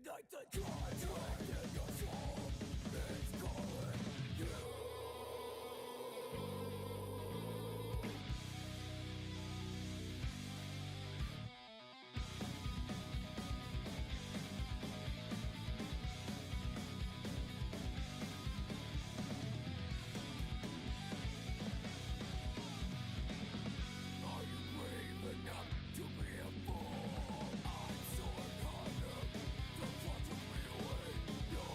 Ignite the drive in your soul. It's calling you. Are you brave enough to be a fool? I'm so unconscious. Don't talk to me away.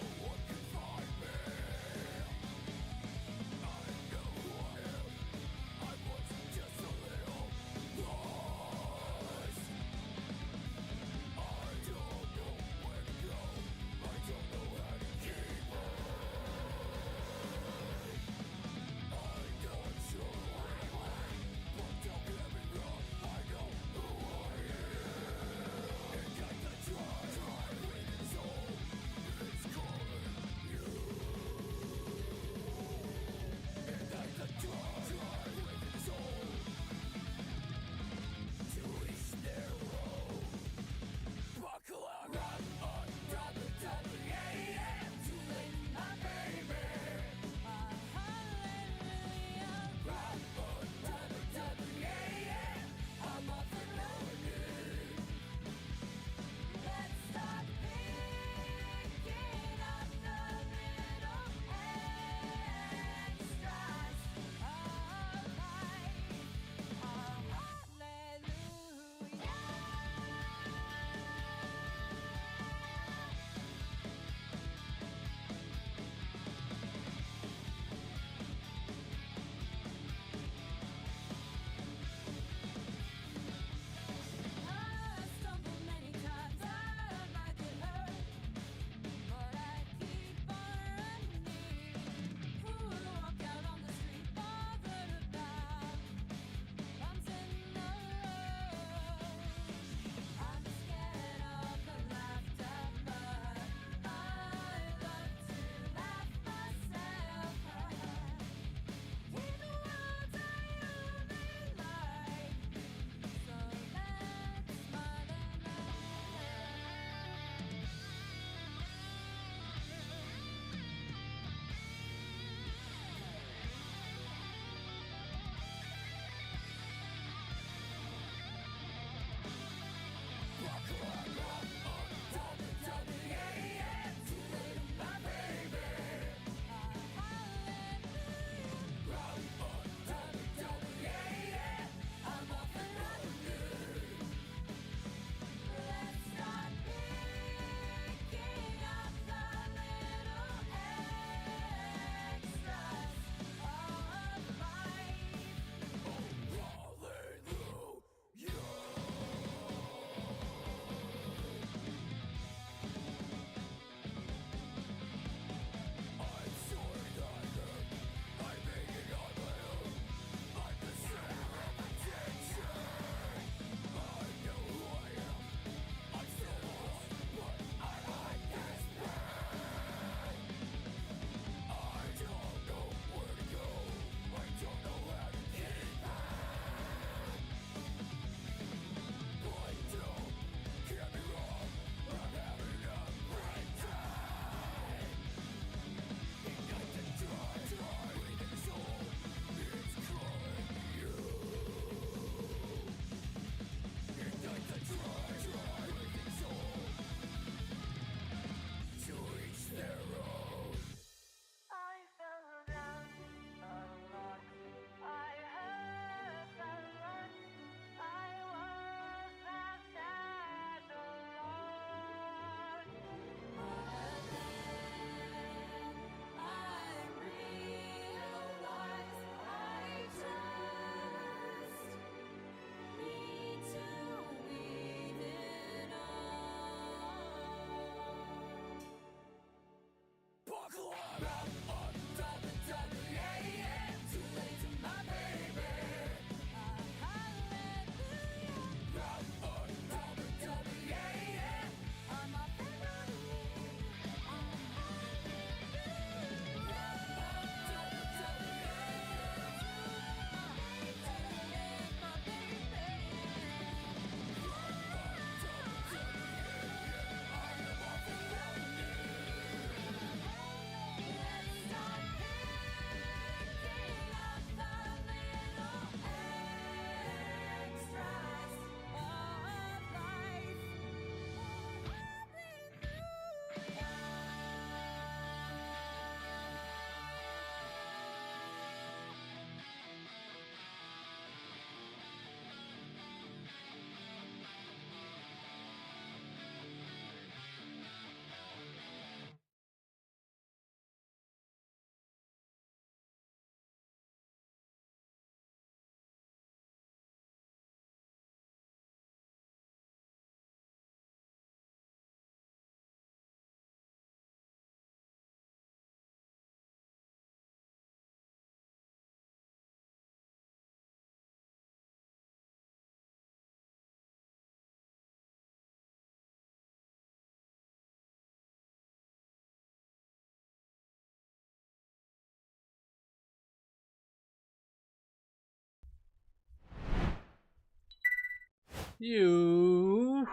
You,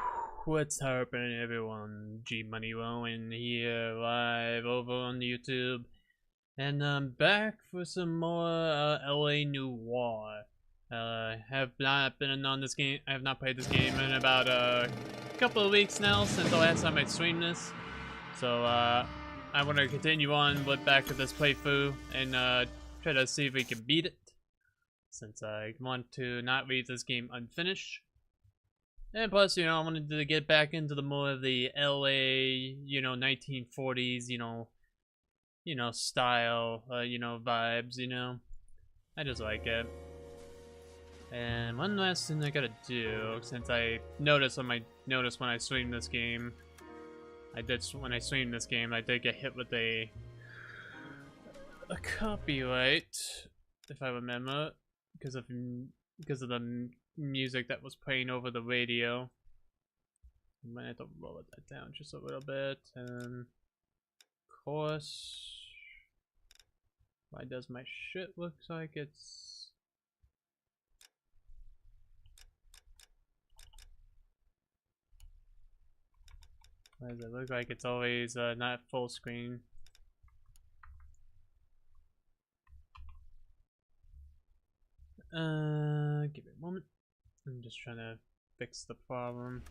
what's happening, everyone? G Money Rowan here, live over on YouTube, and I'm back for some more LA Noire. Have not been on this game. I have not played this game in about a couple of weeks now since the last time I streamed this. So I want to continue on with back to this playthrough and try to see if we can beat it, since I want to not leave this game unfinished. And plus, you know, I wanted to get back into the more of the LA, 1940s, style, vibes, I just like it. And one last thing I gotta do, since I noticed when I streamed this game, I did get hit with a copyright, if I remember, because of the music that was playing over the radio. I might have to lower that down just a little bit. And of course, why does my shit look like it's... Why does it look like it's always not full screen? Give me a moment. I'm just trying to fix the problem.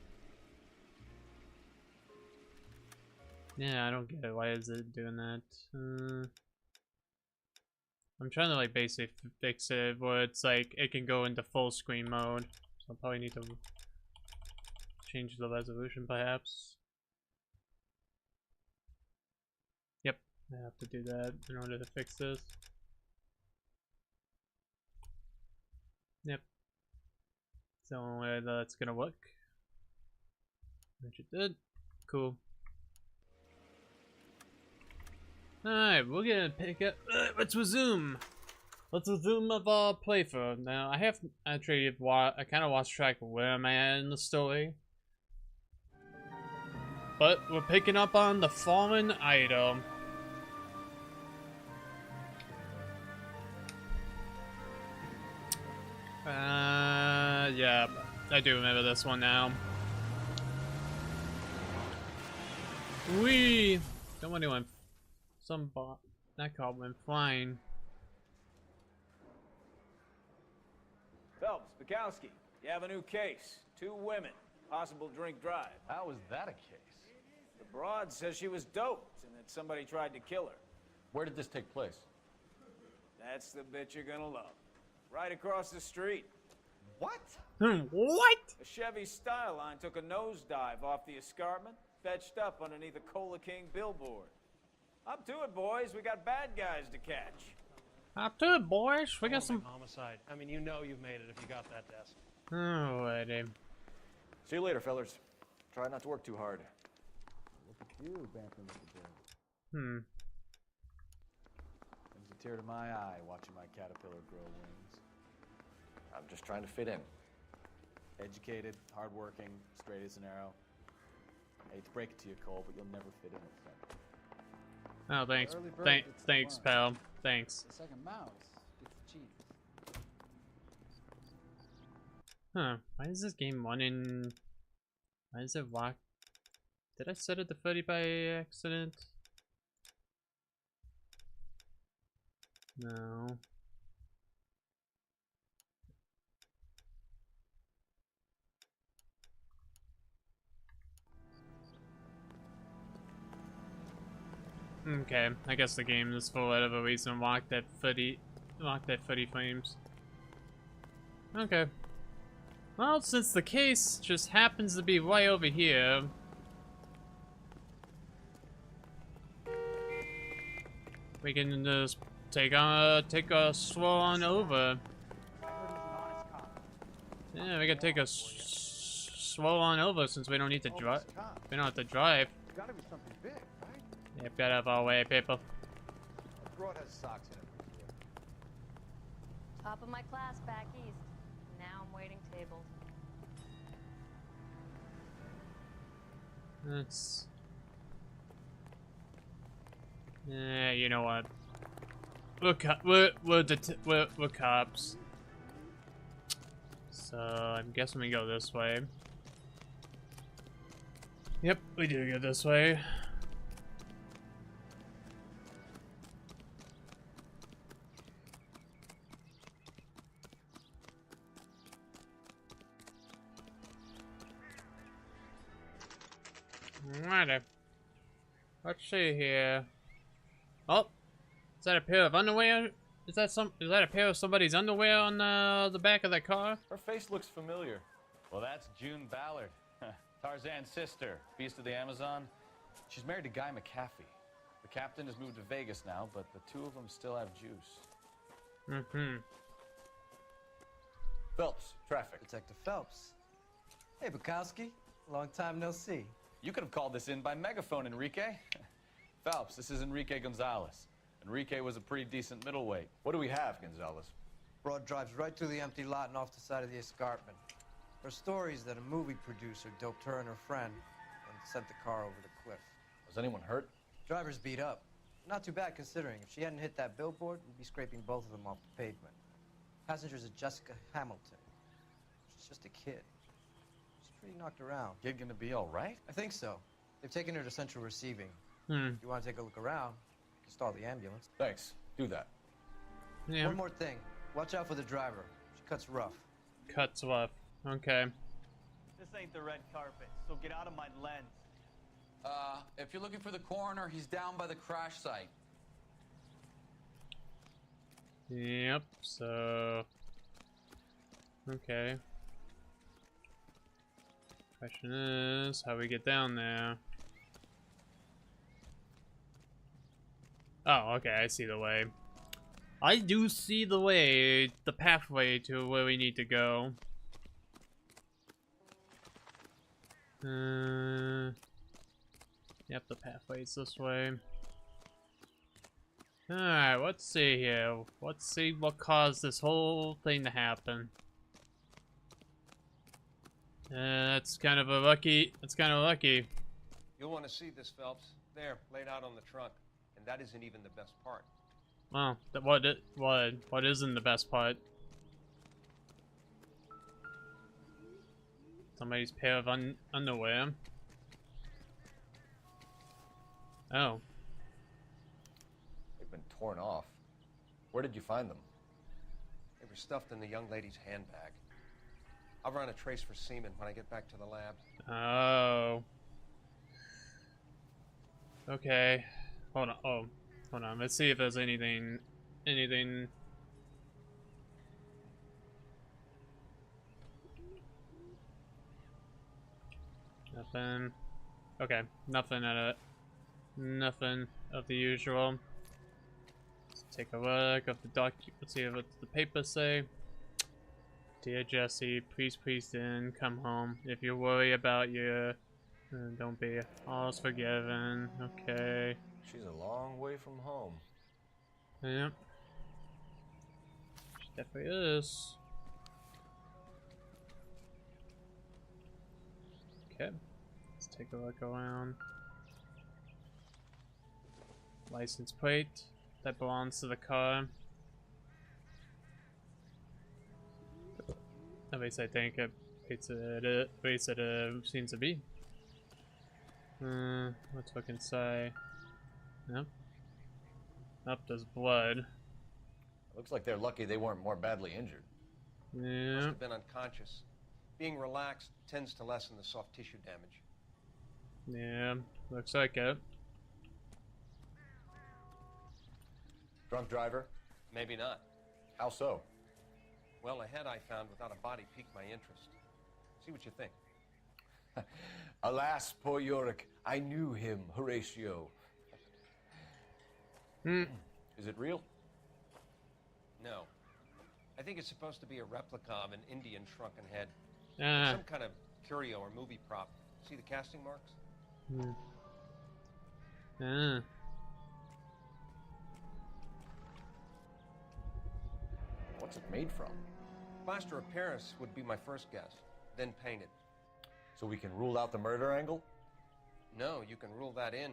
Yeah, I don't get it. Why is it doing that? I'm trying to basically fix it where it's it can go into full screen mode. So I'll probably need to change the resolution perhaps. Yep, I have to do that in order to fix this. Yep. So that's gonna work. Which it did. Cool. Alright, we're gonna pick up. Let's resume. Let's resume of our playthrough. Now, I have actually I kind of lost track of where am I at in the story. But we're picking up on the fallen item. Yeah, I do remember this one now. Somebody went, that car went flying. Phelps, Bukowski, you have a new case. 2 women, possible drink drive. How is that a case? The broad says she was doped and that somebody tried to kill her. Where did this take place? That's the bit you're gonna love. Right across the street. What? What? A Chevy Styline took a nosedive off the escarpment, fetched up underneath a Cola King billboard. Up to it, boys. We got bad guys to catch. Up to it, boys. We got some homicide. I mean, you know you've made it if you got that desk. Alrighty. See you later, fellers. Try not to work too hard. Look at you, bantering with the bird. Brings a tear to my eye watching my caterpillar grow wings. I'm just trying to fit in. Educated, hardworking, straight as an arrow. I hate to break it to you, Cole, but you'll never fit in with them. Oh, thanks. The early bird gets the Thanks, worm. pal. Thanks. The second mouse gets the cheese. Huh. Why is this game running? Why is it locked? Did I set it to 30 by accident? No. Okay, I guess the game is for whatever reason locked at 30 frames. Okay. Well, since the case just happens to be right over here, we can just take a stroll on over. Yeah, we can take a stroll on over since we don't need to drive. We don't have to drive. Gotta be something big, right? Yep, gotta have our way, people. The broad has socks in it. Top of my class back east. Now I'm waiting tables. That's... Yeah, you know what? We're cops. So I'm guessing we go this way. Yep, we do go this way. Righto. Let's see here. Oh, is that a pair of underwear? Is that a pair of somebody's underwear on the back of that car? Her face looks familiar. Well, that's June Ballard, Tarzan's sister, beast of the Amazon. She's married to Guy McAfee. The captain has moved to Vegas now, but the two of them still have juice. Mm-hmm. Phelps, traffic. Detective Phelps. Hey, Bukowski. Long time no see. You could have called this in by megaphone, Enrique. Phelps, this is Enrique Gonzalez. Enrique was a pretty decent middleweight. What do we have, Gonzalez? Broad drives right through the empty lot and off the side of the escarpment. Her story is that a movie producer doped her and her friend and sent the car over the cliff. Was anyone hurt? Driver's beat up. Not too bad considering. If she hadn't hit that billboard, we'd be scraping both of them off the pavement. Passenger's a Jessica Hamilton. She's just a kid. She's pretty knocked around. Kid gonna be all right? I think so. They've taken her to central receiving. Hmm. If you want to take a look around, you can stall the ambulance. Thanks. Do that. Yeah. One more thing. Watch out for the driver. She cuts rough. Cuts off. Okay. This ain't the red carpet, so get out of my lens. If you're looking for the coroner, he's down by the crash site. Yep. So. Okay. Question is, how we get down there? Oh, okay, I see the way. I do see the way, the pathway to where we need to go. Yep, the pathway's this way. Alright, let's see here. Let's see what caused this whole thing to happen. That's kind of lucky. You'll want to see this, Phelps. There, laid out on the trunk. And that isn't even the best part. Well, what isn't the best part? Somebody's pair of underwear. Oh. They've been torn off. Where did you find them? They were stuffed in the young lady's handbag. I'll run a trace for semen when I get back to the lab. Oh. Okay. Hold on. Oh, hold on. Let's see if there's anything. Nothing. Okay. Nothing of the usual. Let's take a look at the let's see what the papers say. Dear Jesse, please come home. If you worry about your, don't be all's forgiven. Okay. She's a long way from home. Yep. She definitely is. Okay. Let's take a look around. License plate. That belongs to the car. At least I think it seems to be. Let's look inside. Nope. Nope, there's blood. Looks like they're lucky they weren't more badly injured. Yeah. Must have been unconscious. Being relaxed tends to lessen the soft tissue damage. Yeah, looks like it. Drunk driver? Maybe not. How so? Well, a head I found without a body piqued my interest. See what you think. Alas, poor Yorick. I knew him, Horatio. Is it real? No. I think it's supposed to be a replica of an Indian shrunken head. Ah. Some kind of curio or movie prop. See the casting marks? Ah. What's it made from? Plaster of Paris would be my first guess, then painted. So we can rule out the murder angle? No, you can rule that in.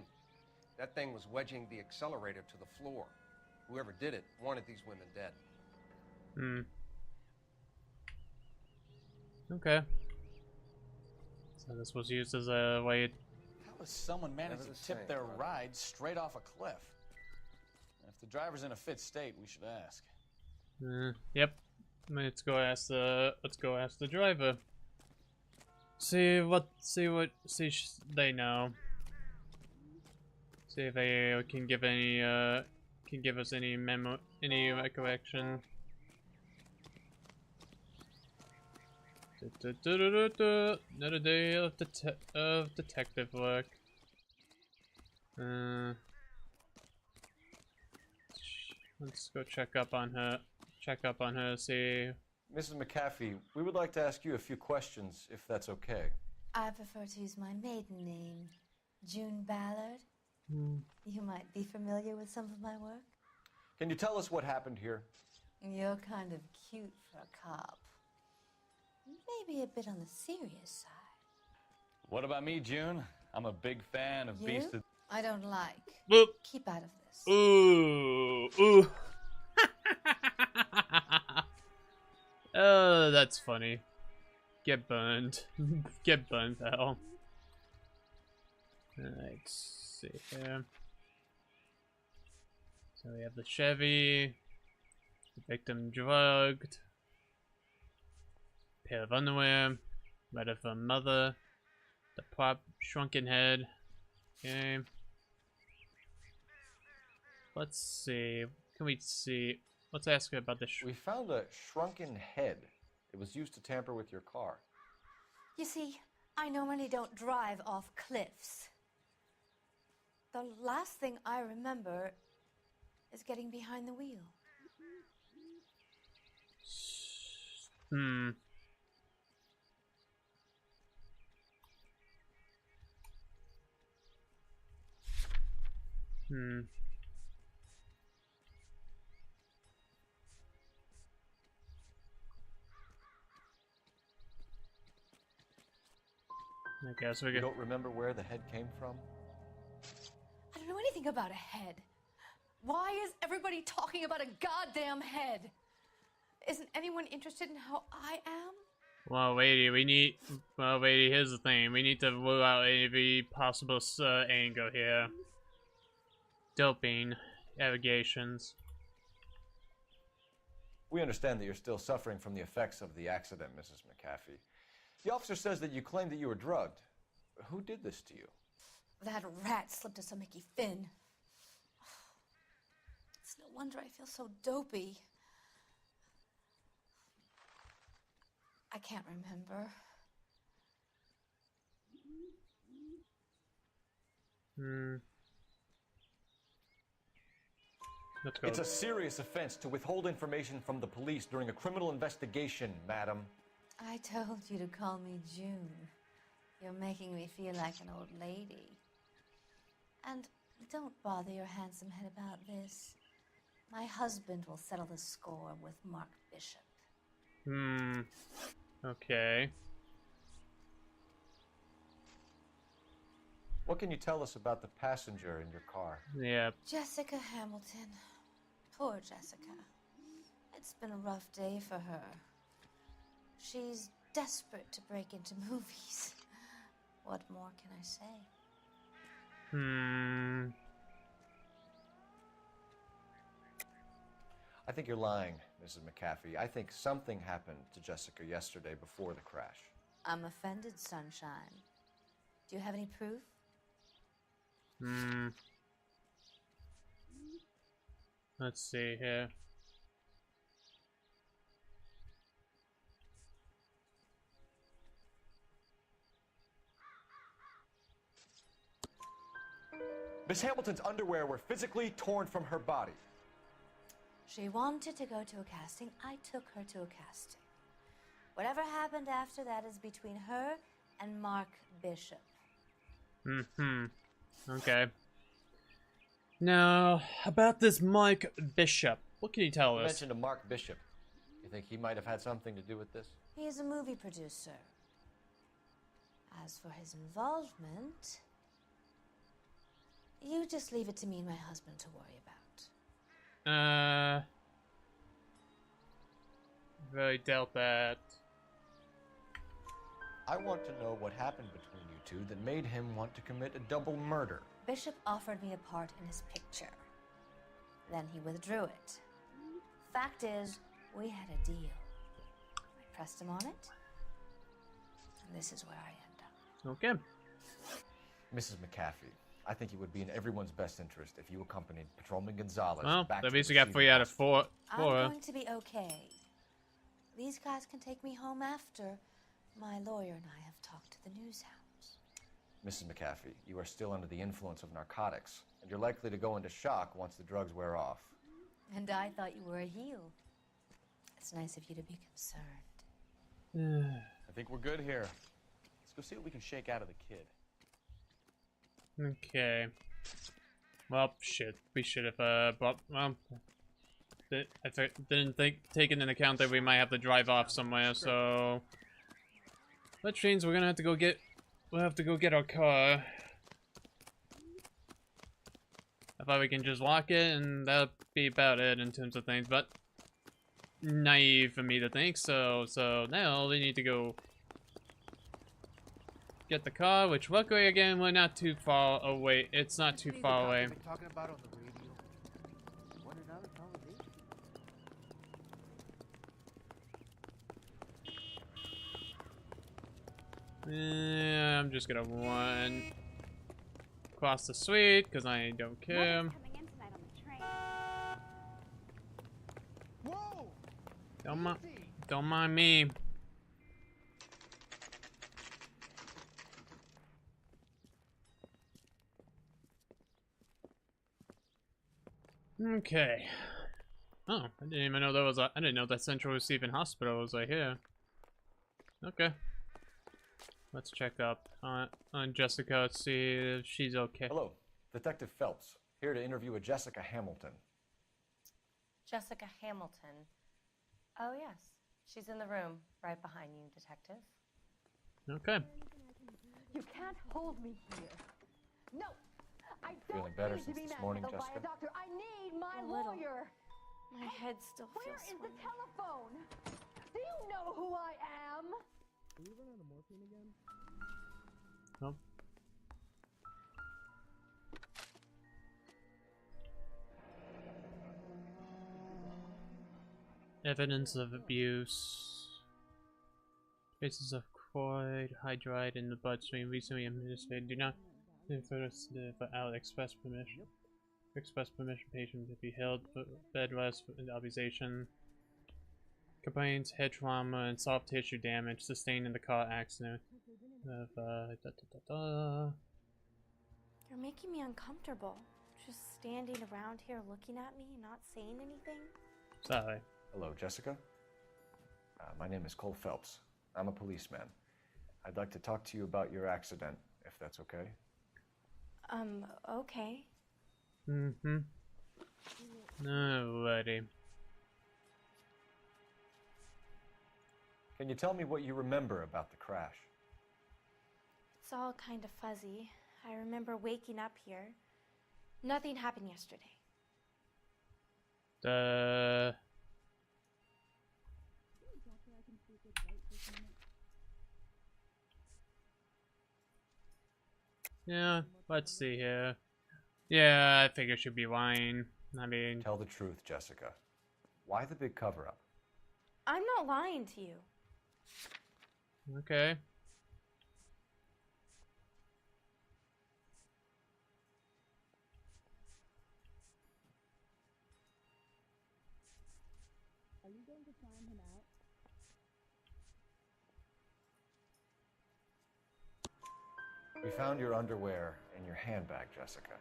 That thing was wedging the accelerator to the floor. Whoever did it wanted these women dead. Okay. So this was used as a way. How does someone manage Never to the tip same, their brother. ride straight off a cliff? If the driver's in a fit state, we should ask. Yep. Let's go ask the driver. See what they know. See if they can give us any recollection. Another day of detective work. Let's go check up on her. See. Mrs. McAfee, we would like to ask you a few questions, if that's okay. I prefer to use my maiden name, June Ballard. You might be familiar with some of my work. Can you tell us what happened here? You're kind of cute for a cop. Maybe a bit on the serious side. What about me, June? I'm a big fan of Beast of... I don't like. Boop. Keep out of this. Ooh. Ooh. Oh, that's funny. Get burned. Get burned, pal. Let's see here. So we have the Chevy. The victim drugged. Pair of underwear. Letter from mother. The prop shrunken head. Okay. Let's see. Can we see? Let's ask her about the. We found a shrunken head. It was used to tamper with your car. You see, I normally don't drive off cliffs. The last thing I remember is getting behind the wheel. I guess we You get. don't remember where the head came from? I don't know anything about a head. Why is everybody talking about a goddamn head? Isn't anyone interested in how I am? Well, Lady, here's the thing. We need to rule out every possible angle here. Doping allegations. We understand that you're still suffering from the effects of the accident, Mrs. McAfee. The officer says that you claimed that you were drugged. Who did this to you? That rat slipped us a Mickey Finn. It's no wonder I feel so dopey. I can't remember. Let's go. It's a serious offense to withhold information from the police during a criminal investigation, madam. I told you to call me June. You're making me feel like an old lady. And don't bother your handsome head about this. My husband will settle the score with Mark Bishop. Okay. What can you tell us about the passenger in your car? Yeah. Jessica Hamilton. Poor Jessica. It's been a rough day for her. She's desperate to break into movies. What more can I say? I think you're lying, Mrs. McAfee. I think something happened to Jessica yesterday before the crash. I'm offended, Sunshine. Do you have any proof? Let's see here. Miss Hamilton's underwear were physically torn from her body. She wanted to go to a casting. I took her to a casting. Whatever happened after that is between her and Mark Bishop. Okay. Now, about this Mark Bishop. What can you tell You us? mentioned a Mark Bishop. You think he might have had something to do with this? He is a movie producer. As for his involvement, you just leave it to me and my husband to worry about. Really doubt that. I want to know what happened between you two that made him want to commit a double murder. Bishop offered me a part in his picture. Then he withdrew it. Fact is, we had a deal. I pressed him on it, and this is where I end up. Okay. Mrs. McAfee, I think it would be in everyone's best interest if you accompanied Patrolman Gonzalez Well, back at to least the we got scene 3 out of hospital. 4. I'm going to be okay. These guys can take me home after my lawyer and I have talked to the news hounds. Mrs. McAfee, you are still under the influence of narcotics, and you're likely to go into shock once the drugs wear off. And I thought you were a heel. It's nice of you to be concerned. I think we're good here. Let's go see what we can shake out of the kid. Okay. Well, shit. We should have, well, I didn't take into account that we might have to drive off somewhere, so... Which means we're gonna have to go get... We'll have to go get our car. I thought we can just lock it, and that'll be about it in terms of things, but... Naive for me to think, so now we need to go... Get the car, which luckily, again, we're not too far away. It's not too far away. Talking about on the radio. What another conversation? Yeah, I'm just gonna run across the suite because I don't care. Don't mind me. Okay. Oh, I didn't even know there was a. I didn't know that Central Receiving Hospital was right here. Okay. Let's check up on Jessica, see if she's okay. Hello, Detective Phelps, here to interview a Jessica Hamilton. Jessica Hamilton. Oh, yes. She's in the room right behind you, Detective. Okay. You can't hold me here. No, I don't Feeling better need to since be this morning, manhandled by Jessica? a doctor. I need my A little. lawyer. My head still Where feels is the swollen. telephone? Do you know who I am? Nope. Evidence of abuse. Traces of choroid hydride in the bloodstream recently administered. Do not without express permission. Express permission, patient to be held bed rest in observation. Complains head trauma and soft tissue damage sustained in the car accident. You're making me uncomfortable. Just standing around here looking at me and not saying anything. Sorry. Hello, Jessica. My name is Cole Phelps. I'm a policeman. I'd like to talk to you about your accident, if that's okay. Okay. Mm-hmm. Alrighty. Can you tell me what you remember about the crash? It's all kind of fuzzy. I remember waking up here. Nothing happened yesterday. Yeah, let's see here. Yeah, I figure she'd be lying. I mean... Tell the truth, Jessica. Why the big cover-up? I'm not lying to you. Okay. Are you going to find him out? We found your underwear in your handbag, Jessica.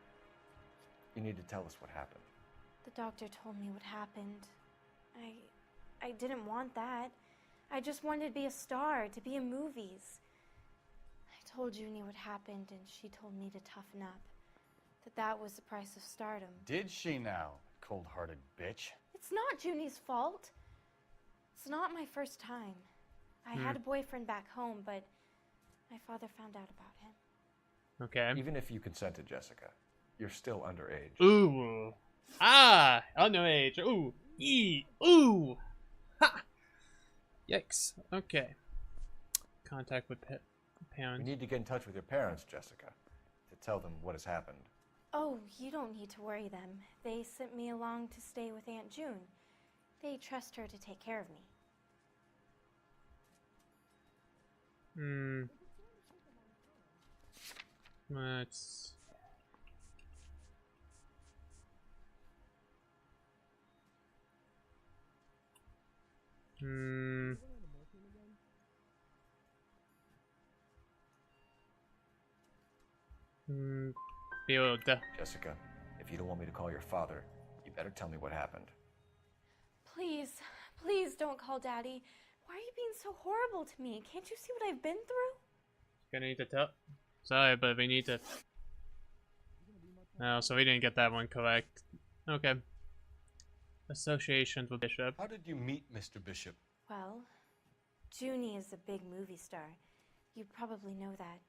You need to tell us what happened. The doctor told me what happened. I didn't want that. I just wanted to be a star, to be in movies. I told Junie what happened, and she told me to toughen up. That was the price of stardom. Did she now, cold-hearted bitch? It's not Junie's fault. It's not my first time. I had a boyfriend back home, but my father found out about him. Okay. Even if you consented, Jessica, you're still underage. Ooh. Ah! Underage. Ooh. Yee. Ooh. Ha! Yikes. Okay. contact with We parents. need to get in touch with your parents, Jessica, to tell them what has happened. Oh, you don't need to worry them. They sent me along to stay with Aunt June. They trust her to take care of me. Let's... Build. Jessica, if you don't want me to call your father, you better tell me what happened. Please, please don't call Daddy. Why are you being so horrible to me? Can't you see what I've been through? Gonna need to tell. Sorry, but we need to. No, so we didn't get that one correct. Okay. Associations with Bishop. How did you meet Mr. Bishop? Well, Junie is a big movie star. You probably know that.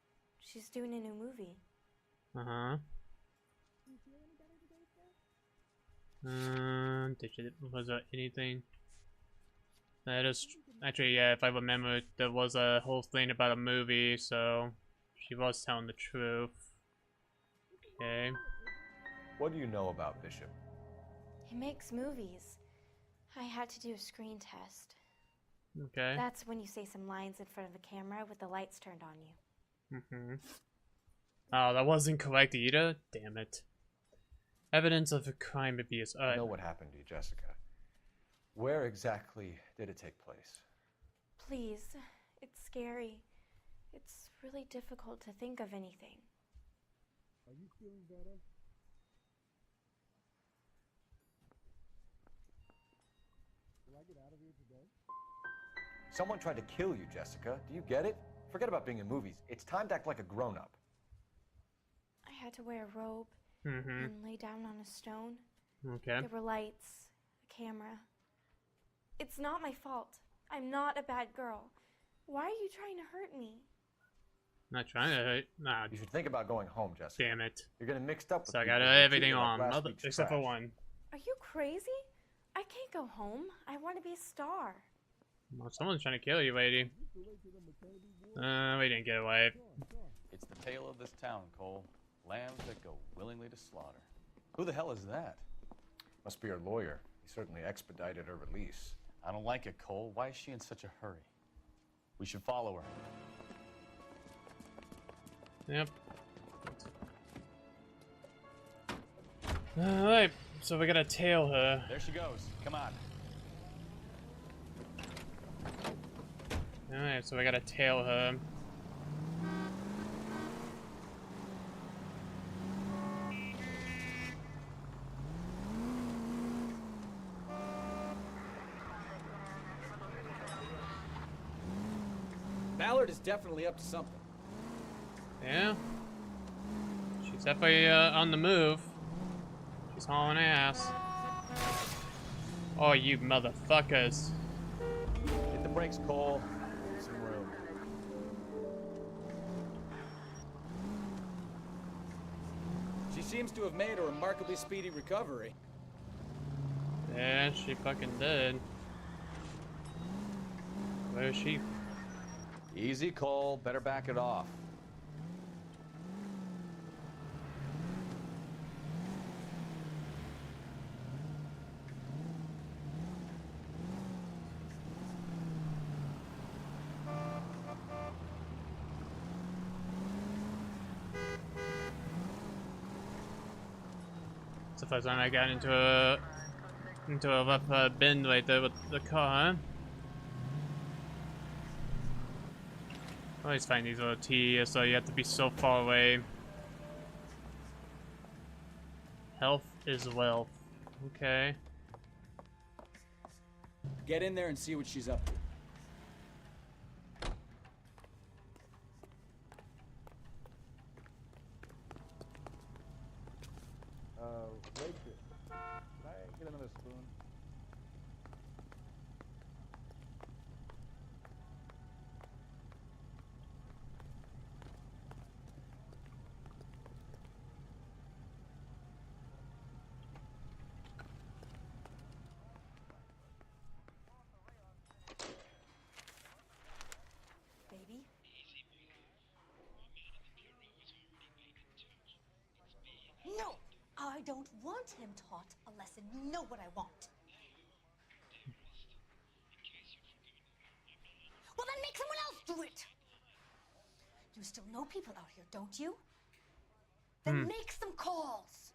She's doing a new movie. Uh-huh. Was there anything? That is actually, yeah, if I remember, there was a whole thing about a movie, so she was telling the truth. Okay. What do you know about Bishop? He makes movies. I had to do a screen test. Okay. That's when you say some lines in front of a camera with the lights turned on you. Mm-hmm. Oh, that wasn't correct either? Damn it. Evidence of a crime abuse. I know what happened to you, Jessica. Where exactly did it take place? Please, it's scary. It's really difficult to think of anything. Are you feeling better? Will I get out of here today? Someone tried to kill you, Jessica. Do you get it? Forget about being in movies. It's time to act like a grown-up. I had to wear a robe Mm-hmm. and lay down on a stone. Okay. There were lights, a camera. It's not my fault. I'm not a bad girl. Why are you trying to hurt me? Not trying to hurt. Nah. You should think about going home, Jessica. Damn it. You're getting mixed up with So I people got who treat everything you like on, last week's except for trash. one. Are you crazy? I can't go home. I want to be a star. Well, someone's trying to kill you, lady. We didn't get away. It's the tale of this town, Cole. Lambs that go willingly to slaughter. Who the hell is that? Must be her lawyer. He certainly expedited her release. I don't like it, Cole. Why is she in such a hurry? We should follow her. Yep. Alright, so we gotta tail her. There she goes. Come on. Alright, so we gotta tail her. Ballard is definitely up to something. Yeah. She's definitely on the move. She's hauling ass. Oh, you motherfuckers. Hit the brakes, Cole. Leave some room. She seems to have made a remarkably speedy recovery. Yeah, she fucking did. Where is she? Easy, Cole. Better back it off. It's the first time I got into a rough bend right there with the car. I always find these little tedious, so you have to be so far away. Health is wealth. Okay. Get in there and see what she's up to. Waitress, can I get another spoon? Baby? him taught a lesson. You know what I want. Well, then make someone else do it. You still know people out here, don't you? Then make some calls.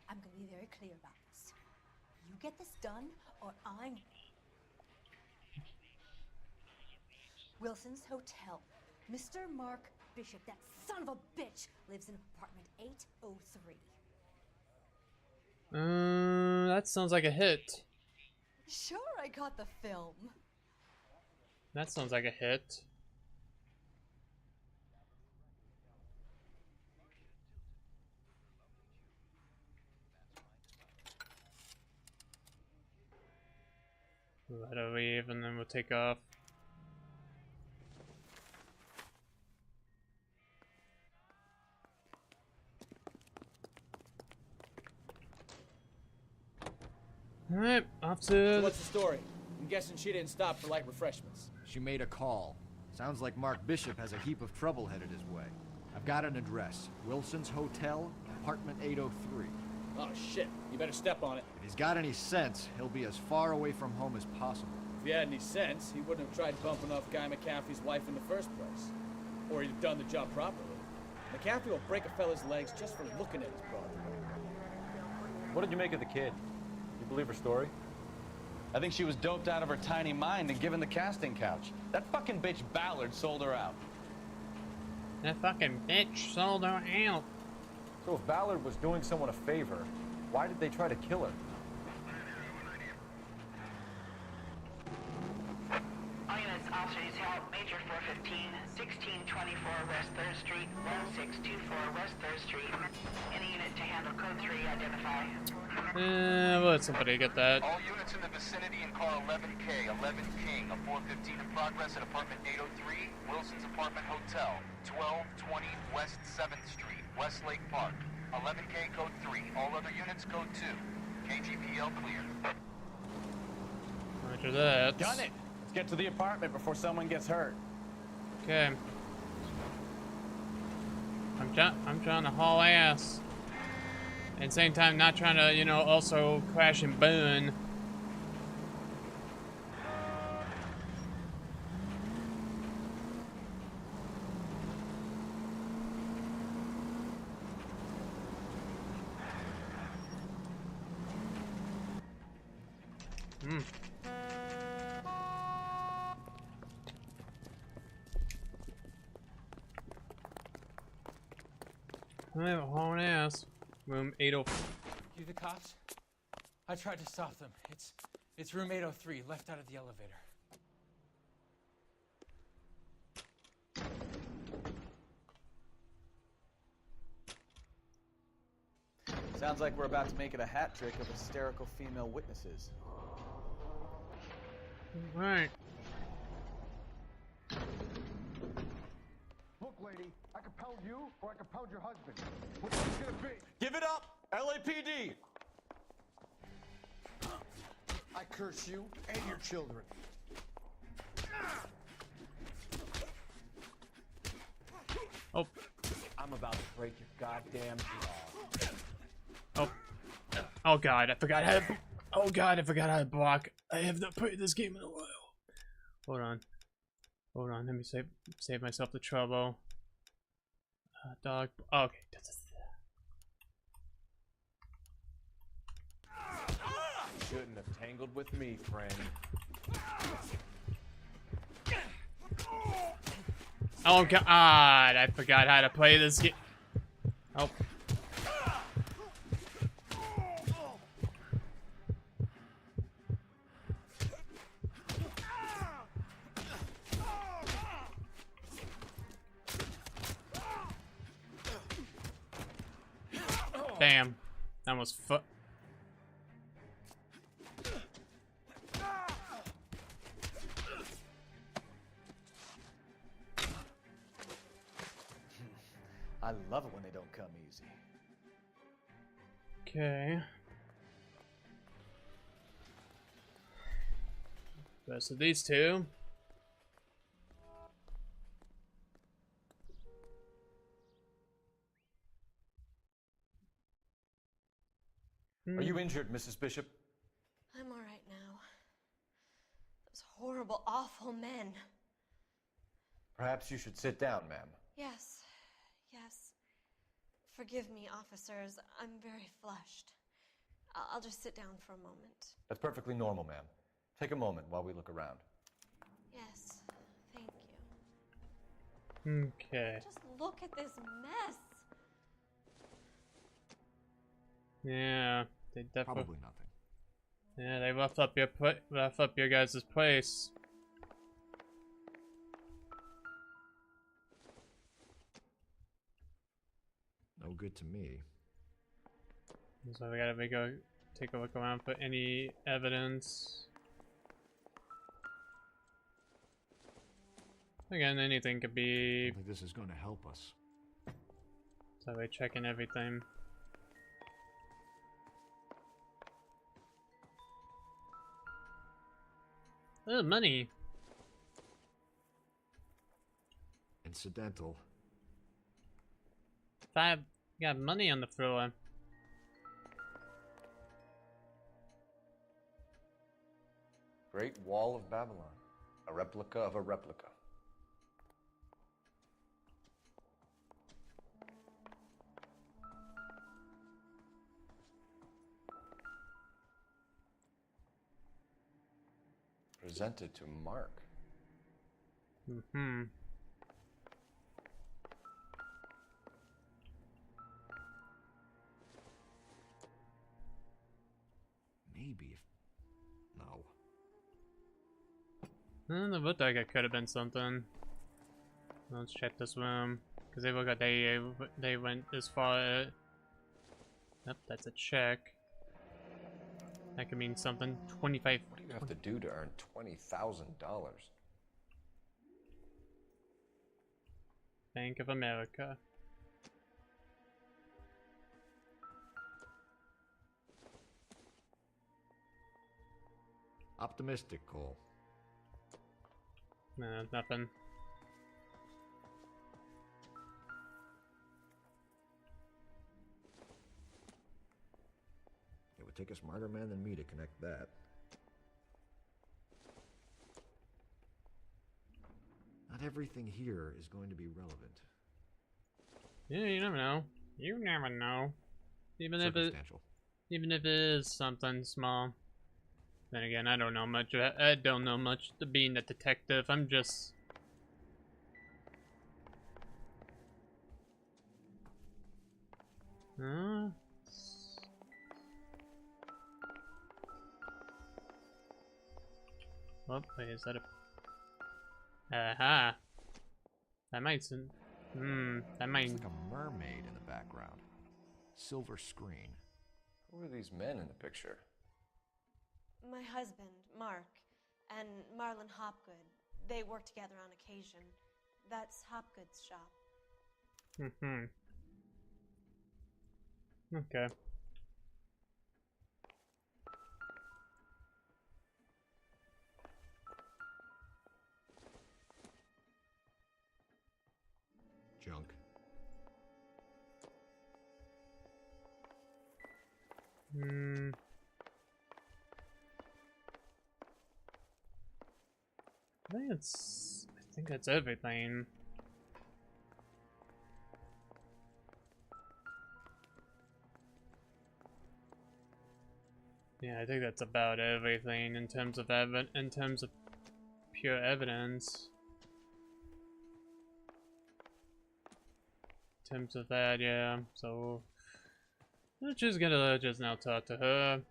I'm going to be very clear about this. You get this done, or I'm... Wilson's Hotel. Mr. Mark Bishop, that son of a bitch, lives in apartment 803. That sounds like a hit. Sure, I got the film. That sounds like a hit. Let her leave and then we'll take off. Alright, off to... So what's the story? I'm guessing she didn't stop for light refreshments. She made a call. Sounds like Mark Bishop has a heap of trouble headed his way. I've got an address. Wilson's Hotel, apartment 803. Oh, shit. You better step on it. If he's got any sense, he'll be as far away from home as possible. If he had any sense, he wouldn't have tried bumping off Guy McCaffrey's wife in the first place. Or he'd have done the job properly. McCaffrey will break a fella's legs just for looking at his brother. What did you make of the kid? You believe her story? I think she was doped out of her tiny mind and given the casting couch. That fucking bitch Ballard sold her out. That fucking bitch sold her out. So if Ballard was doing someone a favor, why did they try to kill her? All units, officers help. Major 415, 1624 West 3rd Street, 1624 West 3rd Street. Any unit to handle code 3, identify. We'll let somebody get that. All units in the vicinity in car 11K, 11 King, a 415 in progress at apartment 803, Wilson's Apartment Hotel, 1220 West 7th Street, Westlake Park. 11K code 3, all other units code 2. KGPL clear. Roger that. Done it! Let's get to the apartment before someone gets hurt. Okay. I'm trying to haul ass. At the same time, not trying to, you know, also crash and burn. I have a hauling ass. Room 804. You the cops? I tried to stop them. It's room 803, left out of the elevator. Sounds like we're about to make it a hat trick of hysterical female witnesses. Right. Look, lady, I can pound you or I can pound your husband. Which one's gonna be? Give it up! LAPD! I curse you and your children. Oh. I'm about to break your goddamn jaw. Oh. Oh god, I forgot how to... Oh god, I forgot how to block. I have not played this game in a while. Hold on. Hold on, let me save myself the trouble. Dog... Oh, okay. Shouldn't have tangled with me, friend. Oh god, I forgot how to play this game. Oh. Damn. That was I love it when they don't come easy. Okay. Rest of these two. Are you injured, Mrs. Bishop? I'm all right now. Those horrible, awful men. Perhaps you should sit down, ma'am. Yes. Forgive me, officers. I'm very flushed. I'll just sit down for a moment. That's perfectly normal, ma'am. Take a moment while we look around. Yes, thank you. Okay. Just look at this mess. Yeah, they definitely. Probably nothing. Yeah, they rough up your guys' place. No good to me. So we gotta go take a look around for any evidence. Again, anything could be. I don't think this is going to help us. So we're checking everything. Oh, money. Incidental. Got money on the floor. Great Wall of Babylon. A replica of a replica. Presented to Mark. Mm-hmm. Maybe if... No. It looked like it could have been something. Let's check this room. Because they look like they went as far. Yep, that's a check. That could mean something. 25. What do you have to do to earn $20,000? Bank of America. Optimistic, Cole. Nah, nothing. It would take a smarter man than me to connect that. Not everything here is going to be relevant. Yeah, you never know. You never know. Even if it is something small. Then again, I don't know much. I don't know much to being a detective. I'm just. Huh? Oh, wait, is that a... Aha! That might... that might... Looks like a mermaid in the background. Silver screen. Who are these men in the picture? My husband, Mark, and Marlon Hopgood. They work together on occasion. That's Hopgood's shop. Mm-hmm. Okay. Junk. I think that's everything. Yeah, I think that's about everything in terms of pure evidence. In terms of that, yeah. So we're just gonna now talk to her.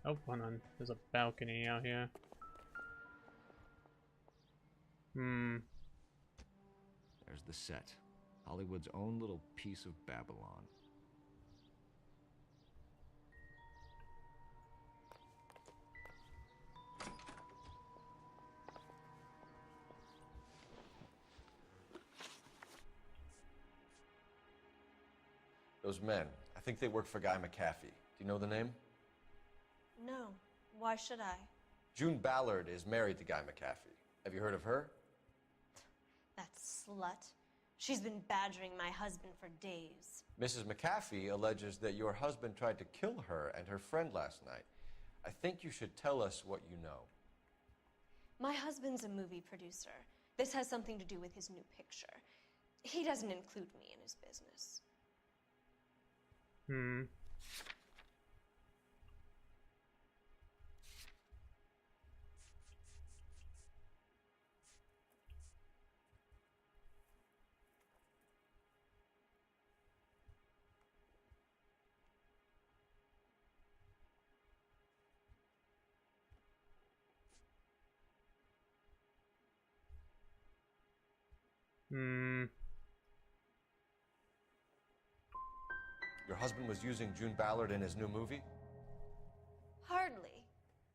Oh, hold on. There's a balcony out here. There's the set. Hollywood's own little piece of Babylon. Those men, I think they work for Guy McAfee. Do you know the name? No. Why should I? June Ballard is married to Guy McAfee. Have you heard of her? That slut. She's been badgering my husband for days. Mrs. McAfee alleges that your husband tried to kill her and her friend last night. I think you should tell us what you know. My husband's a movie producer. This has something to do with his new picture. He doesn't include me in his business. Your husband was using June Ballard in his new movie? Hardly.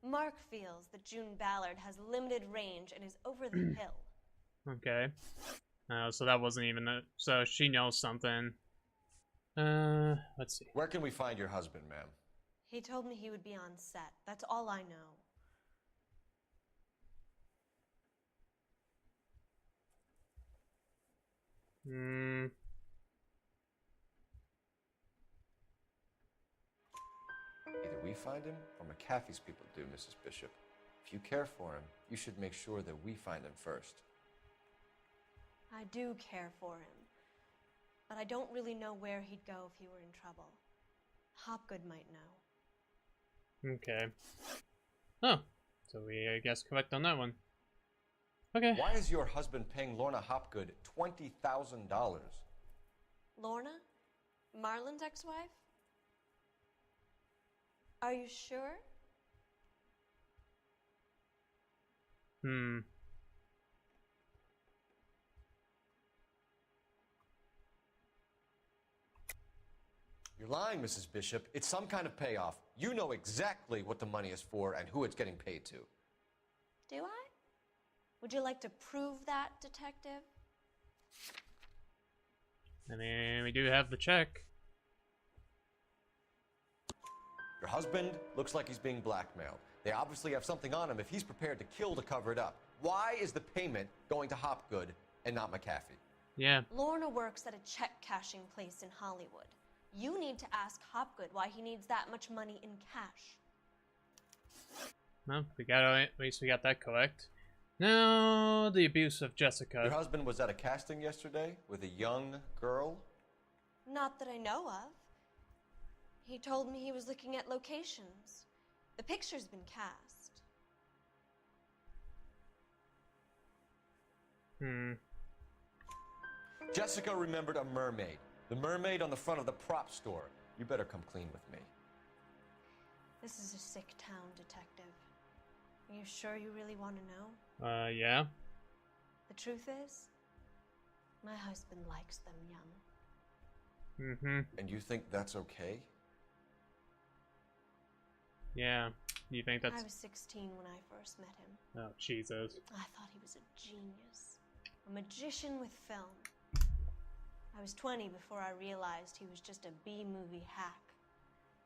Mark feels that June Ballard has limited range and is over the hill. Okay. So that wasn't even it. So she knows something. Let's see. Where can we find your husband, ma'am? He told me he would be on set. That's all I know. Either we find him or McAfee's people do, Mrs. Bishop. If you care for him, you should make sure that we find him first. I do care for him. But I don't really know where he'd go if he were in trouble. Hopgood might know. Okay. Oh. So we, I guess, correct on that one. Okay. Why is your husband paying Lorna Hopgood $20,000? Lorna? Marlon's ex-wife? Are you sure? You're lying, Mrs. Bishop. It's some kind of payoff. You know exactly what the money is for and who it's getting paid to. Do I? Would you like to prove that, detective? I mean, we do have the check. Your husband looks like he's being blackmailed. They obviously have something on him if he's prepared to kill to cover it up. Why is the payment going to Hopgood and not McAfee? Yeah. Lorna works at a check-cashing place in Hollywood. You need to ask Hopgood why he needs that much money in cash. Well, at least we got that correct. Now, the abuse of Jessica. Your husband was at a casting yesterday with a young girl? Not that I know of. He told me he was looking at locations. The picture's been cast. Jessica remembered a mermaid. The mermaid on the front of the prop store. You better come clean with me. This is a sick town, detective. Are you sure you really want to know? Yeah. The truth is, my husband likes them young. And you think that's okay? Yeah. You think that's... I was 16 when I first met him. Oh, Jesus. I thought he was a genius. A magician with film. I was 20 before I realized he was just a B-movie hack.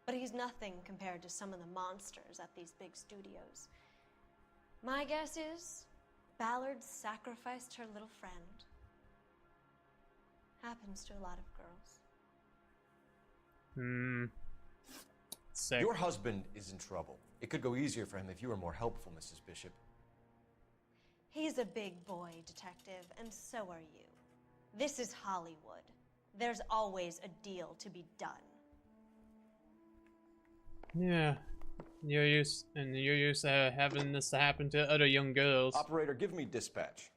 But he's nothing compared to some of the monsters at these big studios. My guess is, Ballard sacrificed her little friend. Happens to a lot of girls. Sick. Your husband is in trouble. It could go easier for him if you were more helpful, Mrs. Bishop. He's a big boy, detective, and so are you. This is Hollywood. There's always a deal to be done. Yeah. You're used to having this happen to other young girls. Operator, give me dispatch.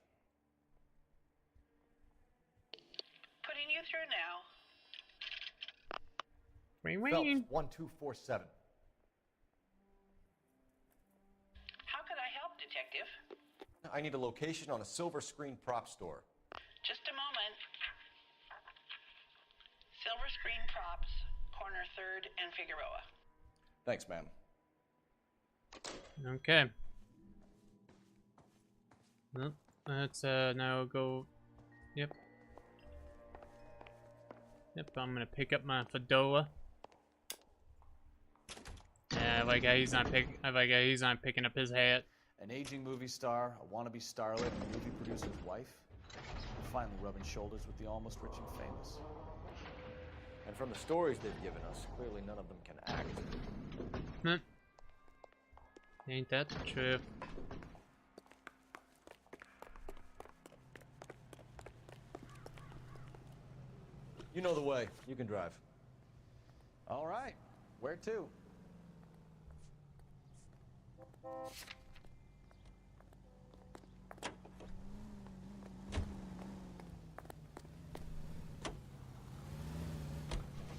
Putting you through now. Phelps, 1247. How could I help, detective? I need a location on a silver screen prop store. Just a moment. Silver Screen Props, corner 3rd and Figueroa. Thanks, ma'am. Okay. Well, let's now go. Yep, I'm gonna pick up my fedora. Yeah, like he's not picking up his hat. An aging movie star, a wannabe starlet, and a movie producer's wife. finally rubbing shoulders with the almost rich and famous. And from the stories they've given us, clearly none of them can act. Ain't that the truth? You know the way. You can drive. All right. Where to?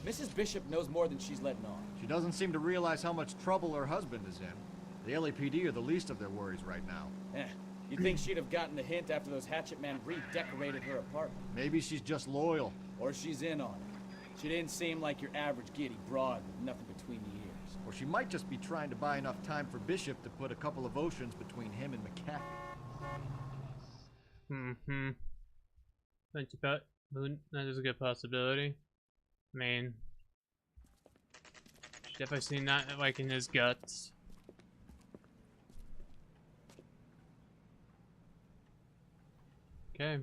Mrs. Bishop knows more than she's letting on. She doesn't seem to realize how much trouble her husband is in. The LAPD are the least of their worries right now. You'd think she'd have gotten the hint after those hatchet men redecorated her apartment. Maybe she's just loyal. Or she's in on it. She didn't seem like your average giddy broad with nothing between the ears. Or she might just be trying to buy enough time for Bishop to put a couple of oceans between him and McCaffrey. Think about that is a good possibility. I mean, definitely seen that like in his guts. Okay.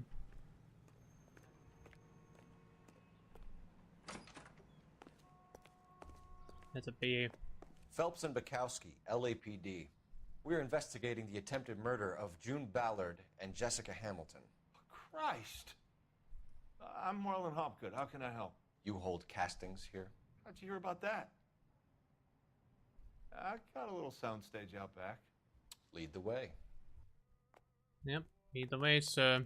That's a B. Phelps and Bukowski, LAPD. We're investigating the attempted murder of June Ballard and Jessica Hamilton. Christ. I'm Marlon Hopgood. How can I help? You hold castings here? How'd you hear about that? I got a little soundstage out back. Lead the way. Yep, lead the way, sir.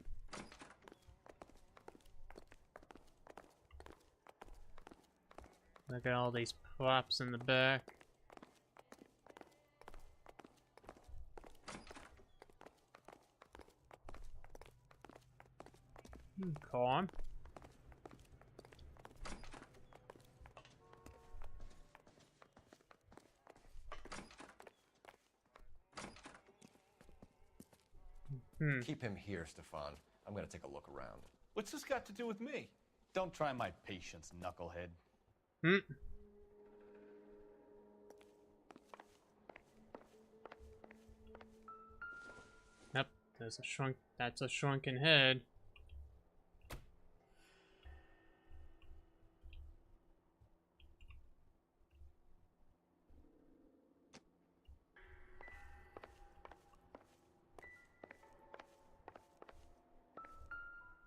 Look at all these props in the back. Calm. Keep him here, Stefan. I'm gonna take a look around. What's this got to do with me? Don't try my patience, knucklehead. Yep, that's a shrunken head.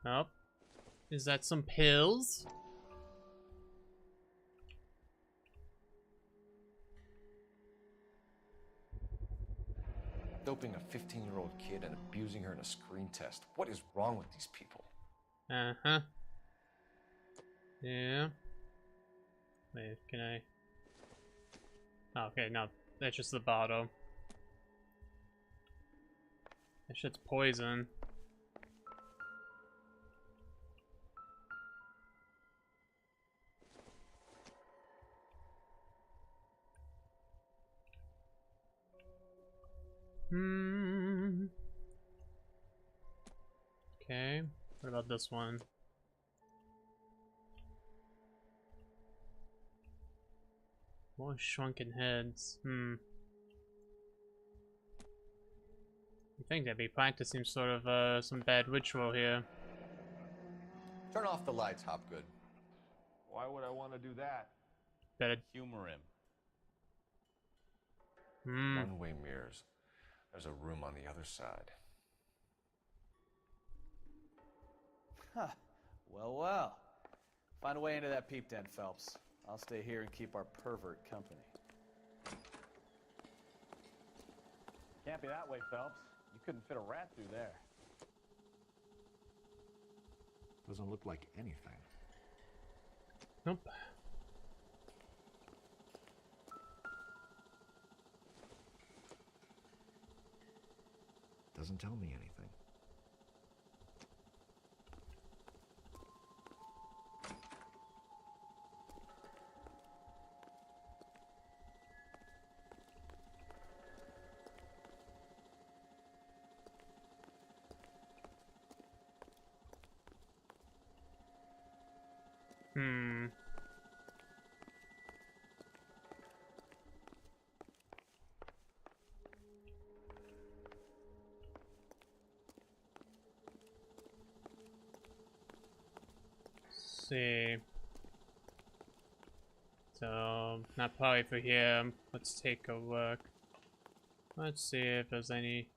Oh, is that some pills? Doping a 15-year-old kid and abusing her in a screen test. What is wrong with these people? Uh-huh. Yeah. Wait, can I... Oh, okay, no, that's just the bottle. That shit's poison. Okay, what about this one? More shrunken heads. You think they'd be practicing sort of some bad ritual here. Turn off the lights, Hopgood. Why would I want to do that? Better humor him. One-way mirrors. There's a room on the other side. Huh. Well, well. Find a way into that peep den, Phelps. I'll stay here and keep our pervert company. Can't be that way, Phelps. You couldn't fit a rat through there. Doesn't look like anything. Nope. Doesn't tell me anything. see. So, not probably for here. Let's take a look. Let's see if there's any...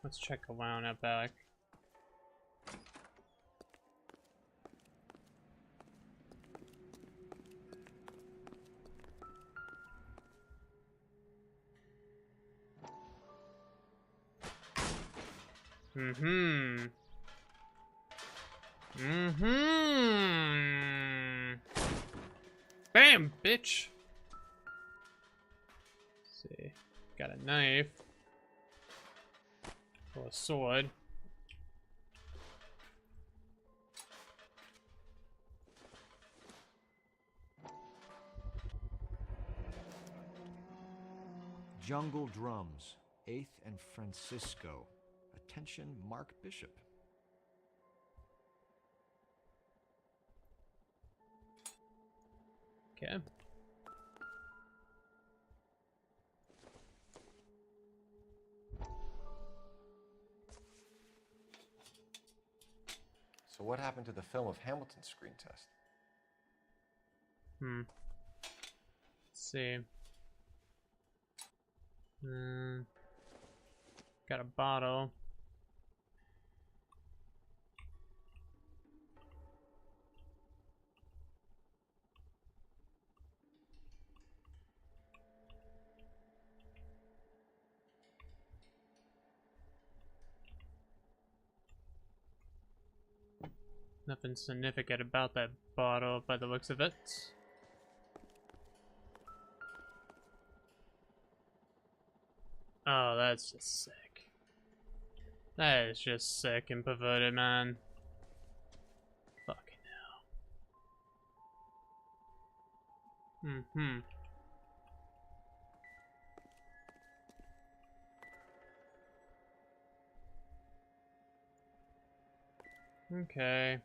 let's check around out back. Bam, bitch! Let's see. Got a knife. Or a sword. Jungle Drums, 8th and Francisco. Attention, Mark Bishop. Okay. So what happened to the film of Hamilton's screen test? Let's see. Got a bottle. Nothing significant about that bottle by the looks of it. Oh, that's just sick. That is just sick and perverted, man. Fucking hell. Okay.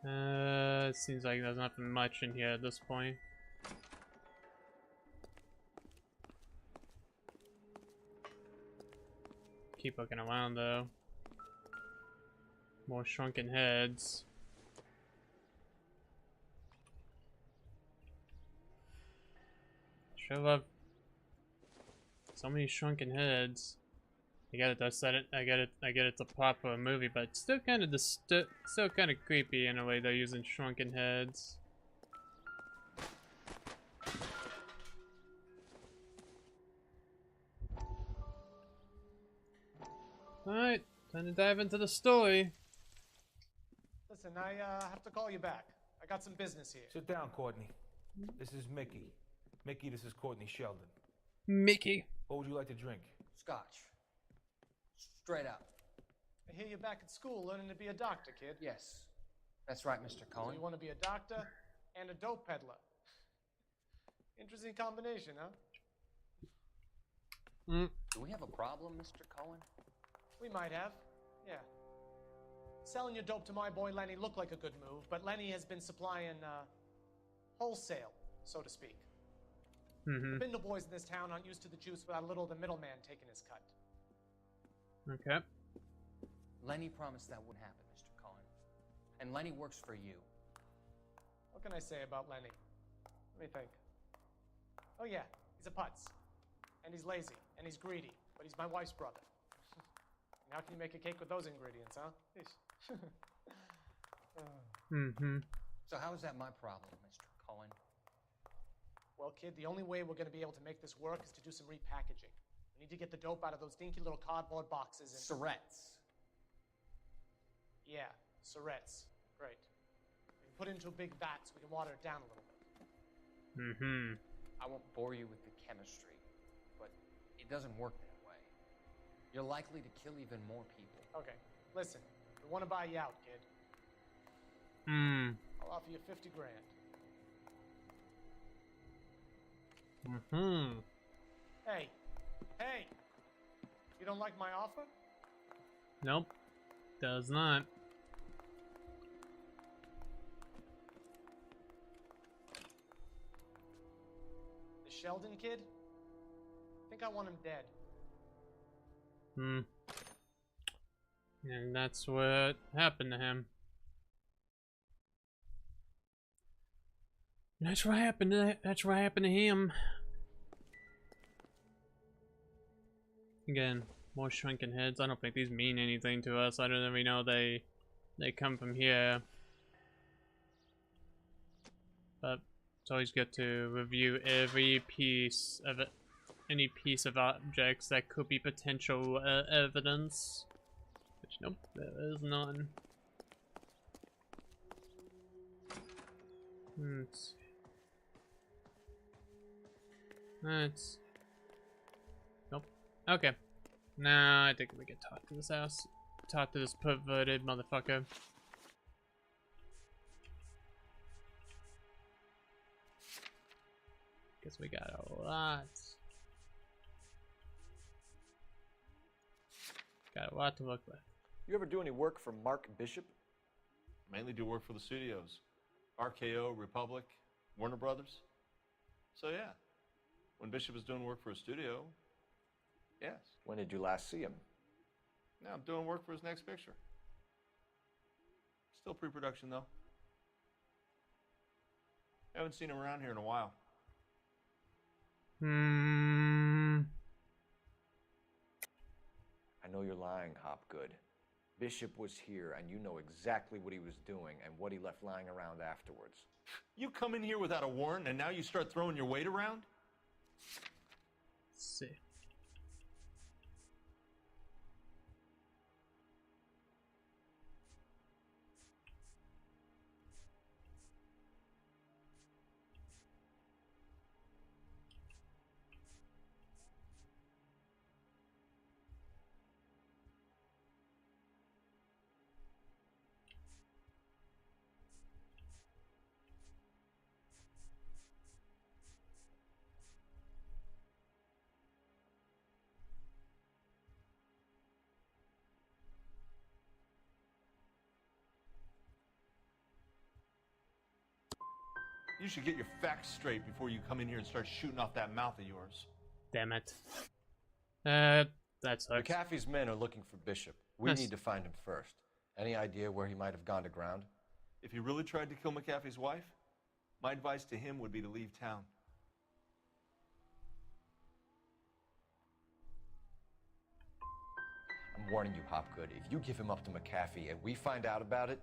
It seems like there's nothing much in here at this point. Keep looking around though. More shrunken heads. Sure love so many shrunken heads. I get it, I said it. I get it it's a plot for a movie, but it's still kind of still kind of creepy in a way they're using shrunken heads. Alright, time to dive into the story. Listen, I have to call you back. I got some business here. Sit down, Courtney. This is Mickey. Mickey, this is Courtney Sheldon. Mickey. What would you like to drink? Scotch. Straight up. I hear you're back at school learning to be a doctor, kid. Yes. That's right, Mr. So Cohen. you want to be a doctor and a dope peddler. Interesting combination, huh? Do we have a problem, Mr. Cohen? We might have, yeah. Selling your dope to my boy Lenny looked like a good move, but Lenny has been supplying, wholesale, so to speak. The Bindle boys in this town aren't used to the juice without a little of the middleman taking his cut. Okay. Lenny promised that wouldn't happen, Mr. Cohen. And Lenny works for you. What can I say about Lenny? Let me think. Oh yeah, he's a putz. And he's lazy, and he's greedy, but he's my wife's brother. And how can you make a cake with those ingredients, huh? So how is that my problem, Mr. Cohen? Well, kid, the only way we're going to be able to make this work is to do some repackaging. We need to get the dope out of those dinky little cardboard boxes and... Surrettes. Yeah, Surrettes. Great. We can put it into a big vat so we can water it down a little bit. I won't bore you with the chemistry, but it doesn't work that way. You're likely to kill even more people. Okay, listen. We want to buy you out, kid. I'll offer you 50 grand. Hey. Hey! You don't like my offer? Nope. Does not. The Sheldon kid? I think I want him dead. And that's what happened to him. That's what happened to him. Again, more shrinking heads. I don't think these mean anything to us. I don't even know they come from here. But it's always good to review every piece of it, any piece of objects that could be potential evidence. Which, nope, there is none. That's nope. Okay. Nah, I think we can talk to this house. Talk to this perverted motherfucker. Guess we got a lot. Got a lot to look with. You ever do any work for Mark Bishop? Mainly do work for the studios. RKO, Republic, Warner Brothers. So yeah, when Bishop is doing work for a studio, yes. When did you last see him? Now I'm doing work for his next picture. Still pre-production though. Haven't seen him around here in a while. I know you're lying, Hopgood. Bishop was here, and you know exactly what he was doing and what he left lying around afterwards. You come in here without a warrant, and now you start throwing your weight around? Let's see. You should get your facts straight before you come in here and start shooting off that mouth of yours. Damn it. That sucks. McAfee's men are looking for Bishop. We need to find him first. Any idea where he might have gone to ground? If he really tried to kill McAfee's wife, my advice to him would be to leave town. I'm warning you, Hopgood. If you give him up to McAfee and we find out about it...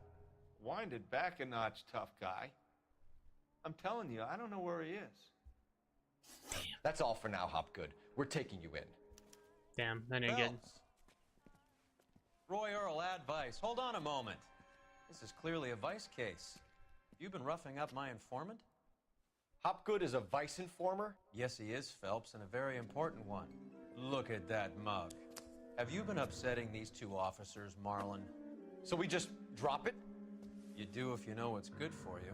Wind it back a notch, tough guy. I'm telling you, I don't know where he is. That's all for now, Hopgood. We're taking you in. Damn, then again. Roy Earl, advice. Hold on a moment. This is clearly a vice case. You've been roughing up my informant? Hopgood is a vice informer? Yes, he is, Phelps, and a very important one. Look at that mug. Have you been upsetting these two officers, Marlin? So we just drop it? You do if you know what's good for you.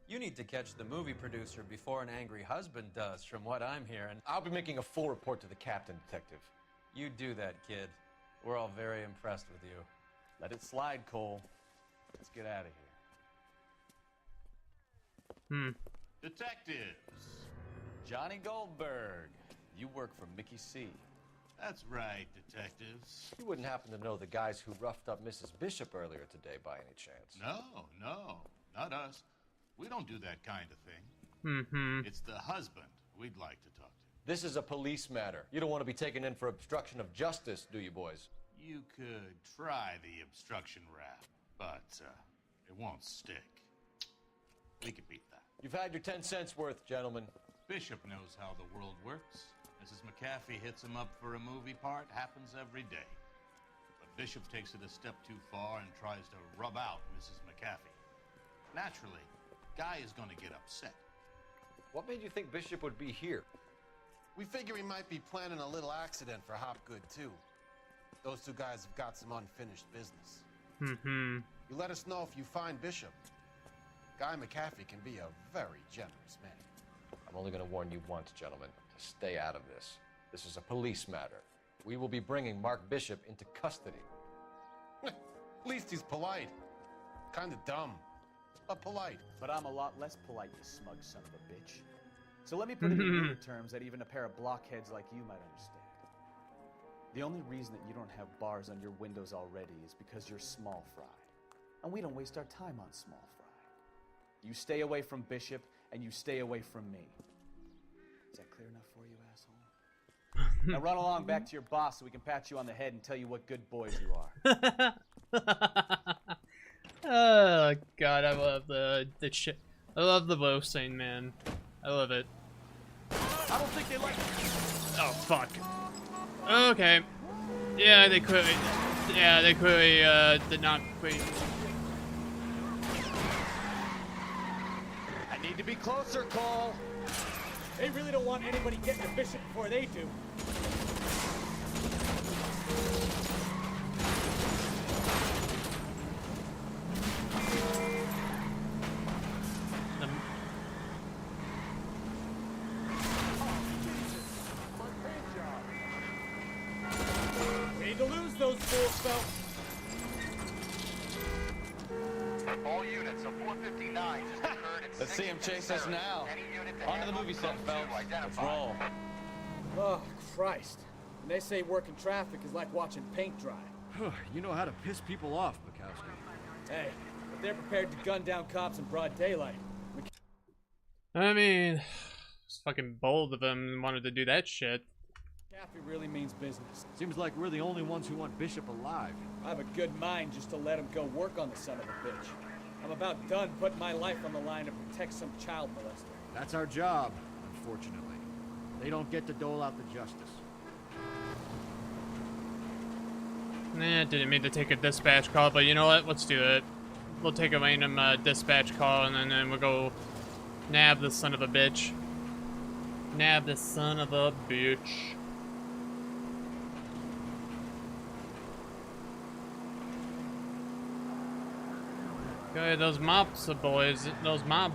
You need to catch the movie producer before an angry husband does, from what I'm hearing. I'll be making a full report to the captain, Detective. You do that, kid. We're all very impressed with you. Let it slide, Cole. Let's get out of here. Detectives. Johnny Goldberg. You work for Mickey C. That's right, detectives. You wouldn't happen to know the guys who roughed up Mrs. Bishop earlier today by any chance? No, not us. We don't do that kind of thing. Mm-hmm. It's the husband we'd like to talk to. This is a police matter. You don't want to be taken in for obstruction of justice, do you, boys? You could try the obstruction rap, but it won't stick. We could beat that. You've had your 10 cents worth, gentlemen. Bishop knows how the world works. Mrs. McAfee hits him up for a movie part. Happens every day. But Bishop takes it a step too far and tries to rub out Mrs. McAfee. Naturally, Guy is going to get upset. What made you think Bishop would be here? We figure he might be planning a little accident for Hopgood, too. Those two guys have got some unfinished business. Mm-hmm. You let us know if you find Bishop. Guy McAfee can be a very generous man. I'm only going to warn you once, gentlemen, to stay out of this. This is a police matter. We will be bringing Mark Bishop into custody. At least he's polite. Kind of dumb, but polite. But I'm a lot less polite, you smug son of a bitch. So let me put it in your terms that even a pair of blockheads like you might understand. The only reason that you don't have bars on your windows already is because you're small fry. And we don't waste our time on small fry. You stay away from Bishop, and you stay away from me. Is that clear enough for you, asshole? Now run along back to your boss so we can pat you on the head and tell you what good boys you are. Oh god, I love the shit. I love the roasting, man. I love it. I don't think they like it. Oh fuck. Okay. Yeah, they clearly did not quit. I need to be closer, Cole. They really don't want anybody getting to Bishop before they do. We need to lose those fools, Phelps. All units of 459 just occurred at Let's see him chase us now. Onto the movie set, Phelps. Let's roll. Oh, Christ. And they say working traffic is like watching paint dry. You know how to piss people off, Bukowski. Hey, if they're prepared to gun down cops in broad daylight. I mean, it's fucking bold of them and wanted to do that shit. McAfee really means business. Seems like we're the only ones who want Bishop alive. I have a good mind just to let him go work on the son of a bitch. I'm about done putting my life on the line to protect some child molester. That's our job, unfortunately. They don't get to dole out the justice. Nah, didn't mean to take a dispatch call, but you know what? Let's do it. We'll take a random dispatch call and then we'll go nab the son of a bitch. Nab the son of a bitch. Okay, those mob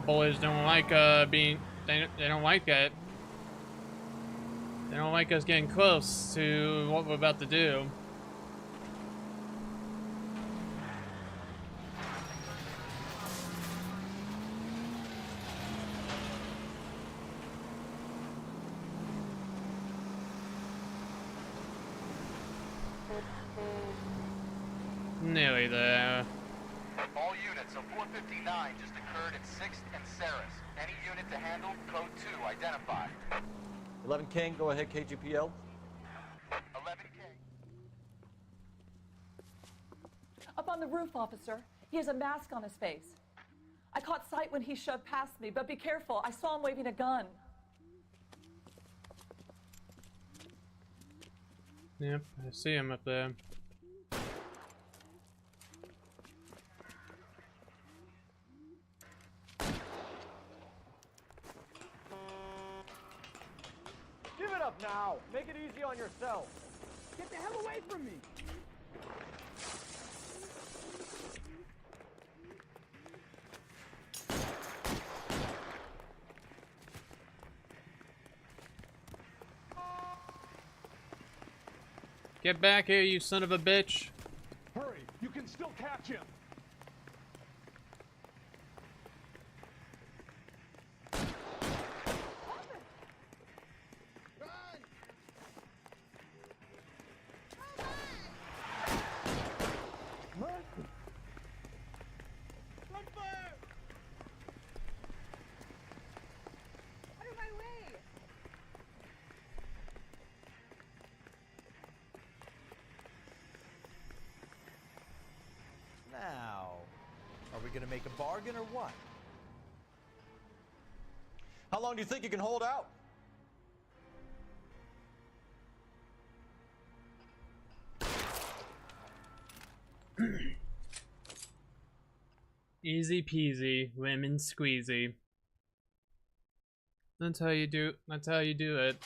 boys don't like being. They don't like it. They don't like us getting close to what we're about to do. Nearly there. All units of 459 just occurred at 6th and Saris. Any unit to handle, code 2, identify. 11 King, go ahead, KGPL. 11K. Up on the roof, officer. He has a mask on his face. I caught sight when he shoved past me, but be careful. I saw him waving a gun. Yep, I see him up there. Give it up now. Make it easy on yourself. Get the hell away from me. Get back here, you son of a bitch. Hurry, you can still catch him. Now, are we gonna make a bargain or what? How long do you think you can hold out? Easy peasy, lemon squeezy. That's how you do it.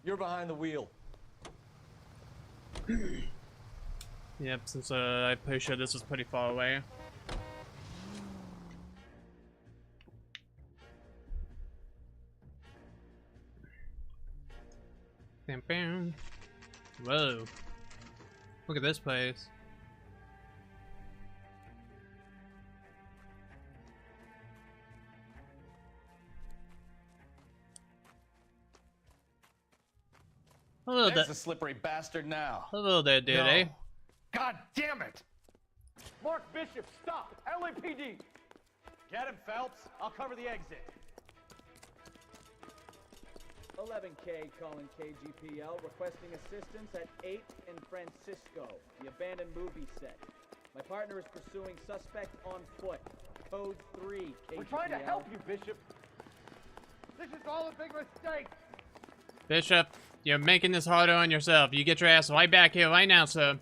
You're behind the wheel. Yep, since I'm pretty sure this is pretty far away. Bam, bam. Whoa. Look at this place. Hello, There's a slippery bastard now. hello there, dude. No. God damn it! Mark Bishop, stop! LAPD! Get him, Phelps. I'll cover the exit. 11K calling KGPL, requesting assistance at 8th and Francisco, the abandoned movie set. My partner is pursuing suspect on foot. Code 3, KGPL. We're trying to help you, Bishop. This is all a big mistake. Bishop, you're making this harder on yourself. You get your ass right back here right now, sir.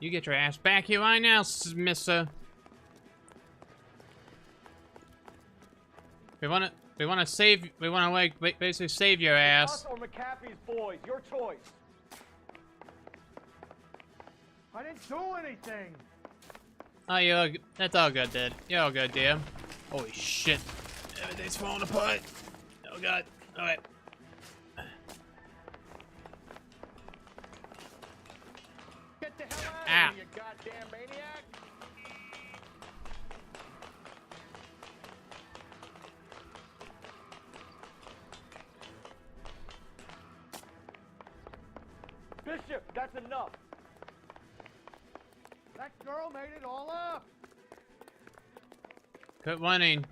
You get your ass back here right now, mister. We wanna like basically save your ass. Us or McAfee's boys, your choice. I didn't do anything. Oh, you're that's all good, dude. You're all good, dear. Holy shit. Everything's falling apart. Oh god. Alright. Get the hell out Ah. of here, you goddamn maniac. Bishop, that's enough. That girl made it all up. Quit whining.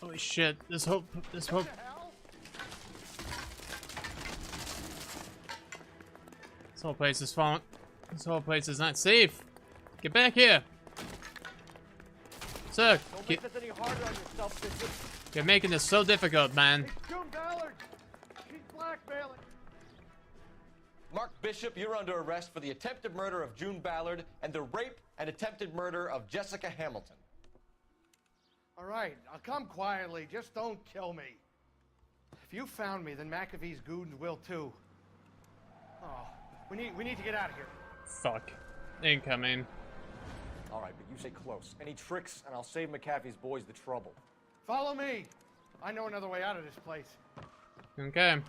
Holy shit, this whole place is falling. This whole place is not safe. Get back here. Sir, Don't make this any harder on yourself, Bishop. you're making this so difficult, man. It's June Ballard. She's blackmailing. Mark Bishop, you're under arrest for the attempted murder of June Ballard and the rape and attempted murder of Jessica Hamilton. All right, I'll come quietly. Just don't kill me. If you found me, then McAfee's goons will too. Oh, we need to get out of here. Fuck. Incoming. All right, but you stay close. Any tricks, and I'll save McAfee's boys the trouble. Follow me. I know another way out of this place. Okay.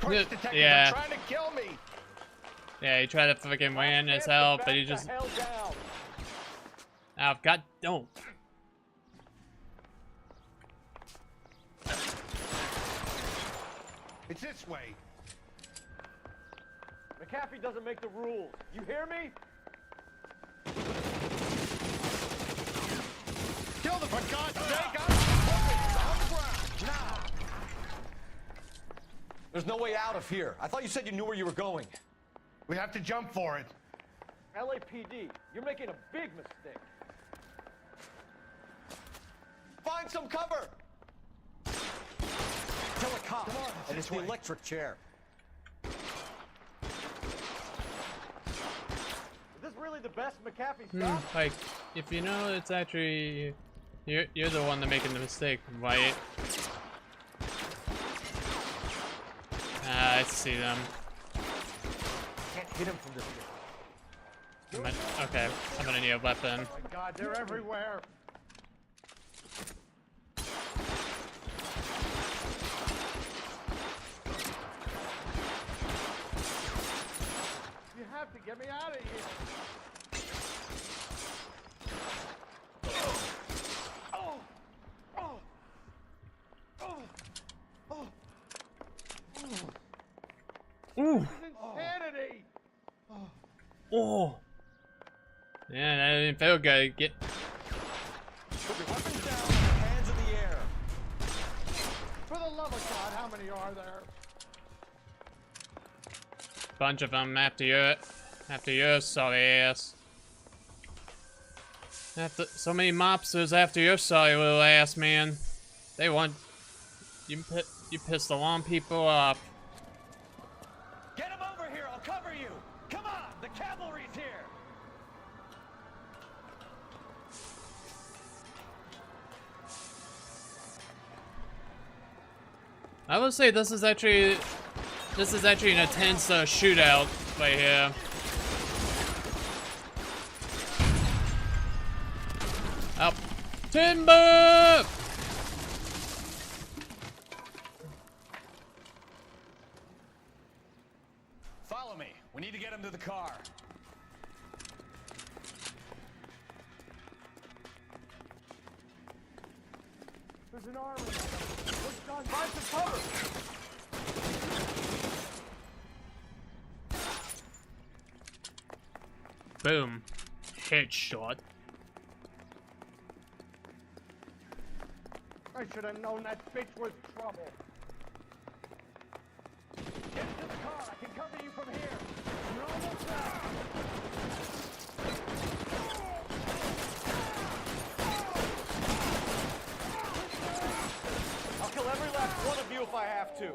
Christ, detective, Yeah. they're trying to kill me. Yeah, he tried to fucking win his help, but he just. Hell down. Oh, god, don't. It's this way. McAfee doesn't make the rules. You hear me? Kill them, for God's sake! On the ground, now! There's no way out of here. I thought you said you knew where you were going. We have to jump for it. LAPD, you're making a big mistake. Find some cover! Kill a cop, and it's the electric chair. Is this really the best McAfee stuff? Like, if you know it's actually you're the one that making the mistake, right? Ah, I see them. Can't hit him from this distance. Okay, I'm gonna need a weapon. Oh my God, they're everywhere. You have to get me out of here. Oh! Oh! Oh! Oh! Ooh! This is insanity! Oh! Yeah, that didn't feel good. Get. Put your weapons down, hands in the air. For the love of God, how many are there? Bunch of them after your sorry ass. So many mobsters after your sorry little ass, man. They want you piss the wrong people off. Get him over here, I'll cover you! Come on, the cavalry's here! I would say this is actually an intense shootout right here. Up, timber! Follow me. We need to get him to the car. There's an army. What's done? Find some cover. Boom. Headshot. I should have known that bitch was trouble. Get to the car. I can cover you from here. You're almost there. I'll kill every last one of you if I have to.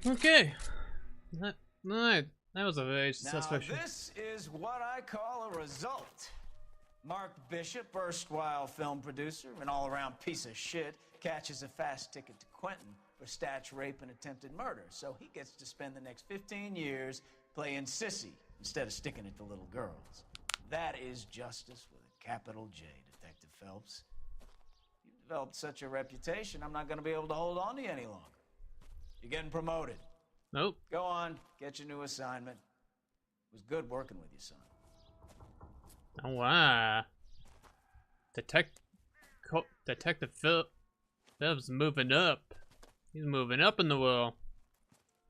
Okay. That was a very Now, successful. this is what I call a result. Mark Bishop, erstwhile film producer and all-around piece of shit, catches a fast ticket to Quentin for statch rape and attempted murder. So he gets to spend the next 15 years playing sissy instead of sticking it to little girls. That is justice with a capital J, Detective Phelps. You've developed such a reputation, I'm not going to be able to hold on to you any longer. You're getting promoted. Nope. Go on, get your new assignment. It was good working with you, son. Oh wow. Detective Phillips moving up. He's moving up in the world.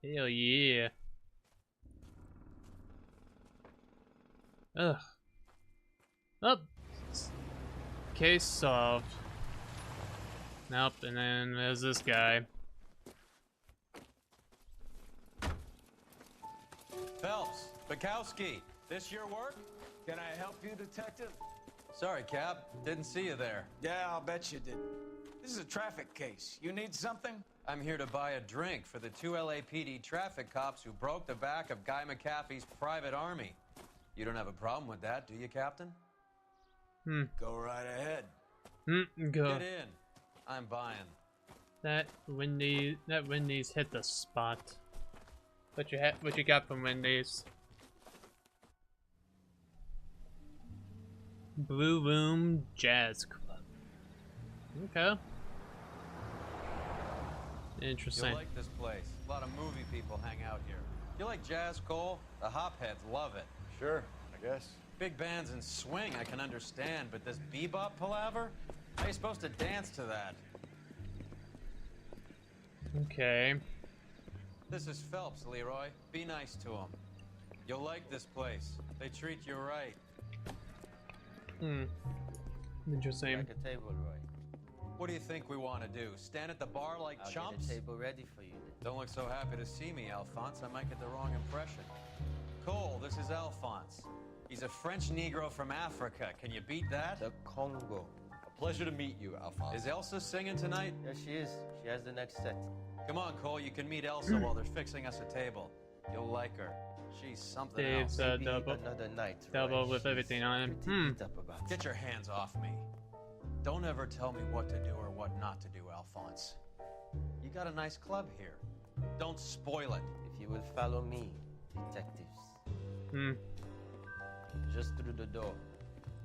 Hell yeah. Ugh. Oh. Case solved. Nope, and then there's this guy. Phelps, Bukowski, this your work? Can I help you, detective? Sorry, Cap. Didn't see you there. Yeah, I'll bet you did. This is a traffic case. You need something? I'm here to buy a drink for the 2 LAPD traffic cops who broke the back of Guy McAfee's private army. You don't have a problem with that, do you, Captain? Go right ahead. Go. Get in. I'm buying. That Wendy's hit the spot. What you got from Wendy's? Blue Room Jazz Club. Okay. Interesting. You'll like this place. A lot of movie people hang out here. You like jazz, Cole? The hopheads love it. Sure, I guess. Big bands and swing I can understand, but this bebop palaver? How are you supposed to dance to that? Okay. This is Phelps, Leroy. Be nice to him. You'll like this place. They treat you right. Interesting. Like a table, Roy. What do you think we want to do? Stand at the bar like I'll chumps? get a table ready for you. Don't look so happy to see me, Alphonse. I might get the wrong impression. Cole, this is Alphonse. He's a French Negro from Africa. Can you beat that? The Congo. A pleasure to meet you, Alphonse. Is Elsa singing tonight? Yes, she is. She has the next set. Come on, Cole. You can meet Elsa while they're fixing us a table. You'll like her. She's something Dave's else. Another night, double Roy. with everything on him. Get your hands off me. Don't ever tell me what to do or what not to do, Alphonse. You got a nice club here. Don't spoil it. If you will follow me, detectives. Just through the door.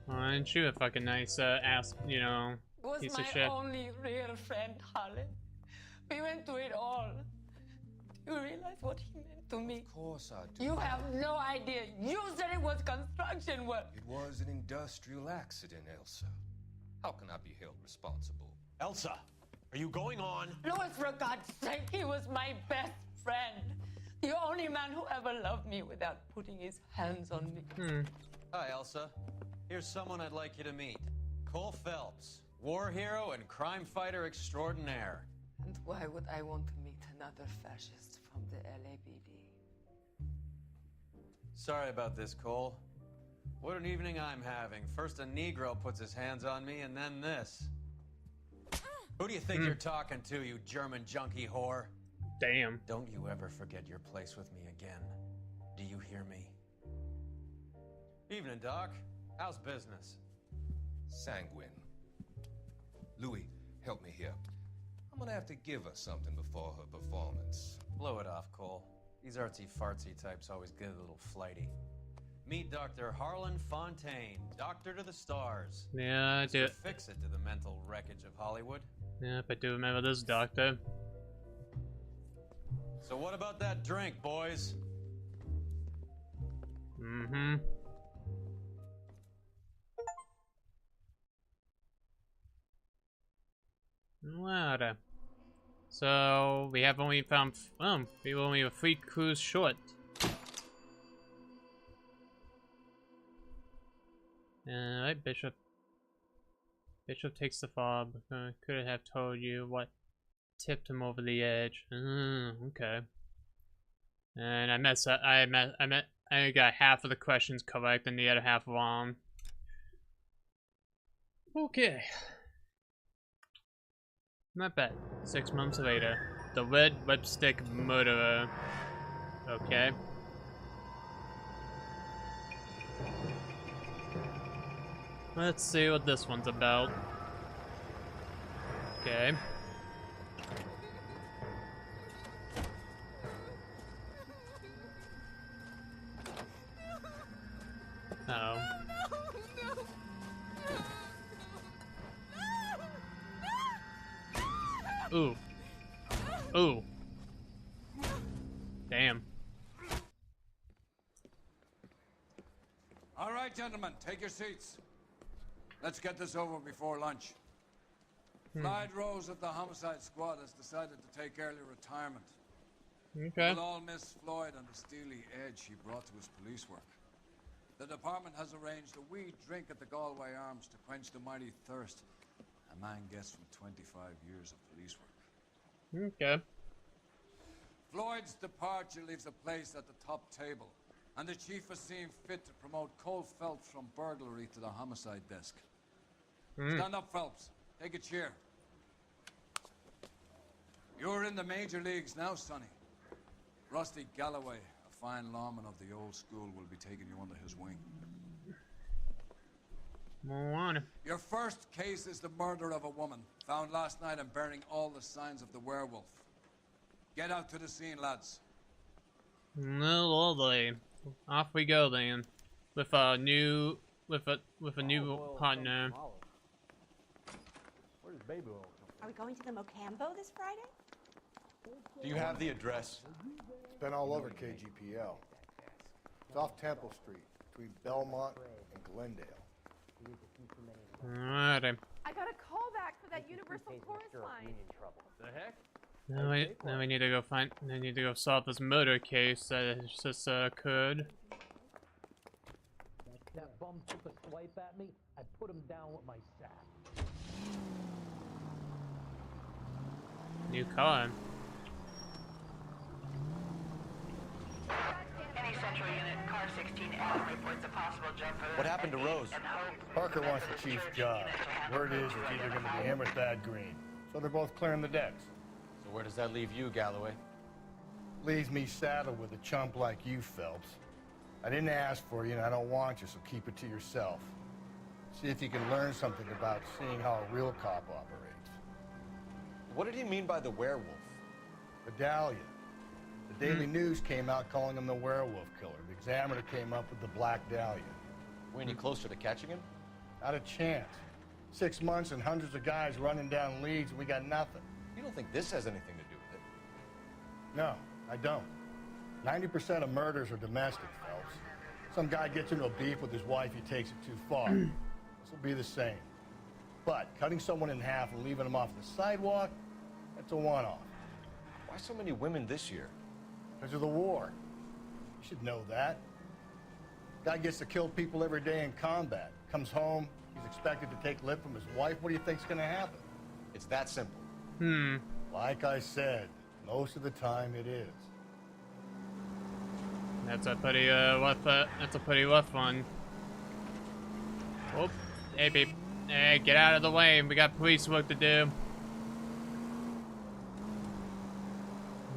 Aren't you a fucking nice ass, Was piece my of shit? only real friend, Harlan. We went through it all. Do you realize what he meant to me? Of course I do. You have no idea. You said it was construction work. It was an industrial accident, Elsa. How can I be held responsible? Elsa, are you going on? Louis, for God's sake, he was my best friend. The only man who ever loved me without putting his hands on me. Hi, Elsa. Here's someone I'd like you to meet. Cole Phelps. War hero and crime fighter extraordinaire. And why would I want to meet another fascist from the LAPD? Sorry about this, Cole. What an evening I'm having. First a Negro puts his hands on me, and then this. Who do you think you're talking to, you German junkie whore? Damn. Don't you ever forget your place with me again. Do you hear me? Evening, Doc. How's business? Sanguine. Louis, help me here. I'm gonna have to give her something before her performance. Blow it off, Cole. These artsy-fartsy types always get a little flighty. Meet Dr. Harlan Fontaine, doctor to the stars. Yeah, I do. Fix it to the mental wreckage of Hollywood. Yep, I do remember this doctor. So what about that drink, boys? Mm-hmm. Noire. So we have only found we only have 3 crews short. Alright, Bishop. Bishop takes the fob. Could have told you what tipped him over the edge. Okay. And I messed up. I got half of the questions correct and the other half wrong. Okay. Not bad. 6 months later. The Red Lipstick Murderer. Okay. Let's see what this one's about. Okay. Uh-oh. Ooh. Ooh. Damn. All right, gentlemen, take your seats. Let's get this over before lunch. Clyde Rose of the Homicide Squad has decided to take early retirement. Okay. We'll all miss Floyd and the steely edge he brought to his police work. The department has arranged a wee drink at the Galway Arms to quench the mighty thirst a man gets from 25 years of police work. Okay. Floyd's departure leaves a place at the top table, and the chief has seen fit to promote Cole Phelps from burglary to the homicide desk. Stand up, Phelps. Take a chair. You're in the major leagues now, Sonny. Rusty Galloway, a fine lawman of the old school, will be taking you under his wing. Moana. Your first case is the murder of a woman, found last night and bearing all the signs of the werewolf. Get out to the scene, lads. No, lovely. Off we go then, with a new partner. Where does baby oil come from? Are we going to the Mocambo this Friday? Do you have the address? It's been all over KGPL. It's off Temple Street, between Belmont and Glendale. Alrighty. I got a call back for that Universal Chorus line. The heck? Now we need to go find. I need to go solve this murder case that has just occurred. That bum took a swipe at me. I put him down with my sack. New car. Any central unit, car 16L reports a possible jumper. What happened to Rose? Parker wants the chief's job. Word is it's either going to be him or Thad Green. So they're both clearing the decks. So where does that leave you, Galloway? Leaves me saddled with a chump like you, Phelps. I didn't ask for you, and I don't want you, so keep it to yourself. See if you can learn something about seeing how a real cop operates. What did he mean by the werewolf? Medallion. The Daily News came out calling him the werewolf killer. The Examiner came up with the Black Dahlia. We any closer to catching him? Not a chance. 6 months and hundreds of guys running down leads, and we got nothing. You don't think this has anything to do with it? No, I don't. 90% of murders are domestic, Phelps. Some guy gets into a beef with his wife, he takes it too far. This will be the same. But cutting someone in half and leaving them off the sidewalk, that's a one-off. Why so many women this year? Because of the war. You should know that. Guy gets to kill people every day in combat. Comes home, He's expected to take lip from his wife. What do you think's gonna happen? It's that simple. Like I said, most of the time it is. That's a pretty rough one. Oh, hey beep. Hey, get out of the way. We got police work to do.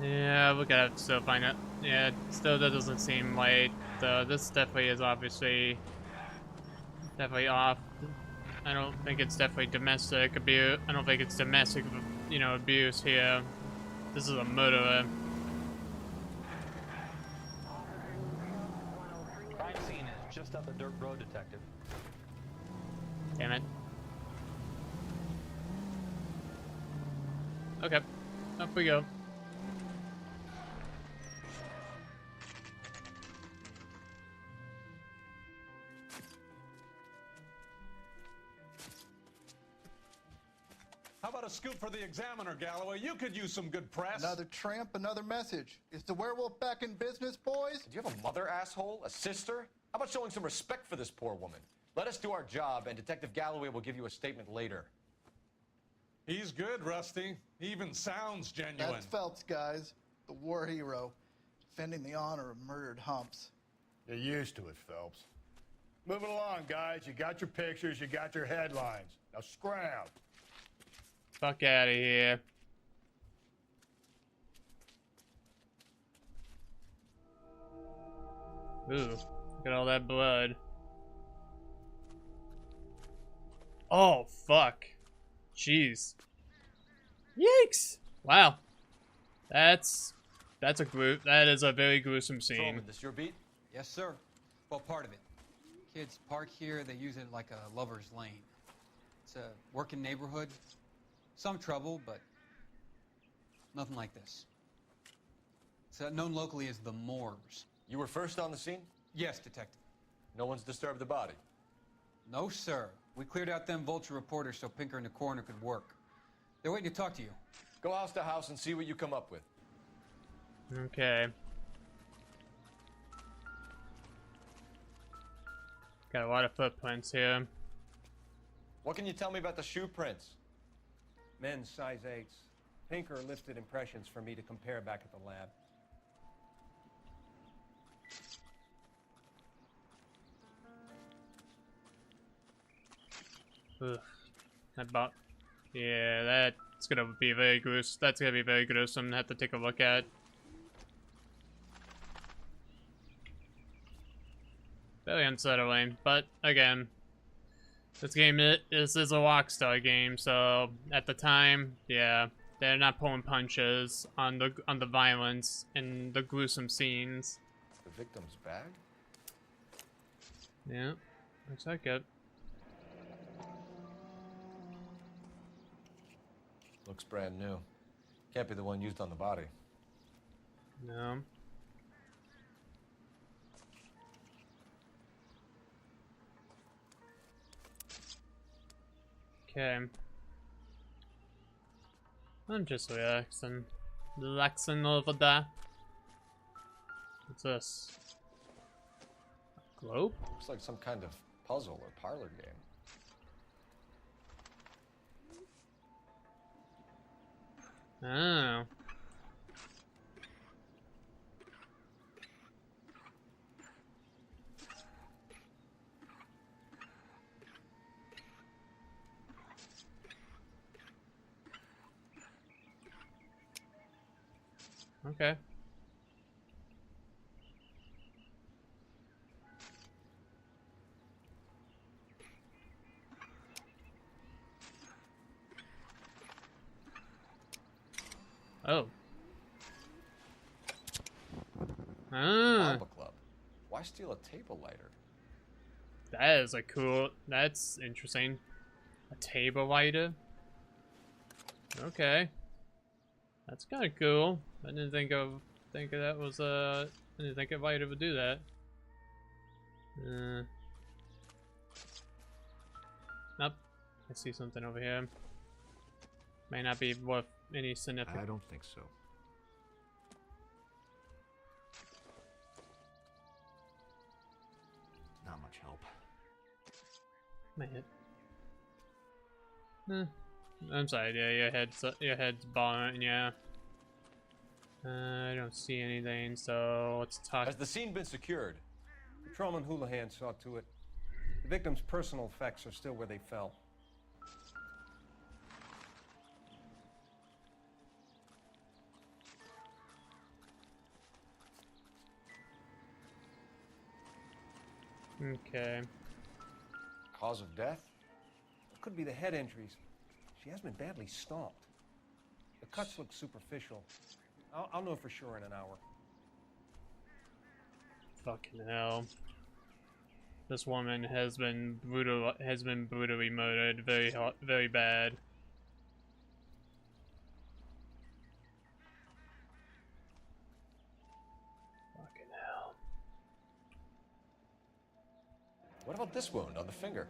Yeah, we're gonna have to still find it. Yeah, still that doesn't seem right. This definitely is obviously definitely off. I don't think it's definitely domestic abuse. I don't think it's domestic, you know, abuse here. This is a murderer. Crime scene is just up the dirt road, detective. Damn it. Okay, up we go. How about a scoop for the Examiner, Galloway? You could use some good press. Another tramp, another message. Is the werewolf back in business, boys? Do you have a mother, asshole? A sister? How about showing some respect for this poor woman? Let us do our job, and Detective Galloway will give you a statement later. He's good, Rusty. He even sounds genuine. That's Phelps, guys. The war hero. Defending the honor of murdered humps. You're used to it, Phelps. Moving along, guys. You got your pictures, you got your headlines. Now scram. Fuck out of here. Ooh, look at all that blood. Oh, fuck. Jeez. Yikes! Wow. That is a very gruesome scene. Patrolman, this your beat? Yes, sir. Well, part of it. Kids park here, they use it like a lover's lane. It's a working neighborhood. Some trouble, but nothing like this. It's known locally as the Moors. You were first on the scene? Yes, detective. No one's disturbed the body? No, sir. We cleared out them vulture reporters so Pinker and the coroner could work. They're waiting to talk to you. Go house to house and see what you come up with. Okay. Got a lot of footprints here. What can you tell me about the shoe prints? Men's size 8s. Pinker listed impressions for me to compare back at the lab. Ugh. Yeah, that's gonna be very gruesome. That's gonna be very gruesome to have to take a look at. Very unsettling, but again, this is a Rockstar game, so at the time, yeah, they're not pulling punches on the violence and the gruesome scenes. The victim's bag? Yeah, looks like it. Looks brand new. Can't be the one used on the body. No. Okay. I'm just relaxing. Relaxing over there. What's this? A globe? Looks like some kind of puzzle or parlor game. Oh. Okay. Oh. Ah. Alba Club. Why steal a table lighter? That is a cool. That's interesting. A table lighter. Okay. That's kind of cool. I didn't think that was I didn't think a lighter would do that. Nope. I see something over here. May not be worth any significant. I don't think so. Not much help. Man. I'm sorry, yeah, your head's bothering, yeah. I don't see anything, so let's talk. Has the scene been secured? Patrolman Houlihan saw to it. The victim's personal effects are still where they fell. Okay. Cause of death? It could be the head injuries. She has been badly stomped. The cuts look superficial. I'll know for sure in an hour. Fucking hell. This woman has been brutally murdered. Very bad. Fucking hell. What about this wound on the finger?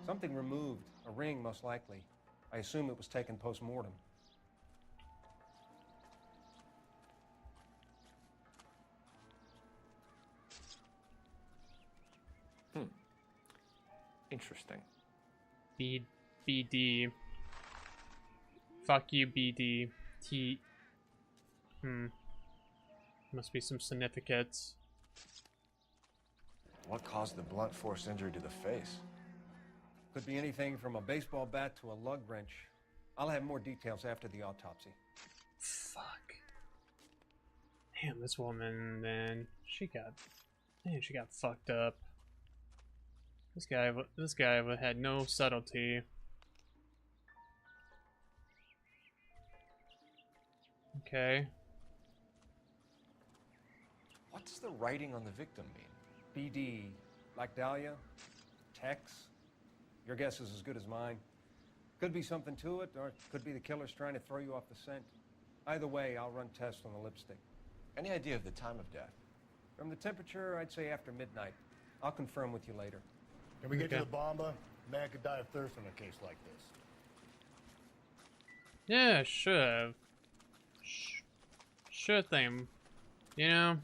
Something removed. A ring, most likely. I assume it was taken post-mortem. Interesting. BD. Fuck you, BD. Must be some significance. What caused the blunt force injury to the face? Could be anything from a baseball bat to a lug wrench. I'll have more details after the autopsy. Fuck. Damn, this woman, man. She got fucked up. This guy had no subtlety. Okay. What does the writing on the victim mean? BD, like Dahlia, Tex. Your guess is as good as mine. Could be something to it, or it could be the killer's trying to throw you off the scent. Either way, I'll run tests on the lipstick. Any idea of the time of death? From the temperature, I'd say after midnight. I'll confirm with you later. Can we get to the bomba? A man could die of thirst in a case like this. Yeah, sure. Sure thing. You know?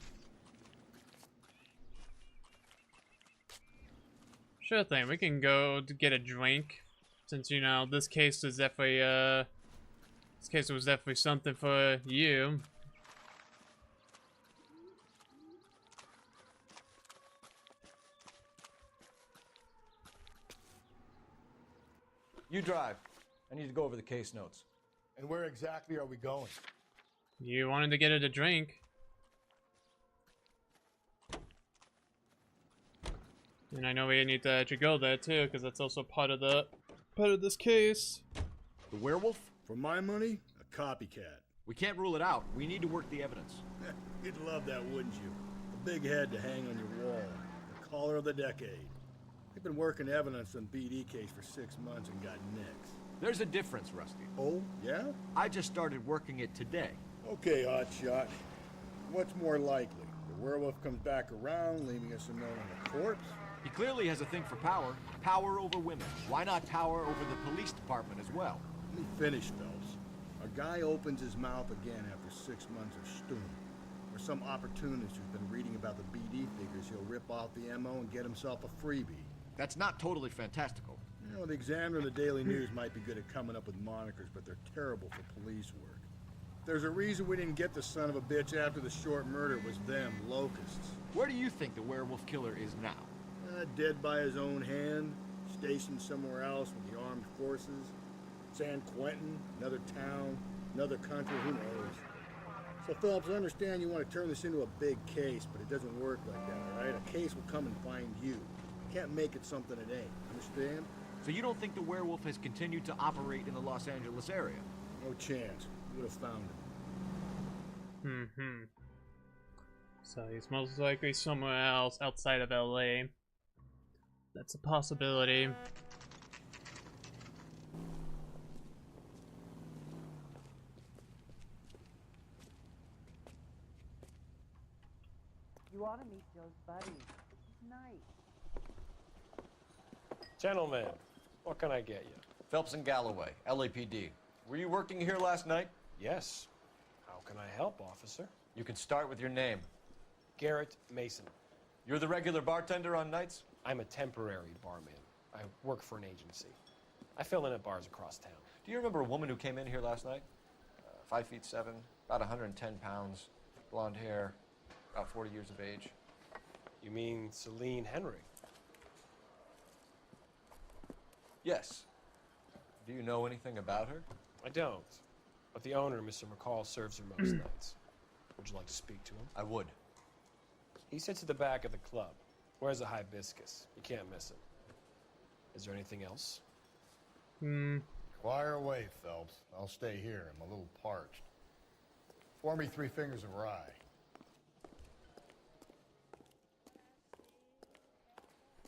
Sure thing. We can go to get a drink. Since, you know, this case was definitely, this case was definitely something for you. You drive. I need to go over the case notes. And where exactly are we going? You wanted to get it a drink. And I know we need to actually go there too, because that's also part of this case. The werewolf? For my money, a copycat. We can't rule it out. We need to work the evidence. You'd love that, wouldn't you? A big head to hang on your wall. The caller of the decade. They've been working evidence on BD case for 6 months and got nicks. There's a difference, Rusty. Oh, yeah? I just started working it today. Okay, hotshot. What's more likely? The werewolf comes back around, leaving us a note on the corpse? He clearly has a thing for power. Power over women. Why not power over the police department as well? Let me finish, Phelps. A guy opens his mouth again after 6 months of stewing. Or some opportunist who's been reading about the BD figures, he'll rip off the MO and get himself a freebie. That's not totally fantastical. You know, the Examiner and the Daily News might be good at coming up with monikers, but they're terrible for police work. There's a reason we didn't get the son of a bitch after the short murder. Was them, locusts. Where do you think the werewolf killer is now? Dead by his own hand, stationed somewhere else with the armed forces. San Quentin, another town, another country, who knows? So, Phelps, I understand you want to turn this into a big case, but it doesn't work like that, all right? A case will come and find you. You can't make it something it ain't, understand? So you don't think the werewolf has continued to operate in the Los Angeles area? No chance. You would have found him. So he's most likely somewhere else outside of LA. That's a possibility. You ought to meet Joe's buddy. He's nice. Gentlemen, what can I get you? Phelps and Galloway, LAPD. Were you working here last night? Yes. How can I help, officer? You can start with your name. Garrett Mason. You're the regular bartender on nights? I'm a temporary barman. I work for an agency. I fill in at bars across town. Do you remember a woman who came in here last night? 5'7", about 110 pounds, blonde hair, about 40 years of age. You mean Celine Henry? Yes. Do you know anything about her? I don't. But the owner, Mr. McCall, serves her most nights. Would you like to speak to him? I would. He sits at the back of the club. Wears a hibiscus. You can't miss him. Is there anything else? Fire away, Phelps. I'll stay here. I'm a little parched. Pour me 3 fingers of rye.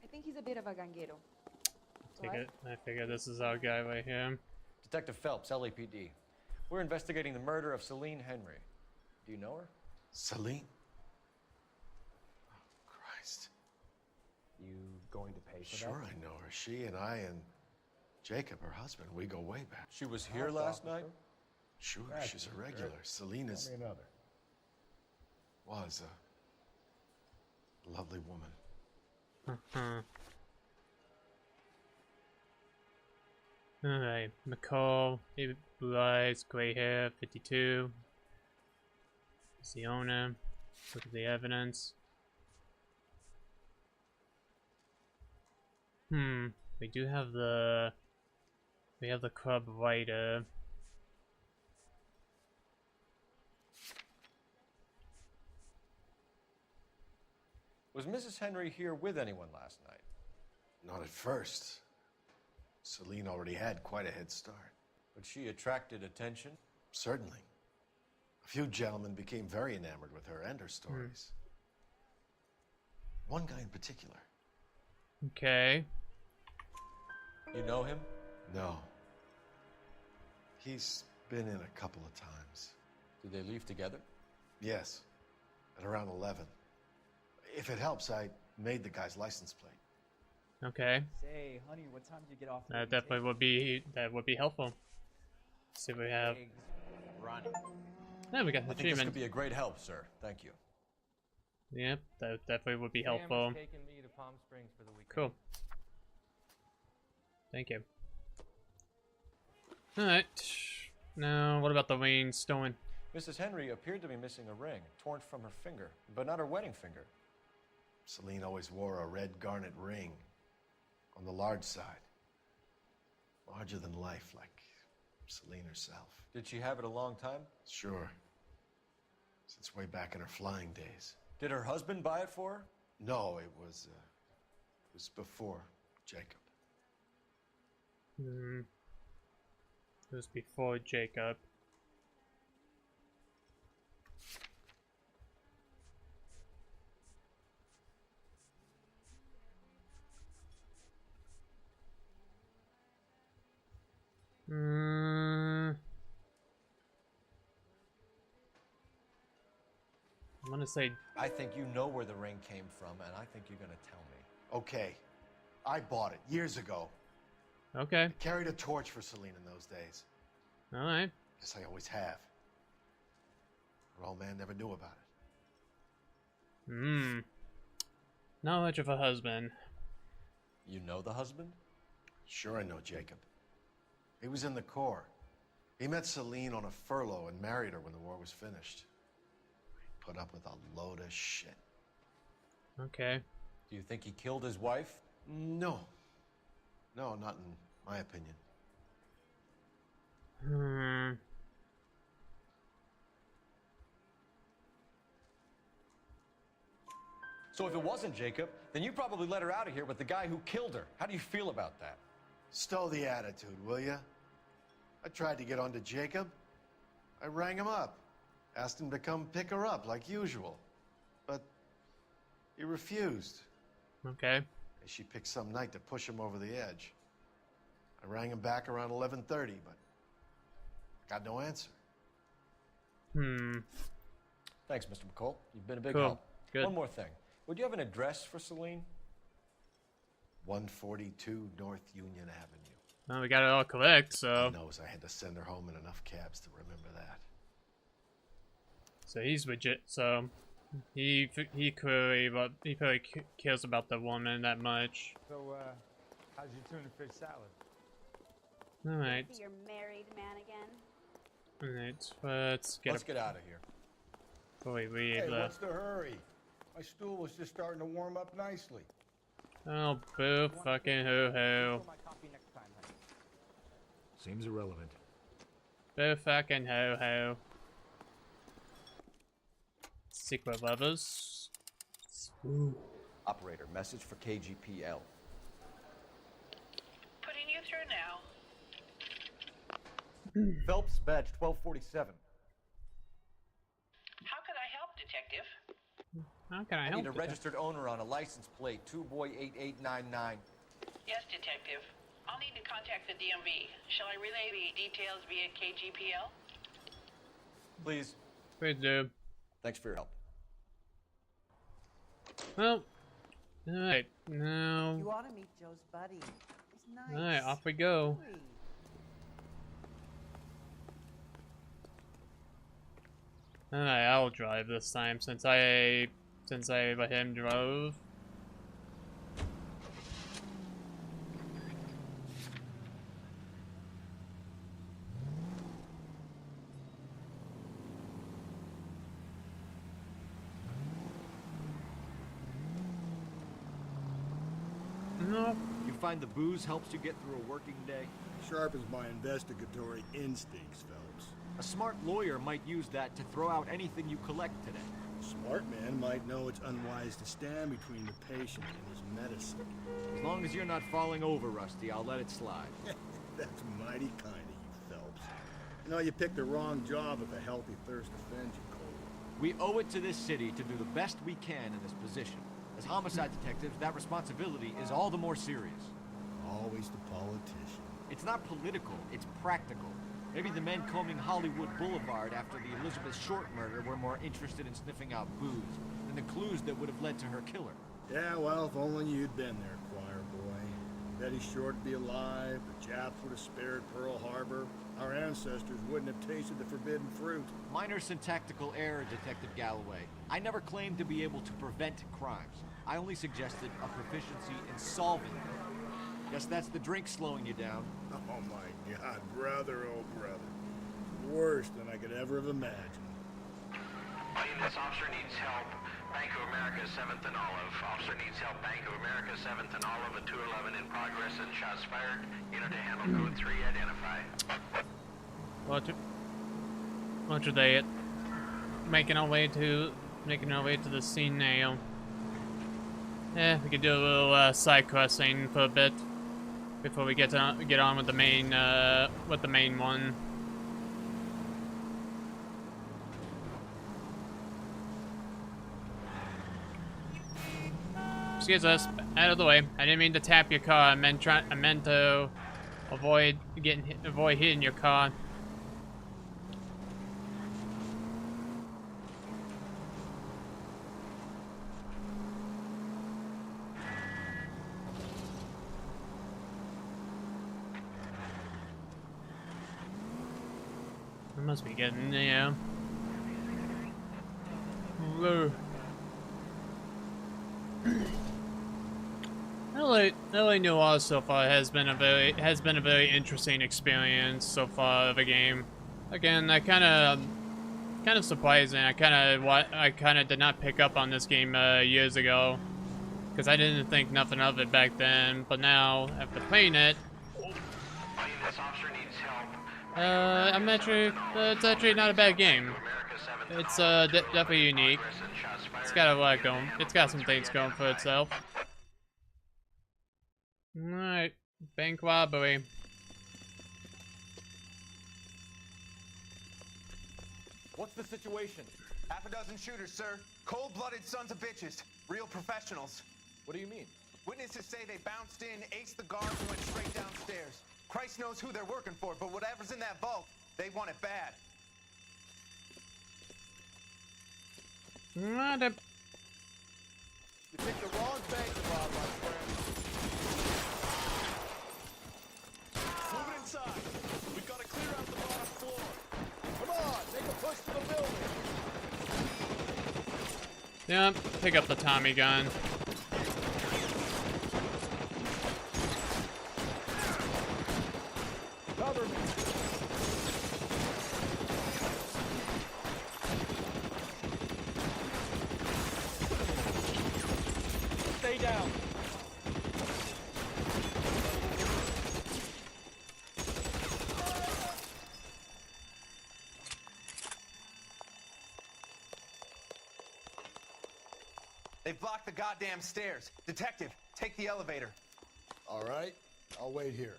I think he's a bit of a ganguero. I figure this is our guy right here. Detective Phelps, LAPD. We're investigating the murder of Celine Henry. Do you know her? Celine? Oh, Christ. You going to pay for that? Sure, I know her. She and I and Jacob, her husband, we go way back. She was here last night? Sure, That's she's a good. regular. Celine is... Tell me another. was a lovely woman. Alright, McCall, blue eyes, gray hair, 52. He's the owner. Look at the evidence. We do have the... We have the club writer. Was Mrs. Henry here with anyone last night? Not at first. Celine already had quite a head start. But she attracted attention? Certainly. A few gentlemen became very enamored with her and her stories. One guy in particular. Okay. You know him? No. He's been in a couple of times. Did they leave together? Yes. At around 11. If it helps, I made the guy's license plate. Okay. Say, honey, what time did you get off? That definitely would be helpful. See what we have. Running. Yeah, we got the I think this achievement. could be a great help, sir. Thank you. Yep, that definitely would be Sam helpful. is taking me to Palm Springs for the weekend. Cool. Thank you. Alright. Now, what about the ring stolen? Mrs. Henry appeared to be missing a ring, torn from her finger, but not her wedding finger. Celine always wore a red garnet ring on the large side. Larger than life, like Celine herself. Did she have it a long time? Sure. Since way back in her flying days. Did her husband buy it for her? No, it was before Jacob. It was before Jacob. I'm gonna say... I think you know where the ring came from, and I think you're gonna tell me. Okay. I bought it years ago. Okay. I carried a torch for Celine in those days. Alright. Guess I always have. Her old man never knew about it. Not much of a husband. You know the husband? Sure I know Jacob. He was in the Corps. He met Celine on a furlough and married her when the war was finished. He put up with a load of shit. Okay. Do you think he killed his wife? No. No, not in my opinion. So if it wasn't Jacob, then you probably let her out of here with the guy who killed her. How do you feel about that? Stow the attitude, will ya? I tried to get onto Jacob. I rang him up. Asked him to come pick her up like usual. But he refused. Okay. She picked some night to push him over the edge. I rang him back around 11:30, but got no answer. Thanks, Mr. McCall. You've been a big Cool. help. Good. One more thing. Would you have an address for Celine? 142 North Union Avenue. Well, we got it all correct, so... He knows I had to send her home in enough cabs to remember that. So he's legit, so... He probably cares about the woman that much. So, how's your tuna fish salad? Alright. See your married man again. Alright, let's get out of here. Boy, we Hey, what's the hurry? My stool was just starting to warm up nicely. Oh, boo fucking hoo hoo. Seems irrelevant. Boo fucking hoo hoo. Secret levers. Ooh. Operator, message for KGPL. Putting you through now. Phelps, badge 1247. How could I help, Detective? How can I I help? need a you? registered owner on a license plate, 2boy8899. Yes, Detective. I'll need to contact the DMV. Shall I relay the details via KGPL? Please. Please do. Thanks for your help. Well, alright, now. You ought to meet Joe's buddy. He's nice. Alright, off we go. Alright, I'll drive this time since I let him drove. No. You find the booze helps you get through a working day? Sharpens my investigatory instincts, Phelps. A smart lawyer might use that to throw out anything you collect today. A smart man might know it's unwise to stand between the patient and his medicine. As long as you're not falling over, Rusty, I'll let it slide. That's mighty kind of you, Phelps. You know, you picked the wrong job if a healthy thirst offends you, Cole. We owe it to this city to do the best we can in this position. As homicide detectives, that responsibility is all the more serious. Always the politician. It's not political, it's practical. Maybe the men combing Hollywood Boulevard after the Elizabeth Short murder were more interested in sniffing out booze than the clues that would have led to her killer. Yeah, well, if only you'd been there, choir boy. Betty Short would be alive, the Japs would have spared Pearl Harbor, our ancestors wouldn't have tasted the forbidden fruit. Minor syntactical error, Detective Galloway. I never claimed to be able to prevent crimes. I only suggested a proficiency in solving them. Guess that's the drink slowing you down. Oh my God, brother, oh brother. Worse than I could ever have imagined. This officer needs help. Bank of America, 7th and Olive. Officer needs help. Bank of America, 7th and Olive, at 211 in progress and shots fired. Unit to handle code 3, identify. Roger that. Making our way to the scene now. Yeah, we could do a little side questing for a bit before we get on with the main one. Excuse us, out of the way. I didn't mean to tap your car. I meant to avoid hitting your car. I must be getting there. Whoa. LA Noire so far has been a very interesting experience so far of a game. Again, kind of surprising. I kind of did not pick up on this game years ago because I didn't think nothing of it back then. But now, after playing it, it's actually not a bad game. It's definitely unique. It's got a lot going. It's got some things going for itself. Alright, bank robbery. What's the situation? Half a dozen shooters, sir. Cold-blooded sons of bitches. Real professionals. What do you mean? Witnesses say they bounced in, aced the guards, and went straight downstairs. Christ knows who they're working for, but whatever's in that vault, they want it bad. What a... You picked the wrong bank to rob, my friend. Move it inside. We've got to clear out the bottom floor. Come on, make a push to the building. Yeah, pick up the Tommy gun. They've blocked the goddamn stairs. Detective, take the elevator. All right, I'll wait here.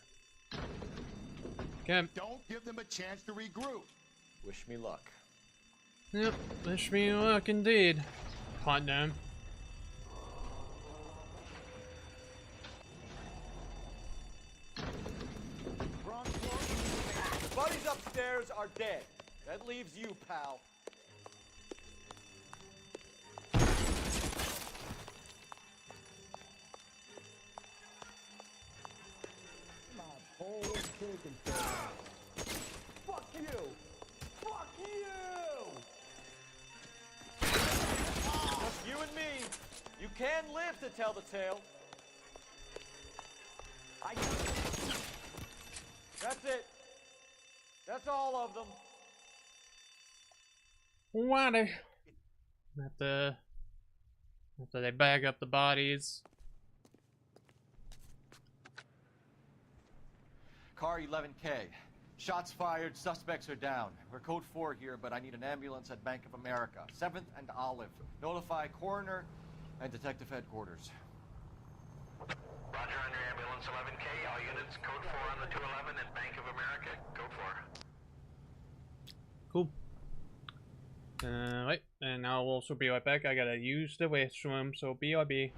Okay. Don't give them a chance to regroup. Wish me luck. Yep, wish me luck indeed. Partner. Buddies upstairs are dead. That leaves you, pal. Fuck you! Fuck you! Just you and me. You can live to tell the tale. That's it. That's all of them. Water. After they bag up the bodies. Car 11K. Shots fired, suspects are down. We're code 4 here, but I need an ambulance at Bank of America. 7th and Olive. Notify coroner and detective headquarters. Roger on your ambulance 11K. All units, code 4 on the 211 at Bank of America. Code 4. Cool. Right, and I'll also be right back. I gotta use the restroom, so BRB.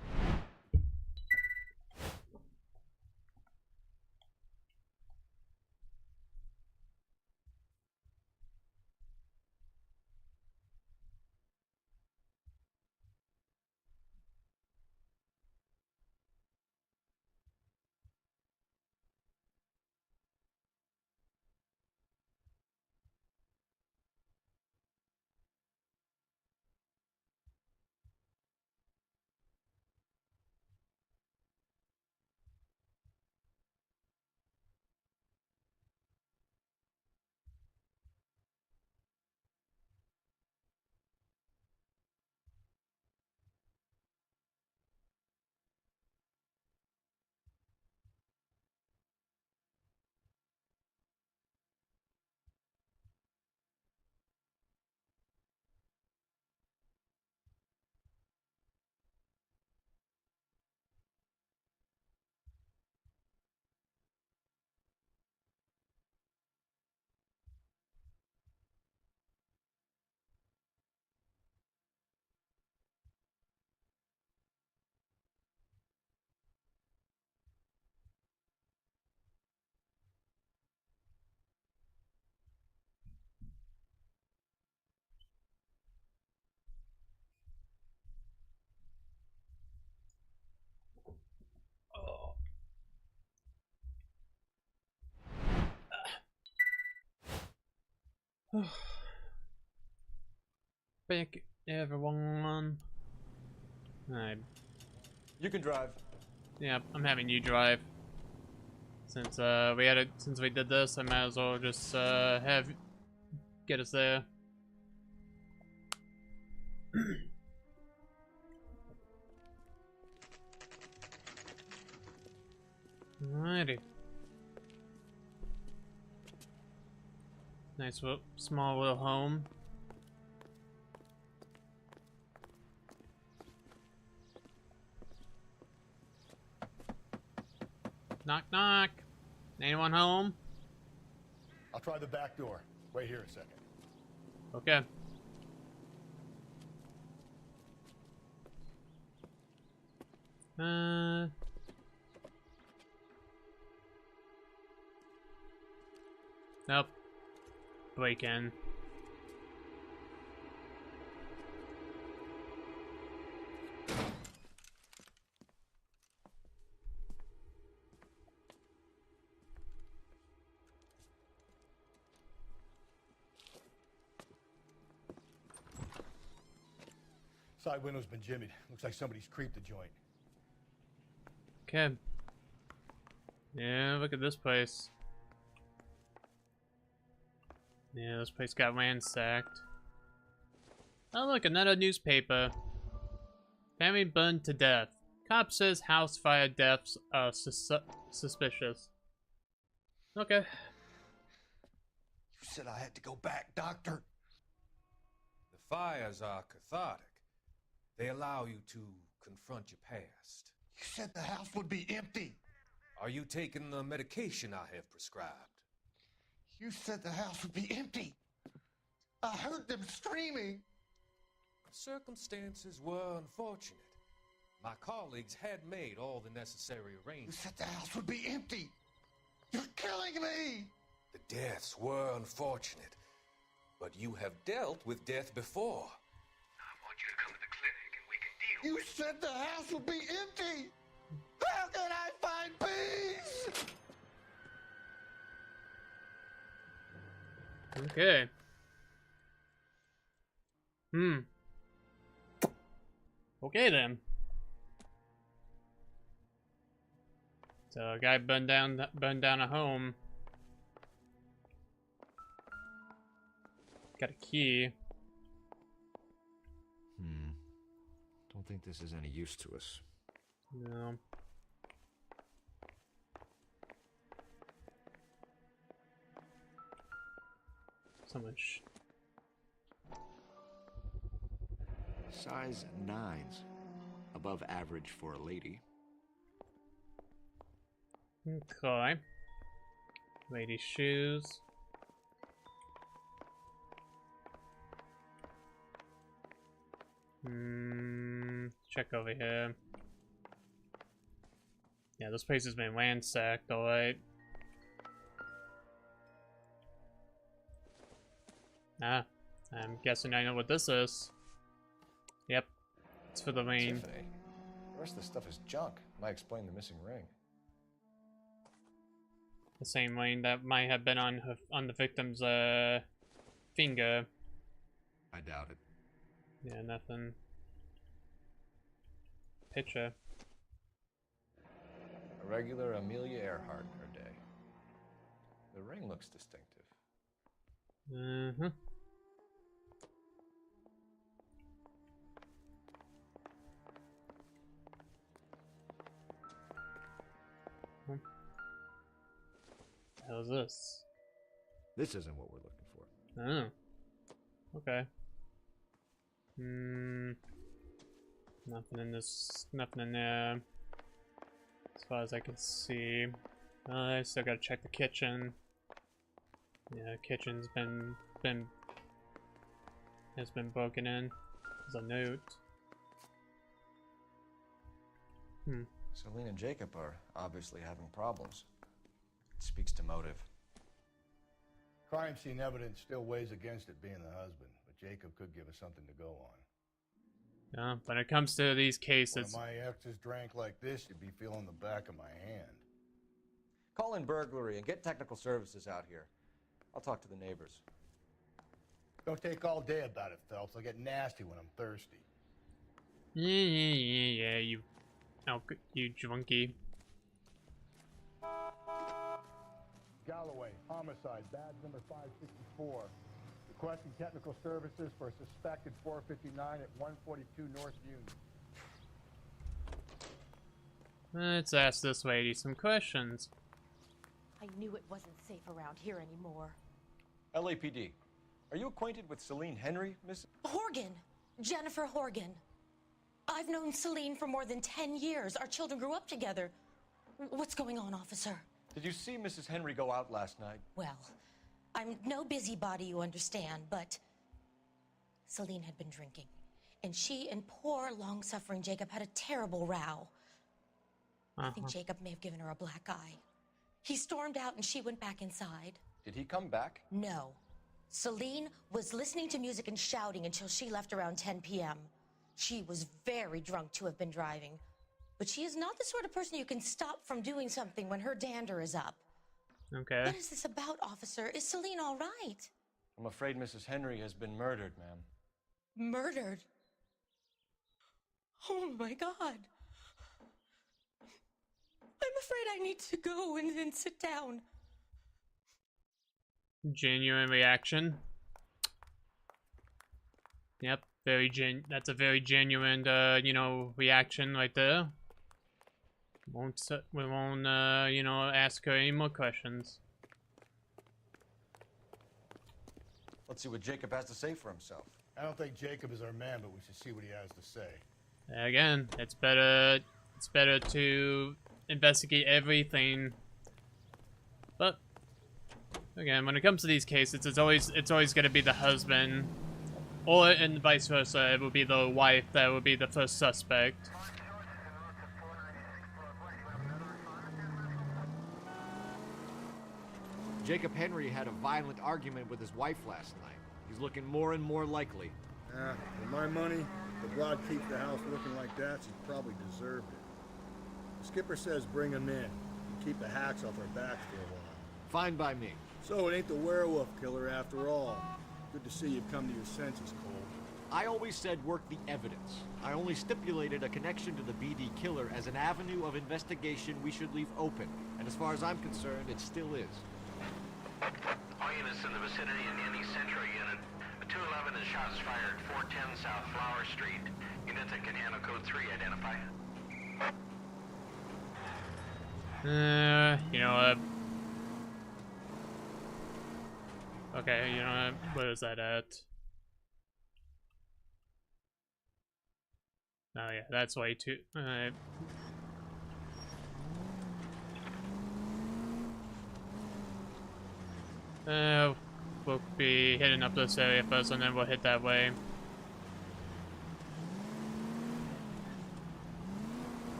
Back everyone. Alright. You can drive. Yeah, I'm having you drive. Since since we did this, I might as well just get us there. Alrighty. Nice small little home. Knock knock. Anyone home? I'll try the back door. Wait here a second. Okay. Nope. Break in. Side window's been jimmied. Looks like somebody's creeped the joint. Okay. Yeah, look at this place. Yeah, this place got ransacked. Oh look, another newspaper. Family burned to death. Cop says house fire deaths are suspicious. Okay. You said I had to go back, Doctor. The fires are cathartic. They allow you to confront your past. You said the house would be empty. Are you taking the medication I have prescribed? You said the house would be empty. I heard them screaming. Circumstances were unfortunate. My colleagues had made all the necessary You arrangements. said the house would be empty. You're killing me. The deaths were unfortunate, but you have dealt with death before. I want you to come to the clinic and we can deal You said the house would be empty. How can I find peace? Okay. Okay then. So a guy burned down a home. Got a key. Don't think this is any use to us. No. So much. Size 9s. Above average for a lady. Okay. Lady shoes. Check over here. Yeah, this place has been ransacked, alright. Ah, I'm guessing I know what this is. Yep, it's for the rain. Tiffany. The rest of the stuff is junk. Might explain the missing ring. The same ring that might have been on the victim's finger. I doubt it. Yeah, nothing. Picture. A regular Amelia Earhart in her day. The ring looks distinctive. Mm-hmm. How's this? This isn't what we're looking for. Oh. Okay. Nothing in this. Nothing in there. As far as I can see. I still gotta check the kitchen. Yeah, kitchen's has been broken in. There's a note. Celine and Jacob are obviously having problems. It speaks to motive. Crime scene evidence still weighs against it being the husband, but Jacob could give us something to go on. Yeah, when it comes to these cases. When my exes drank like this, you'd be feeling the back of my hand. Call in burglary and get technical services out here. I'll talk to the neighbors. Don't take all day about it, Phelps. I'll get nasty when I'm thirsty. Yeah, you junkie. Galloway, homicide, badge number 564. Requesting technical services for a suspected 459 at 142 North Union. Let's ask this lady some questions. I knew it wasn't safe around here anymore. LAPD. Are you acquainted with Celine Henry, Miss? Horgan! Jennifer Horgan. I've known Celine for more than 10 years. Our children grew up together. What's going on, officer? Did you see Mrs. Henry go out last night? Well, I'm no busybody, you understand, but Celine had been drinking. And she and poor, long-suffering Jacob had a terrible row. I think Jacob may have given her a black eye. He stormed out and she went back inside. Did he come back? No. Celine was listening to music and shouting until she left around 10 p.m. She was very drunk to have been driving. But she is not the sort of person you can stop from doing something when her dander is up. Okay. What is this about, officer? Is Celine all right? I'm afraid Mrs. Henry has been murdered, ma'am. Murdered? Oh my God. I'm afraid I need to go and sit down. Genuine reaction. Yep, that's a very genuine, reaction right there. We won't, ask her any more questions. Let's see what Jacob has to say for himself. I don't think Jacob is our man, but we should see what he has to say. Again, it's better to investigate everything. But again, when it comes to these cases, it's always gonna be the husband, or and vice versa. It will be the wife that will be the first suspect. Jacob Henry had a violent argument with his wife last night. He's looking more and more likely. For my money, the broad keeps the house looking like that, she probably deserved it. The skipper says bring him in. Keep the hacks off our backs for a while. Fine by me. So it ain't the werewolf killer after all. Good to see you've come to your senses, Cole. I always said work the evidence. I only stipulated a connection to the BD killer as an avenue of investigation we should leave open. And as far as I'm concerned, it still is. All units in the vicinity in any Central unit. A 211 and shots fired, 410 South Flower Street. Units that can handle code 3, identify. You know what? Okay, you know what? Where is that at? Oh yeah, that's way too... we'll be hitting up this area first, and then we'll hit that way.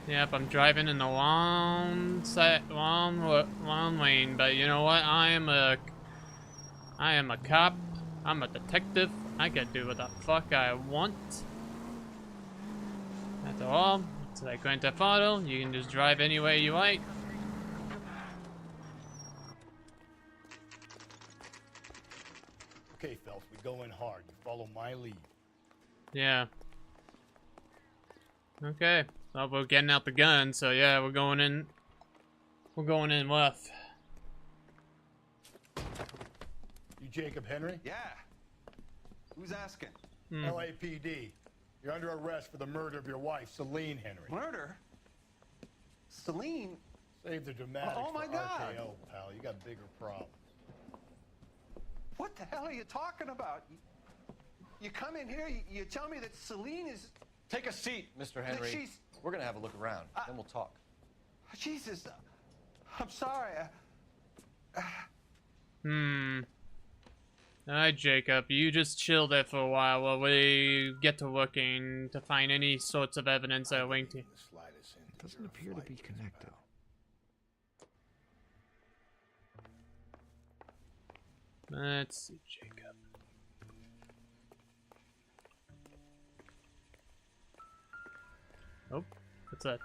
Yep, I'm driving in the wrong lane, but you know what? I am a cop. I'm a detective. I can do what the fuck I want. After all, it's like Grand Theft Auto. You can just drive anywhere you like. Okay, Phelps, we go in hard. You follow my lead. Yeah. Okay. Well, we're getting out the gun, so yeah, we're going in. We're going in left. You Jacob Henry? Yeah. Who's asking? LAPD. You're under arrest for the murder of your wife, Celine Henry. Murder? Celine? Save the dramatics Oh my for God. RKO, pal. You got bigger problems. What the hell are you talking about? You come in here, you tell me that Celine is... Take a seat, Mr. Henry. We're gonna have a look around, then we'll talk. Jesus, I'm sorry. Alright, Jacob, you just chill there for a while we get to looking to find any sorts of evidence that link to... It doesn't appear to be connected. Let's see, Jacob. Oh, what's that?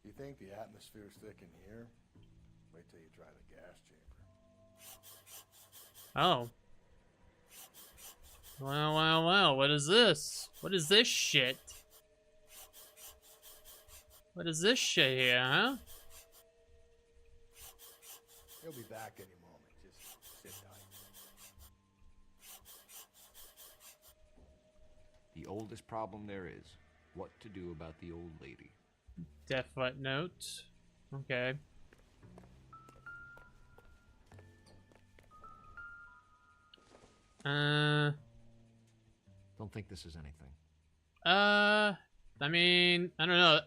You think the atmosphere's thick in here? Wait till you try the gas chamber. Oh. Well, what is this? What is this shit? What is this shit here, huh? He'll be back any moment. Just sit tight. The oldest problem there is, what to do about the old lady. Death note. Okay. Don't think this is anything. I mean, I don't know.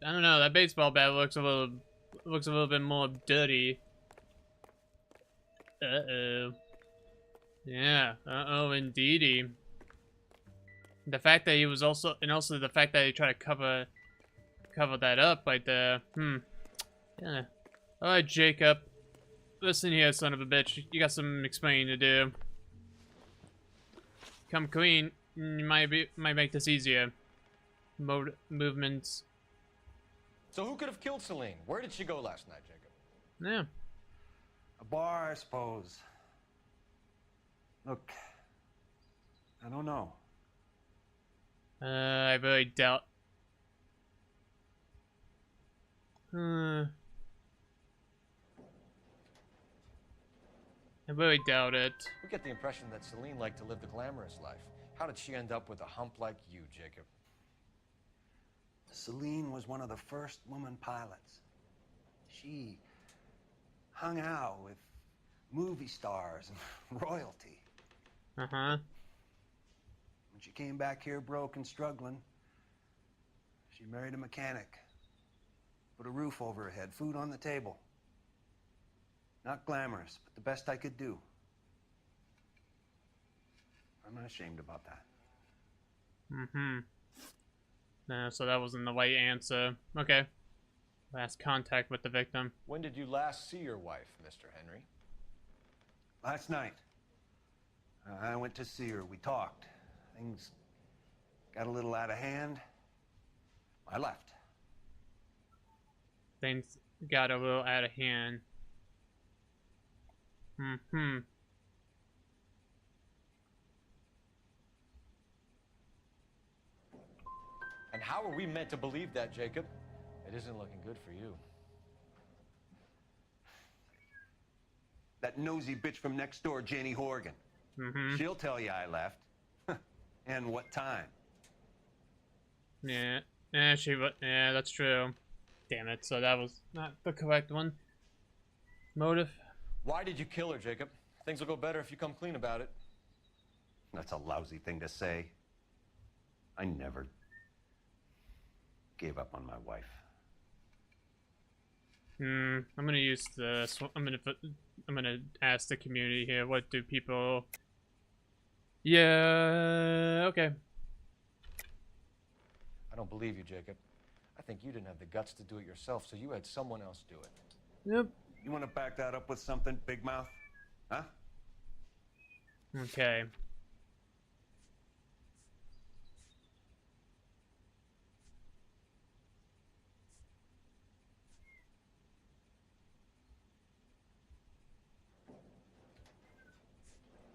I don't know. That baseball bat looks a little bit more dirty. Uh-oh. Yeah. Uh-oh, indeedy. The fact that he was also, and also the fact that he tried to cover that up right there. Yeah. Alright, Jacob. Listen here, son of a bitch. You got some explaining to do. Come clean. Might make this easier. Movements. So who could have killed Celine? Where did she go last night, Jacob? Yeah. A bar, I suppose. Look, I don't know. I really doubt. I really doubt it. We get the impression that Celine liked to live the glamorous life. How did she end up with a hump like you, Jacob? Celine was one of the first woman pilots. She hung out with movie stars and royalty. Uh-huh. When she came back here broke and struggling, she married a mechanic. Put a roof over her head, food on the table. Not glamorous, but the best I could do. I'm not ashamed about that. Mm-hmm. No, so that wasn't the right answer. Okay. Last contact with the victim. When did you last see your wife, Mr. Henry? Last night. I went to see her. We talked. Things got a little out of hand. I left. Things got a little out of hand. Mm-hmm. And how are we meant to believe that, Jacob? It isn't looking good for you. That nosy bitch from next door, Janie Horgan. Mm-hmm. She'll tell you I left. And what time. Yeah. Yeah, that's true. Damn it, so that was not the correct one. Motive? Why did you kill her, Jacob? Things will go better if you come clean about it. That's a lousy thing to say. I never gave up on my wife. I'm gonna use this. I'm gonna ask the community here. What do people? Yeah. Okay. I don't believe you, Jacob. I think you didn't have the guts to do it yourself, so you had someone else do it. Yep. You want to back that up with something, Big Mouth? Huh? Okay.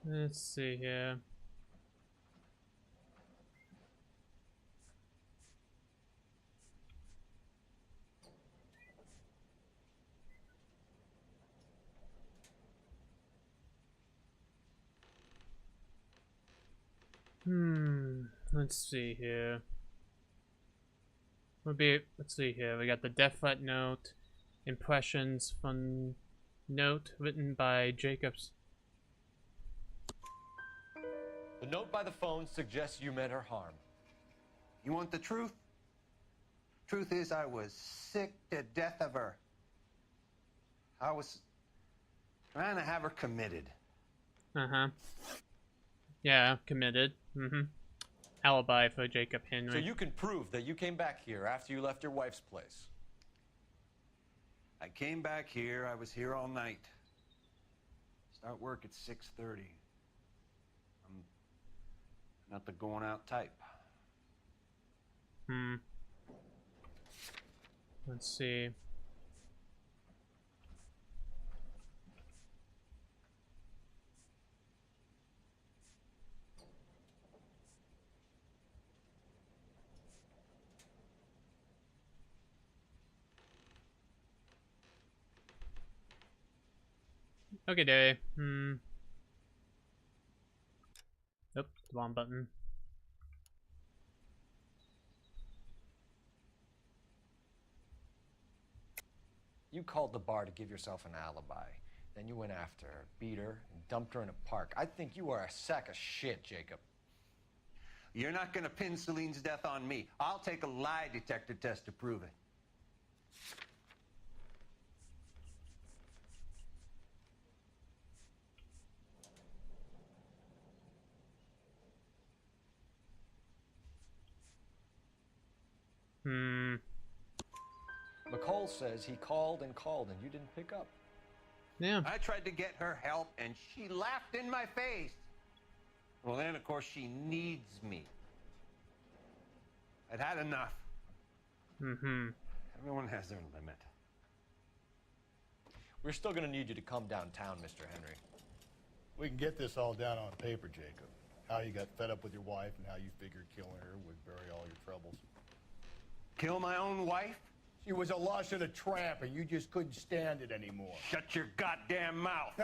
Let's see here. Let's see here. Let's see here. We got the death threat note, impressions from note written by Jacobs. The note by the phone suggests you meant her harm. You want the truth? Truth is, I was sick to death of her. I was trying to have her committed. Uh-huh. Yeah, committed. Mm-hmm. Alibi for Jacob Henry. So you can prove that you came back here after you left your wife's place. I came back here. I was here all night. Start work at 6:30. I'm not the going out type. Let's see. Okay, day. Nope, the wrong button. You called the bar to give yourself an alibi. Then you went after her, beat her, and dumped her in a park. I think you are a sack of shit, Jacob. You're not going to pin Celine's death on me. I'll take a lie detector test to prove it. McCall says he called and called and you didn't pick up. Yeah. I tried to get her help and she laughed in my face. Well, then, of course, she needs me. I'd had enough. Everyone has their limit. We're still going to need you to come downtown, Mr. Henry. We can get this all down on paper, Jacob. How you got fed up with your wife and how you figured killing her would bury all your troubles. Kill my own wife? She was a lush and a tramp, and you just couldn't stand it anymore. Shut your goddamn mouth.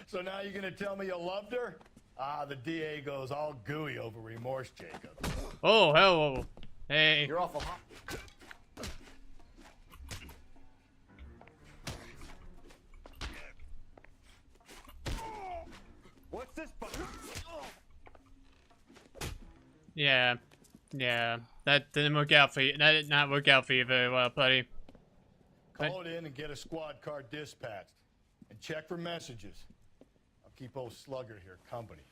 So now you're gonna tell me you loved her? Ah, the DA goes all gooey over remorse, Jacob. Oh, hell. Hey. You're awful hot. this button. Yeah. Yeah. That didn't work out for you. That did not work out for you very well, buddy. Call it in and get a squad car dispatched. And check for messages. I'll keep old Slugger here company.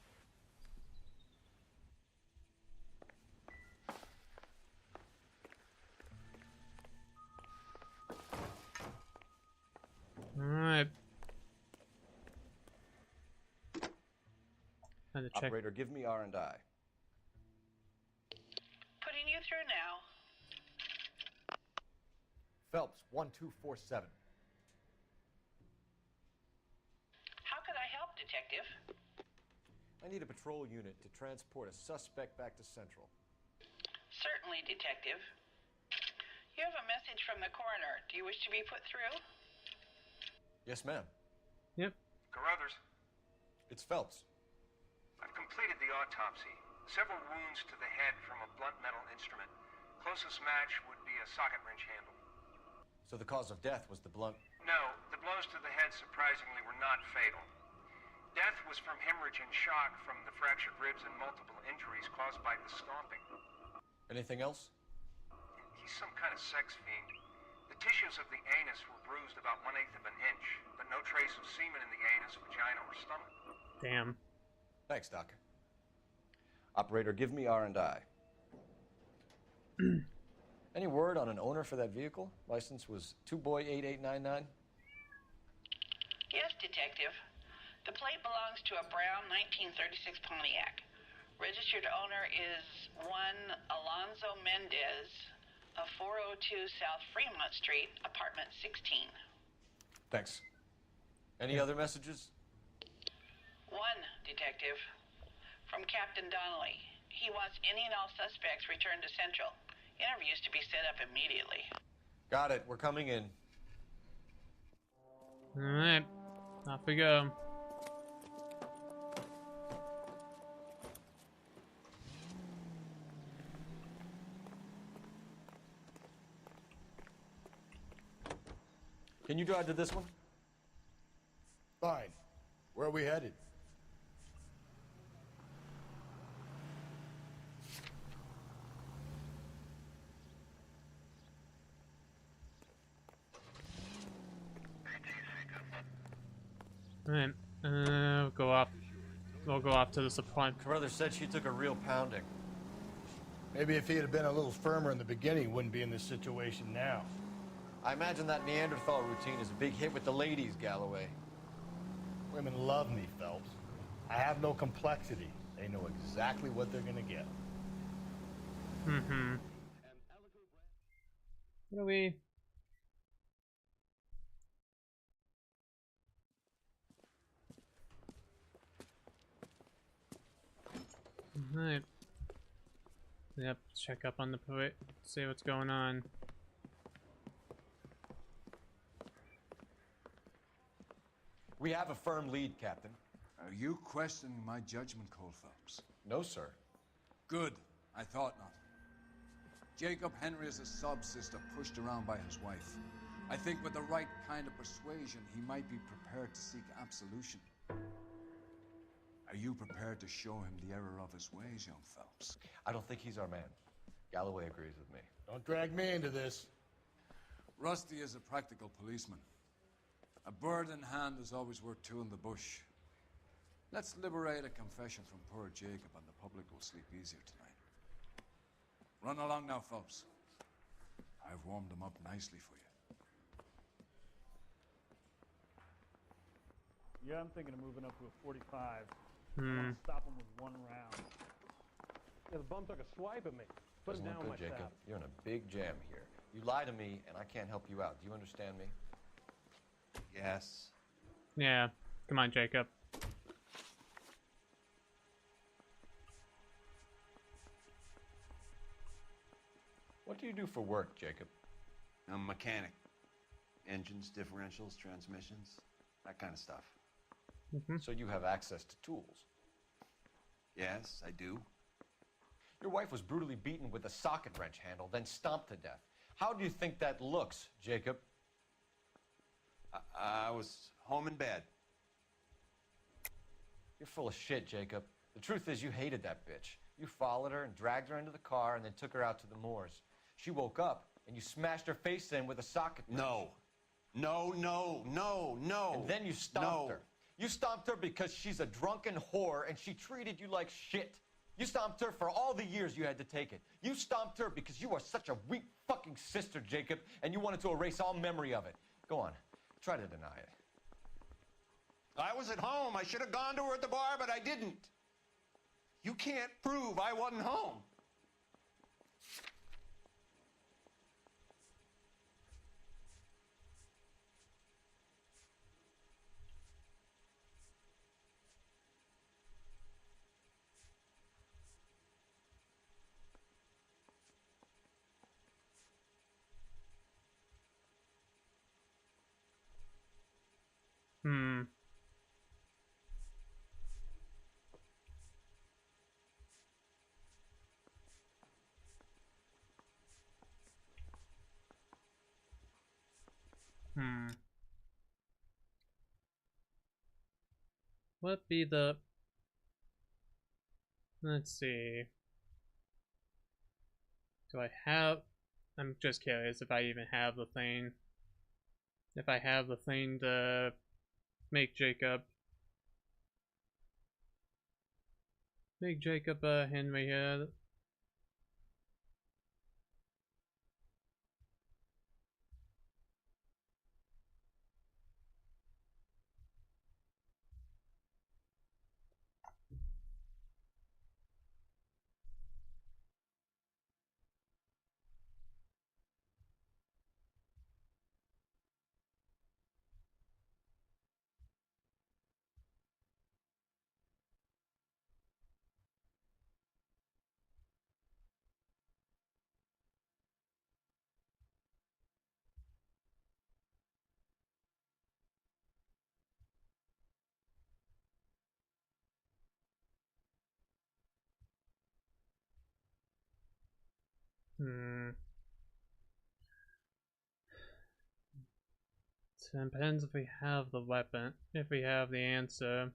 Alright. Check. Operator, give me R&I. Putting you through now. Phelps, 1247. How could I help, Detective? I need a patrol unit to transport a suspect back to Central. Certainly, Detective. You have a message from the coroner. Do you wish to be put through? Yes, ma'am. Yep. Carruthers, It's Phelps. I've completed the autopsy. Several wounds to the head from a blunt metal instrument. Closest match would be a socket wrench handle. So the cause of death was the blunt... No, the blows to the head surprisingly were not fatal. Death was from hemorrhage and shock from the fractured ribs and multiple injuries caused by the stomping. Anything else? He's some kind of sex fiend. The tissues of the anus were bruised about 1/8 of an inch, but no trace of semen in the anus, vagina, or stomach. Damn. Thanks, Doc. Operator, give me R&I. Any word on an owner for that vehicle? License was 2boy8899. Yes, Detective. The plate belongs to a brown 1936 Pontiac. Registered owner is one Alonzo Mendez of 402 South Fremont Street, apartment 16. Thanks. Any other messages? One, Detective. From Captain Donnelly. He wants any and all suspects returned to Central. Interviews to be set up immediately. Got it. We're coming in. Alright. Off we go. Can you drive to this one? Fine. Where are we headed? Alright. We'll go off. We'll go off to the supply. Carruthers said she took a real pounding. Maybe if he had been a little firmer in the beginning, he wouldn't be in this situation now. I imagine that Neanderthal routine is a big hit with the ladies, Galloway. Women love me, Phelps. I have no complexity. They know exactly what they're gonna get. Mm-hmm. What are we? Alright. Yep, check up on the parade, see what's going on. We have a firm lead, Captain. Are you questioning my judgment call, Phelps? No, sir. Good. I thought not. Jacob Henry is a sub-sister pushed around by his wife. I think with the right kind of persuasion, he might be prepared to seek absolution. Are you prepared to show him the error of his ways, young Phelps? I don't think he's our man. Galloway agrees with me. Don't drag me into this. Rusty is a practical policeman. A bird in hand is always worth two in the bush. Let's liberate a confession from poor Jacob and the public will sleep easier tonight. Run along now, Phelps. I've warmed them up nicely for you. Yeah, I'm thinking of moving up to a 45. I Hmm. want to stop him with one round. Yeah, the bum took a swipe at me. Put him Doesn't down look my good, Jacob. sap. You're in a big jam here. You lie to me, and I can't help you out. Do you understand me? Yes. Yeah. Come on, Jacob. What do you do for work, Jacob? I'm a mechanic. Engines, differentials, transmissions, that kind of stuff. So you have access to tools? Yes, I do. Your wife was brutally beaten with a socket wrench handle, then stomped to death. How do you think that looks, Jacob? I was home in bed. You're full of shit, Jacob. The truth is you hated that bitch. You followed her and dragged her into the car and then took her out to the moors. She woke up and you smashed her face in with a socket wrench. No. No, no, no, no. And then you stomped her. You stomped her because she's a drunken whore and she treated you like shit. You stomped her for all the years you had to take it. You stomped her because you are such a weak fucking sister, Jacob, and you wanted to erase all memory of it. Go on. Try to deny it. I was at home. I should have gone to her at the bar, but I didn't. You can't prove I wasn't home. What be the... Let's see. Do I have... I'm just curious if I even have the thing. If I have the thing to make Jacob Henry here. So it depends if we have the weapon, if we have the answer.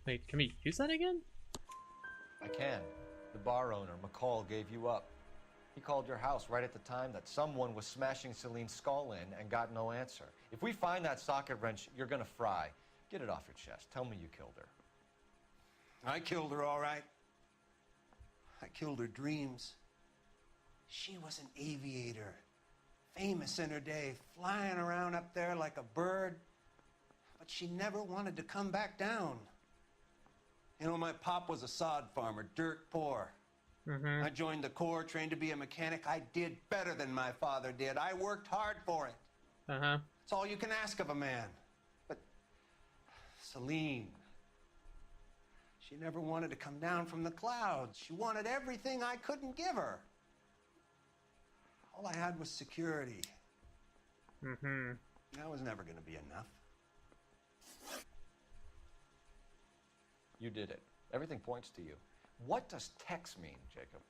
Wait, can we use that again? I can. The bar owner, McCall, gave you up. He called your house right at the time that someone was smashing Celine's skull in and got no answer. If we find that socket wrench, you're gonna fry. Get it off your chest. Tell me you killed her. I killed her, all right. I killed her dreams. She was an aviator, famous in her day, flying around up there like a bird. But she never wanted to come back down. You know, my pop was a sod farmer, dirt poor. I joined the Corps, trained to be a mechanic. I did better than my father did. I worked hard for it. It's all you can ask of a man. But Celine, she never wanted to come down from the clouds. She wanted everything I couldn't give her. All I had was security. That was never going to be enough. You did it. Everything points to you. What does Tex mean, Jacob?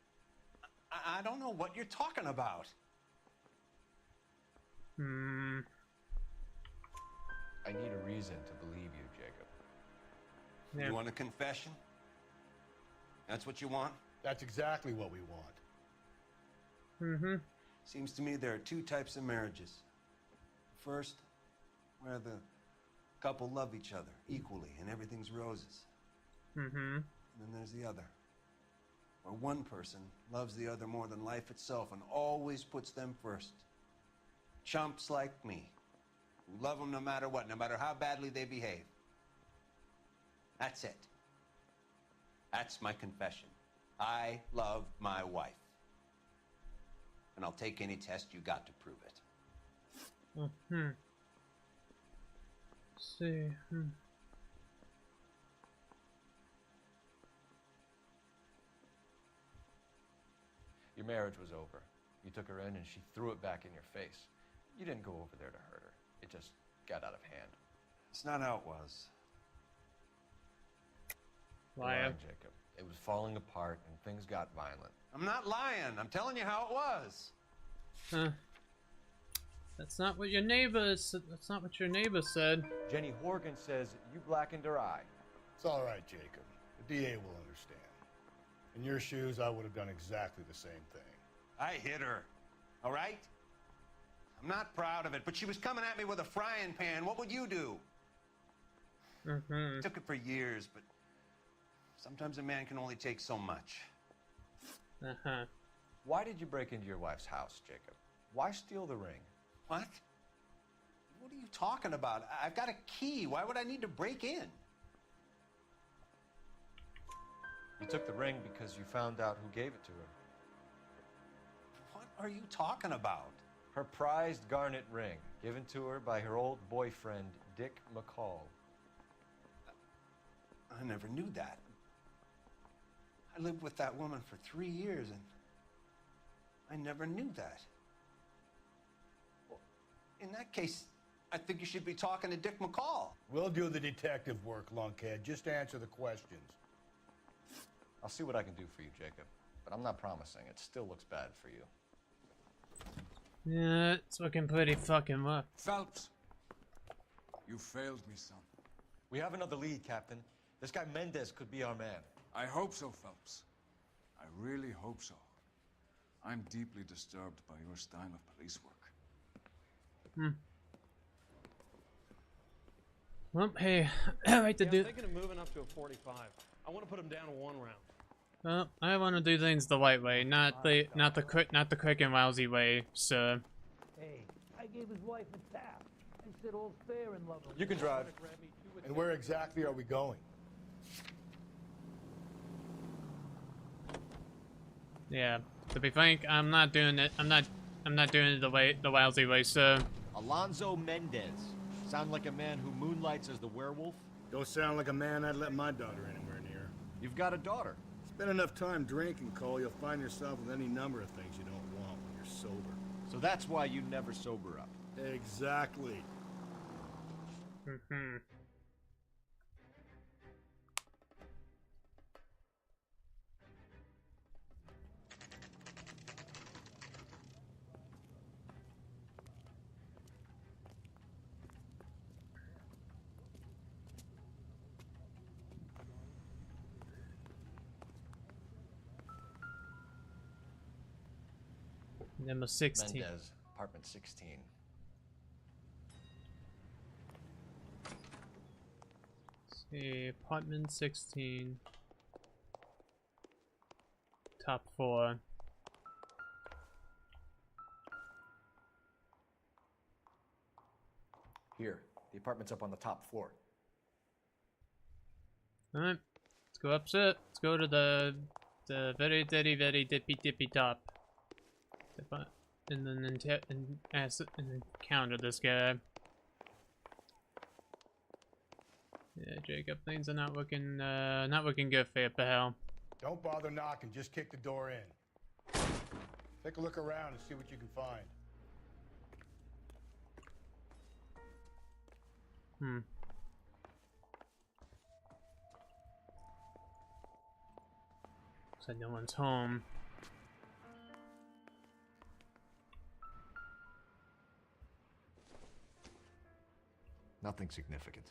I don't know what you're talking about. I need a reason to believe you, Jacob. You want a confession? That's what you want? That's exactly what we want. Seems to me there are two types of marriages. First, where the couple love each other equally and everything's roses. And then there's the other, where one person loves the other more than life itself and always puts them first. Chumps like me, who love them no matter what, no matter how badly they behave. That's it. That's my confession. I love my wife. and I'll take any test you got to prove it. Let's see. Your marriage was over. You took her in and she threw it back in your face. You didn't go over there to hurt her. It just got out of hand. It's not how it was. You're lying, Jacob. It was falling apart and things got violent. I'm not lying. I'm telling you how it was. Huh. That's not what your neighbor said. Jenny Horgan says you blackened her eye. It's all right, Jacob. The DA will understand. In your shoes, I would have done exactly the same thing. I hit her. All right? I'm not proud of it, but she was coming at me with a frying pan. What would you do? Took it for years, but sometimes a man can only take so much. Why did you break into your wife's house, Jacob? Why steal the ring? What? What are you talking about? I've got a key. Why would I need to break in? You took the ring because you found out who gave it to her. What are you talking about? Her prized garnet ring, given to her by her old boyfriend, Dick McCall. I never knew that. I lived with that woman for 3 years, and I never knew that. Well, in that case, I think you should be talking to Dick McCall. We'll do the detective work, lunkhead. Just answer the questions. I'll see what I can do for you, Jacob. But I'm not promising. It still looks bad for you. Yeah, it's looking pretty fucking rough. Phelps, you failed me, son. We have another lead, Captain. This guy Mendez could be our man. I hope so, Phelps. I really hope so. I'm deeply disturbed by your style of police work. Well, hey, I like to do. I'm thinking of moving up to a 45. I want to put him down to 1 round. Well, I want to do things the right way, not the quick and lousy way, sir. Hey, I gave his wife a tap. I said all's fair in love. You can drive. And where exactly are we going? Yeah, to be frank, I'm not doing it. I'm not doing it the lousy way, sir. Alonzo Mendez. Sound like a man who moonlights as the werewolf? Don't sound like a man I'd let my daughter anywhere near. You've got a daughter. Spend enough time drinking, Cole, you'll find yourself with any number of things you don't want when you're sober. So that's why you never sober up. Exactly. Number 16. Mendez, apartment 16. Let's see, apartment 16. Top 4. Here, the apartment's up on the top floor. Alright, let's go upstairs. Let's go to the very dippy top. And then encounter this guy. Yeah, Jacob, things are not looking good for you, pal. Don't bother knocking, just kick the door in. Take a look around and see what you can find. Looks like no one's home. Nothing significant.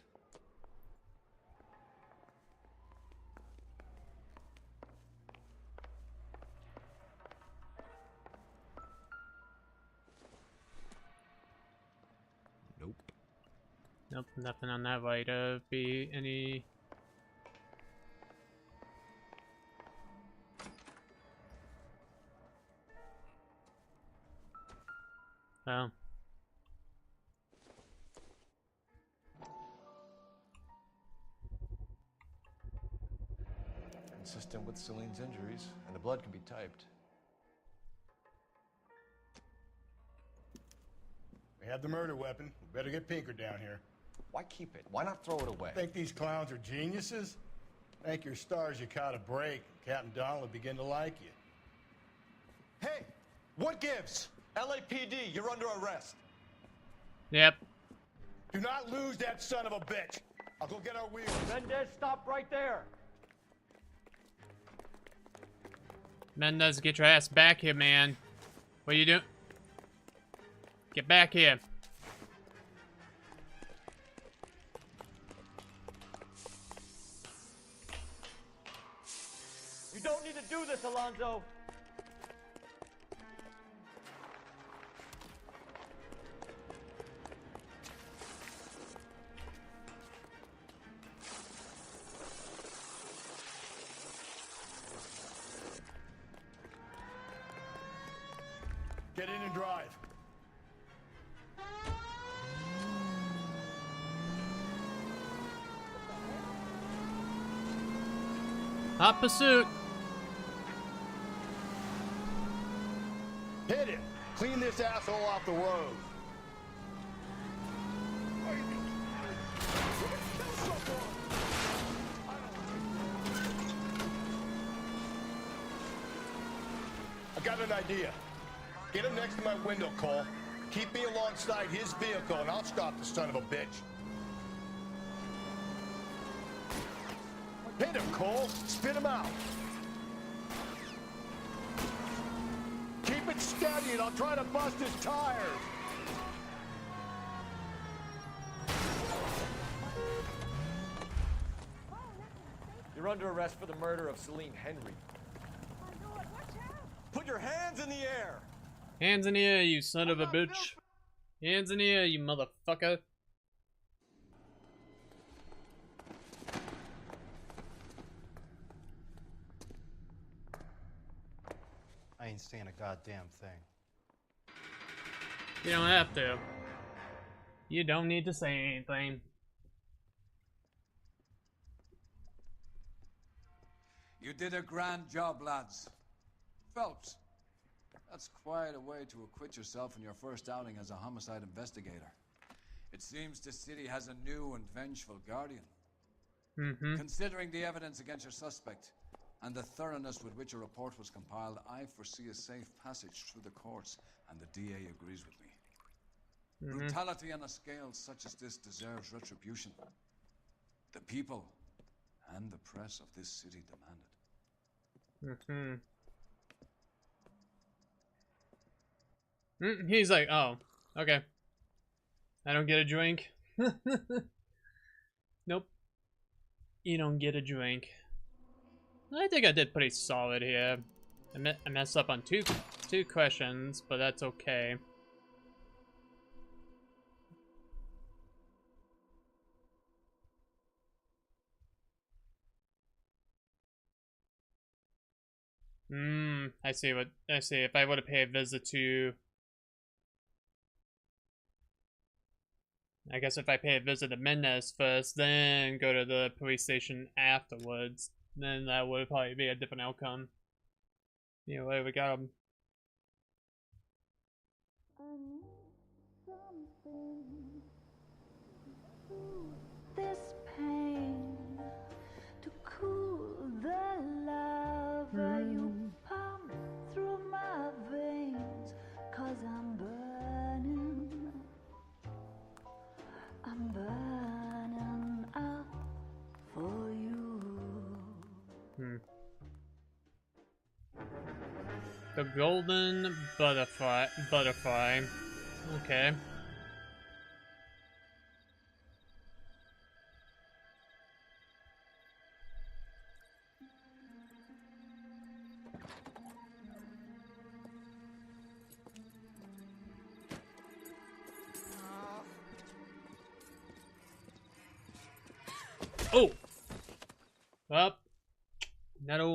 Nope. Nope, nothing on that right. Be any. Oh. Consistent with Celine's injuries, and the blood can be typed. have the murder weapon. We better get Pinker down here. Why keep it? Why not throw it away? Think these clowns are geniuses? Thank your stars you caught a break. Captain Donald will begin to like you. Hey, what gives? LAPD, you're under arrest. Yep. Do not lose that son of a bitch. I'll go get our wheels. Mendez, stop right there. Mendez, get your ass back here, man. What are you doing? Get back here. You don't need to do this, Alonzo. Get in and drive. Hot pursuit. Hit it. Clean this asshole off the road. I got an idea. Get him next to my window, Cole. Keep me alongside his vehicle, and I'll stop the son of a bitch. Hit him, Cole. Spit him out. Keep it steady, and I'll try to bust his tires. You're under arrest for the murder of Celine Henry. Put your hands in the air. Hands in the air, you son of a bitch. Hands in the air, you motherfucker. I ain't saying a goddamn thing. You don't have to. You don't need to say anything. You did a grand job, lads. Phelps, that's quite a way to acquit yourself in your first outing as a homicide investigator. It seems the city has a new and vengeful guardian. Considering the evidence against your suspect and the thoroughness with which a report was compiled, I foresee a safe passage through the courts, and the DA agrees with me. Brutality on a scale such as this deserves retribution. The people and the press of this city demand it. He's like, oh, okay. I don't get a drink. Nope. You don't get a drink. I think I did pretty solid here. I messed up on two questions, but that's okay. I see what I see. If I would have paid a visit to, I guess if I pay a visit to Mendez first, then go to the police station afterwards, then that would probably be a different outcome. Anyway, we got him. This pain to cool the lava you pump through my veins, 'cause I'm burning up for you. The golden butterfly. Okay. Oh! Well, another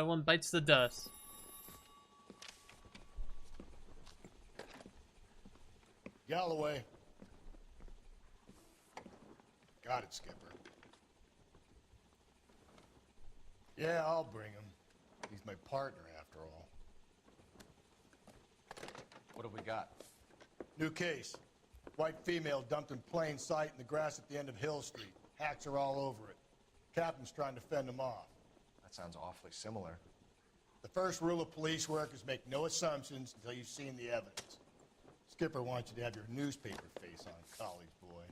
one bites the dust. Galloway. Got it, Skipper. Yeah, I'll bring him. He's my partner, after all. What do we got? New case. White female dumped in plain sight in the grass at the end of Hill Street. Hacks are all over it. Captain's trying to fend them off. That sounds awfully similar. The first rule of police work is make no assumptions until you've seen the evidence. Skipper wants you to have your newspaper face on, college boy.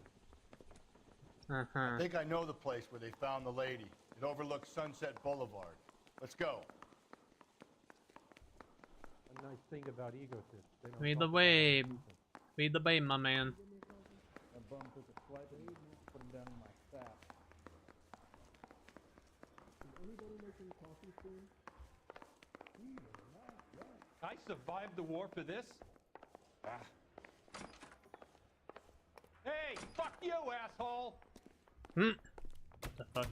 I think I know the place where they found the lady. It overlooks Sunset Boulevard. Let's go. A nice thing about egotists. They don't Lead the talk way. about people. Lead the way, my man. That bum took a swipe and put him down in my sack. I survived the war for this? Ah. Hey, fuck you, asshole! What the fuck?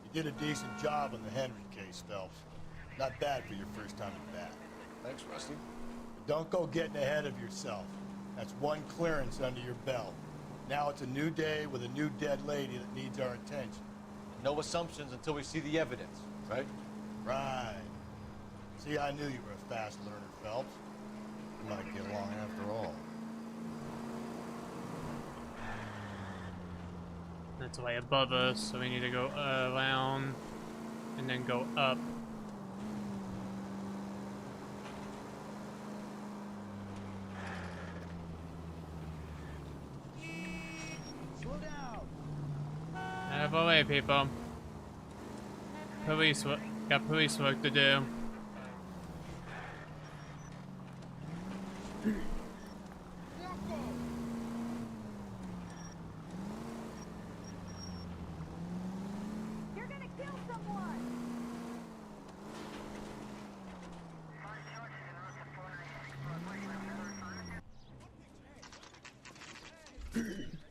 You did a decent job on the Henry case, Phelps. Not bad for your first time at bat. Thanks, Rusty. But don't go getting ahead of yourself. That's one clearance under your belt. Now it's a new day with a new dead lady that needs our attention. No assumptions until we see the evidence, right? Right. See, I knew you were a fast learner, Phelps. We might get along after all. That's way above us, so we need to go around and then go up. Slow down. Out of the way, people. Police work. Got police work to do. You're gonna kill someone!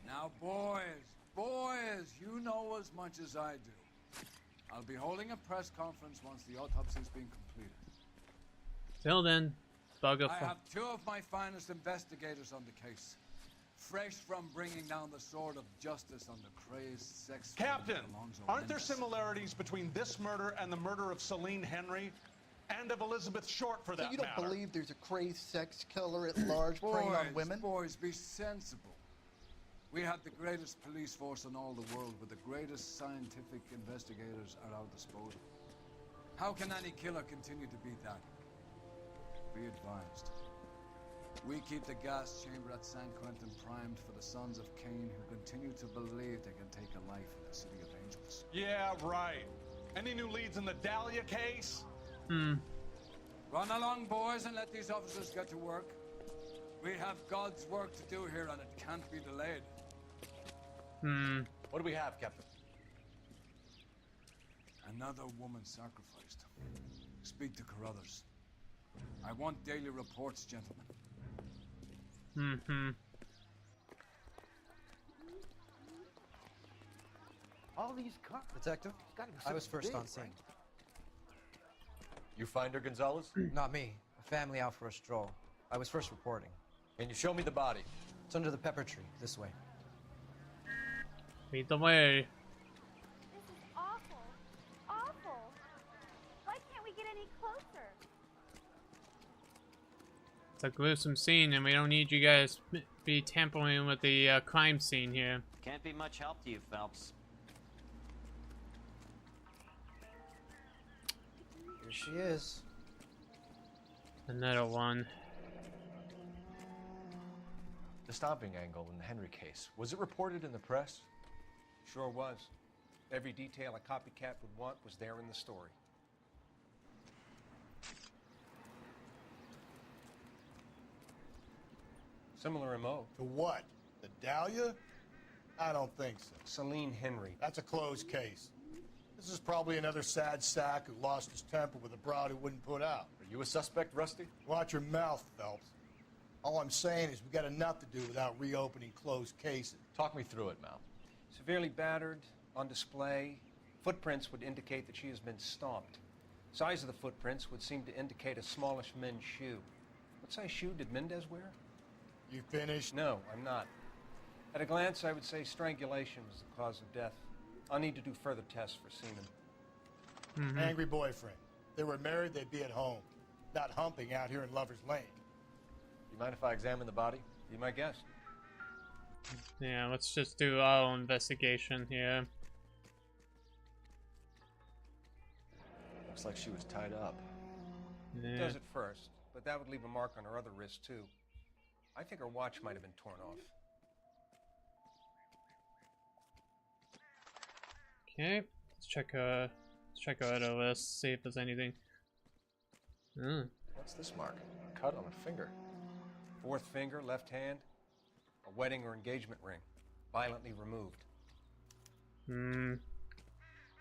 Now, boys, you know as much as I do. I'll be holding a press conference once the autopsy's been completed. Till then, bug a I have two of my finest investigators on the case. Fresh from bringing down the sword of justice on the crazed sex... Captain, Alonzo aren't there Mendes. similarities between this murder and the murder of Celine Henry? And of Elizabeth Short, for that So you don't matter? believe there's a crazed sex killer at large preying on women? Boys, be sensible. We have the greatest police force in all the world, with the greatest scientific investigators at our disposal. How can any killer continue to beat that? Be advised. We keep the gas chamber at San Quentin primed for the sons of Cain who continue to believe they can take a life in the City of Angels. Yeah, right. Any new leads in the Dahlia case? Run along, boys, and let these officers get to work. We have God's work to do here, and it can't be delayed. What do we have, Captain? Another woman sacrificed. Speak to Carruthers. I want daily reports, gentlemen. All these cars. Detective, Gotta be I was something first big, on scene. right? You find her, Gonzalez? Not me. A family out for a stroll. I was first reporting. Can you show me the body? It's under the pepper tree, this way. Lead the way. This is awful. Awful. Why can't we get any closer? It's a gruesome scene, and we don't need you guys be tampering with the crime scene here. Can't be much help to you, Phelps. Here she is. Another one. The stomping angle in the Henry case. Was it reported in the press? Sure was. Every detail a copycat would want was there in the story. Similar MO. To what? The Dahlia? I don't think so. Celine Henry. That's a closed case. This is probably another sad sack who lost his temper with a broad who wouldn't put out. Are you a suspect, Rusty? Watch your mouth, Phelps. All I'm saying is we got enough to do without reopening closed cases. Talk me through it, Mal. Severely battered, on display. Footprints would indicate that she has been stomped. Size of the footprints would seem to indicate a smallish men's shoe. What size shoe did Mendez wear? You finished? No, I'm not. At a glance, I would say strangulation was the cause of death. I'll need to do further tests for semen. Angry boyfriend. They were married, they'd be at home. Not humping out here in Lover's Lane. You mind if I examine the body? Be my guest. Yeah, let's just do our own investigation here. Looks like she was tied up. It does at first, but that would leave a mark on her other wrist, too. I think her watch might have been torn off. Okay, let's check our other list, see if there's anything. What's this mark? A cut on a finger. Fourth finger, left hand. A wedding or engagement ring. Violently removed.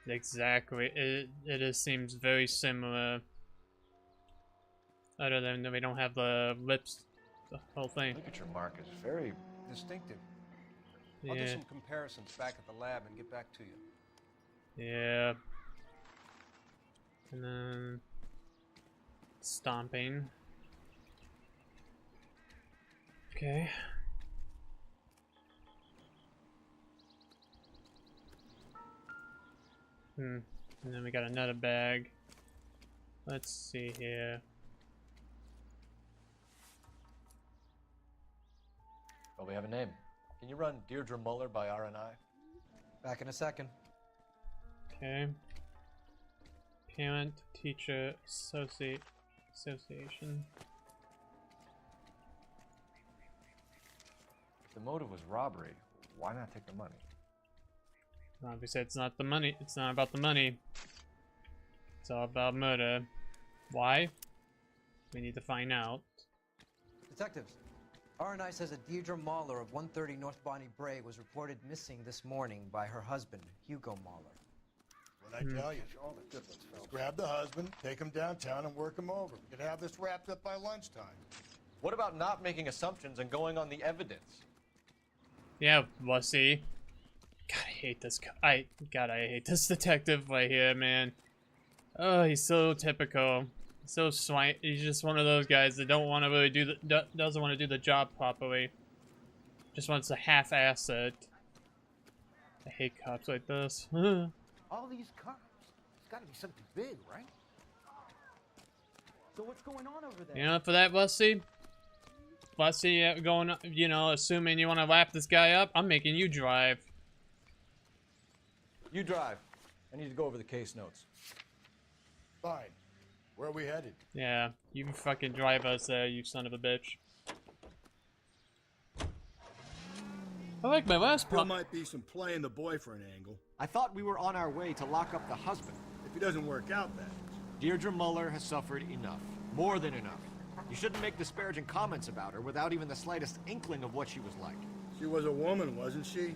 Exactly. It just seems very similar. Other than we don't have the lips, the whole thing. Look at your mark, it's very distinctive. Yeah. I'll do some comparisons back at the lab and get back to you. Yeah. And then stomping. Okay. And then we got another bag. Let's see here. Well, we have a name. Can you run Deirdre Muller by RNI? Back in a second. Okay. Parent Teacher Association. If the motive was robbery, why not take the money? Obviously, it's not the money. It's not about the money. It's all about murder. Why? We need to find out. Detectives, RNI says that Deirdre Mahler of 130 North Bonnie Bray was reported missing this morning by her husband, Hugo Mahler. What'd I tell you? Just grab the husband, take him downtown, and work him over. We could have this wrapped up by lunchtime. What about not making assumptions and going on the evidence? Yeah, wussy. God, I hate this. I hate this detective right here, man. Oh, he's so typical. So swine. He's just one of those guys that don't want to really do the doesn't want to do the job properly. Just wants to half-ass it. I hate cops like this. All these cops. It's got to be something big, right? So what's going on over there? You know, for that, Wussy? Wussy, going, you know, assuming you want to lap this guy up, I'm making you drive. You drive. I need to go over the case notes. Fine. Where are we headed? Yeah, you fucking drive us there, you son of a bitch. I like my last There might be some playing the boyfriend angle. I thought we were on our way to lock up the husband. If he doesn't work out, that is. Deirdre Muller has suffered enough. More than enough. You shouldn't make disparaging comments about her without even the slightest inkling of what she was like. She was a woman, wasn't she?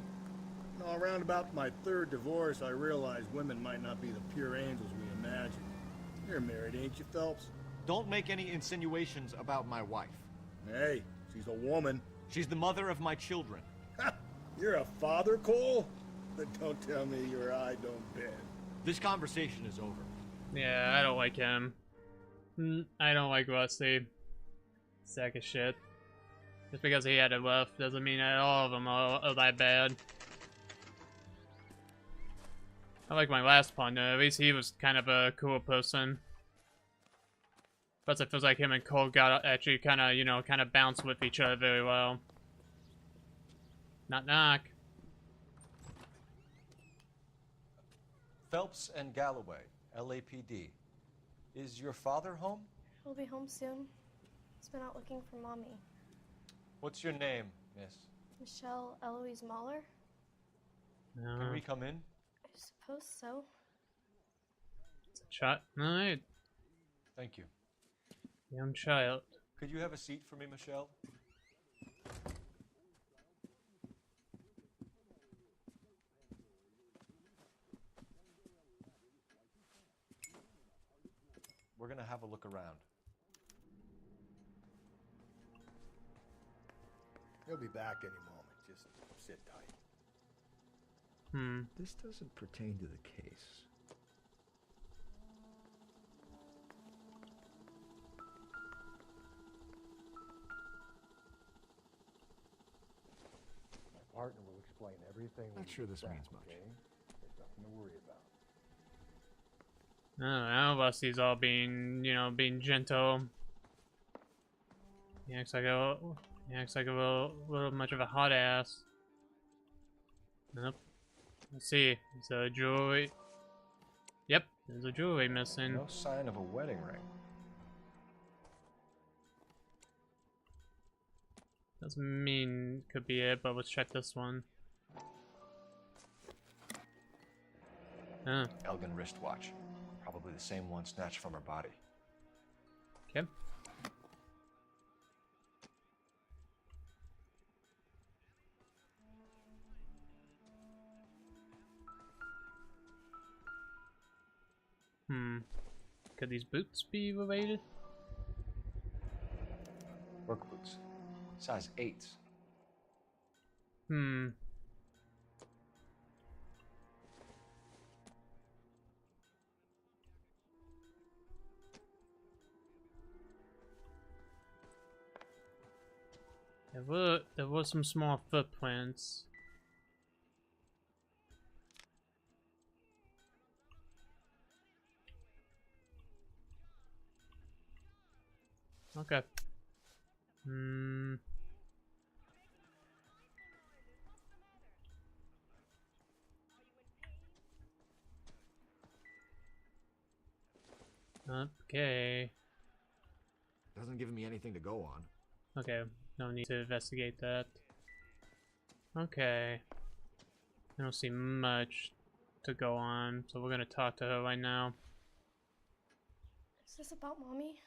No, around about my third divorce, I realized women might not be the pure angels we imagine. You're married, ain't you, Phelps? Don't make any insinuations about my wife. Hey, she's a woman. She's the mother of my children. You're a father, Cole? Then don't tell me your eye don't bend. This conversation is over. Yeah, I don't like him. I don't like Rusty. Sack of shit. Just because he had it left doesn't mean that all of them are that bad. I like my last partner. At least he was kind of a cool person. Plus, it feels like him and Cole got actually kind of, you know, kind of bounced with each other very well. Knock knock. Phelps and Galloway, LAPD. Is your father home? He'll be home soon. He's been out looking for Mommy. What's your name, miss? Michelle Eloise Mahler? Can we come in? I suppose so. It's a shot. Alright. Thank you. Young child. Could you have a seat for me, Michelle? We're gonna have a look around. He'll be back any moment. Just sit tight. This doesn't pertain to the case. My partner will explain everything. Not sure this means much. Okay? There's nothing to worry about. I don't know, Rusty's all being, you know, being gentle. He acts like a little much of a hot ass. Nope. Let's see. Is there a jewelry? Yep, there's a jewelry missing. No sign of a wedding ring. Doesn't mean could be it, but let's check this one. Huh. Elgin wristwatch. Probably the same one snatched from her body. Okay. Could these boots be related? Work boots. Size 8s. There were some small footprints. Okay. Okay. Doesn't give me anything to go on. Okay, no need to investigate that. Okay. I don't see much to go on, so we're gonna talk to her right now. Is this about Mommy?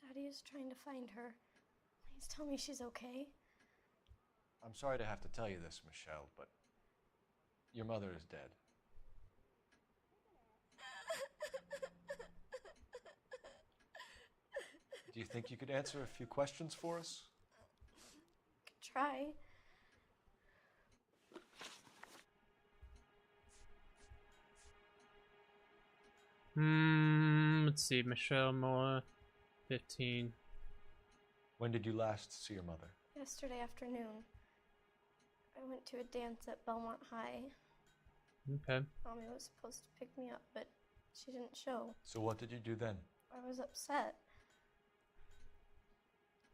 Daddy is trying to find her. Please tell me she's okay. I'm sorry to have to tell you this, Michelle, but your mother is dead. Do you think you could answer a few questions for us? Could try. Let's see, Michelle Moore, 15. When did you last see your mother? Yesterday afternoon. I went to a dance at Belmont High. Okay. Mommy was supposed to pick me up, but she didn't show. So what did you do then? I was upset.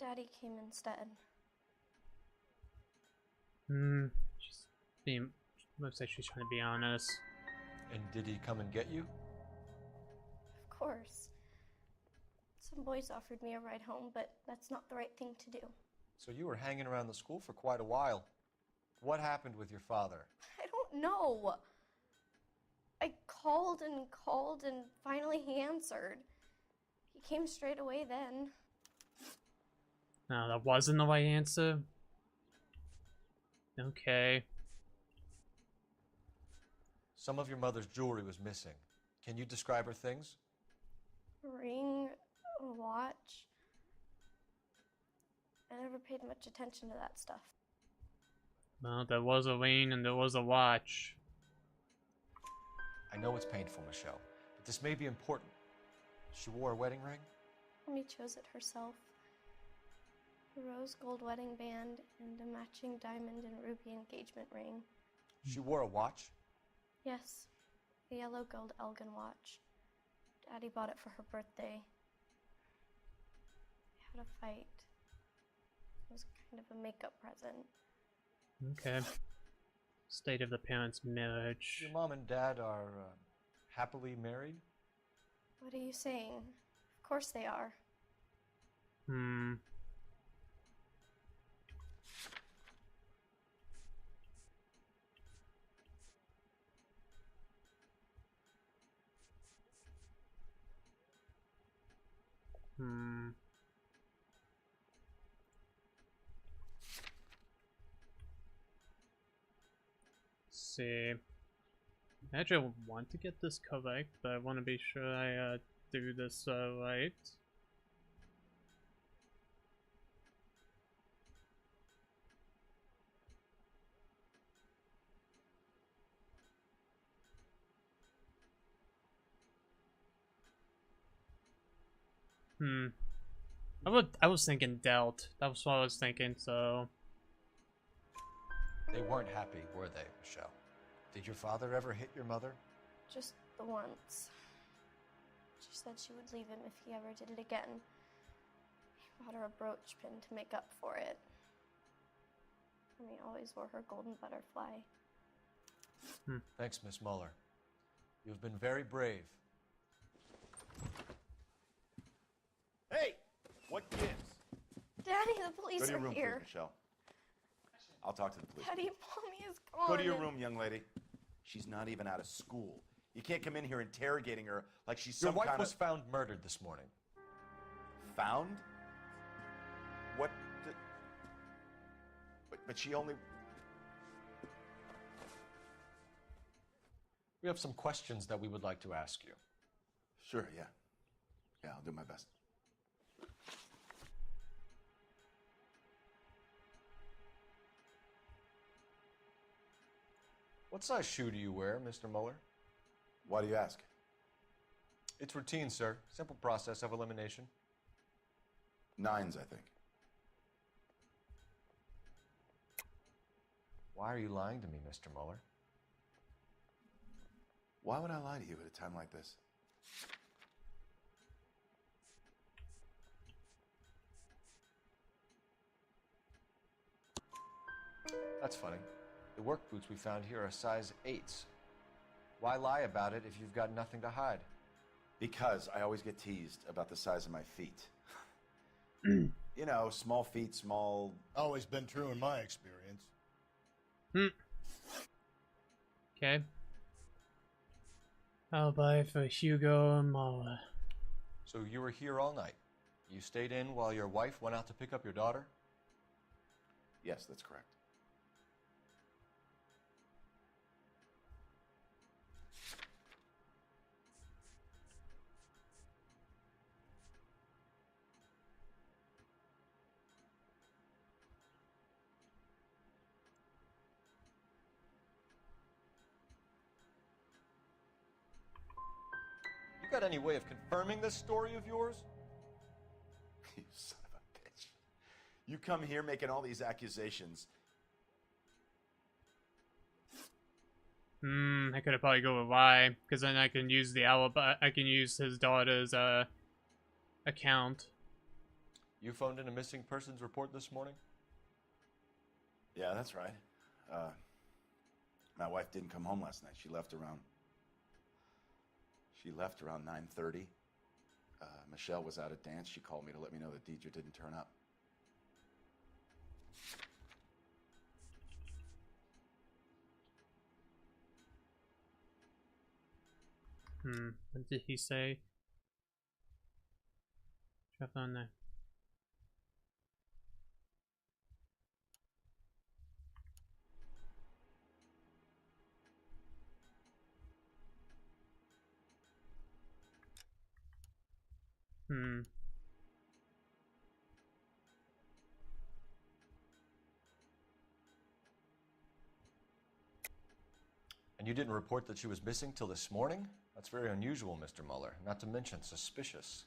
Daddy came instead. She's being, looks like she's trying to be honest. And did he come and get you? Of course. Some boys offered me a ride home, but that's not the right thing to do. So you were hanging around the school for quite a while. What happened with your father? I don't know. I called and finally he answered. He came straight away then. No, that wasn't the right answer. Okay. Some of your mother's jewelry was missing. Can you describe her things? A ring, a watch. I never paid much attention to that stuff. Well, there was a ring and there was a watch. I know it's painful, Michelle, but this may be important. She wore a wedding ring? Mommy chose it herself. A rose gold wedding band and a matching diamond and ruby engagement ring. She wore a watch? Yes, a yellow gold Elgin watch. Daddy bought it for her birthday. We had a fight. It was kind of a makeup present. Okay. State of the parents' marriage. Your mom and dad are happily married? What are you saying? Of course they are. See. Actually, I want to get this correct, but I want to be sure I do this right. I was thinking dealt. That was what I was thinking, so. They weren't happy, were they, Michelle? Did your father ever hit your mother? Just the once. said she would leave him if he ever did it again. He bought her a brooch pin to make up for it. And he always wore her golden butterfly. Thanks, Miss Muller. You've been very brave. Hey! What gives? Daddy, the police Go to your are room, here. please, Michelle. I'll talk to the police. Daddy, Mommy is gone. Go to your room, young lady. She's not even out of school. You can't come in here interrogating her like she's Your some wife kind was of... found murdered this morning. Found? What? But she only... We have some questions that we would like to ask you. Sure, yeah. Yeah, I'll do my best. What size shoe do you wear, Mr. Muller? Why do you ask? It's routine, sir. Simple process of elimination. 9s, I think. Why are you lying to me, Mr. Muller? Why would I lie to you at a time like this? That's funny. The work boots we found here are size 8s. Why lie about it if you've got nothing to hide? Because I always get teased about the size of my feet. You know, small feet, small... Always been true in my experience. Okay. Alibi for Hugo and Mala. So you were here all night. You stayed in while your wife went out to pick up your daughter? Yes, that's correct. You got any way of confirming this story of yours? You son of a bitch. You come here making all these accusations. I could have probably go with why, because then I can use the alibi. I can use his daughter's account. You phoned in a missing persons report this morning? Yeah, that's right. My wife didn't come home last night. She left around 9:30. Michelle was out at dance. She called me to let me know that Deidre didn't turn up. What did he say? Drop on there. And you didn't report that she was missing till this morning? That's very unusual, Mr. Muller, not to mention suspicious.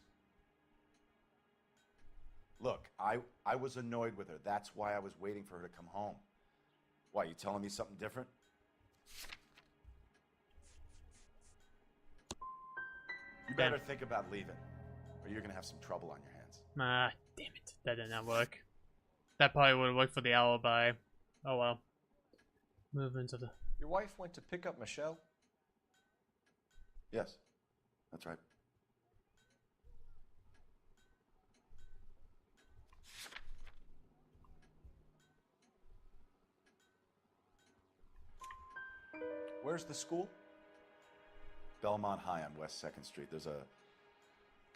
Look, I was annoyed with her. That's why I was waiting for her to come home. Why, you telling me something different? You better think about leaving, or you're gonna have some trouble on your hands. Ah, damn it. That did not work. That probably would have worked for the alibi. Oh well. Move into the... Your wife went to pick up Michelle? Yes, that's right. Where's the school? Belmont High on West 2nd Street. There's a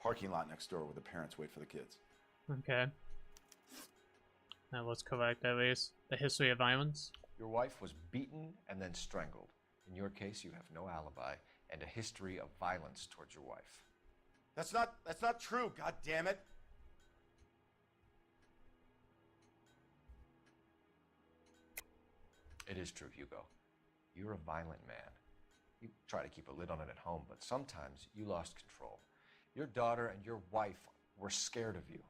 parking lot next door where the parents wait for the kids. Okay. That was correct, at least. The history of violence. Your wife was beaten and then strangled. In your case, you have no alibi and a history of violence towards your wife. That's not true, god damn it. It is true, Hugo. You're a violent man. You try to keep a lid on it at home, but sometimes you lost control. Your daughter and your wife were scared of you.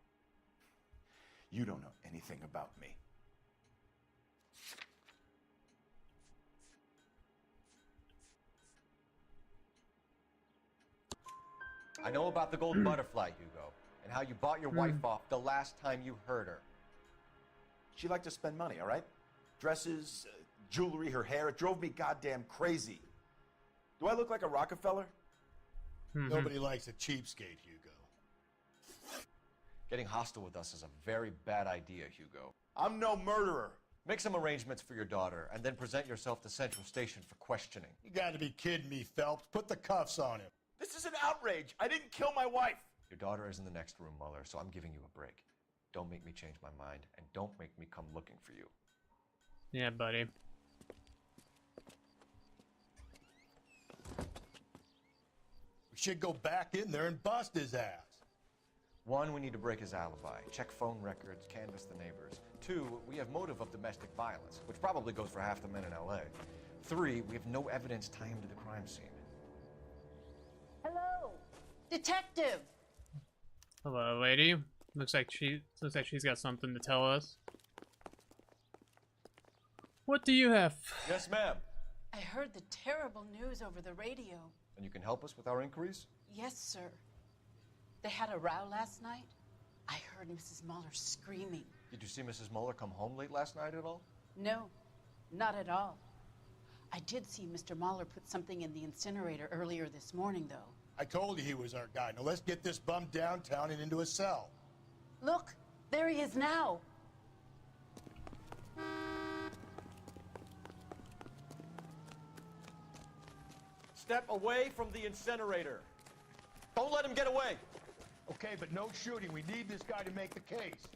You don't know anything about me. I know about the gold butterfly, Hugo, and how you bought your wife off the last time you heard her. She liked to spend money, all right? Dresses, jewelry, her hair. It drove me goddamn crazy. Do I look like a Rockefeller? Nobody likes a cheapskate, Hugo. Getting hostile with us is a very bad idea, Hugo. I'm no murderer. Make some arrangements for your daughter, and then present yourself to Central Station for questioning. You gotta be kidding me, Phelps. Put the cuffs on him. This is an outrage. I didn't kill my wife. Your daughter is in the next room, Mueller, so I'm giving you a break. Don't make me change my mind, and don't make me come looking for you. Yeah, buddy. We should go back in there and bust his ass. 1, we need to break his alibi, check phone records, canvass the neighbors. 2, we have motive of domestic violence, which probably goes for half the men in LA. 3, we have no evidence tying him to the crime scene. Hello, detective. Hello, lady. Looks like she's got something to tell us. What do you have? Yes, ma'am. I heard the terrible news over the radio. And you can help us with our inquiries? Yes, sir. They had a row last night. I heard Mrs. Mueller screaming. Did you see Mrs. Mueller come home late last night at all? No, not at all. I did see Mr. Mueller put something in the incinerator earlier this morning, though. I told you he was our guy. Now let's get this bum downtown and into a cell. Look, there he is now. Step away from the incinerator. Don't let him get away. Okay, but no shooting. We need this guy to make the case.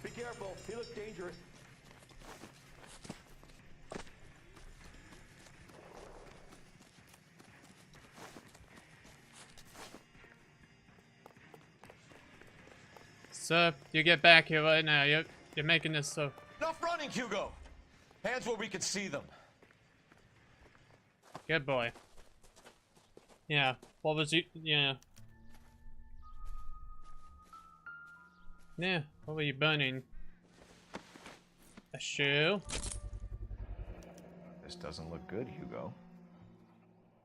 Be careful. He looks dangerous. Sir, you get back here right now. You're making this so. Enough running, Hugo. Hands where we can see them. Good boy. Yeah. What was you? Yeah. Yeah. What were you burning? A shoe? This doesn't look good, Hugo.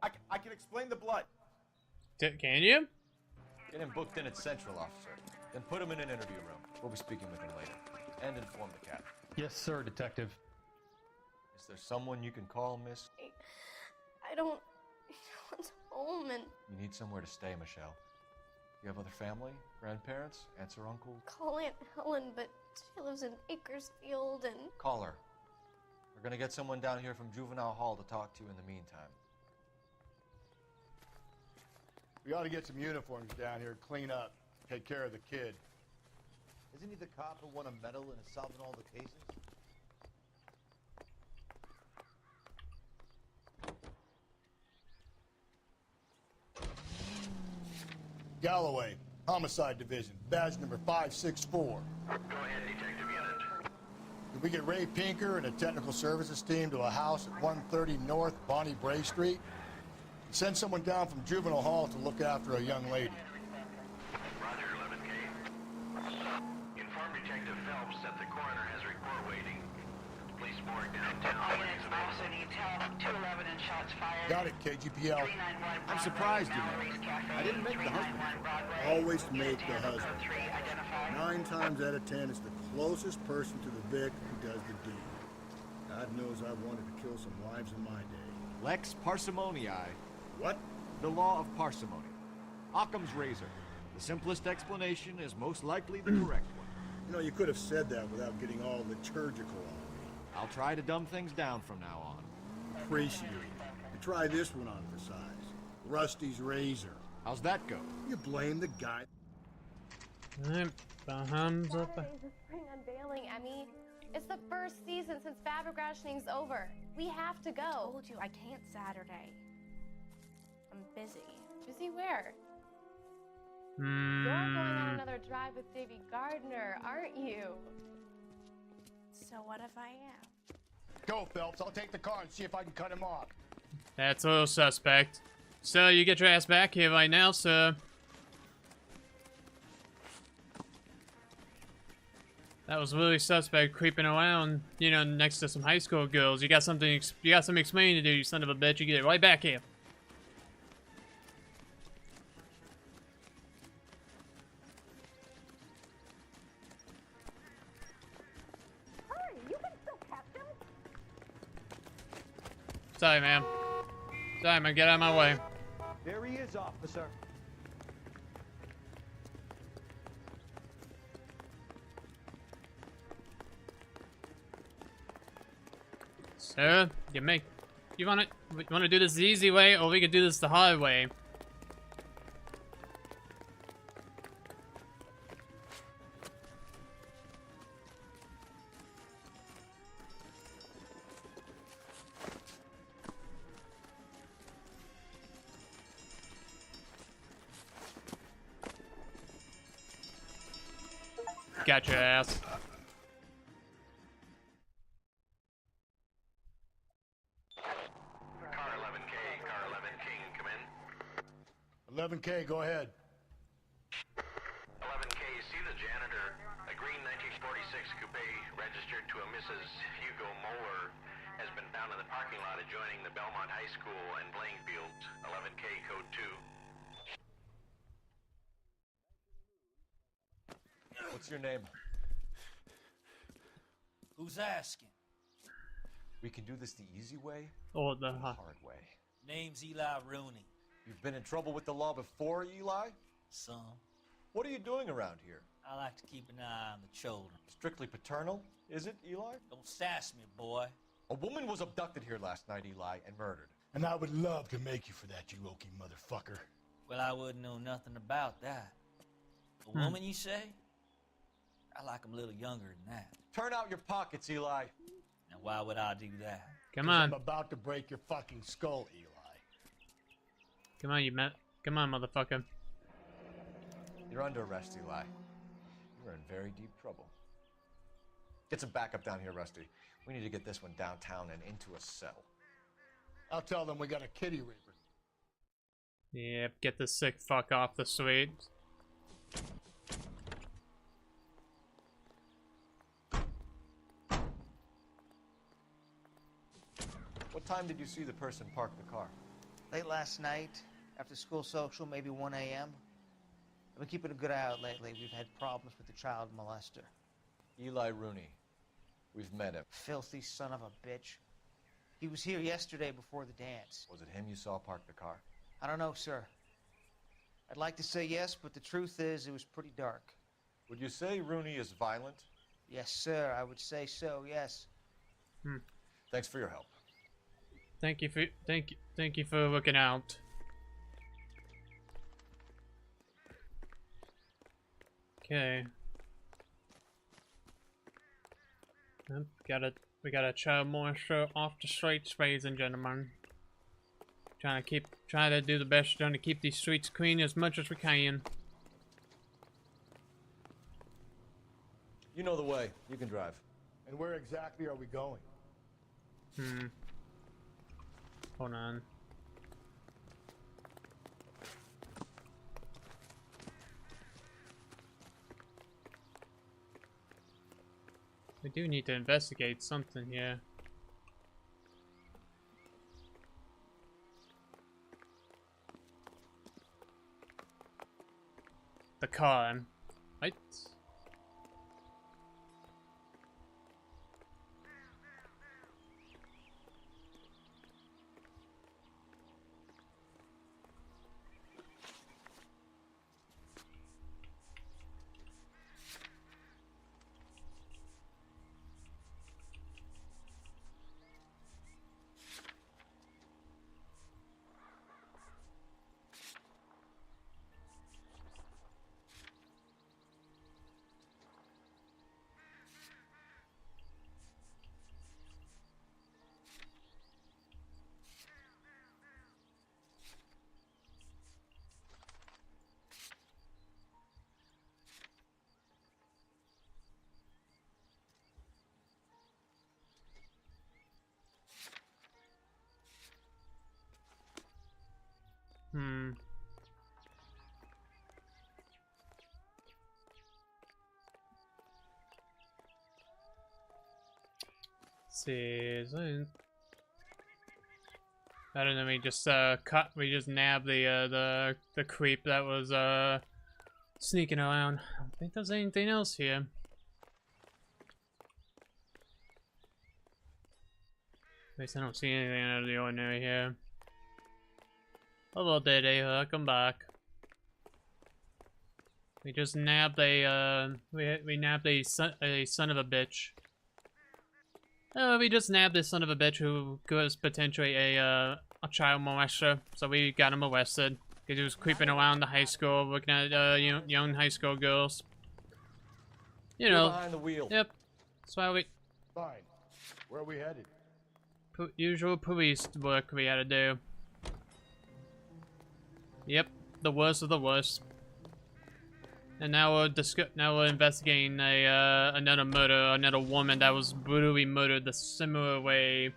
I can explain the blood. Can you? Get him booked in at Central, officer. Then put him in an interview room. We'll be speaking with him later. And inform the captain. Yes, sir, detective. Is there someone you can call, miss? I don't want home and You need somewhere to stay, Michelle. You have other family? Grandparents? Aunts or uncles? call Aunt Helen, but she lives in Bakersfield and Call her. We're gonna get someone down here from Juvenile Hall to talk to you in the meantime. We ought to get some uniforms down here, clean up, take care of the kid. Isn't he the cop who won a medal and is solving all the cases? Galloway, Homicide Division, badge number 564. Go ahead, Detective Unit. Did we get Ray Pinker and a technical services team to a house at 130 North Bonnie Bray Street? Send someone down from Juvenile Hall to look after a young lady. Roger, 11K. Inform Detective Phelps that the coroner has a report waiting. Police morgue downtown. All units also need help. 211 and shots fired. Got it, KGPL. 391 I'm surprised you know. I didn't make the husband. Always make the husband. 9 times out of 10, it's the closest person to the Vic who does the deed. God knows I've wanted to kill some wives in my day. Lex parsimoniae. What? The law of parsimony. Occam's razor. The simplest explanation is most likely the correct one. You know, you could have said that without getting all liturgical on me. I'll try to dumb things down from now on. Appreciate it. And try this one on for size. Rusty's razor. How's that go? You blame the guy. Alright, Baham's up. Saturday's the spring unveiling, Emmy. It's the first season since fabric rationing's over. We have to go. I told you I can't Saturday. I'm busy. Busy where? You're going on another drive with Davy Gardner, aren't you? So what if I am? Go, Phelps. I'll take the car and see if I can cut him off. That's a little suspect. So you get your ass back here right now, sir. That was really suspect creeping around, you know, next to some high school girls. You got something, you got some explaining to do, you son of a bitch. You get right back here. Hurry, you can still catch him. Sorry, ma'am. Sorry, man. Get out of my way. There he is, officer. Sir, you wanna do this the easy way, or we could do this the hard way? Got your ass. Car 11K, car 11 King, come in. 11K, go ahead. 11K, see the janitor. A green 1946 coupe registered to a Mrs. Hugo Moeller has been found in the parking lot adjoining the Belmont High School and playing fields. 11K, code 2. What's your name? Who's asking? We can do this the easy way or the hard way. Name's Eli Rooney. You've been in trouble with the law before, Eli? Some. What are you doing around here? I like to keep an eye on the children. Strictly paternal, is it, Eli? Don't sass me, boy. A woman was abducted here last night, Eli, and murdered. And I would love to make you for that, you Okie motherfucker. Well, I wouldn't know nothing about that. A woman, you say? I like 'em a little younger than that. Turn out your pockets, Eli. Now, why would I do that? Come on. I'm about to break your fucking skull, Eli. Come on, come on, motherfucker. You're under arrest, Eli. You're in very deep trouble. Get some backup down here, Rusty. We need to get this one downtown and into a cell. I'll tell them we got a kitty reaper. Yep, get the sick fuck off the suite. What time did you see the person park the car? Late last night, after school social, maybe 1 a.m. I've been keeping a good eye out lately. We've had problems with the child molester. Eli Rooney. We've met him. Filthy son of a bitch. He was here yesterday before the dance. Was it him you saw park the car? I don't know, sir. I'd like to say yes, but the truth is it was pretty dark. Would you say Rooney is violent? Yes, sir. I would say so, yes. Thanks for your help. Thank you for looking out. Okay. Yep, we got a child molester off the streets, ladies and gentlemen. Trying to do the best done to keep these streets clean as much as we can. You know the way. You can drive. And where exactly are we going? Hold on. We do need to investigate something here. The car, right? Hmm. See, I don't know. We just we just nabbed the creep that was sneaking around. I don't think there's anything else here. At least I don't see anything out of the ordinary here. Hello, Dede. Come back. We just nabbed a we nabbed a son of a bitch. We just nabbed this son of a bitch who was potentially a child molester. So we got him arrested because he was creeping around the high school, looking at young high school girls. You know. You're behind the wheel. Yep. That's why we. Fine. Where are we headed? Usual police work we had to do. Yep, the worst of the worst. And now we're investigating another murder, another woman that was brutally murdered the similar way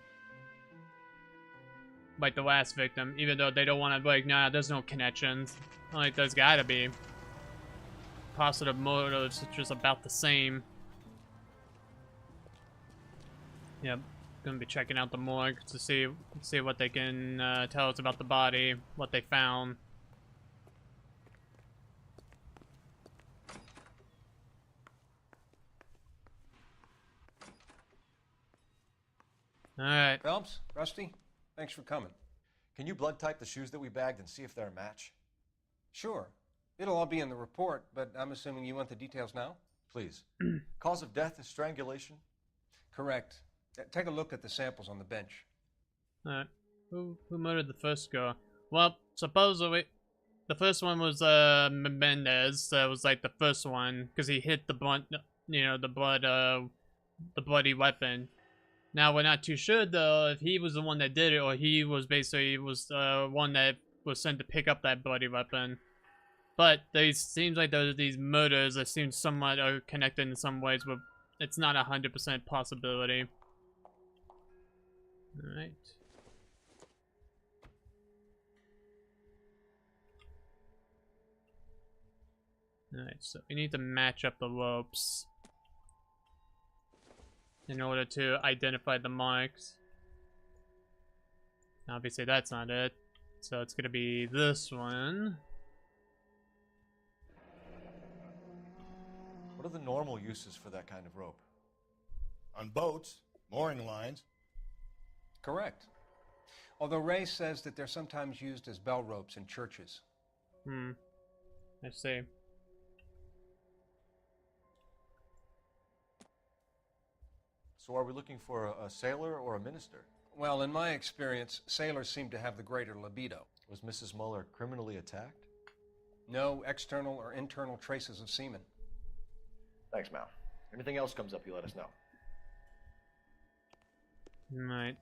like the last victim, even though they don't want to be like, nah, there's no connections. Like, there's gotta be. Positive motives, just about the same. Yep, gonna be checking out the morgue to see what they can tell us about the body, what they found. Alright. Phelps, Rusty, thanks for coming. Can you blood type the shoes that we bagged and see if they're a match? Sure. It'll all be in the report, but I'm assuming you want the details now? Please. Cause of death is strangulation? Correct. Take a look at the samples on the bench. Alright. Who murdered the first girl? Well, supposedly the first one was Mendez. That was like the first one because he hit the blunt, the bloody weapon. Now we're not too sure though if he was the one that did it or he was basically one that was sent to pick up that bloody weapon. But there seems like there's these murders that seem somewhat are connected in some ways, but it's not 100% possibility. All right. All right, so we need to match up the ropes in order to identify the marks. Obviously that's not it. So it's gonna be this one. What are the normal uses for that kind of rope? On boats, mooring lines. Correct. Although Ray says that they're sometimes used as bell ropes in churches. I see. So are we looking for a sailor or a minister? Well, in my experience, sailors seem to have the greater libido. Was Mrs. Muller criminally attacked? No external or internal traces of semen. Thanks, Mal. Anything else comes up, you let us know. Right.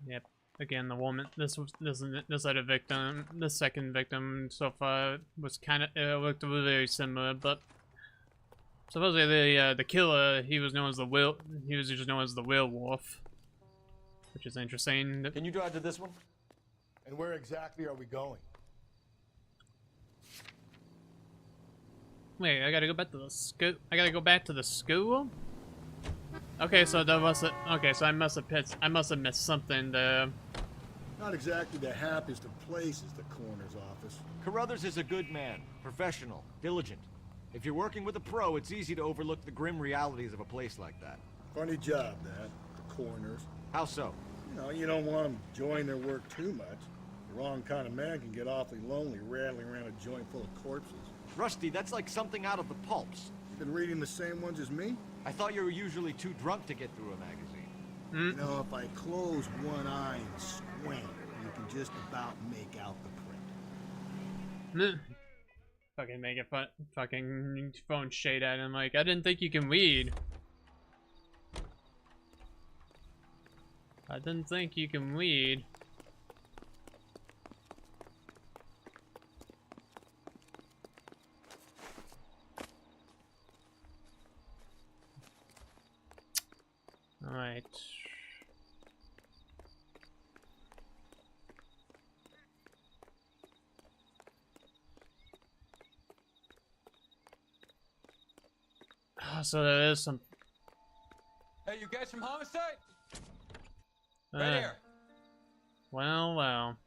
Yep. Again, the woman. This other victim, the second victim so far was kind of looked very similar, but supposedly the killer he was known as he was just known as the werewolf, which is interesting. Can you drive to this one? And where exactly are we going? Wait, I gotta go back to the school. I gotta go back to the school. Okay, so that was okay. So I must have missed something there. Not exactly the happiest of places, the coroner's office. Carruthers is a good man, professional, diligent. If you're working with a pro, it's easy to overlook the grim realities of a place like that. Funny job, that, the coroner's. How so? You don't want them enjoying their work too much. The wrong kind of man can get awfully lonely rattling around a joint full of corpses. Rusty, that's like something out of the pulps. You been reading the same ones as me? I thought you were usually too drunk to get through a magazine. You know, if I close one eye and squint, you can just about make out the print. Fucking make it fun. Fucking phone shade at him like, I didn't think you can read. I didn't think you can read. Alright. So there is some. Hey, you guys from homicide? Right here. Well, well.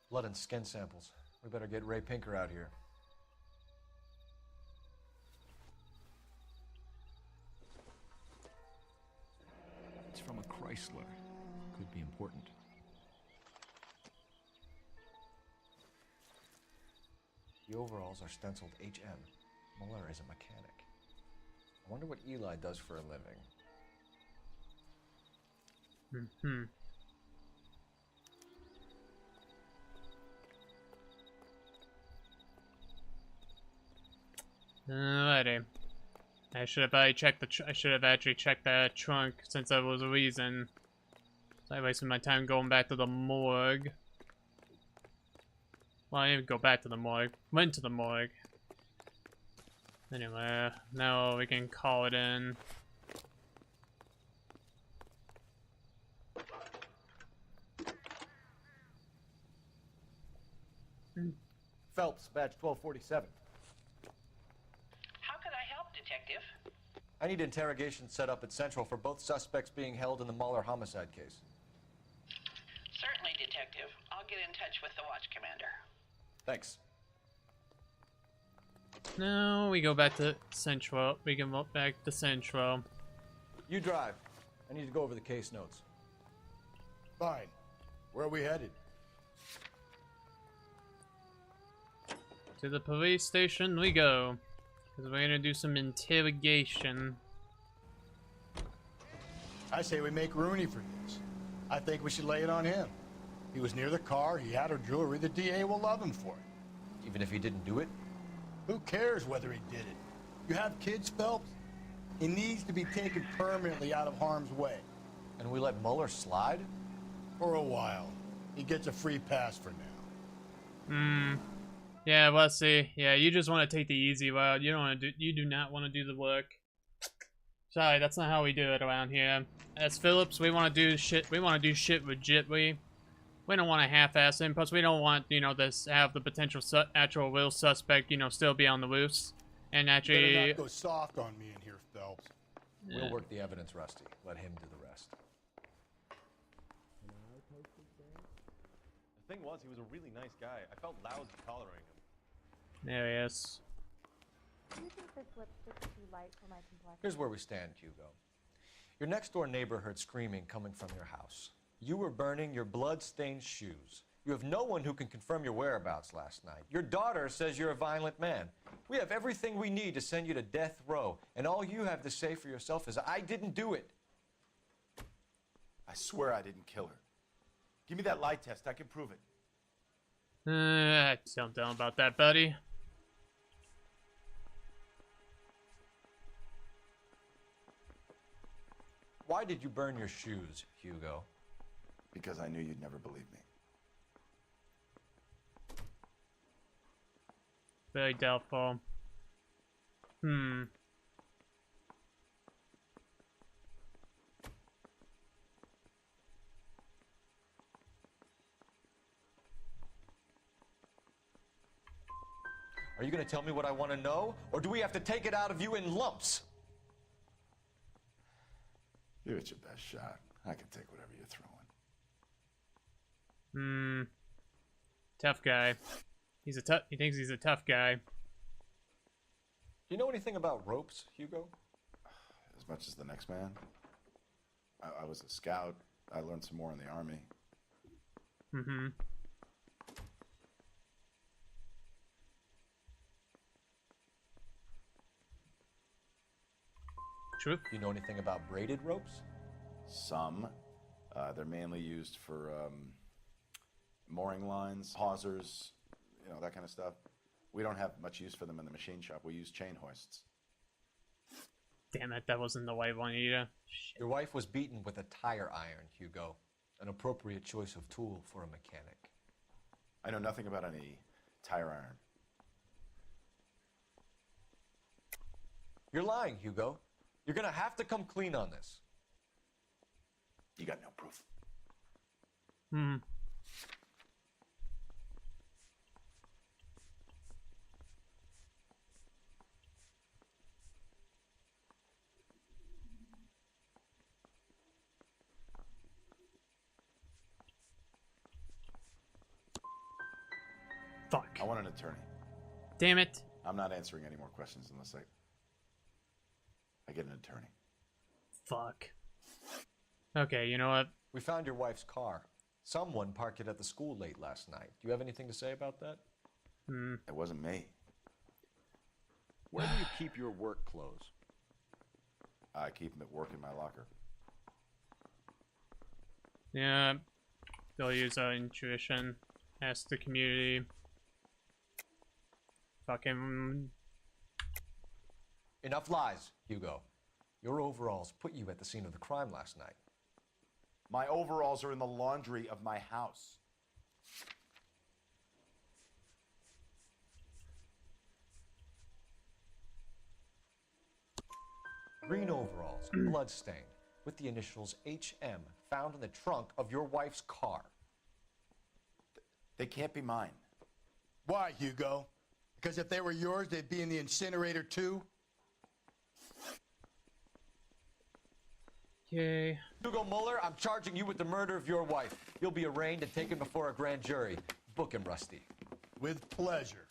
Blood and skin samples. We better get Ray Pinker out here. It's from a Chrysler. Could be important. The overalls are stenciled HM. Muller is a mechanic. I wonder what Eli does for a living. Hmm. Alrighty. I should have actually checked that trunk since that was a reason. So I wasted my time going back to the morgue. Well, I didn't go back to the morgue. Went to the morgue. Anyway, now we can call it in. Phelps, badge 1247. How could I help, Detective? I need interrogation set up at Central for both suspects being held in the Muller homicide case. Certainly, Detective. I'll get in touch with the watch commander. Thanks. Now we go back to Central. We can walk back to Central. You drive. I need to go over the case notes. Fine. Where are we headed? To the police station we go. Because we're gonna do some interrogation. I say we make Rooney for this. I think we should lay it on him. He was near the car, he had her jewelry, the DA will love him for it. Even if he didn't do it? Who cares whether he did it? You have kids, Phelps? He needs to be taken permanently out of harm's way. And we let Muller slide? For a while. He gets a free pass for now. Yeah, let's see. Yeah, you just want to take the easy route. You don't want to do. You do not want to do the work. Sorry, that's not how we do it around here. As Phillips, we want to do shit. We want to do shit legitly. We don't want to half-ass it. Plus, we don't want this have the potential actual real suspect still be on the loose and actually. You better not go soft on me in here, Phelps. Yeah. We'll work the evidence, Rusty. Let him do the rest. The thing was, he was a really nice guy. I felt lousy collaring him. There he is. Do you think this lipstick's too light for my complexion? Here's where we stand, Hugo. Your next-door neighbor heard screaming coming from your house. You were burning your blood-stained shoes. You have no one who can confirm your whereabouts last night. Your daughter says you're a violent man. We have everything we need to send you to death row, and all you have to say for yourself is, I didn't do it. I swear I didn't kill her. Give me that lie test. I can prove it. Don't tell him about that, buddy. Why did you burn your shoes, Hugo? Because I knew you'd never believe me. Very doubtful. Are you going to tell me what I want to know, or do we have to take it out of you in lumps? Give it your best shot. I can take whatever you're throwing. Tough guy. He thinks he's a tough guy. Do you know anything about ropes, Hugo? As much as the next man. I was a scout. I learned some more in the Army. True. Do you know anything about braided ropes? Some. They're mainly used for mooring lines, hawsers, that kind of stuff. We don't have much use for them in the machine shop. We use chain hoists. Damn it, that wasn't the right one either. Your wife was beaten with a tire iron, Hugo. An appropriate choice of tool for a mechanic. I know nothing about any tire iron. You're lying, Hugo. You're gonna have to come clean on this. You got no proof. Fuck. I want an attorney. Damn it. I'm not answering any more questions unless I get an attorney. Fuck. Okay, you know what? We found your wife's car. Someone parked it at the school late last night. Do you have anything to say about that? It wasn't me. Where do you keep your work clothes? I keep them at work in my locker. Yeah. They'll use our intuition. Ask the community. Fucking... Enough lies, Hugo. Your overalls put you at the scene of the crime last night. My overalls are in the laundry of my house. Green overalls, bloodstained, with the initials HM found in the trunk of your wife's car. They can't be mine. Why, Hugo? Because if they were yours, they'd be in the incinerator too? Okay. Hugo Mueller, I'm charging you with the murder of your wife. You'll be arraigned and taken before a grand jury. Book him, Rusty. With pleasure.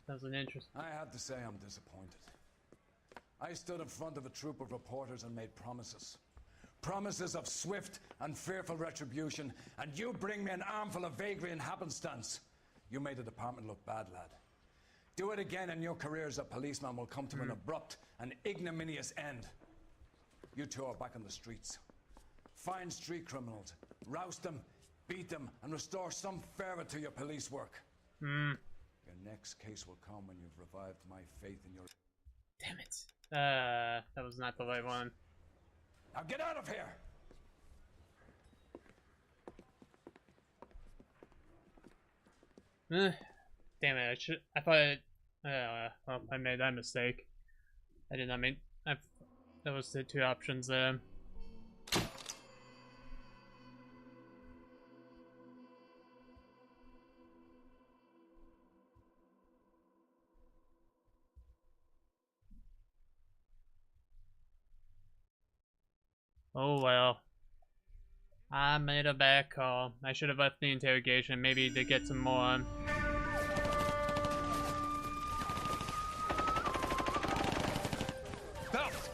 That was an interesting. I have to say I'm disappointed. I stood in front of a troop of reporters and made promises. Promises of swift and fearful retribution, and you bring me an armful of vagary and happenstance. You made the department look bad, lad. Do it again and your career as a policeman will come to an abrupt and ignominious end. You two are back on the streets. Find street criminals, roust them, beat them, and restore some fervor to your police work. Your next case will come when you've revived my faith in your... Damn it. That was not the right one. Now get out of here! Damn it, I thought well, I made that mistake. I did not mean, that was the two options there. Oh well. I made a bad call. I should have left the interrogation, maybe to get some more. Phelps!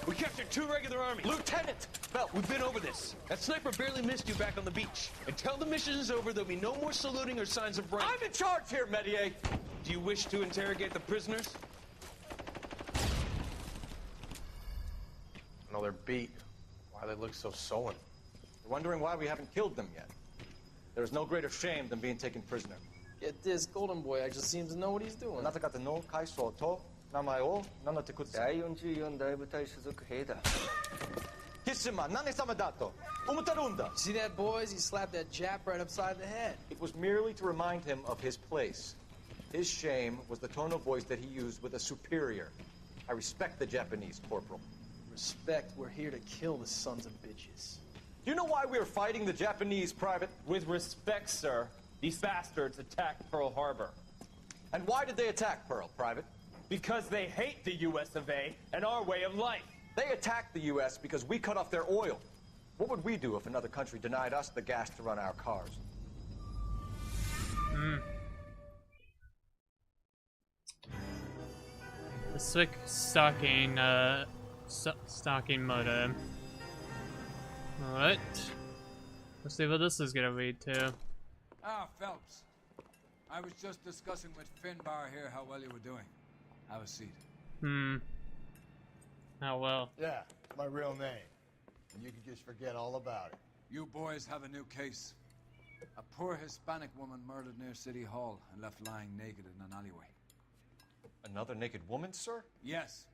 We captured 2 regular armies. Lieutenant! Phelps, we've been over this. That sniper barely missed you back on the beach. Until the mission is over, there'll be no more saluting or signs of rank. I'm in charge here, Medier! Do you wish to interrogate the prisoners? No, they're beat. Why they look so sullen? They're wondering why we haven't killed them yet. There is no greater shame than being taken prisoner. Get this, Golden Boy actually seems to know what he's doing. あなた方の会社と名前を名乗ってください。第44大部隊所属兵だ。キスマ、何様だと思ってるんだ。 See that, boys? He slapped that Jap right upside the head. It was merely to remind him of his place. His shame was the tone of voice that he used with a superior. I respect the Japanese, Corporal. Respect, we're here to kill the sons of bitches. Do you know why we are fighting the Japanese, Private? With respect, sir, these bastards attacked Pearl Harbor. And why did they attack Pearl, Private? Because they hate the US of A and our way of life. They attacked the US because we cut off their oil. What would we do if another country denied us the gas to run our cars? The sick stalking, stalking murder. Alright. Let's see what this is gonna lead to. Ah, Phelps. I was just discussing with Finbar here how well you were doing. Have a seat. How well? Yeah, it's my real name. And you can just forget all about it. You boys have a new case. A poor Hispanic woman murdered near City Hall and left lying naked in an alleyway. Another naked woman, sir? Yes.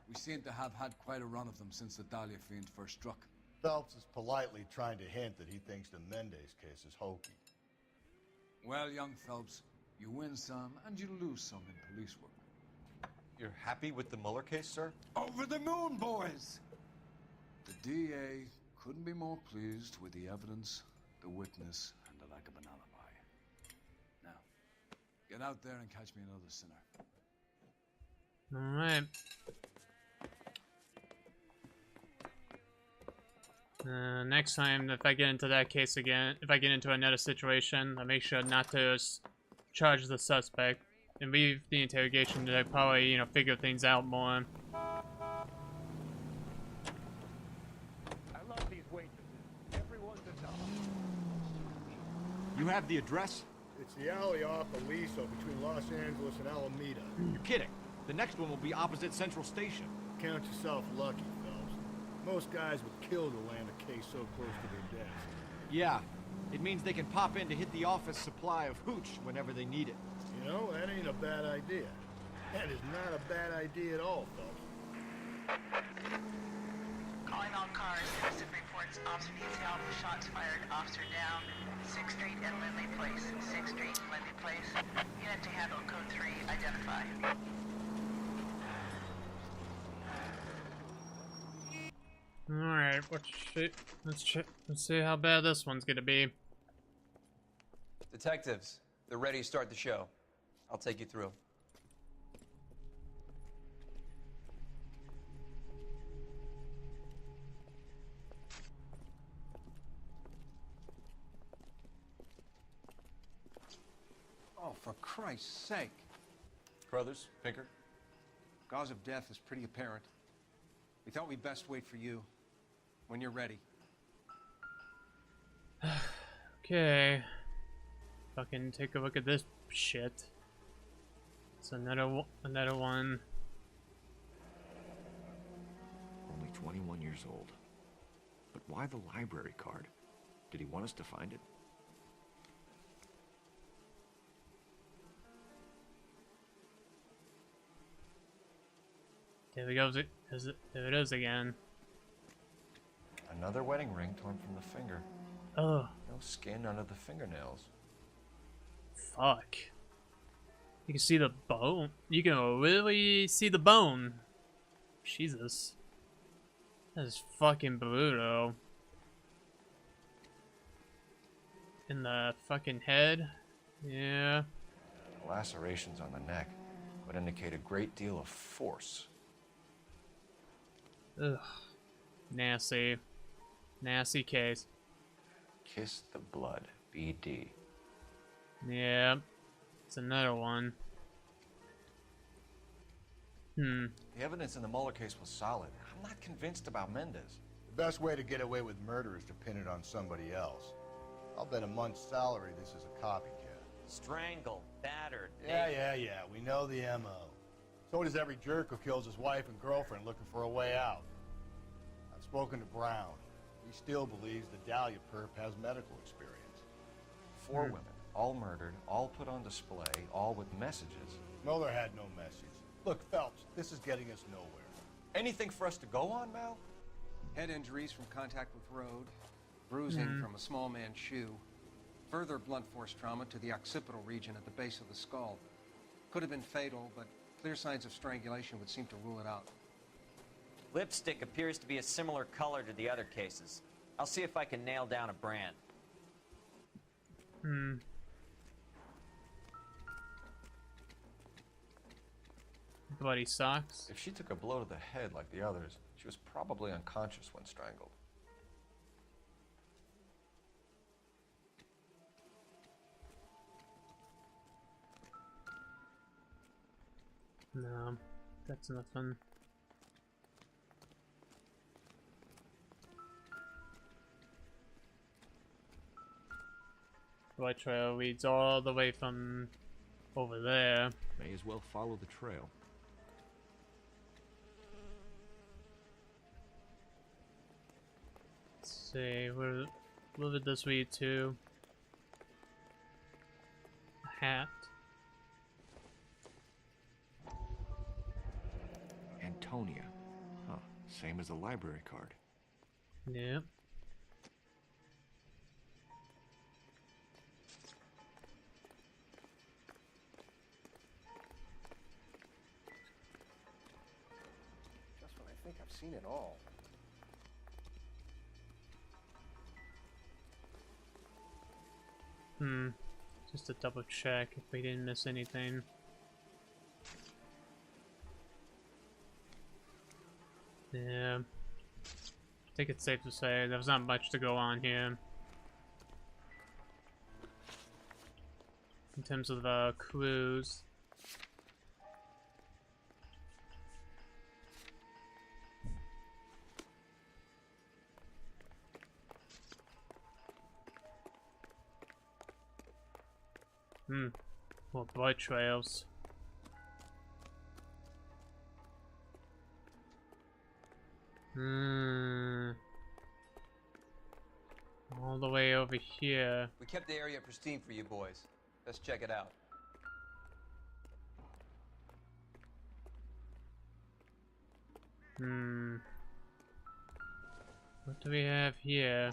We seem to have had quite a run of them since the Dahlia fiend first struck. Phelps is politely trying to hint that he thinks the Mendez case is hokey. Well, young Phelps, you win some and you lose some in police work. You're happy with the Mueller case, sir? Over the moon, boys! The DA couldn't be more pleased with the evidence, the witness, and the lack of an alibi. Now, get out there and catch me another sinner. Alright. Next time, if I get into that case again, if I get into another situation, I'll make sure not to charge the suspect and leave the interrogation to probably, you know, figure things out more. I love these waitresses. Everyone's a doll. You have the address? It's the alley off Aliso between Los Angeles and Alameda. You're kidding. The next one will be opposite Central Station. Count yourself lucky, Phelps. Most guys would kill to land a case so close to their desk. Yeah, it means they can pop in to hit the office supply of hooch whenever they need it. You know, that ain't a bad idea. That is not a bad idea at all, Phelps. Calling all cars. Citizen reports officer detail. Shots fired. Officer down. 6th Street and Lindley Place. 6th Street and Lindley Place. Unit to handle code 3. Identify. Alright, let's see how bad this one's gonna be. Detectives, they're ready to start the show. I'll take you through. Oh, for Christ's sake. Brothers, Pinker? Cause of death is pretty apparent. We thought we'd best wait for you. When you're ready. Okay. Fucking take a look at this shit. It's another one. Only 21 years old. But why the library card? Did he want us to find it? There we go. There it is again. Another wedding ring torn from the finger. Oh. No skin under the fingernails. Fuck. You can see the bone. You can really see the bone. Jesus. That is fucking brutal. In the fucking head. Yeah. Lacerations on the neck would indicate a great deal of force. Ugh. Nasty. Nasty case. Kiss the blood. BD. Yeah. It's another one. The evidence in the Mueller case was solid. I'm not convinced about Mendez. The best way to get away with murder is to pin it on somebody else. I'll bet a month's salary this is a copycat. Strangled, battered. Yeah. We know the M.O. So does every jerk who kills his wife and girlfriend looking for a way out. I've spoken to Brown. He still believes the Dahlia perp has medical experience. 4 women, all murdered, all put on display, all with messages. Mueller had no message. Look, Phelps, this is getting us nowhere. Anything for us to go on, Mal? Head injuries from contact with road, bruising from a small man's shoe, further blunt force trauma to the occipital region at the base of the skull. Could have been fatal, but clear signs of strangulation would seem to rule it out. Lipstick appears to be a similar color to the other cases. I'll see if I can nail down a brand. Bloody socks. If she took a blow to the head like the others, she was probably unconscious when strangled. No, that's nothing. White trail leads all the way from over there. May as well follow the trail. Let's see, where did this lead to? A hat. Antonia. Huh. Same as the library card. Yep. think I've seen it all. Just to double check if we didn't miss anything. Yeah. I think it's safe to say there's not much to go on here. In terms of the clues. More blood trails. All the way over here. We kept the area pristine for you boys. Let's check it out. What do we have here?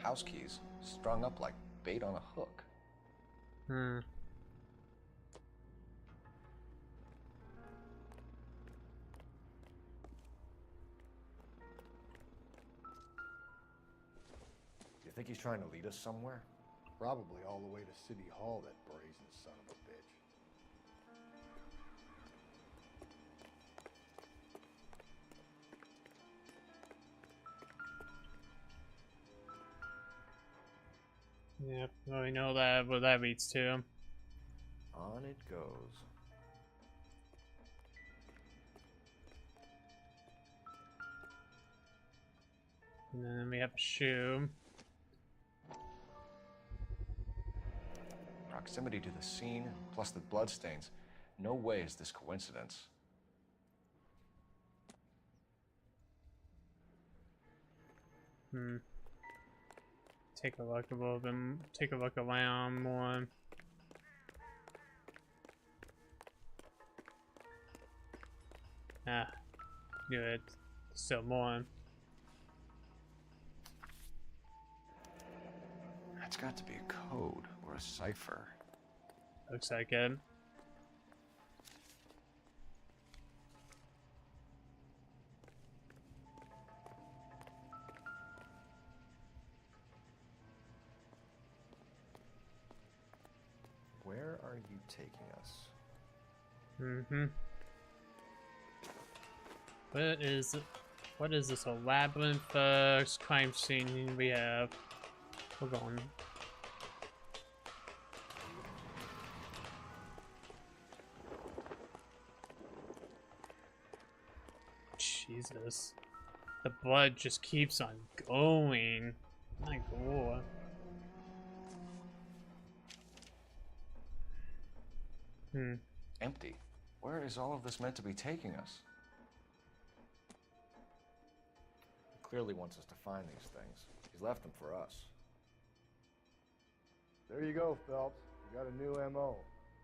House keys, strung up like bait on a hook. You think he's trying to lead us somewhere? Probably all the way to City Hall, that brazen son of a bitch. Yep, well, we know that what that leads to. On it goes. And then we have a shoe. Proximity to the scene, plus the bloodstains. No way is this coincidence. Take a look a little bit. Take a look around more. Good. Still more. That's got to be a code or a cipher. Looks like it. Where are you taking us? What is this? A labyrinth crime scene we have. We're going. Jesus. The blood just keeps on going. My god. Empty. Where is all of this meant to be taking us? He clearly wants us to find these things. He's left them for us. There you go, Phelps. You got a new M.O.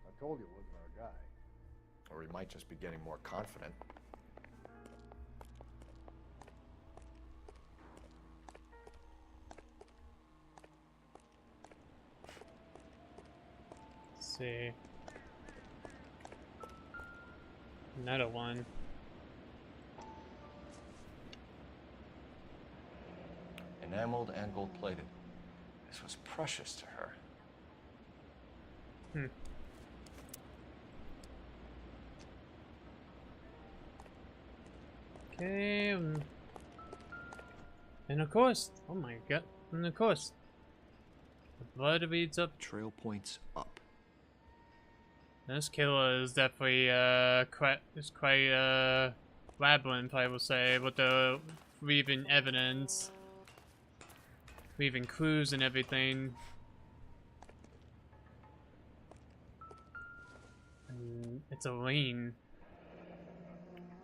I told you it wasn't our guy. Or he might just be getting more confident. Let's see. Another one. Enameled and gold-plated. This was precious to her. Okay. And of course, oh my god. And of course, the blood leads up. Trail points up. This killer is definitely quite labyrinth, I will say, with the leaving evidence, leaving clues and everything. And it's a lane.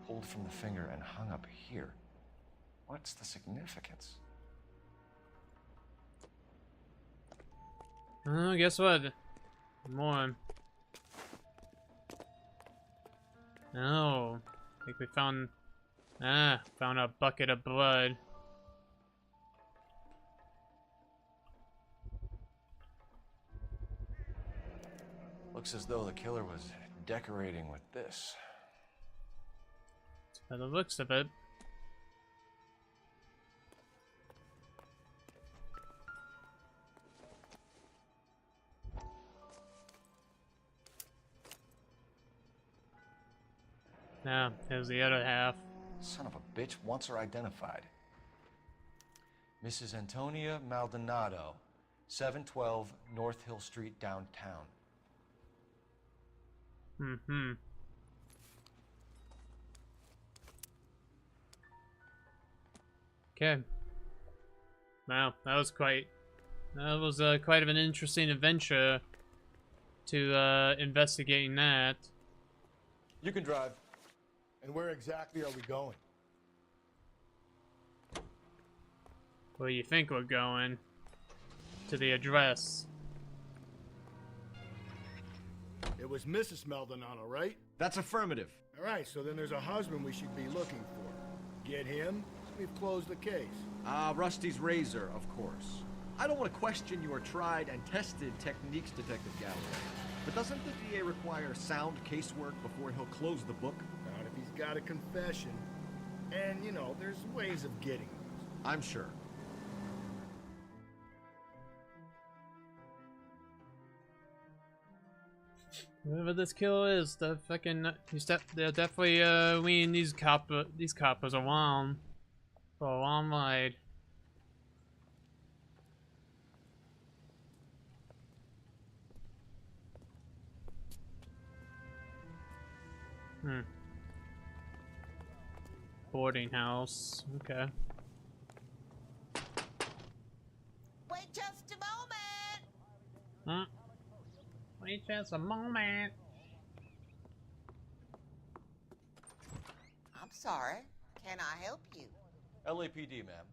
Pulled from the finger and hung up here. What's the significance? Guess what? More. Oh, I think we found a bucket of blood. Looks as though the killer was decorating with this. By the looks of it. Now, here's the other half. Son of a bitch wants her identified. Mrs. Antonia Maldonado, 712 North Hill Street, downtown. Mm-hmm. Okay. Wow, that was quite of an interesting adventure to investigating that. You can drive. And where exactly are we going? Where you think we're going? To the address. It was Mrs. Maldonado, right? That's affirmative. All right, so then there's a husband we should be looking for. Get him, we've closed the case. Rusty's razor, of course. I don't want to question your tried and tested techniques, Detective Galloway. But doesn't the DA require sound casework before he'll close the book? Not if he's got a confession. And, you know, there's ways of getting those. I'm sure. Whoever this killer is, the fucking they're definitely weaning these coppers around for a long ride. Boarding house. Okay. Wait just a moment. Huh? Wait just a moment. I'm sorry. Can I help you? LAPD, ma'am.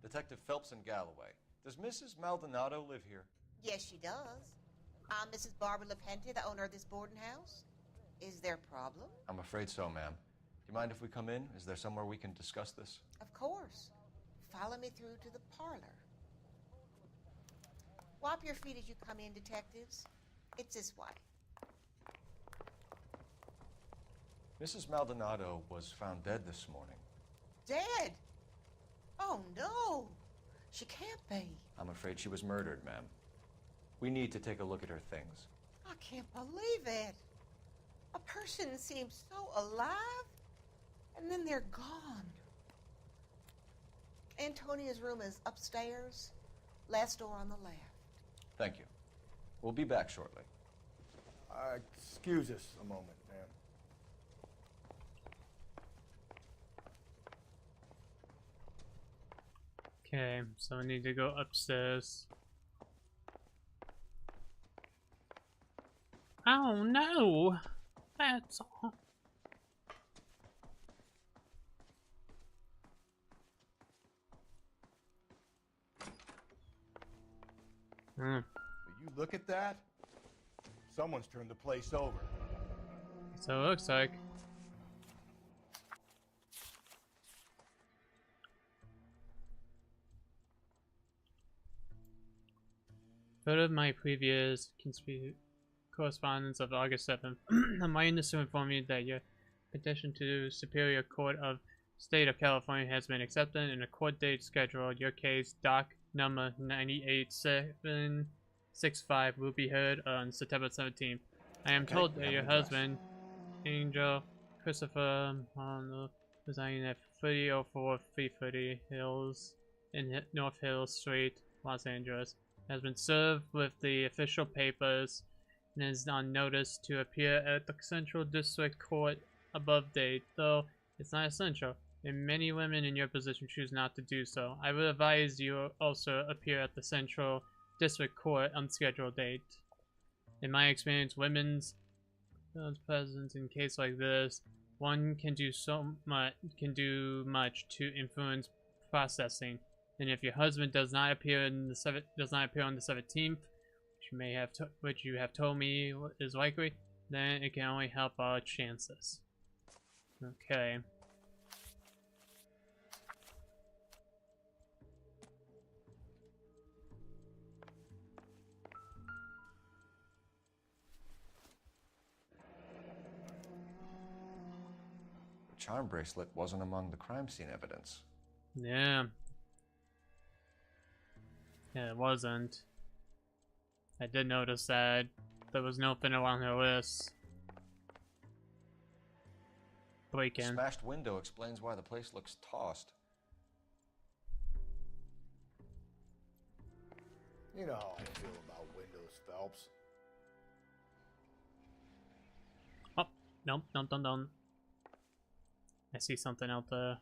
Detective Phelps and Galloway. Does Mrs. Maldonado live here? Yes, she does. I'm Mrs. Barbara LaPente, the owner of this boarding house. Is there a problem? I'm afraid so, ma'am. Do you mind if we come in? Is there somewhere we can discuss this? Of course. Follow me through to the parlor. Wipe your feet as you come in, detectives. It's this way. Mrs. Maldonado was found dead this morning. Dead? Oh, no. She can't be. I'm afraid she was murdered, ma'am. We need to take a look at her things. I can't believe it. A person seems so alive, and then they're gone. Antonia's room is upstairs, last door on the left. Thank you. We'll be back shortly. Excuse us a moment, ma'am. Okay, so I need to go upstairs. Oh no! That's all. Will you look at that? Someone's turned the place over. So it looks like. Photo of my previous correspondence of August 7th. I'm writing this to inform you that your petition to Superior Court of State of California has been accepted and a court date scheduled. Your case, doc number 98765, will be heard on September 17th. I am told that your husband, Angel Christopher residing at 3004 330 Hills in North Hill Street, Los Angeles, has been served with the official papers and is on notice to appear at the Central District Court above date, though it's not essential, and many women in your position choose not to do so. I would advise you also appear at the Central District Court on scheduled date. In my experience, women's presence in cases like this, one can do much to influence processing. And if your husband does not appear on the 17th, which you have told me is likely, then it can only help our chances. Okay. charm bracelet wasn't among the crime scene evidence. Yeah. Yeah, it wasn't. I did notice that there was nothing on her list. The Break-in. smashed window explains why the place looks tossed. You know how I feel about windows, Phelps. Oh, nope, don't. I see something out there.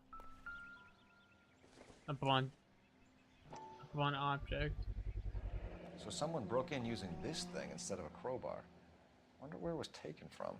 A blonde object. So someone broke in using this thing instead of a crowbar. Wonder where it was taken from.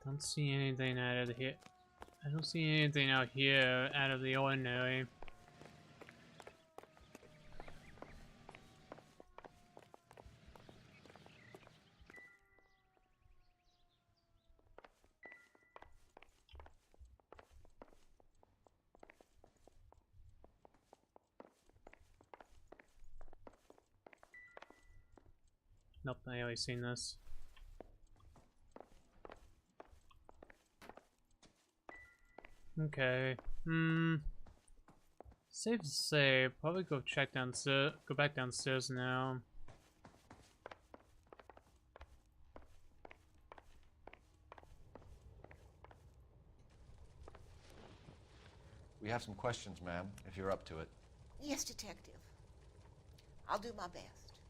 Don't see anything out of here. I don't see anything out here out of the ordinary. Nope, I always seen this. Okay. Safe to say, probably go check downstairs. Go back downstairs now. We have some questions, ma'am, if you're up to it. Yes, Detective. I'll do my best.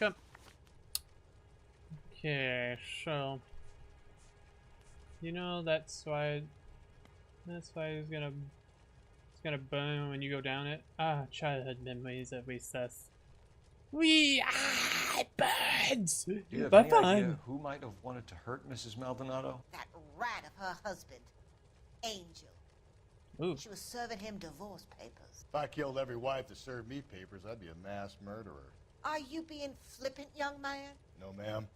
Okay. Okay, so you know that's why it's gonna burn when you go down it. Ah, childhood memories of recess. It burns. Do you have But any fun. idea who might have wanted to hurt Mrs. Maldonado? That rat of her husband, Angel. Ooh. She was serving him divorce papers. If I killed every wife that served me papers, I'd be a mass murderer. Are you being flippant, young man? No, ma'am.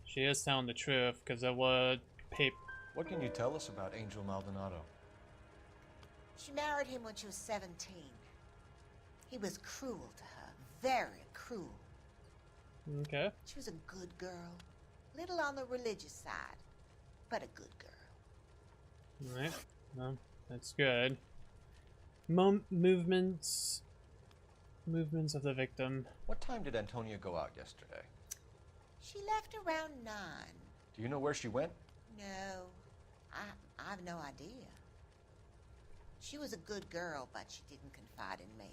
She is telling the truth because there were paper. What can you tell us about Angel Maldonado? She married him when she was 17. He was cruel to her, very cruel. Okay. She was a good girl, little on the religious side, but a good girl. Alright. Well, that's good. Movements of the victim. What time did Antonia go out yesterday? She left around 9. Do you know where she went? No, I have no idea. She was a good girl, but she didn't confide in me.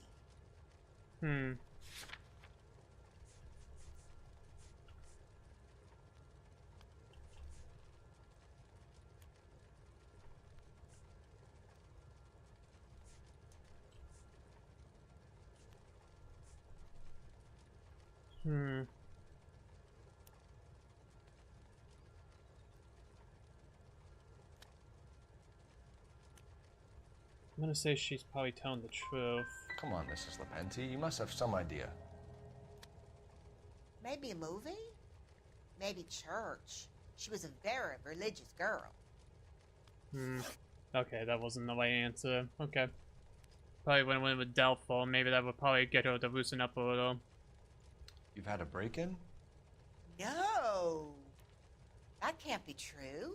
I'm gonna say she's probably telling the truth. Come on, Mrs. Lepenti, you must have some idea. Maybe a movie? Maybe church. She was a very religious girl. Okay, that wasn't the right answer. Okay. Probably when I went with doubtful, maybe that would probably get her to loosen up a little. You've had a break-in? No! That can't be true.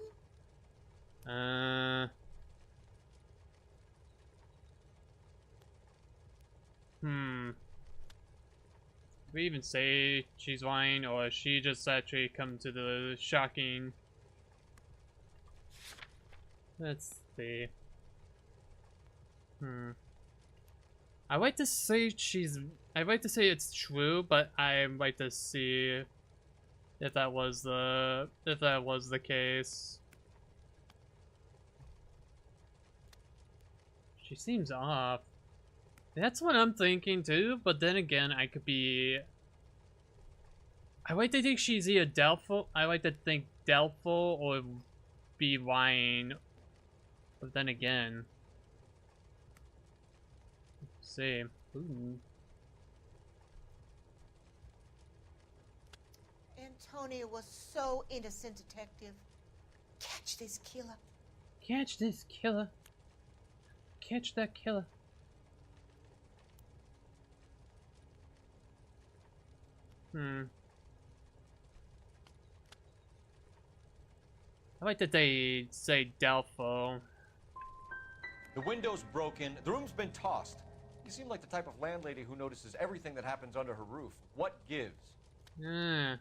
Do we even say she's lying, or she just actually come to the shocking? Let's see. I like to say it's true, but I like to see if that was the case. She seems off. That's what I'm thinking too, but then again, I could be... I like to think she's either doubtful. I like to think doubtful or be lying. But then again... Let's see. Ooh. Antonia was so innocent, Detective. Catch this killer. Catch this killer. Catch that killer. I like that they say doubtful. The window's broken. The room's been tossed. You seem like the type of landlady who notices everything that happens under her roof. What gives? Don't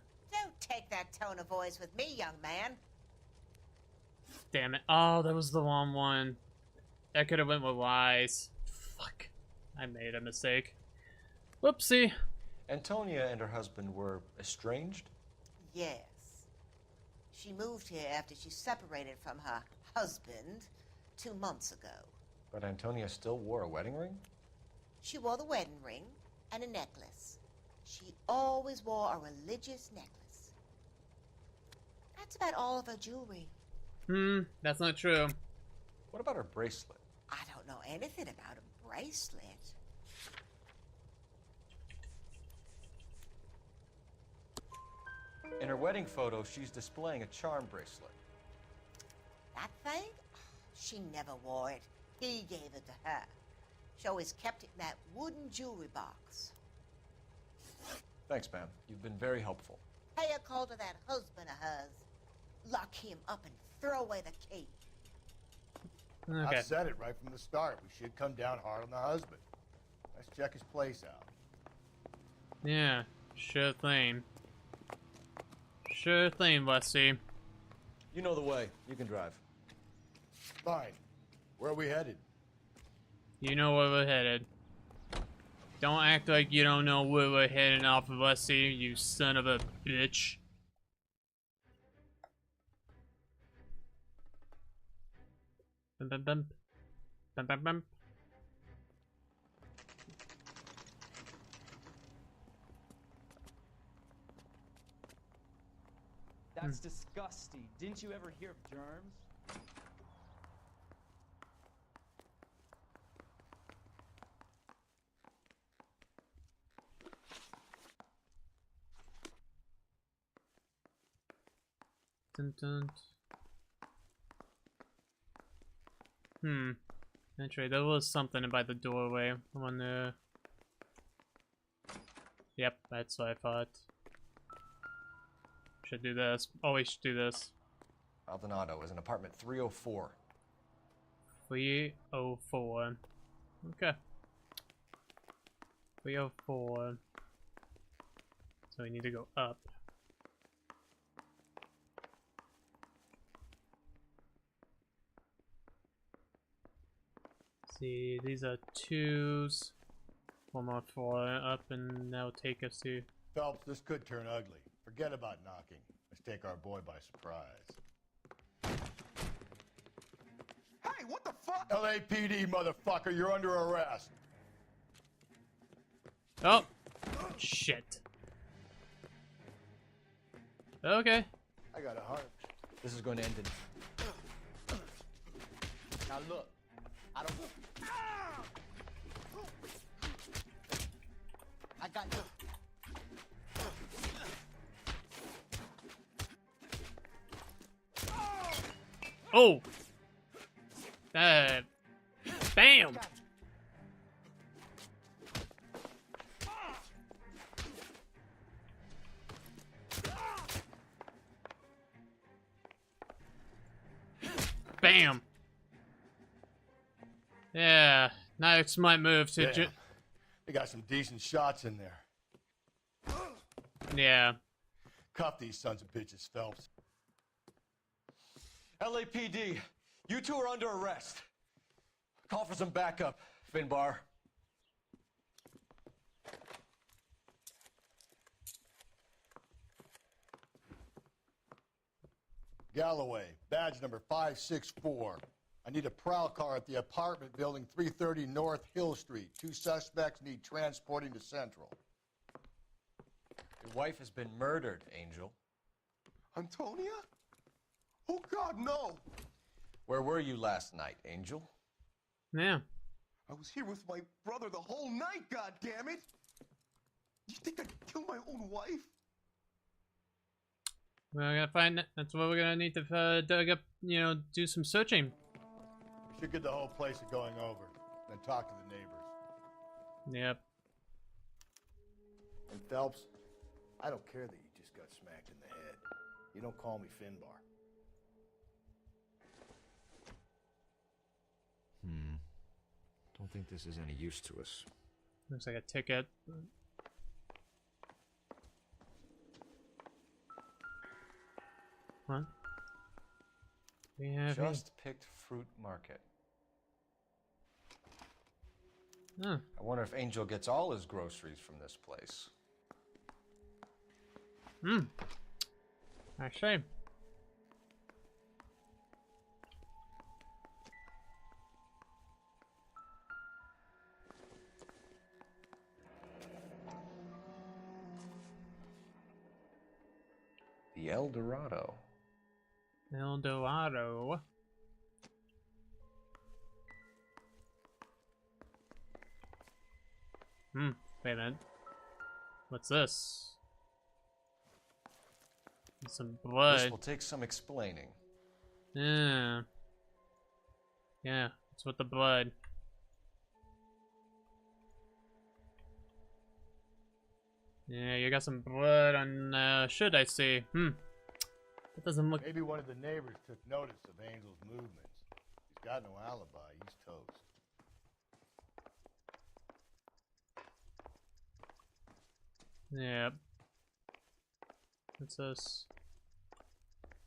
take that tone of voice with me, young man. Damn it. Oh, that was the wrong one. That could have went with lies. Fuck. I made a mistake. Whoopsie. Antonia and her husband were estranged? Yes. She moved here after she separated from her husband 2 months ago. But Antonia still wore a wedding ring? She wore the wedding ring and a necklace. She always wore a religious necklace. That's about all of her jewelry. That's not true. What about her bracelet? I don't know anything about a bracelet. In her wedding photo, she's displaying a charm bracelet. That thing? She never wore it. He gave it to her. She always kept it in that wooden jewelry box. Thanks, ma'am. You've been very helpful. Pay a call to that husband of hers. Lock him up and throw away the key. I said it right from the start. We should come down hard on the husband. Let's check his place out. Yeah, sure thing. Sure thing, Wesley. You know the way. You can drive. Fine. Where are we headed? You know where we're headed. Don't act like you don't know where we're heading off of, Wesley, you son of a bitch. Bum bum bum. Bum bum bum. That's disgusting. Didn't you ever hear of germs? Dun, dun. Actually, there was something by the doorway. I wonder... Yep, that's what I thought. Should do this. Always do this. Maldonado is in apartment 304. 304. Okay. 304. So we need to go up. See, these are 2s. One more 4 up, and that'll take us to... Phelps, this could turn ugly. Forget about knocking. Let's take our boy by surprise. Hey, what the fuck? LAPD, motherfucker, you're under arrest. Oh! Shit. Okay. I got a hunch. This is going to end in... Now look, I don't... I got you. Oh! Bam! Bam! Yeah, next might move to... Damn. They got some decent shots in there. Yeah. Cuff these sons of bitches, Phelps. LAPD, you two are under arrest. Call for some backup, Finbar. Galloway, badge number 564. I need a prowl car at the apartment building 330 North Hill Street. 2 suspects need transporting to Central. Your wife has been murdered, Angel. Antonia? Oh, God, no! Where were you last night, Angel? Yeah. I was here with my brother the whole night, goddammit! You think I'd kill my own wife? We're gonna find it. That's what we're gonna need to dig up, you know, do some searching. We should get the whole place going over, then talk to the neighbors. Yep. And Phelps, I don't care that you just got smacked in the head. You don't call me Finbar. Don't think this is any use to us. Looks like a ticket. What? We have Just picked fruit market. Huh. I wonder if Angel gets all his groceries from this place. I see. The El Dorado. El Dorado. Wait a minute. What's this? Some blood. This will take some explaining. Yeah. Yeah, it's with the blood. Yeah, you got some blood on should I see? That doesn't look. Maybe one of the neighbors took notice of Angel's movements. He's got no alibi. He's toast. Yeah. What's this?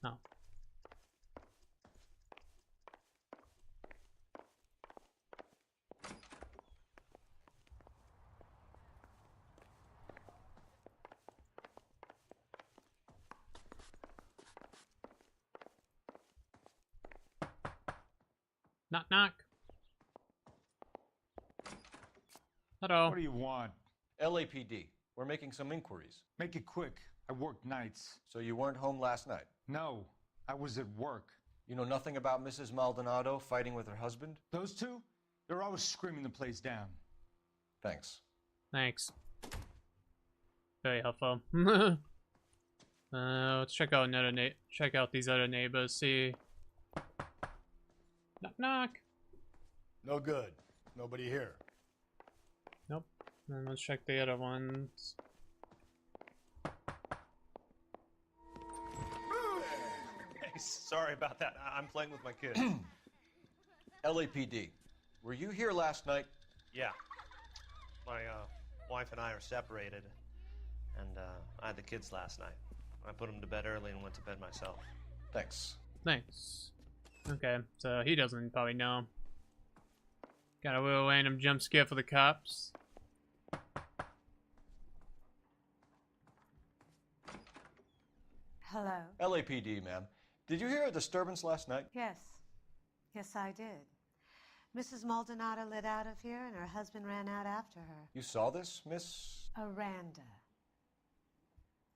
Oh. Knock knock. Hello. What do you want? LAPD. We're making some inquiries. Make it quick. I work nights. So you weren't home last night? No, I was at work. You know nothing about Mrs. Maldonado fighting with her husband? Those two? They're always screaming the place down. Thanks. Thanks. Very helpful. Let's check out these other neighbors. See. Knock knock. No good. Nobody here. Nope. Then let's check the other ones. Hey, sorry about that. I'm playing with my kid. LAPD. Were you here last night? Yeah. My wife and I are separated, and I had the kids last night. I put them to bed early and went to bed myself. Thanks. Nice. Okay, so he doesn't probably know. Got a little random jump scare for the cops. Hello? LAPD, ma'am. Did you hear a disturbance last night? Yes. Yes, I did. Mrs. Maldonado lit out of here and her husband ran out after her. You saw this, Miss? Aranda.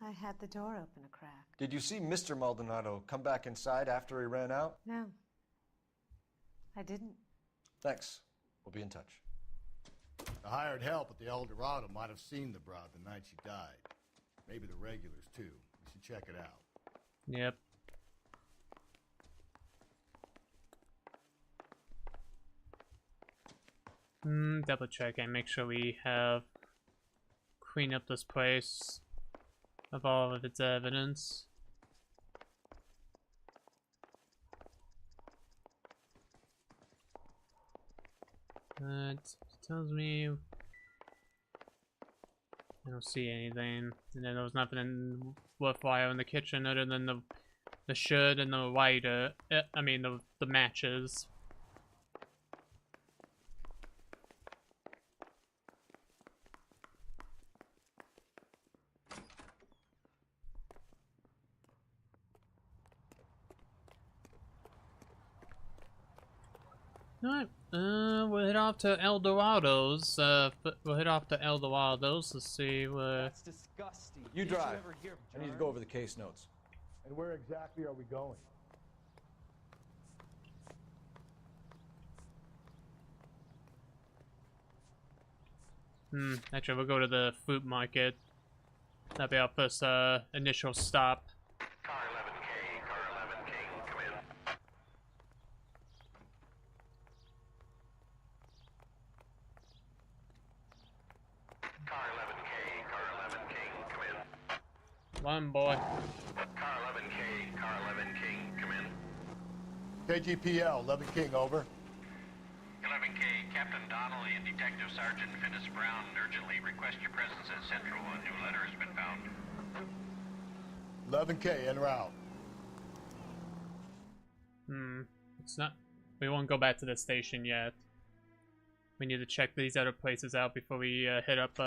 I had the door open a crack. Did you see Mr. Maldonado come back inside after he ran out? No. I didn't. Thanks. We'll be in touch. The hired help at the El Dorado might have seen the broad the night she died. Maybe the regulars, too. You should check it out. Yep. Double check and make sure we have cleaned up this place of all of its evidence. It tells me I don't see anything, and then there was nothing worthwhile in the kitchen other than the shirt and the lighter. I mean the matches. Alright, we'll head off to El Dorado's. We'll head off to El Dorado's to see where. That's disgusting. You Didn't drive. You ever hear of I need to germs? go over the case notes. And where exactly are we going? Actually, we'll go to the fruit market. That'll be our first initial stop. Car 11K, car 11K, come in. Car 11K, car 11K, come in. One boy. Car 11K, car 11K, come in. KGPL, 11 King, over. 11K, Captain Donnelly and Detective Sergeant Finis Brown urgently request your presence at Central. A new letter has been found. 11K, en route. It's not. We won't go back to the station yet. We need to check these other places out before we hit up.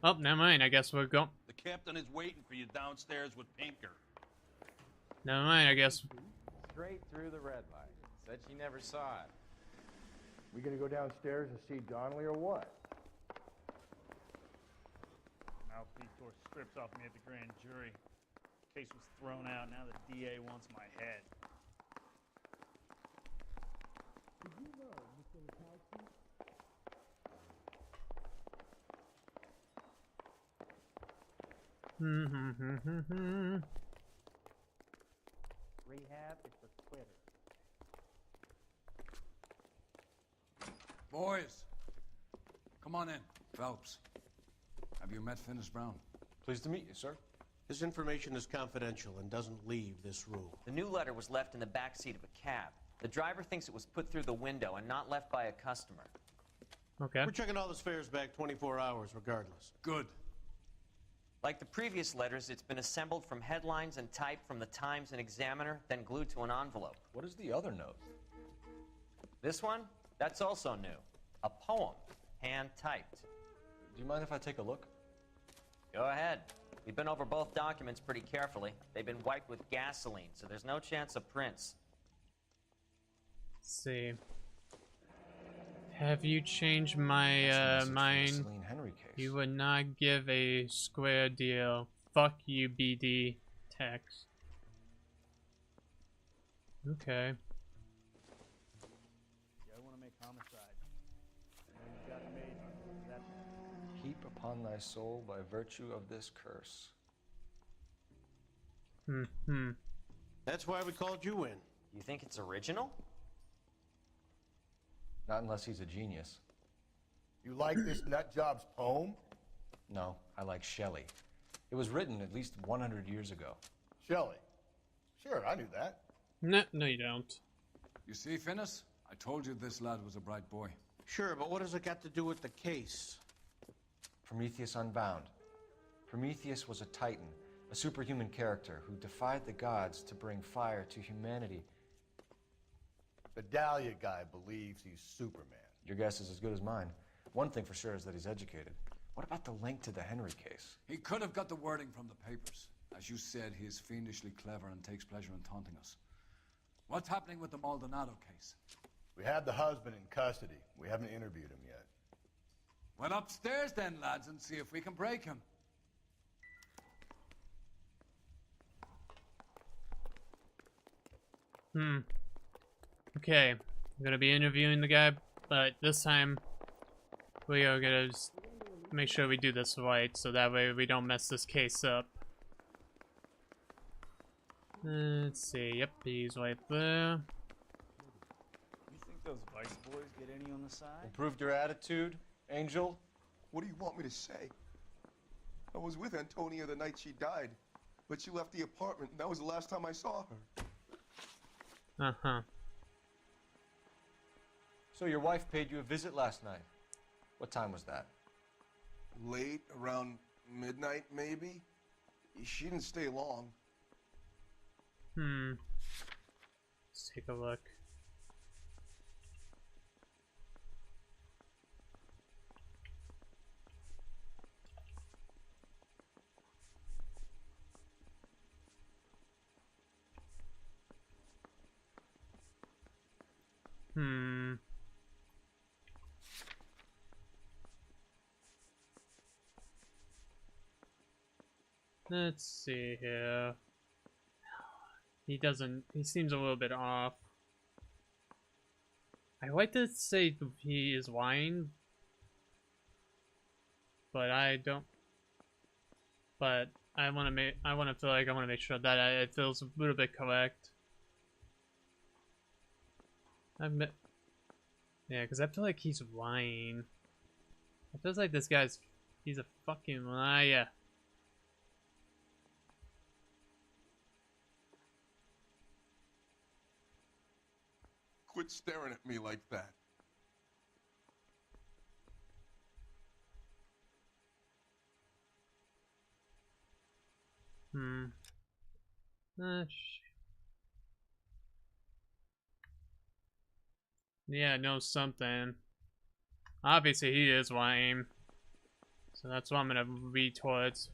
Oh, never mind. I guess we're going. The captain is waiting for you downstairs with Pinker. Never mind. I guess. Straight through the red light. Said she never saw it. We gonna go downstairs and see Donnelly or what? Mouthpiece tore strips off me at the grand jury. Case was thrown out. Now the DA wants my head. Did you know, Mr. Mikowski? Rehab is for quitters. Boys, come on in. Phelps, have you met Finis Brown? Pleased to meet you, sir. This information is confidential and doesn't leave this room. The new letter was left in the back seat of a cab. The driver thinks it was put through the window and not left by a customer. Okay. We're checking all the fares back 24 hours regardless. Good. Like the previous letters, it's been assembled from headlines and typed from the Times and Examiner, then glued to an envelope. What is the other note? This one? That's also new. A poem, hand-typed. Do you mind if I take a look? Go ahead. We've been over both documents pretty carefully. They've been wiped with gasoline, so there's no chance of prints. Let's see. Have you changed my mind? Henry case. You would not give a square deal. Fuck you, BD. Text. Okay. Yeah, I want to make homicide. I know you got it made. That Heap upon thy soul by virtue of this curse. That's why we called you in. You think it's original? Not unless he's a genius. You like this nut job's poem? No, I like Shelley. It was written at least 100 years ago. Shelley. Sure, I knew that. No, you don't. You see, Finis? I told you this lad was a bright boy. Sure, but what has it got to do with the case? Prometheus Unbound. Prometheus was a titan, a superhuman character who defied the gods to bring fire to humanity. The Dahlia guy believes he's Superman. Your guess is as good as mine. One thing for sure is that he's educated. What about the link to the Henry case? He could have got the wording from the papers. As you said, he is fiendishly clever and takes pleasure in taunting us. What's happening with the Maldonado case? We have the husband in custody. We haven't interviewed him yet. Well, upstairs then, lads, and see if we can break him. Okay. I'm gonna be interviewing the guy, but this time we are gonna just make sure we do this right, so that way we don't mess this case up. Let's see. Yep, he's right there. You think those Vice boys get any on the side? Improved your attitude, Angel? What do you want me to say? I was with Antonia the night she died, but she left the apartment, and that was the last time I saw her. Uh-huh. So your wife paid you a visit last night. What time was that? Late, around midnight, maybe? She didn't stay long. Let's take a look. Let's see here. He seems a little bit off. I like to say he is lying, but I don't. But I want to feel like I want to make sure that it feels a little bit correct. Yeah, because I feel like he's lying. It feels like this he's a fucking liar. Quit staring at me like that. Yeah, know something. Obviously, he is lying. So that's what I'm gonna read towards.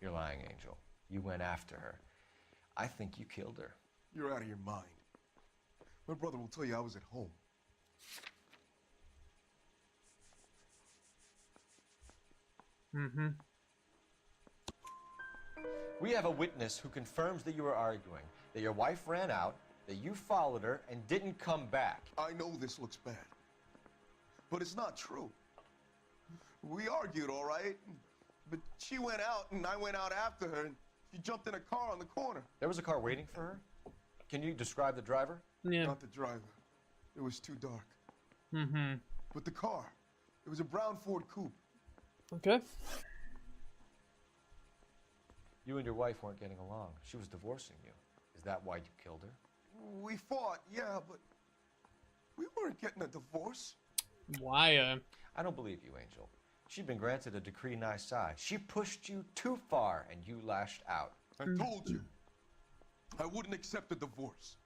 You're lying, Angel. You went after her. I think you killed her. You're out of your mind. My brother will tell you I was at home. Mm-hmm. We have a witness who confirms that you were arguing, that your wife ran out, that you followed her and didn't come back. I know this looks bad, but it's not true. We argued, all right? But she went out and I went out after her and she jumped in a car on the corner. There was a car waiting for her? Can you describe the driver? Yeah. Not the driver. It was too dark. Mm-hmm. But the car, it was a brown Ford coupe. Okay. You and your wife weren't getting along. She was divorcing you. Is that why you killed her? We fought, yeah, but we weren't getting a divorce. Why? I don't believe you, Angel. She'd been granted a decree nisi. She pushed you too far and you lashed out. I told you. I wouldn't accept a divorce.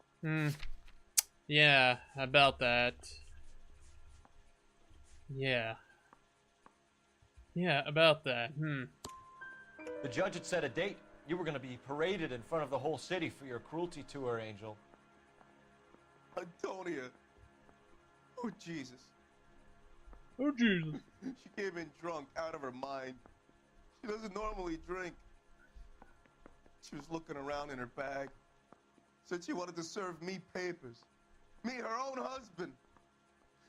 Yeah, about that. Yeah. Yeah, about that. The judge had set a date. You were going to be paraded in front of the whole city for your cruelty to her, Angel. Antonia. Oh, Jesus. Oh, Jesus. She came in drunk, out of her mind. She doesn't normally drink. She was looking around in her bag. Said she wanted to serve me papers. Me, her own husband.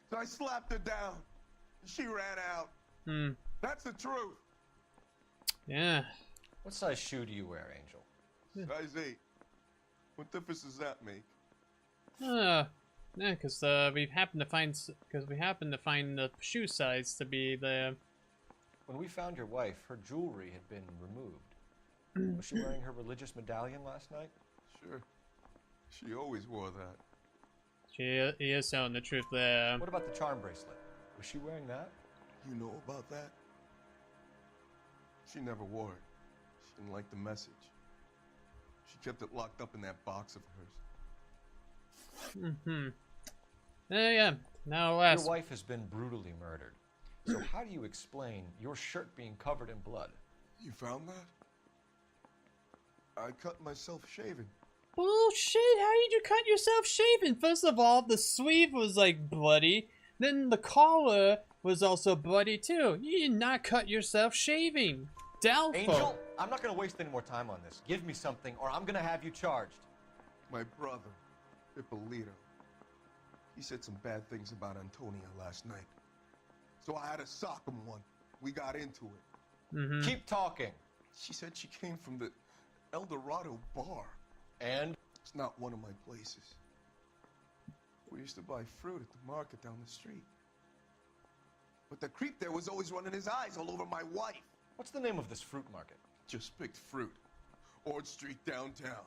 So I slapped her down. She ran out. That's the truth. Yeah. What size shoe do you wear, Angel? Size 8. What difference does that make? Yeah, because we happen to find the shoe size to be the. When we found your wife, her jewelry had been removed. Was she wearing her religious medallion last night? Sure. She always wore that. He is telling the truth there. What about the charm bracelet? Was she wearing that? You know about that? She never wore it. She didn't like the message. She kept it locked up in that box of hers. Yeah. Now last. Your wife has been brutally murdered. So how do you explain your shirt being covered in blood? You found that? I cut myself shaving. Bullshit! How did you cut yourself shaving? First of all, the sleeve was like bloody. Then the collar was also bloody too. You did not cut yourself shaving. Doubtful. Angel, I'm not going to waste any more time on this. Give me something or I'm going to have you charged. My brother, Ippolito, he said some bad things about Antonia last night. So I had to sock him one. We got into it. Keep talking. She said she came from the El Dorado bar. And? It's not one of my places. We used to buy fruit at the market down the street. But the creep there was always running his eyes all over my wife. What's the name of this fruit market? Just picked fruit. Ord Street downtown.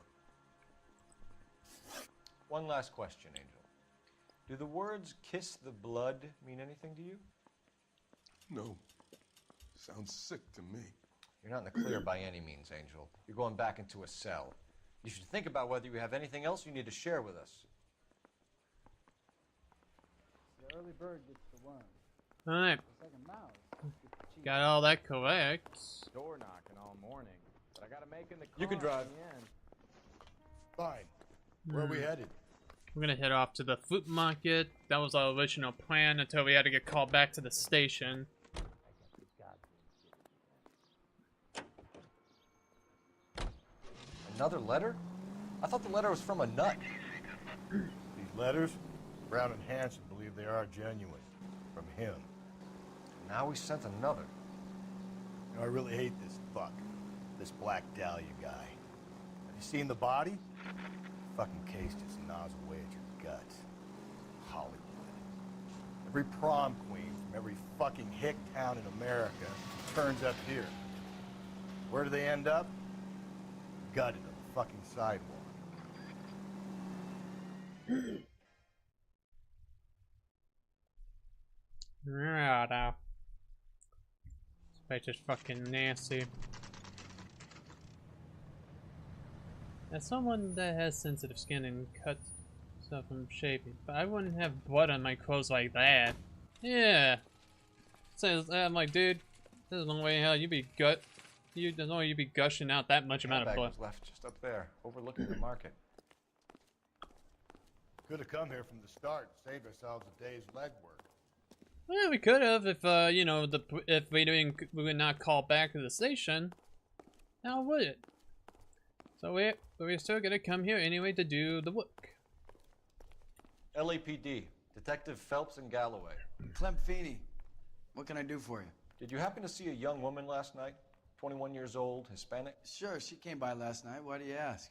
One last question, Angel. Do the words kiss the blood mean anything to you? No. Sounds sick to me. You're not in the clear by any means, Angel. You're going back into a cell. You should think about whether you have anything else you need to share with us. The early bird gets the worm. Alright. It's like a mouse. Got all that correct. Door knocking all morning, but I gotta make in the car. You can drive. in the end. Fine. Where are we headed? We're gonna head off to the fruit market. That was our original plan until we had to get called back to the station. Another letter? I thought the letter was from a nut. These letters, Brown and Hanson believe they are genuine. From him. Now he sent another. You know, I really hate this fuck. This Black Dahlia guy. Have you seen the body? The fucking case just gnaws away at your guts. Hollywood. Every prom queen from every fucking hick town in America turns up here. Where do they end up? Gutted on the fucking sidewalk. Yeah, now. This place is fucking nasty. As someone that has sensitive skin and cuts stuff from shaping, but I wouldn't have blood on my clothes like that. Yeah. Says that, I'm like, dude, there's no way in hell there's no way you'd be gushing out that much amount of Handbag blood. was left just up there, overlooking the market. Could have come here from the start and saved ourselves a day's legwork. Well, we could have if, you know, if we would not call back to the station. How would it? So we're still gonna come here anyway to do the work. LAPD, Detective Phelps and Galloway. Clem Feeney, what can I do for you? Did you happen to see a young woman last night? 21 years old, Hispanic? Sure, she came by last night. Why do you ask?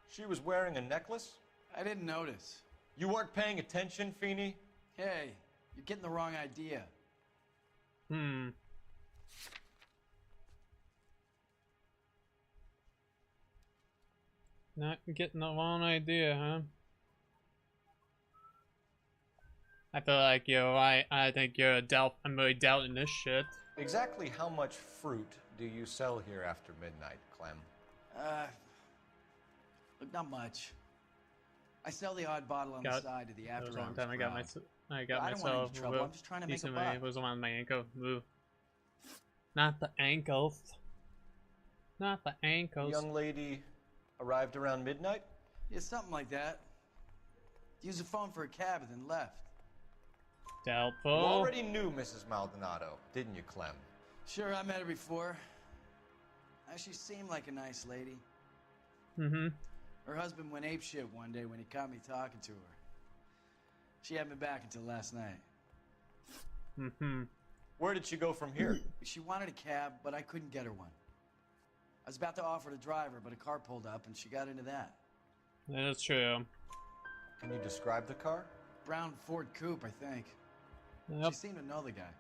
She was wearing a necklace? I didn't notice. You weren't paying attention, Feeney? Hey, you're getting the wrong idea. Not getting the wrong idea, huh? I feel like you're right. I think you're I'm really doubting this shit. Exactly how much fruit do you sell here after midnight, Clem? Look, not much. I sell the odd bottle on the side to the after hours One time I got myself I don't want any trouble. I'm just trying to make a buck. It was on my ankle. Ooh. Not the ankles. Not the ankles. The young lady arrived around midnight? Yeah, something like that. Used the phone for a cab and then left. Doubtful. You already knew Mrs. Maldonado, didn't you, Clem? Sure, I met her before. She seemed like a nice lady. Mm-hmm. Her husband went apeshit one day when he caught me talking to her. She had me back until last night. Mm-hmm. Where did she go from here? She wanted a cab, but I couldn't get her one. I was about to offer to drive her, but a car pulled up and she got into that. That's true. Can you describe the car? Brown Ford Coupe, I think. Yep. She seemed to know the guy.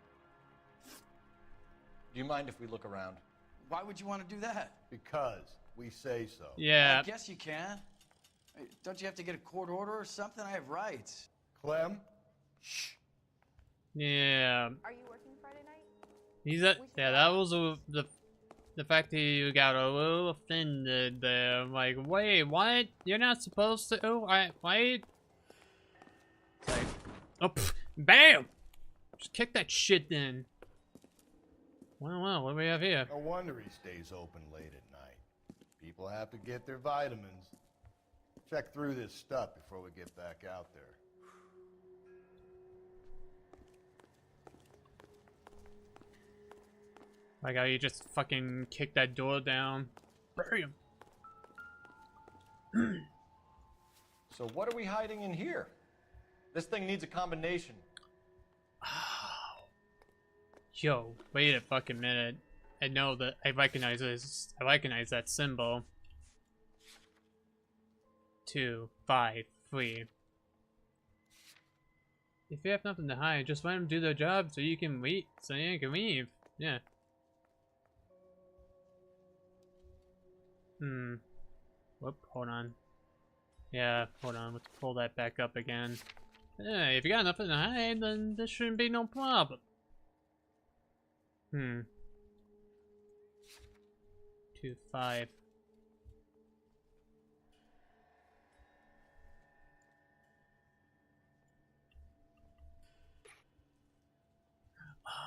Do you mind if we look around? Why would you want to do that? Because we say so. Yeah. I guess you can. Don't you have to get a court order or something? I have rights. Clem? Shh. Yeah. Are you working Friday night? Yeah, that was the fact that you got a little offended there. I'm like, wait, what? You're not supposed to? Oh, wait. Like, oh, bam! Just kick that shit in. Well, what do we have here? No wonder he stays open late at night. People have to get their vitamins. Check through this stuff before we get back out there. Like how you just fucking kick that door down. Bury him. So what are we hiding in here? This thing needs a combination. Yo, wait a fucking minute. I know that I recognize this. I recognize that symbol. 2, 5, 3. If you have nothing to hide, just let them do their job so you can leave. Yeah. Whoop, hold on. Yeah, hold on. Let's pull that back up again. Yeah, if you got nothing to hide, then this shouldn't be no problem. 2, 5.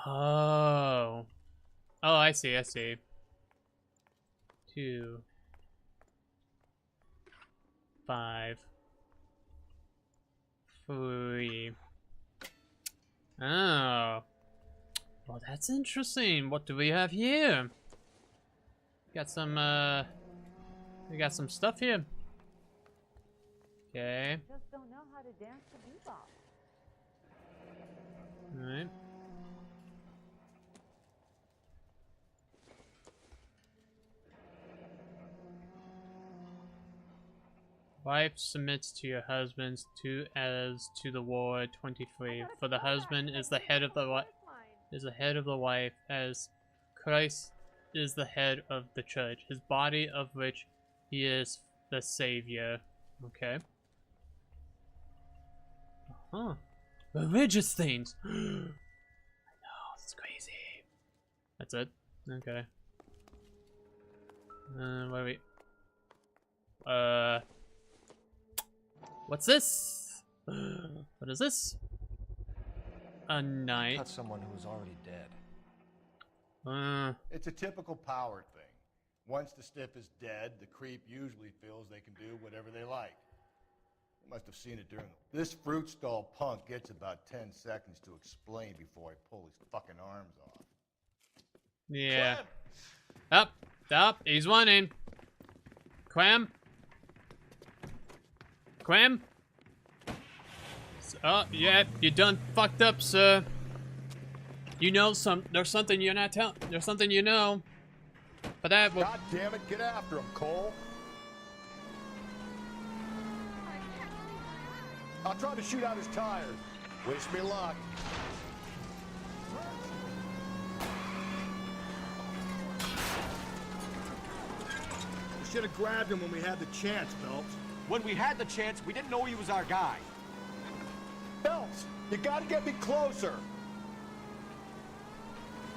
Oh. Oh, I see. 2, 5, 3. Oh. Well, that's interesting. What do we have here? Got some, we got some stuff here. Okay. Just don't know how to dance the bebop. Alright. Wife submits to your husband as to the war. 23. For the husband is the head of the wife, as Christ is the head of the church, his body of which he is the savior. Okay. Huh. Religious things. I know, it's crazy. That's it. Okay. What are we? What's this? What is this? A knife. Cut someone who was already dead. It's a typical power thing. Once the stiff is dead, the creep usually feels they can do whatever they like. You must have seen it during this fruit stall punk gets about 10 seconds to explain before I pull his fucking arms off. Yeah. Up. He's running. Clam. Oh, yeah, you done fucked up, sir. You know there's something you're not telling. There's something you know. But that will. God damn it, get after him, Cole. I'll try to shoot out his tires. Wish me luck. We should have grabbed him when we had the chance, Phelps. When we had the chance, we didn't know he was our guy. Phelps, you gotta get me closer.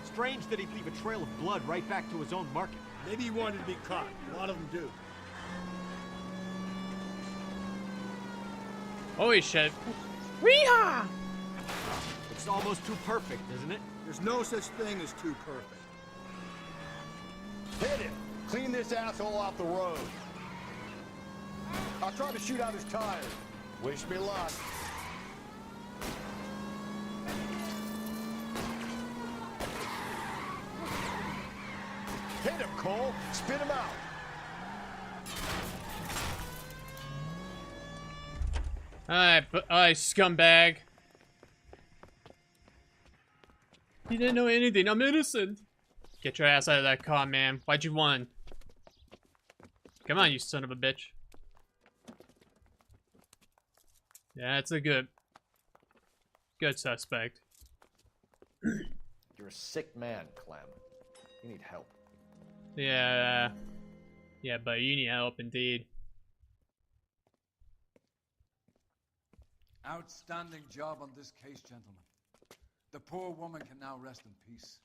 Strange that he'd leave a trail of blood right back to his own market. Maybe he wanted to be caught. A lot of them do. Holy shit. Weehaw! It's almost too perfect, isn't it? There's no such thing as too perfect. Hit him. Clean this asshole off the road. I'll try to shoot out his tires. Wish me luck. Hit him, Cole. Spin him out. Alright, scumbag. You didn't know anything. I'm innocent. Get your ass out of that car, man. Why'd you run? Come on, you son of a bitch. Yeah, that's a good suspect. You're a sick man, Clem. You need help. Yeah, but you need help indeed. Outstanding job on this case, gentlemen. The poor woman can now rest in peace.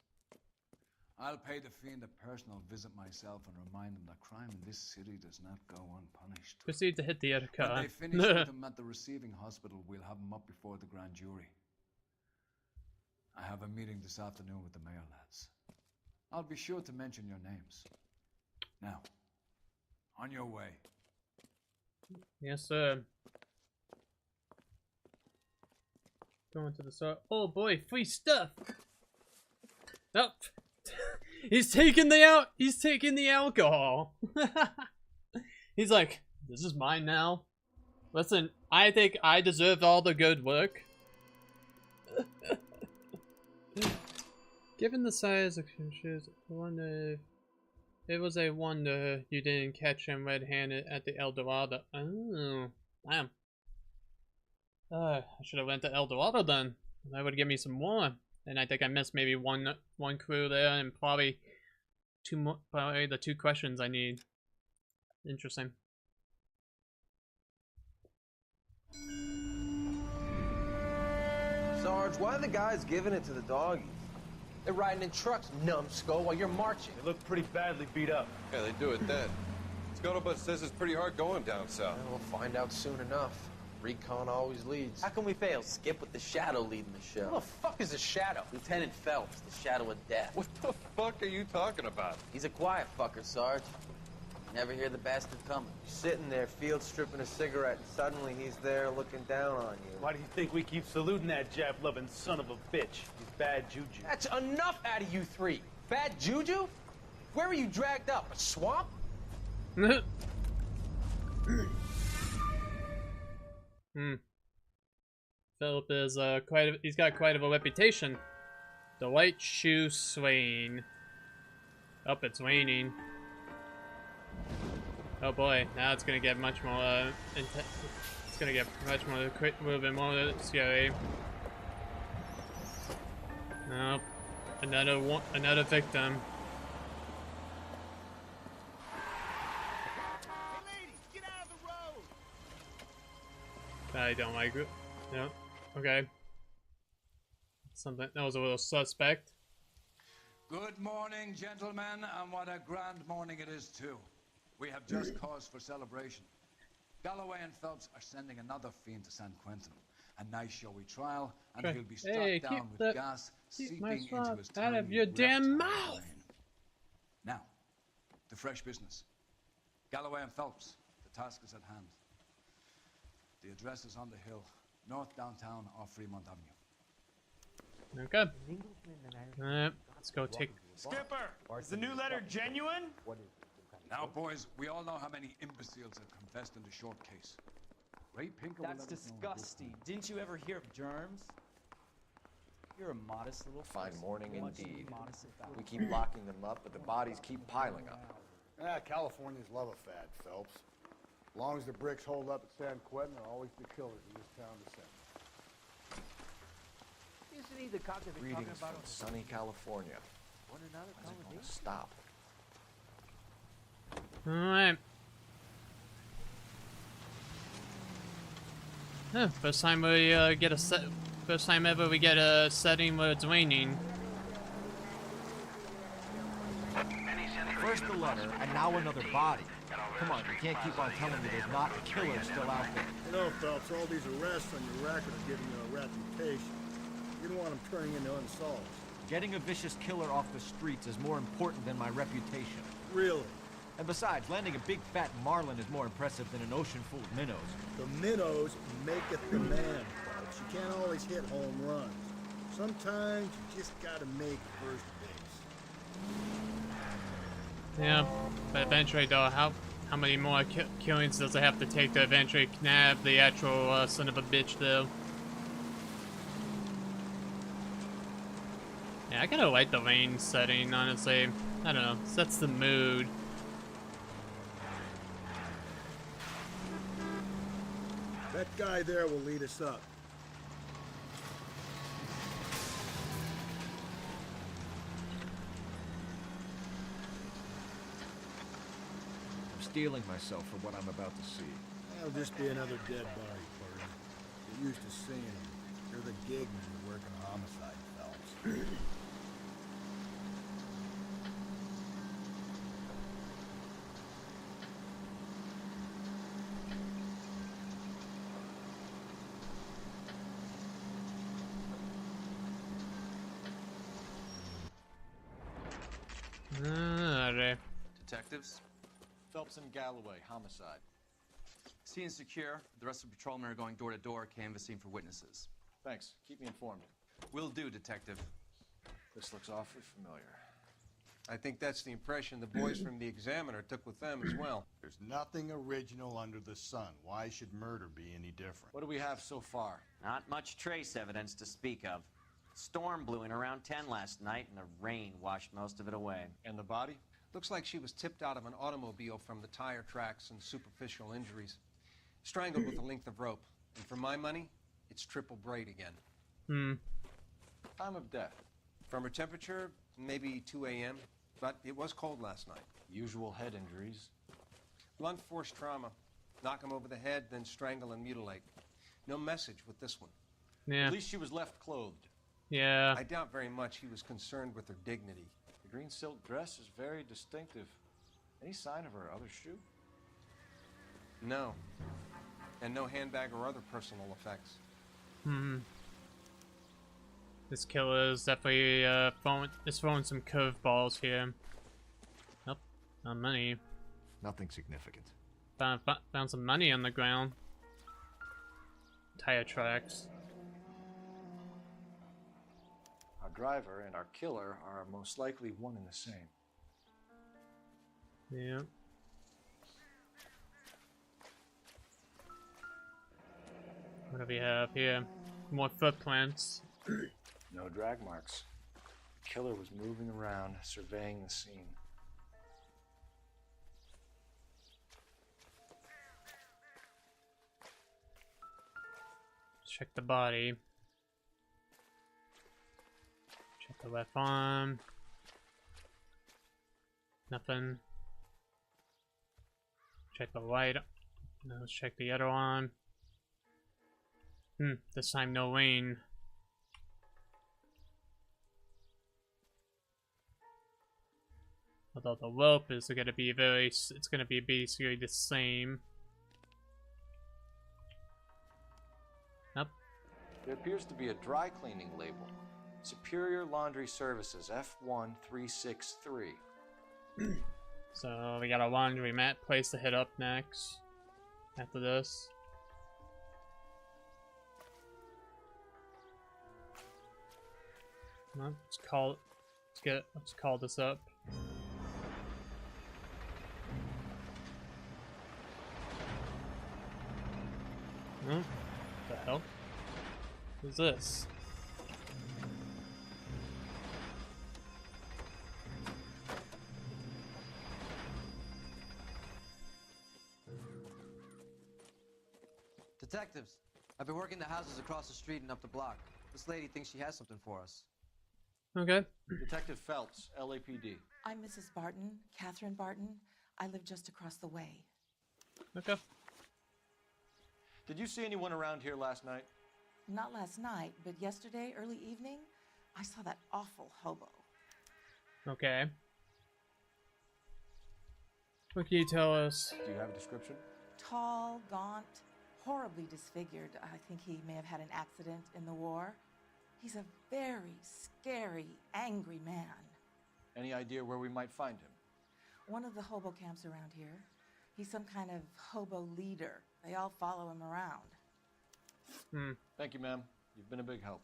I'll pay the fiend a personal visit myself and remind him that crime in this city does not go unpunished. Proceed to hit the other car. When they finish with him at the receiving hospital, we'll have him up before the grand jury. I have a meeting this afternoon with the mayor, lads. I'll be sure to mention your names. Now, on your way. Yes, sir. Going to the store. Oh boy, free stuff. Oh, he's taking the alcohol. He's like, this is mine now. Listen, I think I deserved all the good work. Given the size of shoes, I wonder if it was a wonder you didn't catch him red-handed at the El Dorado. Oh, damn. I should have went to El Dorado then. That would give me some more. And I think I missed maybe one crew there, and probably the two questions I need. Interesting. Sarge, why are the guys giving it to the doggies? They're riding in trucks, numbskull, while you're marching. They look pretty badly beat up. Yeah, they do it then. Scuttlebutt says it's pretty hard going down south. We'll find out soon enough. Recon always leads. How can we fail? Skip with the Shadow leading the show. Who the fuck is the Shadow? Lieutenant Phelps, the Shadow of Death. What the fuck are you talking about? He's a quiet fucker, Sarge. Never hear the bastard coming. You're sitting there, field stripping a cigarette, and suddenly he's there looking down on you. Why do you think we keep saluting that Jap-loving son of a bitch? He's bad juju. That's enough out of you three. Bad juju? Where were you dragged up? A swamp? Philip is he's got quite of a reputation. The White Shoe Swain. Oh, it's waning. Oh boy, now it's gonna get much more it's gonna get much more quick, a little bit more scary. Nope. Another victim. I don't like it. No. Okay. Something that was a little suspect. Good morning, gentlemen, and what a grand morning it is too. We have just cause for celebration. Galloway and Phelps are sending another fiend to San Quentin. A nice showy trial, and he'll be struck down with gas seeping into his tiny out of your damn mouth. brain. Now, the fresh business. Galloway and Phelps, the task is at hand. The address is on the hill, north downtown off Fremont Avenue. Okay. Let's go take. Skipper, is the new letter genuine? Now, boys, we all know how many imbeciles have confessed in the short case. Ray Pinker will That's let us know. disgusting. Didn't you ever hear of germs? You're a modest little Fine person. morning What should indeed. be modest about? We keep locking them up, but the bodies keep piling up. Californians love a fad, Phelps. As long as the bricks hold up at San Quentin, there'll always be killers in this town to send. Isn't he the cop that they're talking Greetings about? from sunny California. What another When's it gonna conversation? stop? Alright. Yeah, first time we get a set. First time ever we get a setting where it's waning. First the letter, and now another body. Come on, you can't keep on telling me there's not a killer still out there. You know, Phelps, all these arrests on your record are giving you a reputation. You don't want them turning into unsolved. Getting a vicious killer off the streets is more important than my reputation. Really? And besides, landing a big fat marlin is more impressive than an ocean full of minnows. The minnows maketh the man, Phelps. You can't always hit home runs. Sometimes you just gotta make first base. Yeah, but eventually though, how many more killings does it have to take to eventually nab the actual son of a bitch though? Yeah, I kinda like the rain setting, honestly. I don't know, sets the mood. That guy there will lead us up. I'm steeling myself for what I'm about to see. That'll just be another dead body, partner. You're used to seeing them. You're the gig when you're working homicide, Phelps. Alright. Detectives? Phelps and Galloway, homicide. Scene is secure. The rest of the patrolmen are going door to door, canvassing for witnesses. Thanks. Keep me informed. Will do, Detective. This looks awfully familiar. I think that's the impression the boys from the Examiner took with them as well. There's nothing original under the sun. Why should murder be any different? What do we have so far? Not much trace evidence to speak of. Storm blew in around 10 last night, and the rain washed most of it away. And the body? Looks like she was tipped out of an automobile from the tire tracks and superficial injuries. Strangled with a length of rope. And for my money, it's triple braid again. Time of death? From her temperature, maybe 2 a.m., but it was cold last night. Usual head injuries? Blunt force trauma. Knock him over the head, then strangle and mutilate. No message with this one. Yeah. At least she was left clothed. Yeah. I doubt very much he was concerned with her dignity. The green silk dress is very distinctive. Any sign of her other shoe? No. And no handbag or other personal effects. This killer is definitely throwing some curveballs here. Nope, not money. Nothing significant. Found some money on the ground. Tire tracks. Our driver and our killer are most likely one and the same. Yeah. What do we have here? More footprints. No drag marks. The killer was moving around, surveying the scene. Check the body. Check the left arm. Nothing. Check the right. Now let's check the other arm. This time no lane. Although the rope is gonna be it's gonna be basically the same. Nope. There appears to be a dry cleaning label. Superior Laundry Services, F1363. So we got a laundromat place to hit up next. After this. Well, let's call this up. What the hell? Who's this? Detectives, I've been working the houses across the street and up the block. This lady thinks she has something for us. Okay. Detective Phelps, LAPD. I'm Mrs. Barton, Catherine Barton. I live just across the way. Okay. Did you see anyone around here last night? Not last night, but yesterday, early evening, I saw that awful hobo. Okay. What can you tell us? Do you have a description? Tall, gaunt, horribly disfigured. I think he may have had an accident in the war. He's a very scary, angry man. Any idea where we might find him? One of the hobo camps around here. He's some kind of hobo leader. They all follow him around. Thank you, ma'am. You've been a big help.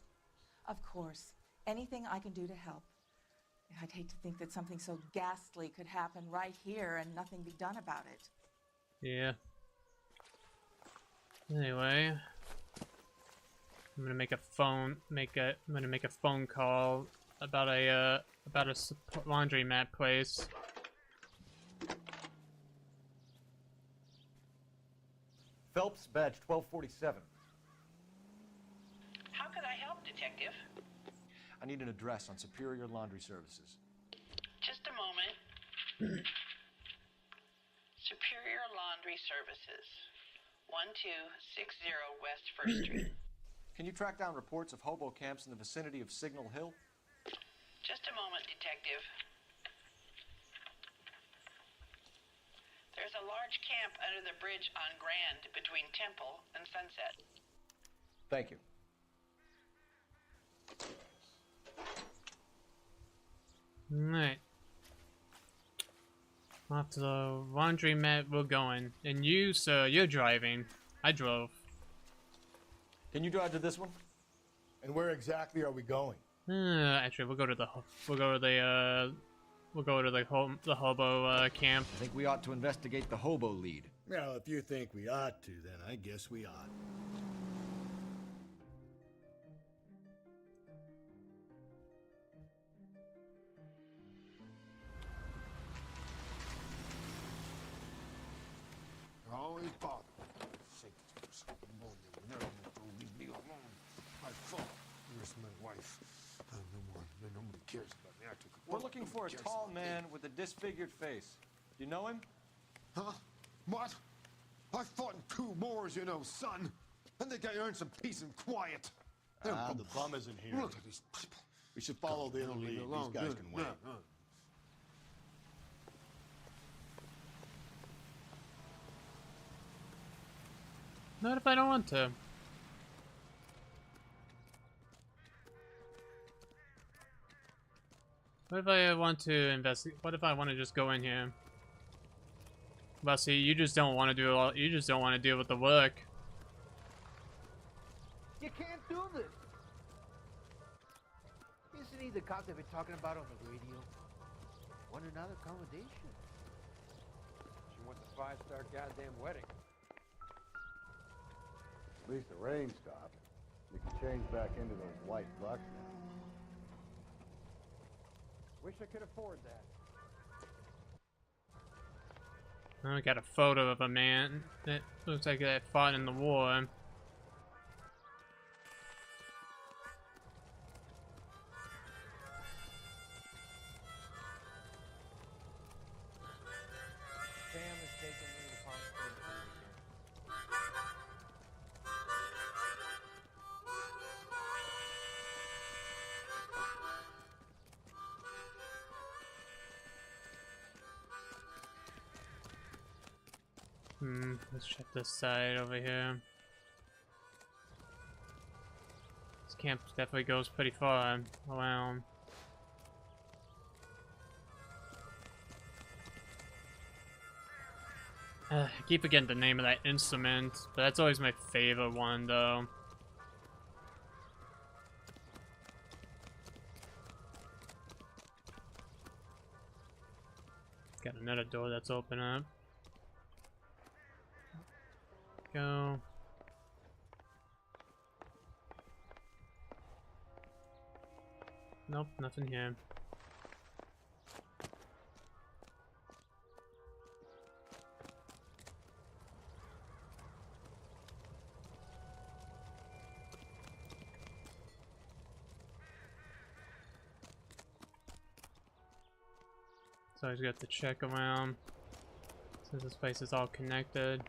Of course. Anything I can do to help. I'd hate to think that something so ghastly could happen right here and nothing be done about it. Yeah. Anyway, I'm gonna make a phone call about a laundromat place. Phelps, badge 1247. How could I help, Detective? I need an address on Superior Laundry Services. Just a moment. Superior Laundry Services, 1260 West 1st Street. Can you track down reports of hobo camps in the vicinity of Signal Hill? Just a moment, Detective. There's a large camp under the bridge on Grand between Temple and Sunset. Thank you. Alright. Off to the laundromat we're going. And you, sir, you're driving. I drove. Can you drive to this one? And where exactly are we going? Actually, we'll go to the hobo camp. I think we ought to investigate the hobo lead. Well, if you think we ought to, then I guess we ought. Always bother. Say to yourself, boy, you never leave me alone. My fault. Where's my wife? Nobody cares about me. I took a We're looking for a tall man with a disfigured face. Do you know him? Huh? What? I fought in 2 wars, you know, son. I think I earned some peace and quiet. The bum isn't here. Look at these people. We should follow the other lead. These guys can wait. Not if I don't want to. What if I want to investigate? What if I want to just go in here? Well, see, you just don't want to do all. You just don't want to deal with the work. You can't do this. Isn't he the cop they've been talking about on the radio? Want another accommodation? 5-star goddamn wedding. At least the rain stopped. You can change back into those white lux now. Wish I could afford that. I got a photo of a man that looks like they fought in the war. Sam is taking me to Palm Springs for the weekend. Let's check this side over here. This camp definitely goes pretty far around. I keep forgetting the name of that instrument, but that's always my favorite one, though. Got another door that's open up. Go. Nope, nothing here. So I just got to check around since this place is all connected.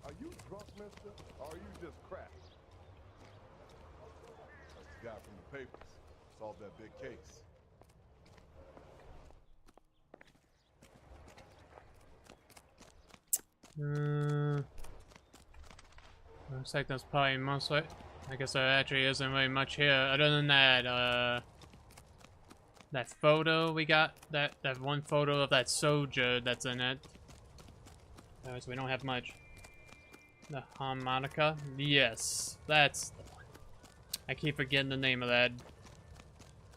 Are you drunk, mister? Or are you just cracked? That's the guy from the papers. Solved that big case. Looks like that's probably mostly. I guess there actually isn't really much here other than that that photo we got, that one photo of that soldier that's in it. So we don't have much. The harmonica? Yes, that's the one. I keep forgetting the name of that.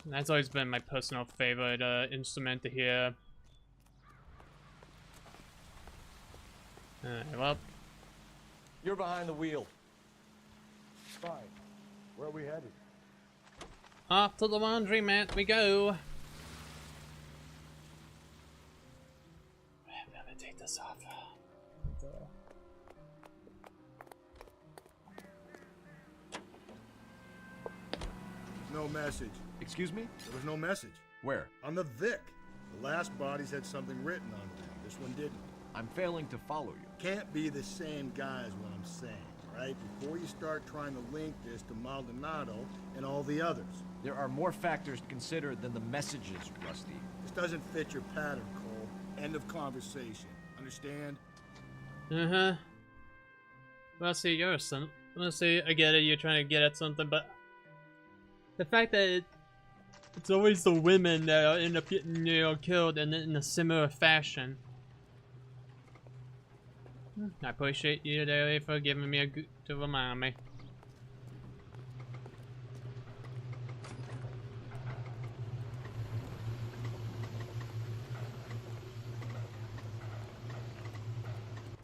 That's always been my personal favorite instrument to hear. Alright, well. You're behind the wheel. Fine. Where are we headed? Off to the laundromat we go. I'm gonna take this off. No message. Excuse me? There was no message. Where? On the Vic. The last bodies had something written on them. This one didn't. I'm failing to follow you. Can't be the same guy is what I'm saying, right? Before you start trying to link this to Maldonado and all the others. There are more factors to consider than the messages, Rusty. This doesn't fit your pattern, Cole. End of conversation. Understand? Uh-huh. Well, see, you're a son. Let's see, I get it, you're trying to get at something, but the fact that it's always the women that end up getting, you know, killed in a similar fashion. I appreciate you there for giving me to remind me.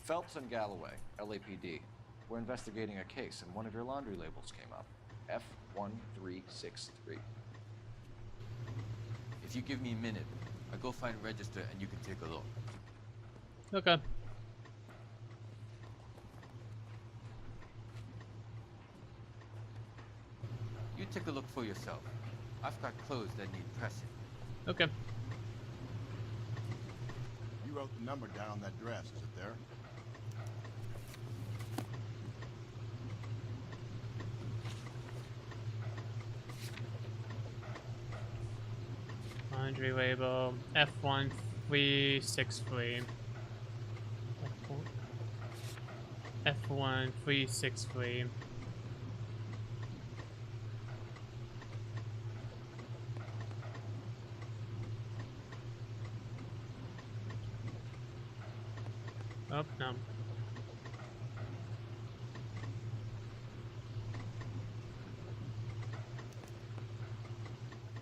Phelps and Galloway, LAPD. We're investigating a case, and one of your laundry labels came up. F1363. If you give me a minute, I'll go find register and you can take a look. Okay. You take a look for yourself. I've got clothes that need pressing. Okay. You wrote the number down on that dress. Is it there? Laundry label F1363. F1363. Oh, no.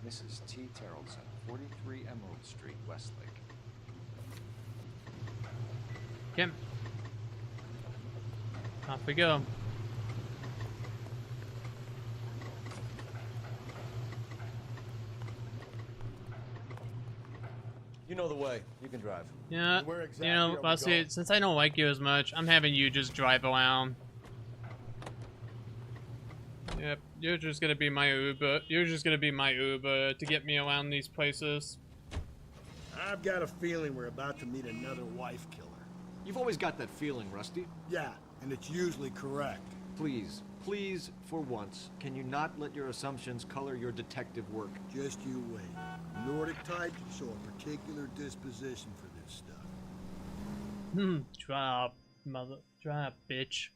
Mrs. T. Terrellson, 43 Emerald Street, Westlake. Okay. Off we go. You know the way. You can drive. Yeah, Where exactly you know, are we I'll see, going? since I don't like you as much, I'm having you just drive around. Yep, you're just gonna be my Uber. You're just gonna be my Uber to get me around these places. I've got a feeling we're about to meet another wife killer. You've always got that feeling, Rusty. Yeah, and it's usually correct. Please, please, for once, can you not let your assumptions color your detective work? Just you wait. Nordic types show a particular disposition for this stuff. Drop, drop, bitch.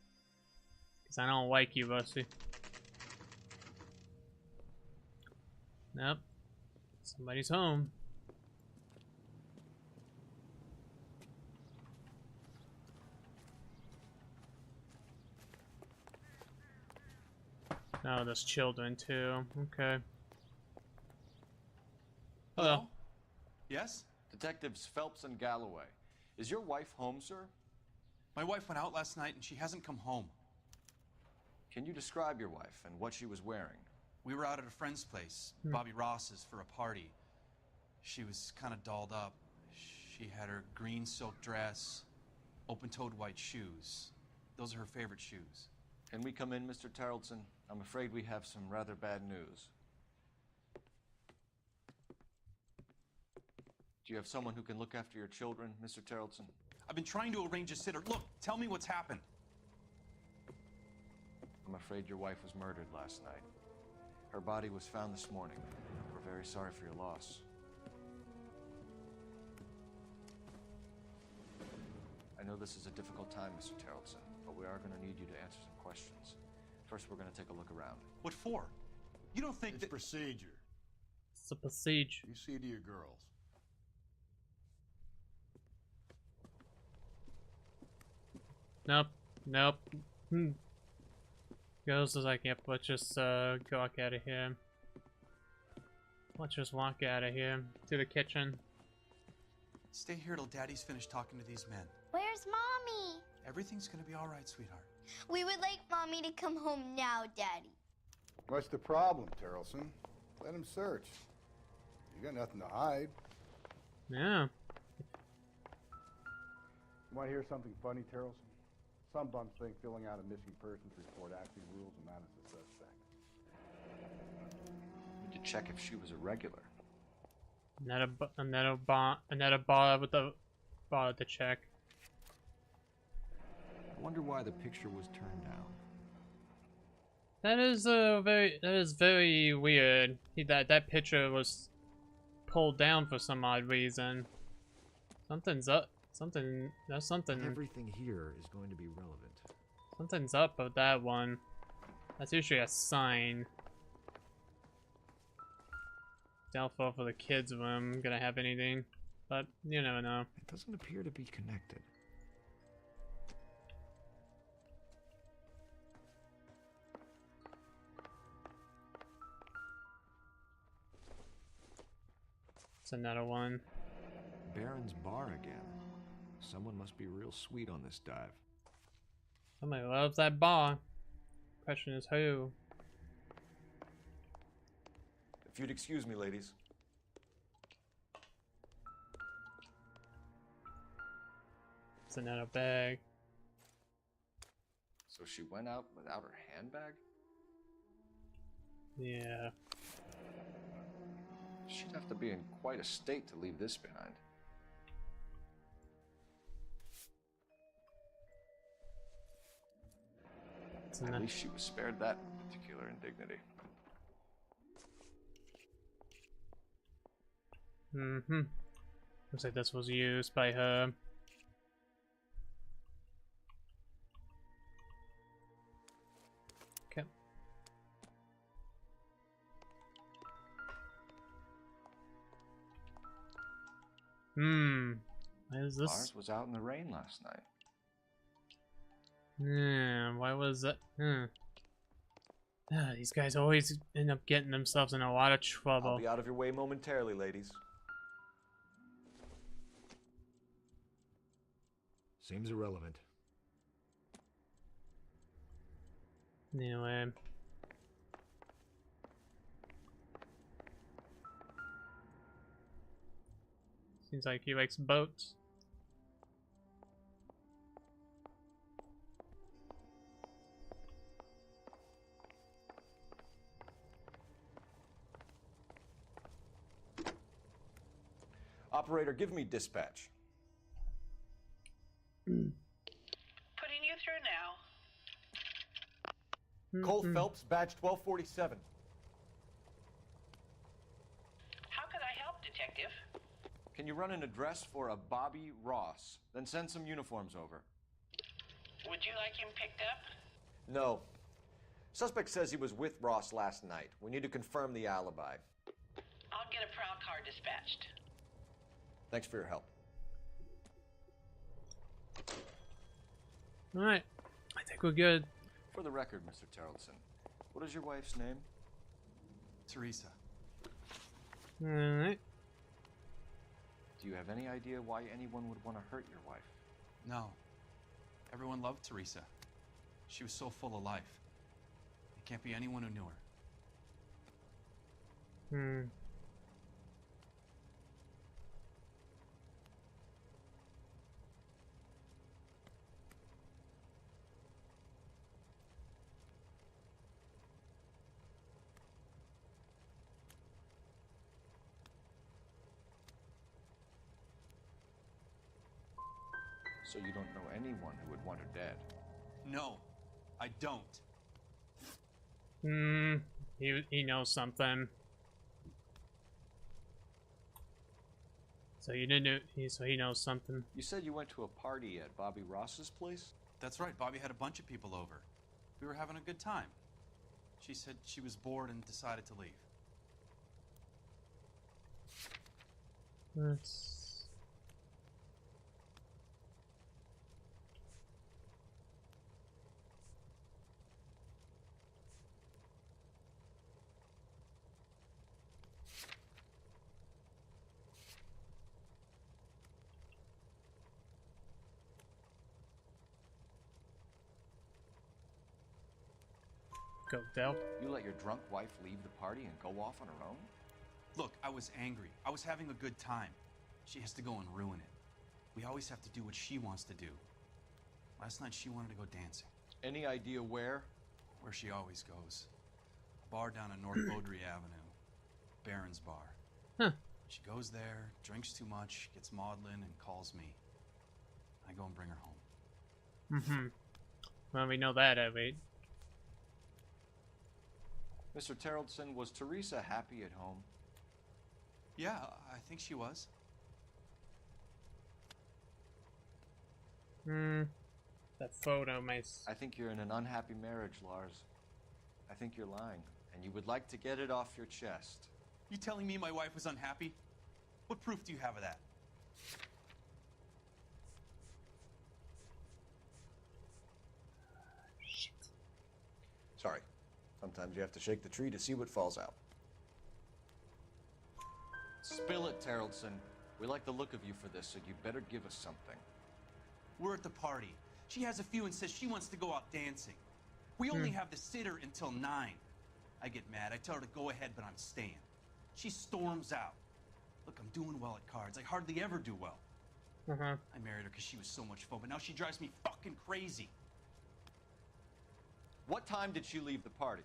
Cause I don't like you, Rusty. Nope. Somebody's home. Oh, there's children too. Okay. Hello. Yes? Detectives Phelps and Galloway. Is your wife home, sir? My wife went out last night and she hasn't come home. Can you describe your wife and what she was wearing? We were out at a friend's place, Bobby Ross's, for a party. She was kind of dolled up. She had her green silk dress, open-toed white shoes. Those are her favorite shoes. Can we come in, Mr. Tarleton? I'm afraid we have some rather bad news. Do you have someone who can look after your children, Mr. Tarleton? I've been trying to arrange a sitter. Look, tell me what's happened. I'm afraid your wife was murdered last night. Her body was found this morning. We're very sorry for your loss. I know this is a difficult time, Mr. Tarleton, but we are going to need you to answer some questions. First, we're going to take a look around. What for? You don't think It's procedure. It's a procedure. You see to your girls. Nope. Nope. Goes as like, yep, let's just walk out of here. Let's just walk out of here to the kitchen. Stay here till Daddy's finished talking to these men. Where's Mommy? Everything's gonna be all right, sweetheart. We would like Mommy to come home now, Daddy. What's the problem, Terrelson? Let him search. You got nothing to hide. Yeah. You want to hear something funny, Terrelson? Some bums think filling out a missing persons report actually rules them out as a suspect. We need to check if she was a regular. Another bar with the bar to check. I wonder why the picture was turned down. That is very weird. That picture was pulled down for some odd reason. Something's up. There's something. Everything here is going to be relevant. Something's up with that one. That's usually a sign. Doubtful for the kids' room gonna have anything, but you never know. It doesn't appear to be connected. It's another one. Baron's bar again. Someone must be real sweet on this dive. Somebody loves that bar. Question is who? If you'd excuse me, ladies. It's another bag. So she went out without her handbag? Yeah. She'd have to be in quite a state to leave this behind. At least she was spared that particular indignity. Mm-hmm. Looks like this was used by her. Okay. What is this? Ours was out in the rain last night. Why was that? These guys always end up getting themselves in a lot of trouble. I'll be out of your way momentarily, ladies. Seems irrelevant. Anyway. Seems like he likes boats. Operator, give me dispatch. Putting you through now. Cole Phelps, badge 1247. How could I help, Detective? Can you run an address for a Bobby Ross? Then send some uniforms over. Would you like him picked up? No. Suspect says he was with Ross last night. We need to confirm the alibi. I'll get a prowl car dispatched. Thanks for your help. Alright. I think we're good. For the record, Mr. Terrellson, what is your wife's name? Teresa. Alright. Do you have any idea why anyone would want to hurt your wife? No. Everyone loved Teresa. She was so full of life. It can't be anyone who knew her. So you don't know anyone who would want her dead? No, I don't. He knows something. So you didn't know, so he knows something. You said you went to a party at Bobby Ross's place? That's right, Bobby had a bunch of people over. We were having a good time. She said she was bored and decided to leave. Let's... Go, Del. You let your drunk wife leave the party and go off on her own? Look, I was angry. I was having a good time. She has to go and ruin it. We always have to do what she wants to do. Last night she wanted to go dancing. Any idea where? Where she always goes. A bar down on North Beaudry Avenue. Barron's Bar. Huh. She goes there, drinks too much, gets maudlin, and calls me. I go and bring her home. Well, we know that, I mean. Mr. Terrellson, was Teresa happy at home? Yeah, I think she was. That photo, mice. I think you're in an unhappy marriage, Lars. I think you're lying, and you would like to get it off your chest. You telling me my wife was unhappy? What proof do you have of that? Shit. Sorry. Sometimes you have to shake the tree to see what falls out. Spill it, Terrellson. We like the look of you for this, so you better give us something. We're at the party. She has a few and says she wants to go out dancing. We only have the sitter until 9. I get mad. I tell her to go ahead, but I'm staying. She storms out. Look, I'm doing well at cards. I hardly ever do well. I married her because she was so much fun, but now she drives me fucking crazy. What time did she leave the party?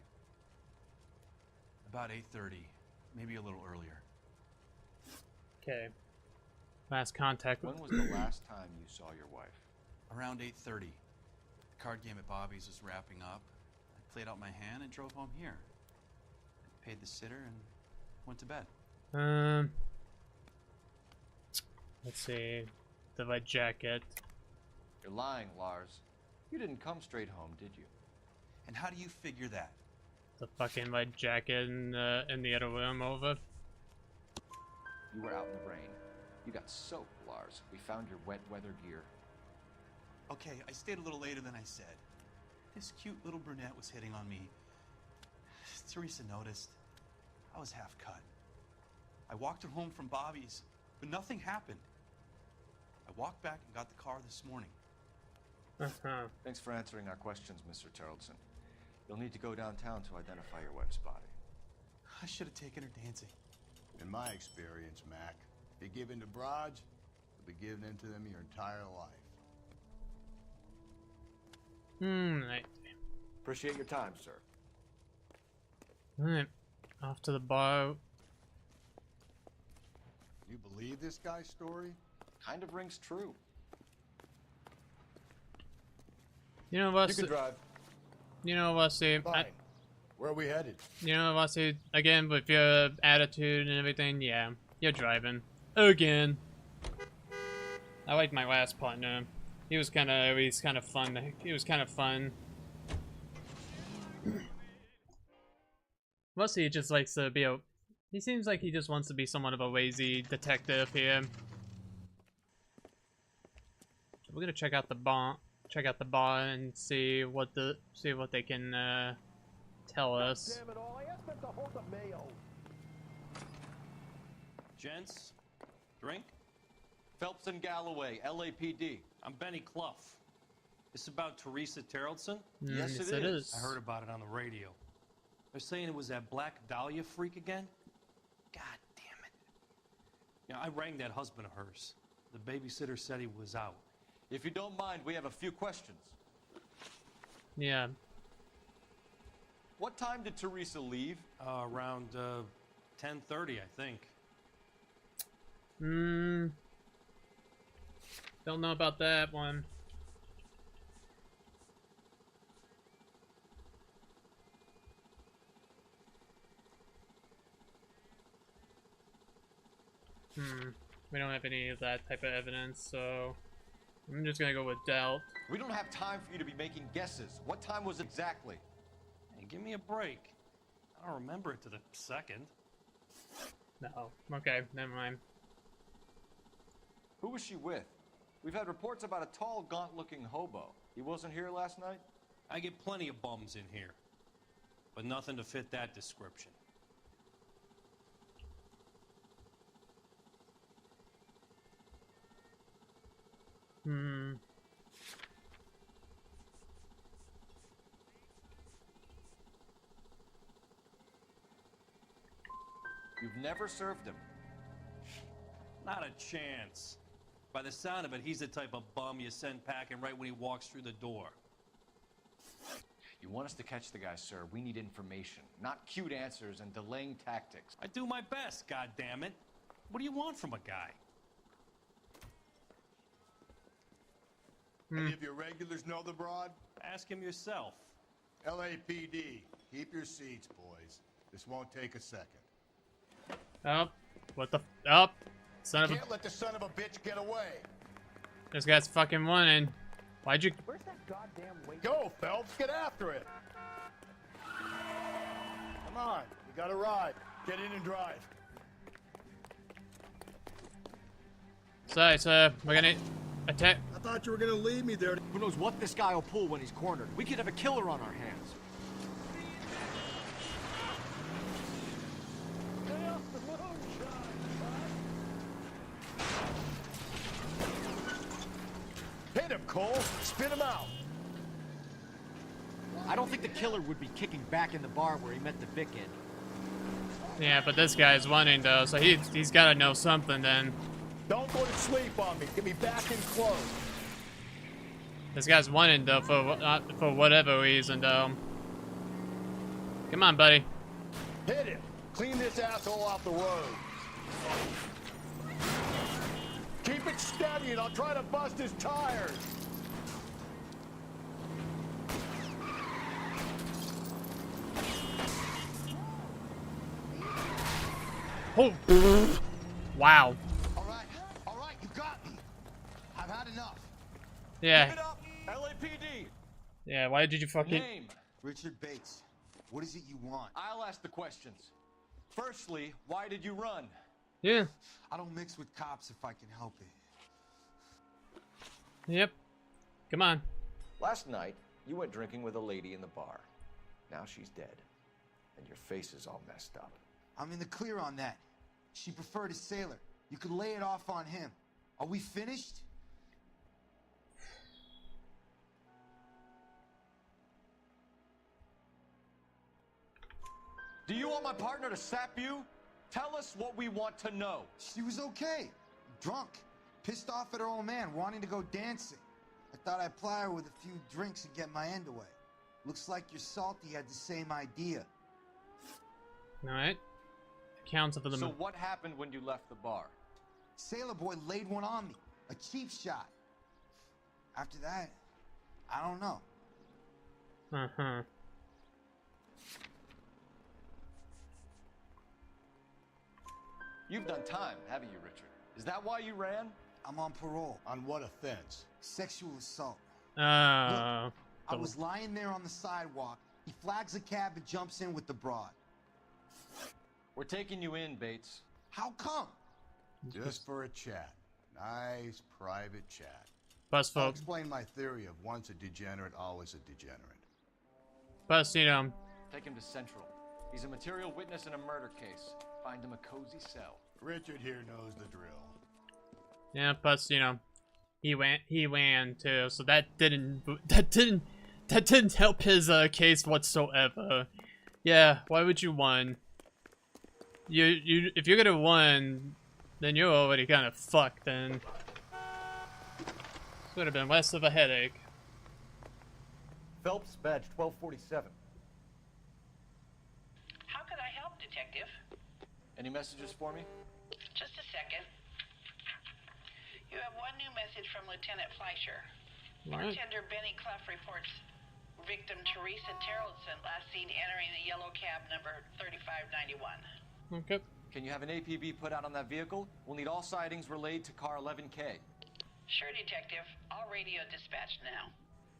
About 8:30, maybe a little earlier. Okay. Last contact. When was the last time you saw your wife? Around 8:30. The card game at Bobby's was wrapping up. I played out my hand and drove home here. I paid the sitter and went to bed. Let's see. The red jacket. You're lying, Lars. You didn't come straight home, did you? And how do you figure that? The fucking red jacket in the other room over. You were out in the rain. You got soaked, Lars. We found your wet weather gear. Okay, I stayed a little later than I said. This cute little brunette was hitting on me. Teresa noticed. I was half cut. I walked her home from Bobby's, but nothing happened. I walked back and got the car this morning. Thanks for answering our questions, Mr. Tarleton. You'll need to go downtown to identify your wife's body. I should have taken her dancing. In my experience, Mac, if you give in to broads, you'll be giving in to them your entire life. Right. Appreciate your time, sir. Alright. Off to the bar. You believe this guy's story? Kind of rings true. You know what? You can drive. You know what, Steve? Fine. Where are we headed? You know what, Steve? Again, with your attitude and everything, yeah, you're driving. Again. I like my last partner. He was kind of fun. He was kind of fun. Mostly he just likes to be a... He seems like he just wants to be somewhat of a lazy detective here. We're gonna check out the bar. Check out the bar and see what they can tell us. Damn it all, I asked them to hold the mayo. Gents, drink? Phelps and Galloway, LAPD. I'm Benny Clough. This about Teresa Tarleton? Yes, it is. I heard about it on the radio. They're saying it was that Black Dahlia freak again? God damn it. You know, I rang that husband of hers. The babysitter said he was out. If you don't mind, we have a few questions. Yeah. What time did Teresa leave? Around 10:30, I think. Don't know about that one. We don't have any of that type of evidence, so I'm just gonna go with doubt. We don't have time for you to be making guesses. What time was it exactly? Hey, give me a break. I don't remember it to the second. No. Okay, never mind. Who was she with? We've had reports about a tall, gaunt-looking hobo. He wasn't here last night? I get plenty of bums in here, but nothing to fit that description. You've never served him. Not a chance. By the sound of it, he's the type of bum you send packing right when he walks through the door. You want us to catch the guy, sir. We need information, not cute answers and delaying tactics. I do my best, goddammit. What do you want from a guy? Any of your regulars know the broad? Ask him yourself. LAPD, keep your seats, boys. This won't take a second. Up. What the up? Son of a... Can't let the son of a bitch get away. This guy's fucking winning. Why'd you... Where's that goddamn weight? Go, Phelps, get after it. Come on, you got a ride. Get in and drive. Sorry, sir. We're gonna attack. I thought you were gonna leave me there. Who knows what this guy will pull when he's cornered? We could have a killer on our hands. Hit him, Cole. Spin him out. I don't think the killer would be kicking back in the bar where he met the Vic in. Yeah, but this guy's winning though, so he's gotta know something then. Don't go to sleep on me. Get me back in close. This guy's winning though for whatever reason though. Come on, buddy. Hit him. Clean this asshole off the road. Keep it steady and I'll try to bust his tires. Oh. Wow. All right, you got me. I've had enough. Yeah. Give it up, LAPD. Yeah, why did you fucking... Name? Richard Bates. What is it you want? I'll ask the questions. Firstly, why did you run? Yeah. I don't mix with cops if I can help it. Yep. Come on. Last night, you went drinking with a lady in the bar. Now she's dead. And your face is all messed up. I'm in the clear on that. She preferred a sailor. You could lay it off on him. Are we finished? Do you want my partner to sap you? Tell us what we want to know. She was okay. Drunk. Pissed off at her old man, wanting to go dancing. I thought I'd ply her with a few drinks and get my end away. Looks like your salty had the same idea. Alright. Accounts of the... So what happened when you left the bar? Sailor boy laid one on me. A cheap shot. After that, I don't know. Uh-huh. You've done time, haven't you, Richard? Is that why you ran? I'm on parole. On what offense? Sexual assault. Oh. Look, I was lying there on the sidewalk. He flags a cab and jumps in with the broad. We're taking you in, Bates. How come? Just for a chat. Nice private chat. Bus I'll folk. explain my theory of once a degenerate, always a degenerate. Bus, you know. Take him to Central. He's a material witness in a murder case. Find him a cozy cell. Richard here knows the drill. Yeah, plus, you know, he ran too, so that didn't help his case whatsoever. Yeah, why would you win? If you're gonna win, then you're already kind of fucked. Then this would have been less of a headache. Phelps, badge 1247. How could I help, Detective? Any messages for me? Just a second. You have one new message from Lieutenant Fleischer. Right. Bartender Benny Clough reports victim Teresa Terrellson last seen entering the yellow cab number 3591. Okay. Can you have an APB put out on that vehicle? We'll need all sightings relayed to car 11K. Sure, Detective. All radio dispatched now.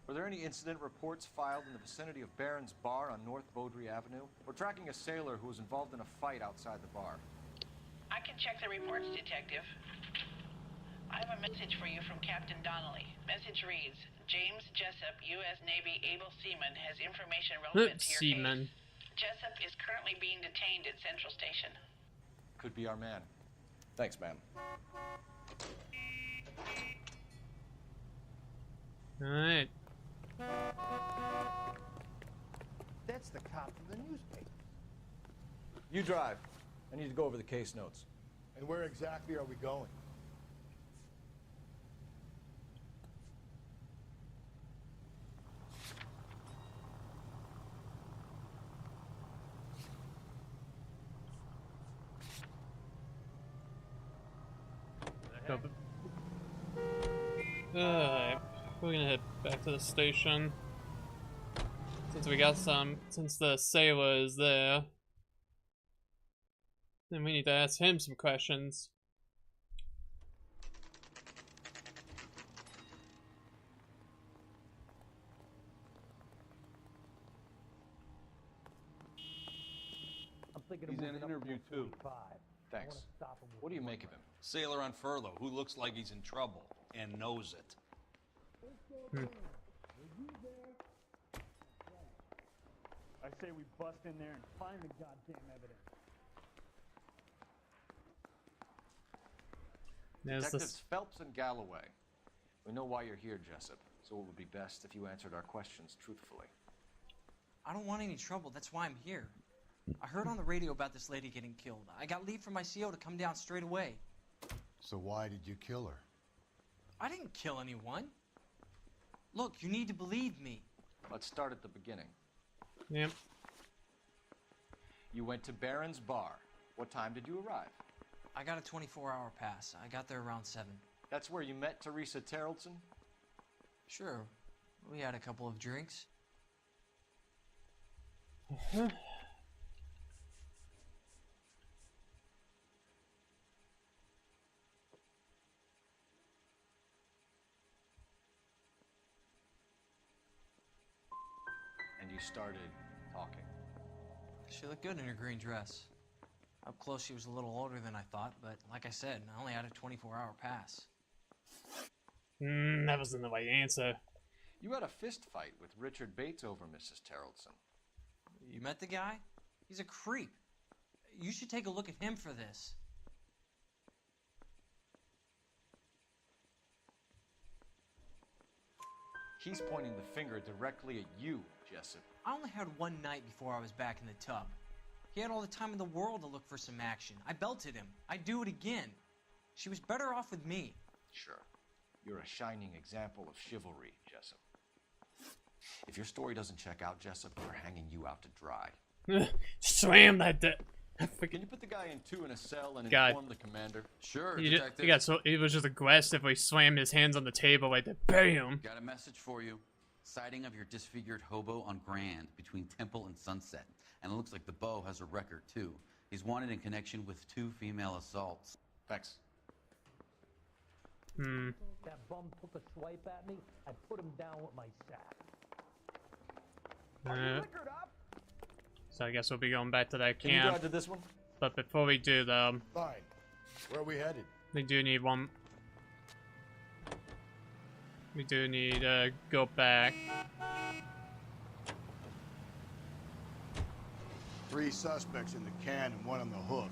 Were there any incident reports filed in the vicinity of Barron's Bar on North Beaudry Avenue? We're tracking a sailor who was involved in a fight outside the bar. I can check the reports, Detective. I have a message for you from Captain Donnelly. Message reads, James Jessup, U.S. Navy able seaman, has information relevant to your case. Jessup is currently being detained at Central Station. Could be our man. Thanks, ma'am. Alright. That's the cop from the newspaper. You drive. I need to go over the case notes. And where exactly are we going? Alright, we're gonna head back to the station. Since the sailor is there, then we need to ask him some questions. He's in an interview too. Thanks. What do you make of him? Sailor on furlough who looks like he's in trouble and knows it. I say we bust in there and find the goddamn evidence. Detectives Phelps and Galloway. We know why you're here, Jessup, so it would be best if you answered our questions truthfully. I don't want any trouble. That's why I'm here. I heard on the radio about this lady getting killed. I got leave from my CO to come down straight away. So why did you kill her? I didn't kill anyone. Look, you need to believe me. Let's start at the beginning. Yep. You went to Barron's Bar. What time did you arrive? I got a 24-hour pass. I got there around 7. That's where you met Teresa Terrellson? Sure. We had a couple of drinks. And you started talking. She looked good in her green dress. Up close, she was a little older than I thought, but like I said, I only had a 24-hour pass. That wasn't the right answer. You had a fist fight with Richard Bates over Mrs. Terrellson. You met the guy? He's a creep. You should take a look at him for this. He's pointing the finger directly at you, Jessup. I only had one night before I was back in the tub. He had all the time in the world to look for some action. I belted him. I'd do it again. She was better off with me. Sure. You're a shining example of chivalry, Jessup. If your story doesn't check out, Jessup, we're hanging you out to dry. Slam that. Can you put the guy in two in a cell and God. inform the commander? Sure, He Detective. got so he was just aggressively slammed his hands on the table like that. Bam. Got a message for you. Sighting of your disfigured hobo on Grand between Temple and Sunset. And it looks like the Beau has a record, too. He's wanted in connection with 2 female assaults. Thanks. That bum took a swipe at me. I put him down with my sack. So I guess we'll be going back to that Can you camp. drive to this one? But before we do though, Fine. Where are we headed? we do need one. We do need to go back. 3 suspects in the can and 1 on the hoof.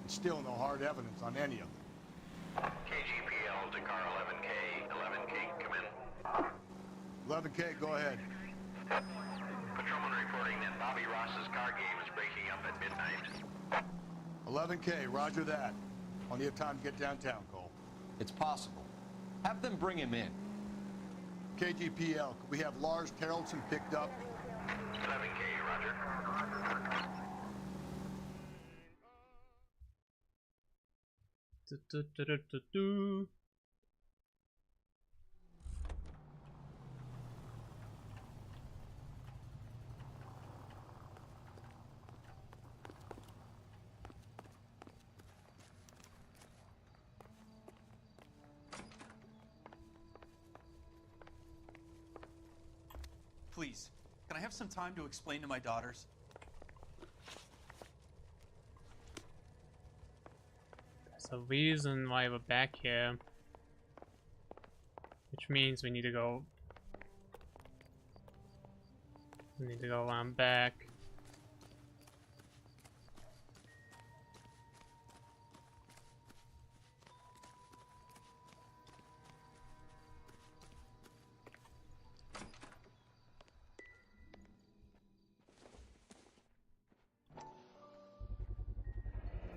And still no hard evidence on any of them. KGPL to car 11K. 11K, come in. 11K, go ahead. Patrolman reporting that Bobby Ross's car game is breaking up at midnight. 11K, roger that. Plenty of time to get downtown, Cole. It's possible. Have them bring him in. KGPL, could we have Lars Terrellson picked up? 11K, roger. Do. Please, can I have some time to explain to my daughters? There's a reason why we're back here. Which means we need to go. We need to go around back.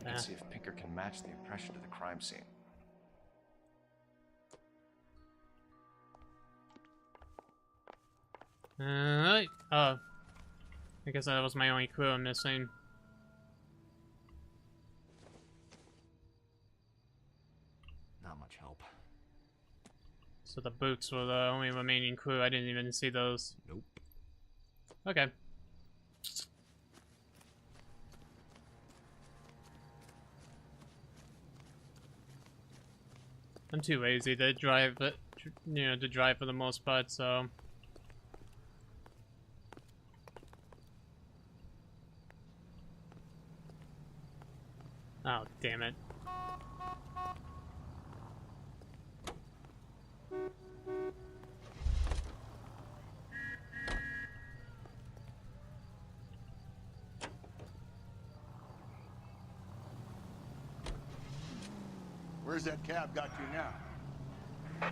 Let's see if Pinker can match the impression to the crime scene. Alright. Oh. I guess that was my only clue I'm missing. Not much help. So the boots were the only remaining clue. I didn't even see those. Nope. Okay. I'm too lazy to drive, but to drive for the most part. So. Oh, damn it. Where's that cab got you now?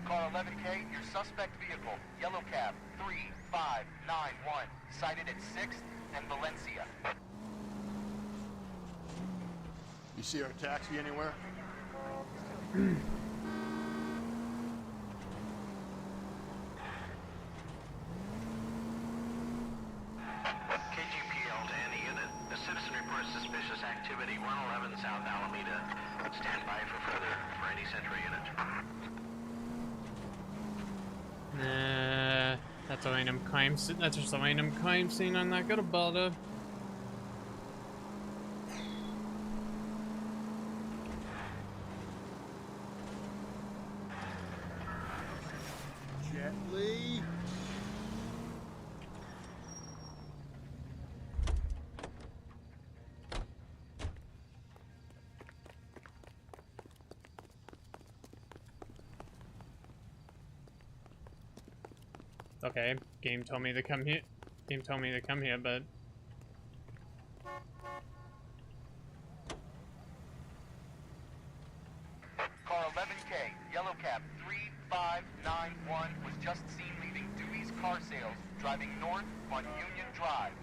Car 11K, your suspect vehicle, yellow cab, 3591, sighted at 6th and Valencia. You see our taxi anywhere? KGPL to any unit. A citizen reports suspicious activity, 111 South Alameda. Stand by for further for any Central unit. That's a random crime scene. That's just a random crime scene. I'm not gonna bother. Gently. Okay, game told me to come here. Game told me to come here, but... Car 11K, yellow cab 3591 was just seen leaving Dewey's Car Sales, driving north on Union Drive.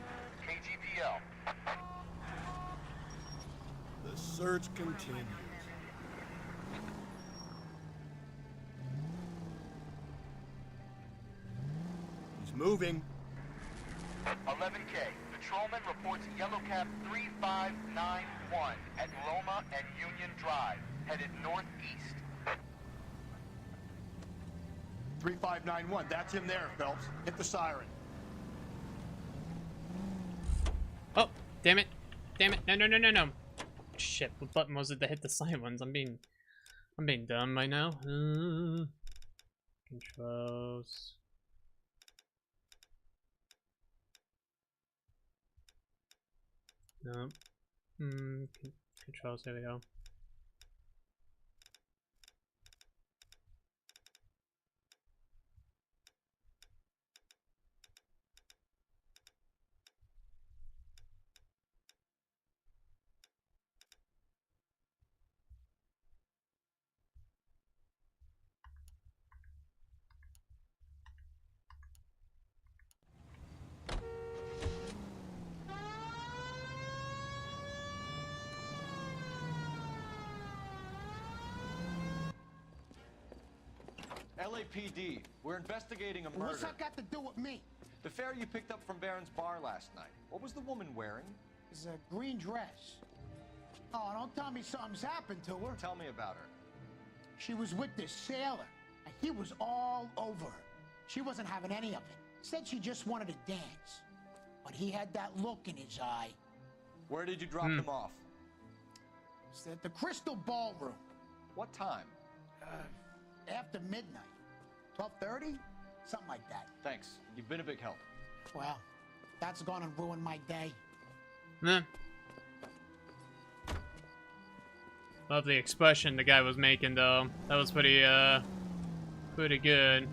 KGPL. The search continues. He's moving. 11K, patrolman reports yellow cab 3591 at Loma and Union Drive, headed northeast. 3591, that's him there, Phelps. Hit the siren. Oh, damn it. Damn it. No, no, no, no, no. Shit, what button was it to hit the sirens? I'm being dumb right now. Controls. No. Controls, here we go. LAPD, we're investigating a murder. What's that got to do with me? The fare you picked up from Barron's bar last night. What was the woman wearing? It's a green dress. Oh, don't tell me something's happened to her. Tell me about her. She was with this sailor, and he was all over her. She wasn't having any of it. Said she just wanted to dance. But he had that look in his eye. Where did you drop them off? It's at the Crystal Ballroom. What time? After midnight. 12:30? Something like that. Thanks. You've been a big help. Well, that's gonna ruin my day. Nah. Love the expression the guy was making though. That was pretty good.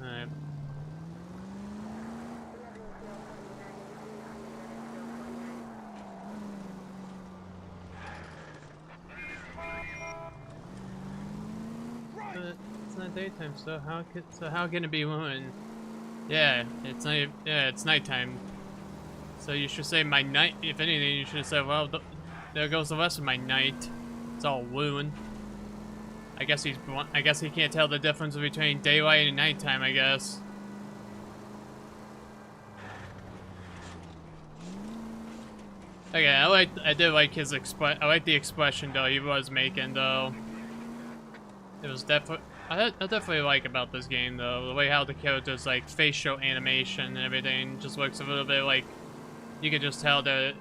Alright. But it's not daytime, so how can it be ruined? Yeah, it's night. Yeah, it's nighttime. So you should say my night. If anything, you should say, well, there goes the rest of my night. It's all ruined. I guess he can't tell the difference between daylight and nighttime. I guess. Okay, I did like his I like the expression though he was making though. It was definitely. I definitely like about this game though, the way how the characters like facial animation and everything just looks a little bit like you can just tell they're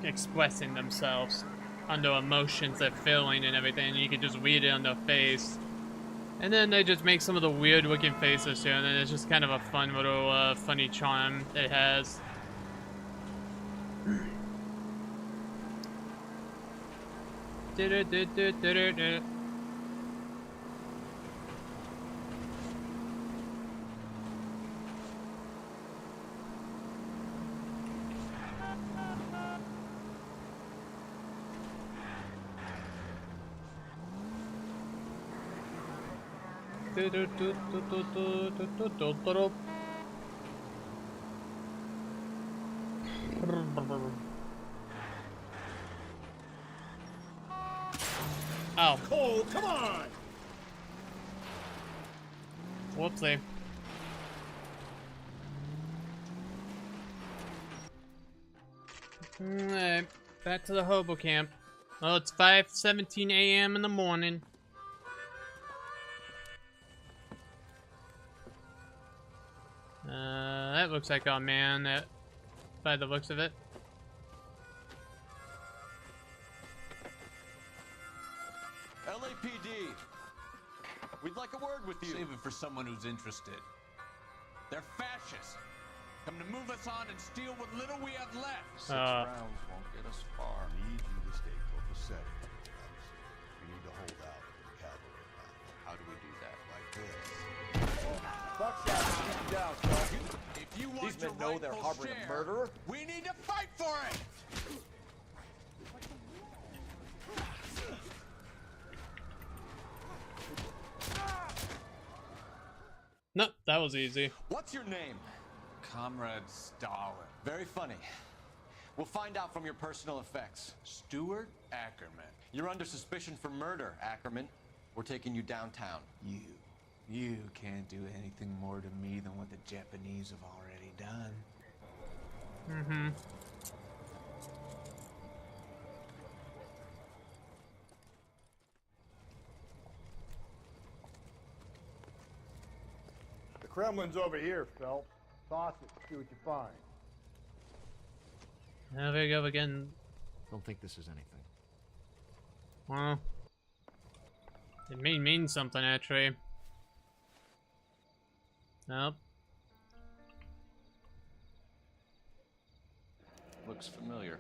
expressing themselves under emotions they're feeling and everything. You can just read it on their face, and then they just make some of the weird looking faces here, and then it's just kind of a fun little funny charm it has. Oh. Cole, come on! Whoopsie. Alright, back to the hobo camp. Well, it's 5:17 a.m. in the morning. That looks like our man, by the looks of it. LAPD, we'd like a word with you. Save it for someone who's interested. They're fascists. Come to move us on and steal what little we have left. 6 rounds won't get us far. Need you to stay copacetic. We need to hold out in the cavalry battle. How do we do that? Like this. Buckshot, keep you down, Sergeant. If you want These men know they're harboring a murderer. we need to fight for it! Nope, that was easy. What's your name? Comrade Stalin. Very funny. We'll find out from your personal effects. Stuart Ackerman. You're under suspicion for murder, Ackerman. We're taking you downtown. You can't do anything more to me than what the Japanese have already done. Mm-hmm. The Kremlin's over here, Phelps. Toss it, see what you find. There we go again. Don't think this is anything. Well, it may mean something actually. Nope. Looks familiar.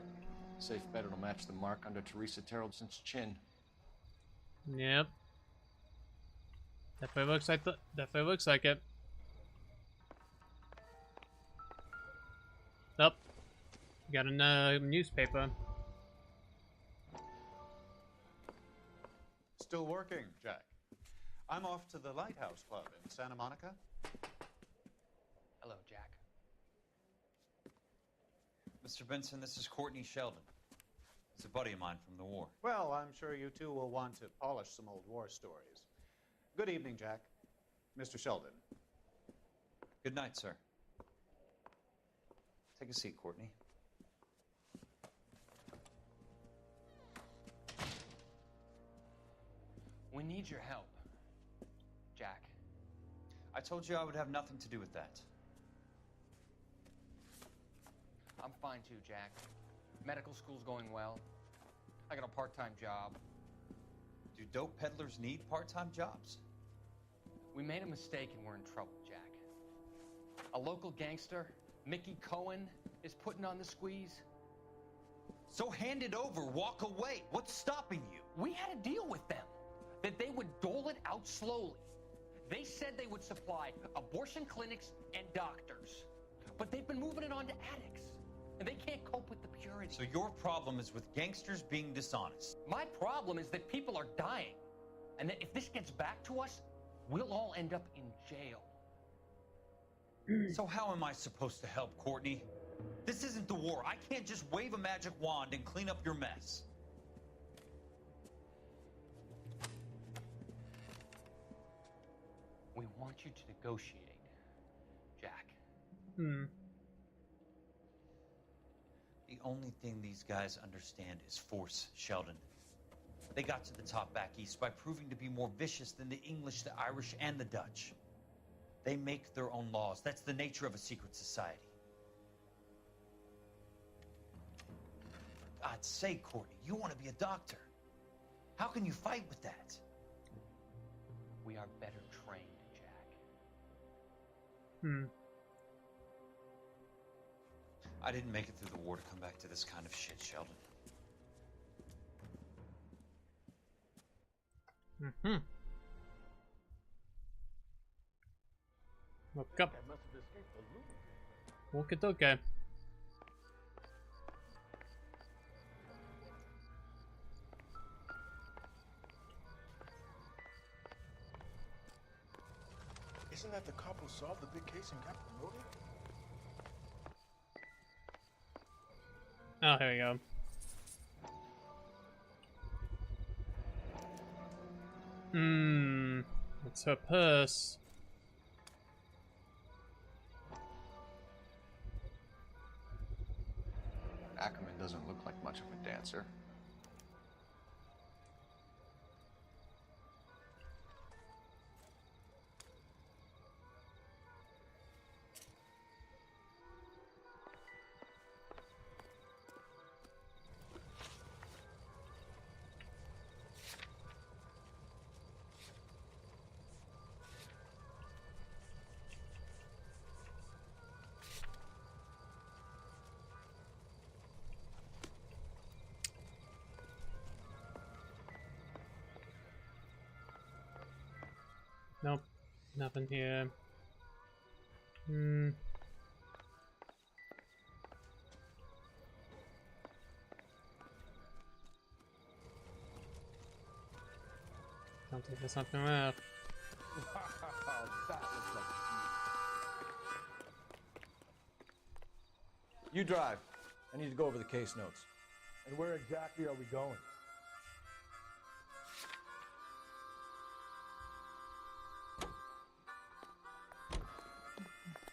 Safe bet it'll match the mark under Teresa Terrelson's chin. Yep. Definitely looks like definitely looks like it. Nope. Got a newspaper. Still working, Jack. I'm off to the Lighthouse Club in Santa Monica. Hello, Jack. Mr. Benson, this is Courtney Sheldon. He's a buddy of mine from the war. Well, I'm sure you two will want to polish some old war stories. Good evening, Jack. Mr. Sheldon. Good night, sir. Take a seat, Courtney. We need your help, Jack. I told you I would have nothing to do with that. I'm fine too, Jack. Medical school's going well. I got a part-time job. Do dope peddlers need part-time jobs? We made a mistake and we're in trouble, Jack. A local gangster, Mickey Cohen, is putting on the squeeze. So hand it over, walk away. What's stopping you? We had a deal with them that they would dole it out slowly. They said they would supply abortion clinics and doctors, but they've been moving it on to addicts, and they can't cope with the purity. So your problem is with gangsters being dishonest. My problem is that people are dying, and that if this gets back to us, we'll all end up in jail. So how am I supposed to help, Courtney? This isn't the war. I can't just wave a magic wand and clean up your mess. We want you to negotiate, Jack. Hmm. The only thing these guys understand is force, Sheldon. They got to the top back east by proving to be more vicious than the English, the Irish, and the Dutch. They make their own laws. That's the nature of a secret society. For God's sake, Courtney, you want to be a doctor. How can you fight with that? We are better trained, Jack. Hmm. I didn't make it through the war to come back to this kind of shit, Sheldon. Mm-hmm. Look up. Walk it, okay. Isn't that the cop who solved the big case and got promoted? Oh, here we go. It's her purse. Ackerman doesn't look like much of a dancer. Nothing here. Hmm. Sounds like there's something left. Wow, that looks like You drive. I need to go over the case notes. And where exactly are we going?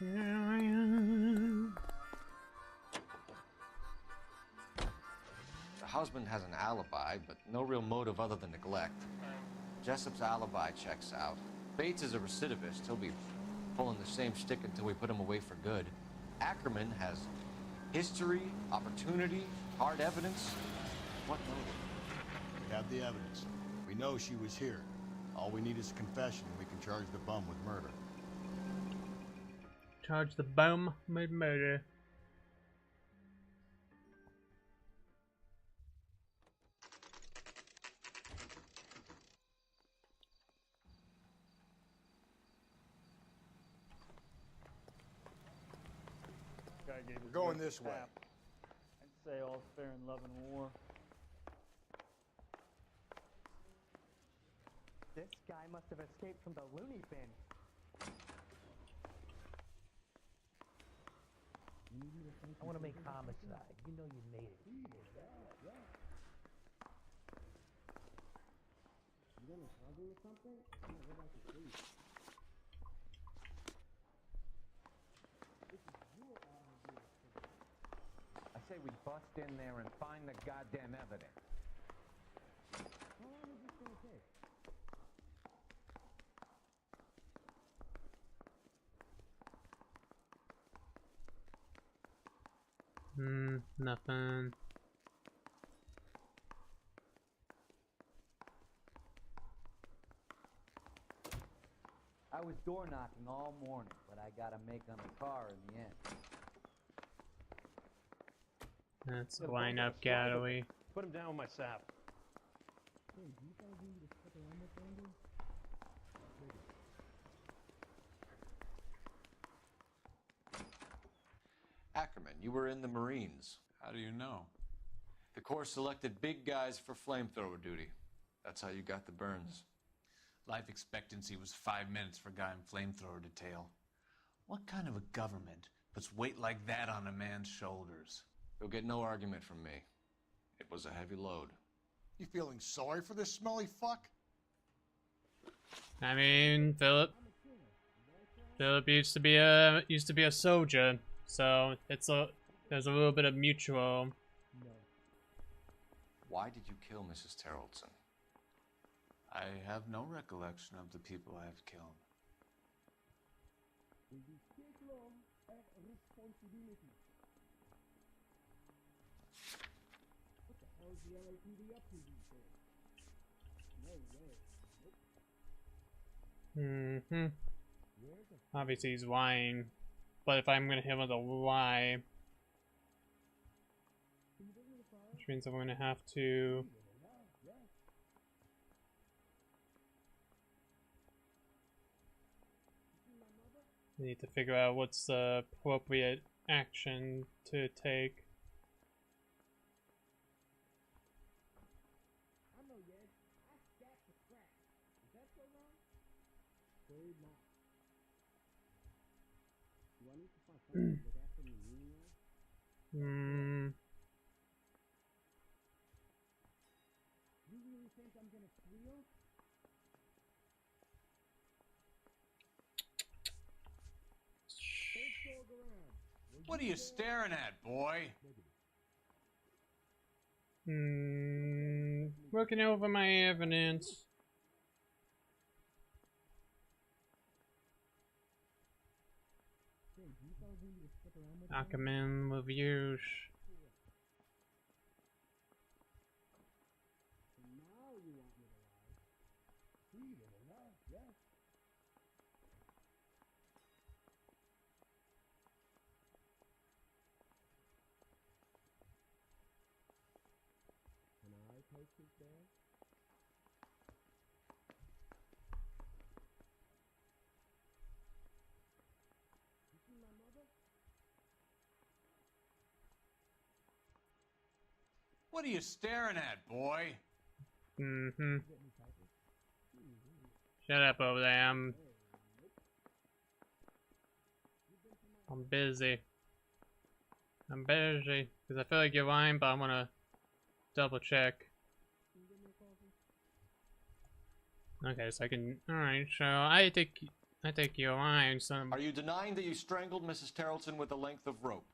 The husband has an alibi, but no real motive other than neglect. Jessup's alibi checks out. Bates is a recidivist. He'll be pulling the same stick until we put him away for good. Ackerman has history, opportunity, hard evidence. What motive? We have the evidence. We know she was here. All we need is a confession, and we can charge the bum with murder. Charge the bum with murder. We're going this way. I'd say all's fair in love and war. This guy must have escaped from the loony bin. I want to make homicide. You know you made it. You gonna struggle with something? I'm gonna go back to sleep. I say we bust in there and find the goddamn evidence. How long is this gonna take? Nothing. I was door knocking all morning, but I got a make on the car in the end. That's a lineup gallery. Put him down with my sap. Hey, do you guys need me to stick around this angle? Ackerman, you were in the Marines. How do you know? The Corps selected big guys for flamethrower duty. That's how you got the burns. Life expectancy was 5 minutes for a guy in flamethrower detail. What kind of a government puts weight like that on a man's shoulders? You'll get no argument from me. It was a heavy load. You feeling sorry for this smelly fuck? I mean, Philip used to be a soldier, so there's a little bit of mutual. Why did you kill Mrs. Terrelson? I have no recollection of the people I have killed. What the hell is the LAPD up to these days? No way. Nope. Obviously he's lying, but if I'm gonna hit him with a lie, which means I'm gonna have to. I need to figure out what's the appropriate action to take. I know, yes. I stacked the crack. Is that so wrong? Very not. Do I need to find something to look after me meanwhile? You really think I'm gonna squeal? What are you staring at, boy? Looking over my evidence. Ackerman reviews. Now you want me to lie? Freedom enough, yes. Can I post it there? What are you staring at, boy? Mm-hmm. Shut up over there. I'm busy. I'm busy. Because I feel like you're lying, but I want to double check. Okay, so I can... Alright, so I think you're lying, son. Are you denying that you strangled Mrs. Tarleton with a length of rope?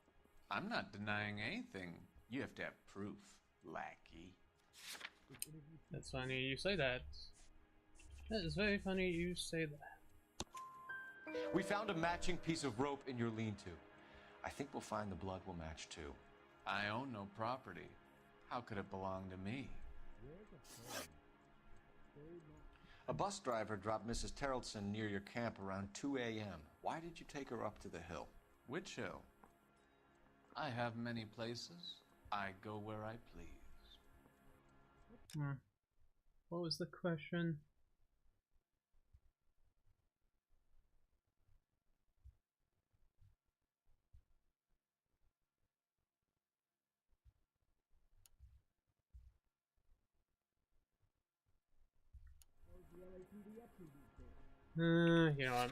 I'm not denying anything. You have to have proof, lackey. That's funny you say that. That is very funny you say that. We found a matching piece of rope in your lean-to. I think we'll find the blood will match too. I own no property. How could it belong to me? A bus driver dropped Mrs. Tarleton near your camp around 2 a.m. Why did you take her up to the hill? Which hill? I have many places. I go where I please. What was the question? You know what?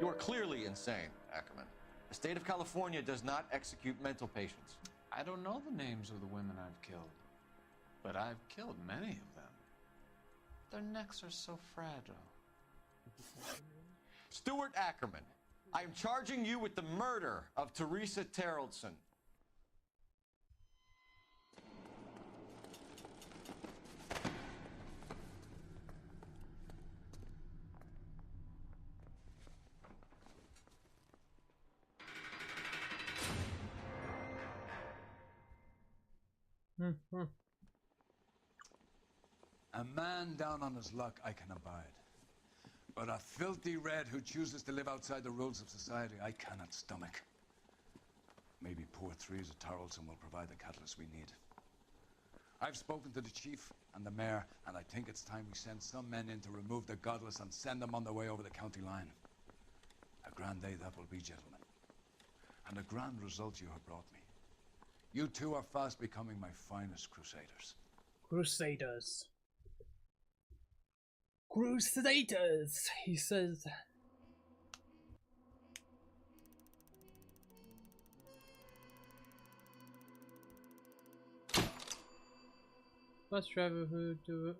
You are clearly insane, Ackerman. The state of California does not execute mental patients. I don't know the names of the women I've killed, but I've killed many of them. Their necks are so fragile. Stuart Ackerman, I am charging you with the murder of Teresa Tarleton. A man down on his luck I can abide. But a filthy red who chooses to live outside the rules of society I cannot stomach. Maybe poor Teresa Tarleton will provide the catalyst we need. I've spoken to the chief and the mayor, and I think it's time we send some men in to remove the godless and send them on their way over the county line. A grand day that will be, gentlemen. And a grand result you have brought me. You two are fast becoming my finest crusaders. Crusaders. Crusaders, he says. Bus driver who do it.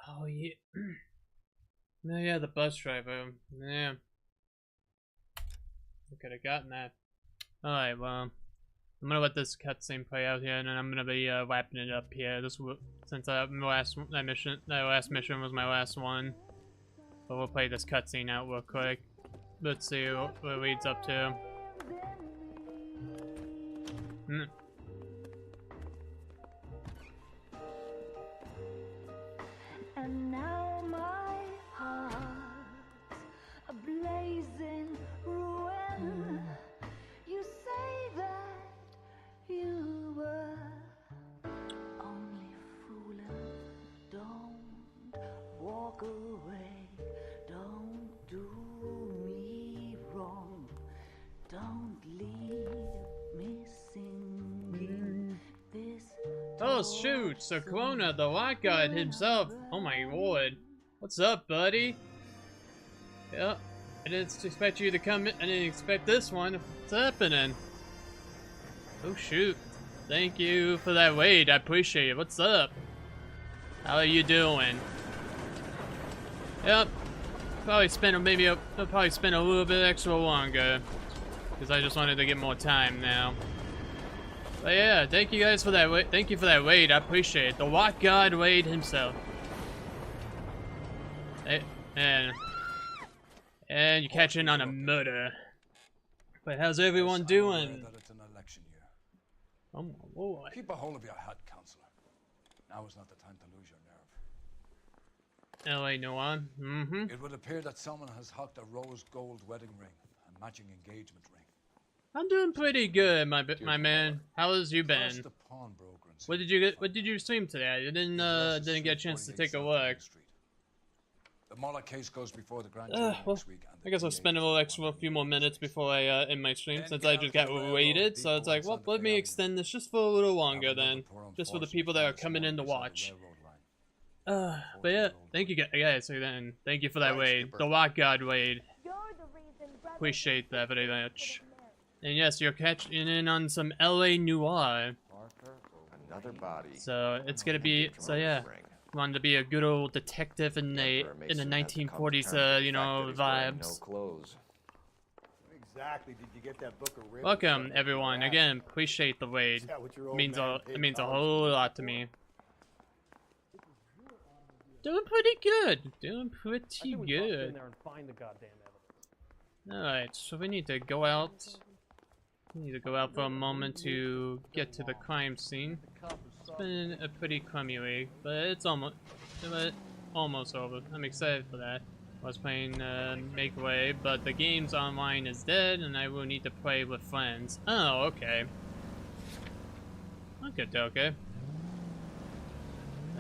Oh yeah. No, yeah, the bus driver. Yeah. I could have gotten that. Alright, well. I'm gonna let this cutscene play out here, and then I'm gonna be wrapping it up here. Since that last mission was my last one. But we'll play this cutscene out real quick. Let's see what it leads up to. And now my heart's a blazing ruin. You say that you were only fooling. Don't walk away. Don't do me wrong. Don't leave me singing this. Oh shoot, so Corona, the White God himself. Oh my lord. What's up, buddy? Yeah, I didn't expect you to come in. I didn't expect this one. What's happening? Oh shoot. Thank you for that raid. I appreciate it. What's up? How are you doing? Yep. Probably spend a little bit extra longer. Because I just wanted to get more time now. But yeah, thank you guys for that. Thank you for that raid. I appreciate it. The White God raid himself. And you're catching on a murder. But how's everyone doing? That it's an election year. Oh my lord. Keep a hold of your hat, Counselor. Now is not the time to lose your nerve. LA Noire. Mm-hmm. It would appear that someone has hocked a rose gold wedding ring and matching engagement ring. I'm doing pretty good, my man. How has you been? First the pawnbroker and What did you get? What did you stream today? I didn't get a chance to take a look. The Muller case goes before the grand Well, jury next week. And I guess I'll spend a few more minutes before I end my stream since I just got raided. So it's like, well, let me extend this just for a little longer then, just for the people that are coming in to watch. But yeah, thank you guys again. Thank you for that raid, the Rock God raid. Appreciate that very much. And yes, you're catching in on some LA Noire. Another body. So it's gonna be yeah. Wanted to be a good old detective in the 1940s, you know, vibes. No clothes. Exactly. Did you get that book of ribs? Welcome everyone. Again, appreciate the raid. It means a whole lot to me. Doing pretty good. Doing pretty good. Alright, so we need to go out. We need to go out for a moment to get to the crime scene. It's been a pretty crummy week, but it's almost over. I'm excited for that. I was playing Makeaway, but the game's online is dead, and I will need to play with friends. Oh, okay. Okay.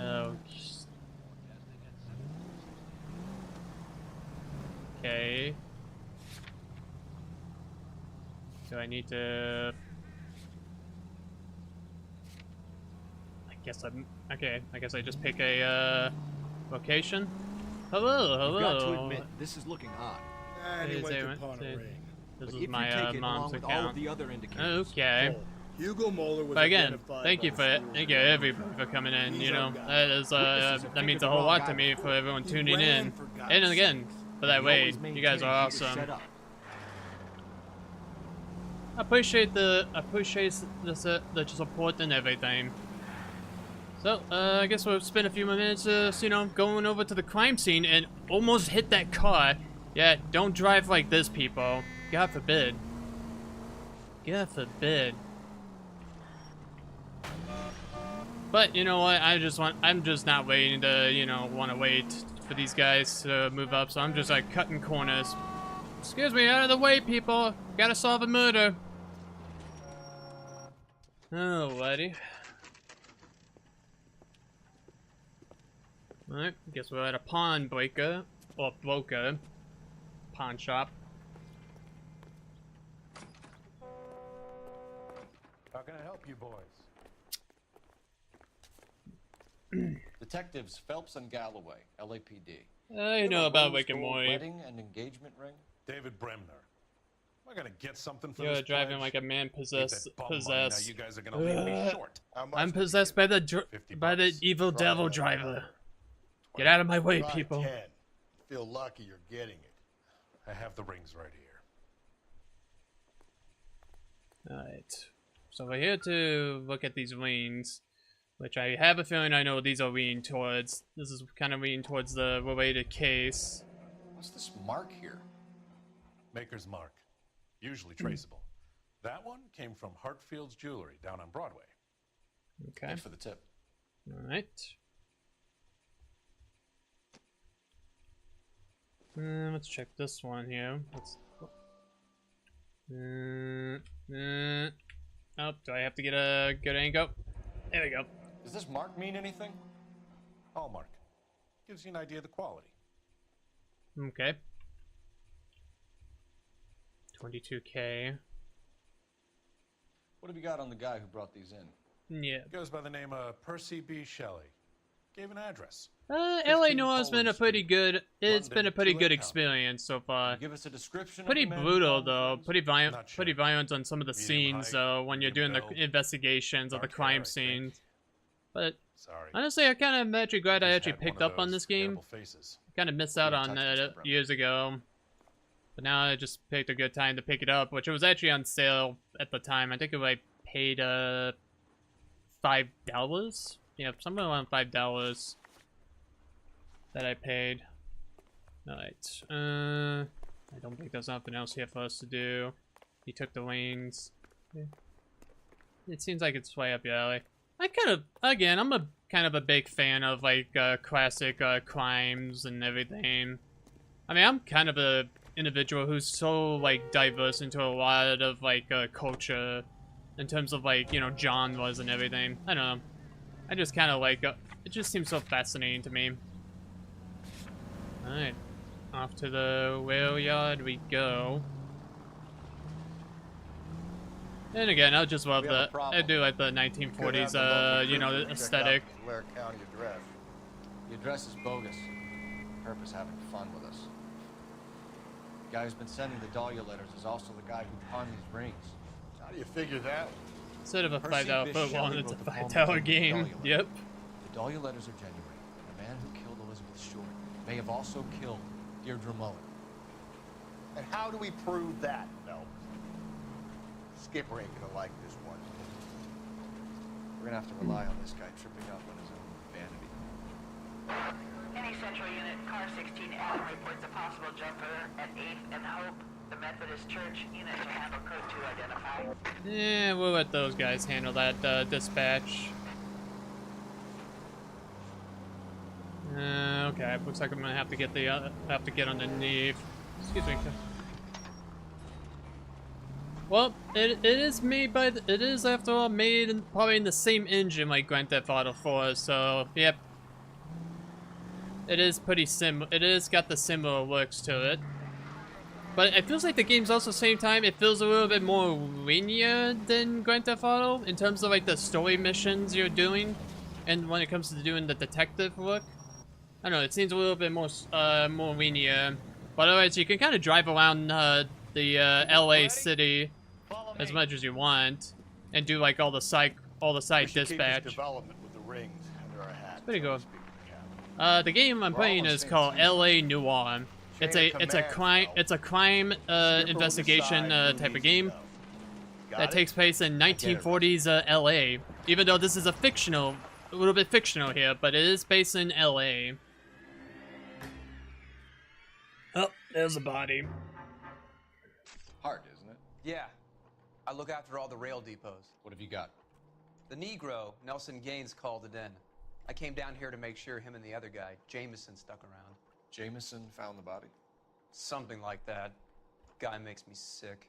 Oh. Okay. Do I need to... I guess I just pick a location. Hello. You've got to admit, this is looking odd. This is my mom's account. All of the other indicators. Okay. Hugo Moeller was but again, thank you everybody for coming in. You know, that means a whole lot to me for everyone tuning in. And again, for that raid, you guys are awesome. I appreciate the support and everything. So, I guess we'll spend a few more minutes, you know, going over to the crime scene and almost hit that car. Yeah, don't drive like this, people. God forbid. God forbid. But you know what? I'm just not waiting to, you know, want to wait for these guys to move up. So I'm just like cutting corners. Excuse me, out of the way, people. Gotta solve a murder. Alrighty. Alright, guess we're at a pawnbroker, or broker, pawn shop. How can I help you boys? Detectives Phelps and Galloway, LAPD. I know about Rick and Morty. Wedding and engagement ring? David Bremner. Am I gonna get something for You're this driving pledge? like a man possessed. Now you guys are gonna leave me short. I'm possessed by the evil devil driver. Get out of my way, people. 10. Feel lucky you're getting it. I have the rings right here. Alright. So we're here to look at these rings, which I have a feeling I know these are leaning towards. This is kind of leaning towards the related case. What's this mark here? Maker's mark. Usually traceable. That one came from Hartfield's Jewelry down on Broadway. Okay. Thanks for the tip. Alright. Let's check this one here. Oh, do I have to get a good angle? There we go. Does this mark mean anything? Hallmark. Gives you an idea of the quality. Okay. 22K. What have you got on the guy who brought these in? Yeah. Goes by the name of Percy B. Shelley. Gave an address. LA Noire's been a pretty good. It's been a pretty good experience so far. Give us a description. Pretty brutal though. Pretty violent. Pretty violent on some of the scenes when you're doing the investigations of the crime scenes. But honestly, I kind of actually glad I actually picked up on this game. Kind of missed out on it years ago. But now I just picked a good time to pick it up, which was actually on sale at the time. I think I paid $5. Yeah, somewhere around $5 that I paid. Alright. I don't think there's nothing else here for us to do. He took the wings. It seems like it's way up your alley. I kind of, again, I'm kind of a big fan of like classic crimes and everything. I mean, I'm kind of a individual who's so like diverse into a lot of like culture in terms of like, you know, genres and everything. I don't know. I just kind of like it just seems so fascinating to me. All right, off to the whale yard we go. And again, I just love the I do like the 1940s you know, the aesthetic. Ware County address. The address is bogus. Herb is having fun with us. The guy who's been sending the Dahlia letters is also the guy who pawned these rings. How do you figure that? Instead of a Percy $5 Bysshe football, Shelley it's a wrote the poem $5 Dahlia game. letters. Yep. The Dahlia letters are genuine. And the man who killed Elizabeth Short may have also killed Deirdre Mullen. And how do we prove that, Phelps? Skipper ain't gonna like this one. We're gonna have to rely on this guy tripping up on his own vanity. Any Central Unit, car 16 Adam reports a possible jumper at 8th and Hope. The Methodist Church unit to handle code 2 identify. Yeah, we'll let those guys handle that dispatch. Okay, looks like I'm gonna have to get the get underneath. Excuse me. Well, it is made by it is after all made in, probably in the same engine like Grand Theft Auto 4. So yep, it is pretty similar. It is got the similar looks to it. But it feels like the game's also same time, it feels a little bit more linear than Grand Theft Auto in terms of like the story missions you're doing, and when it comes to doing the detective work. I don't know, it seems a little bit more more linear. But otherwise, you can kind of drive around the LA city as much as you want, and do like all the side dispatch. Development with the rings under our hat. It's pretty cool. The game I'm playing is called LA Noire. It's a crime investigation type of game that takes place in 1940s LA. Even though this is a little bit fictional here, but it is based in LA. Oh, there's a body. Hard, isn't it? Yeah. I look after all the rail depots. What have you got? The Negro, Nelson Gaines, called it in. I came down here to make sure him and the other guy, Jameson, stuck around. Jameson found the body? Something like that. Guy makes me sick.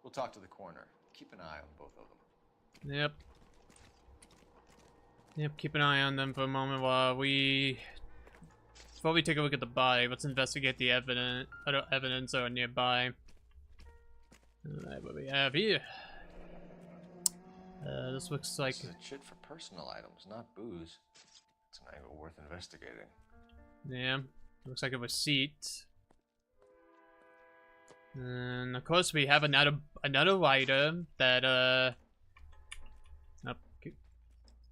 We'll talk to the coroner. Keep an eye on both of them. Yep, keep an eye on them for a moment while before we take a look at the body, let's investigate the other evidence nearby. Alright, what we have here? This looks like... This is a chit for personal items, not booze. It's an angle worth investigating. Yeah, looks like a receipt. And of course we have another lighter that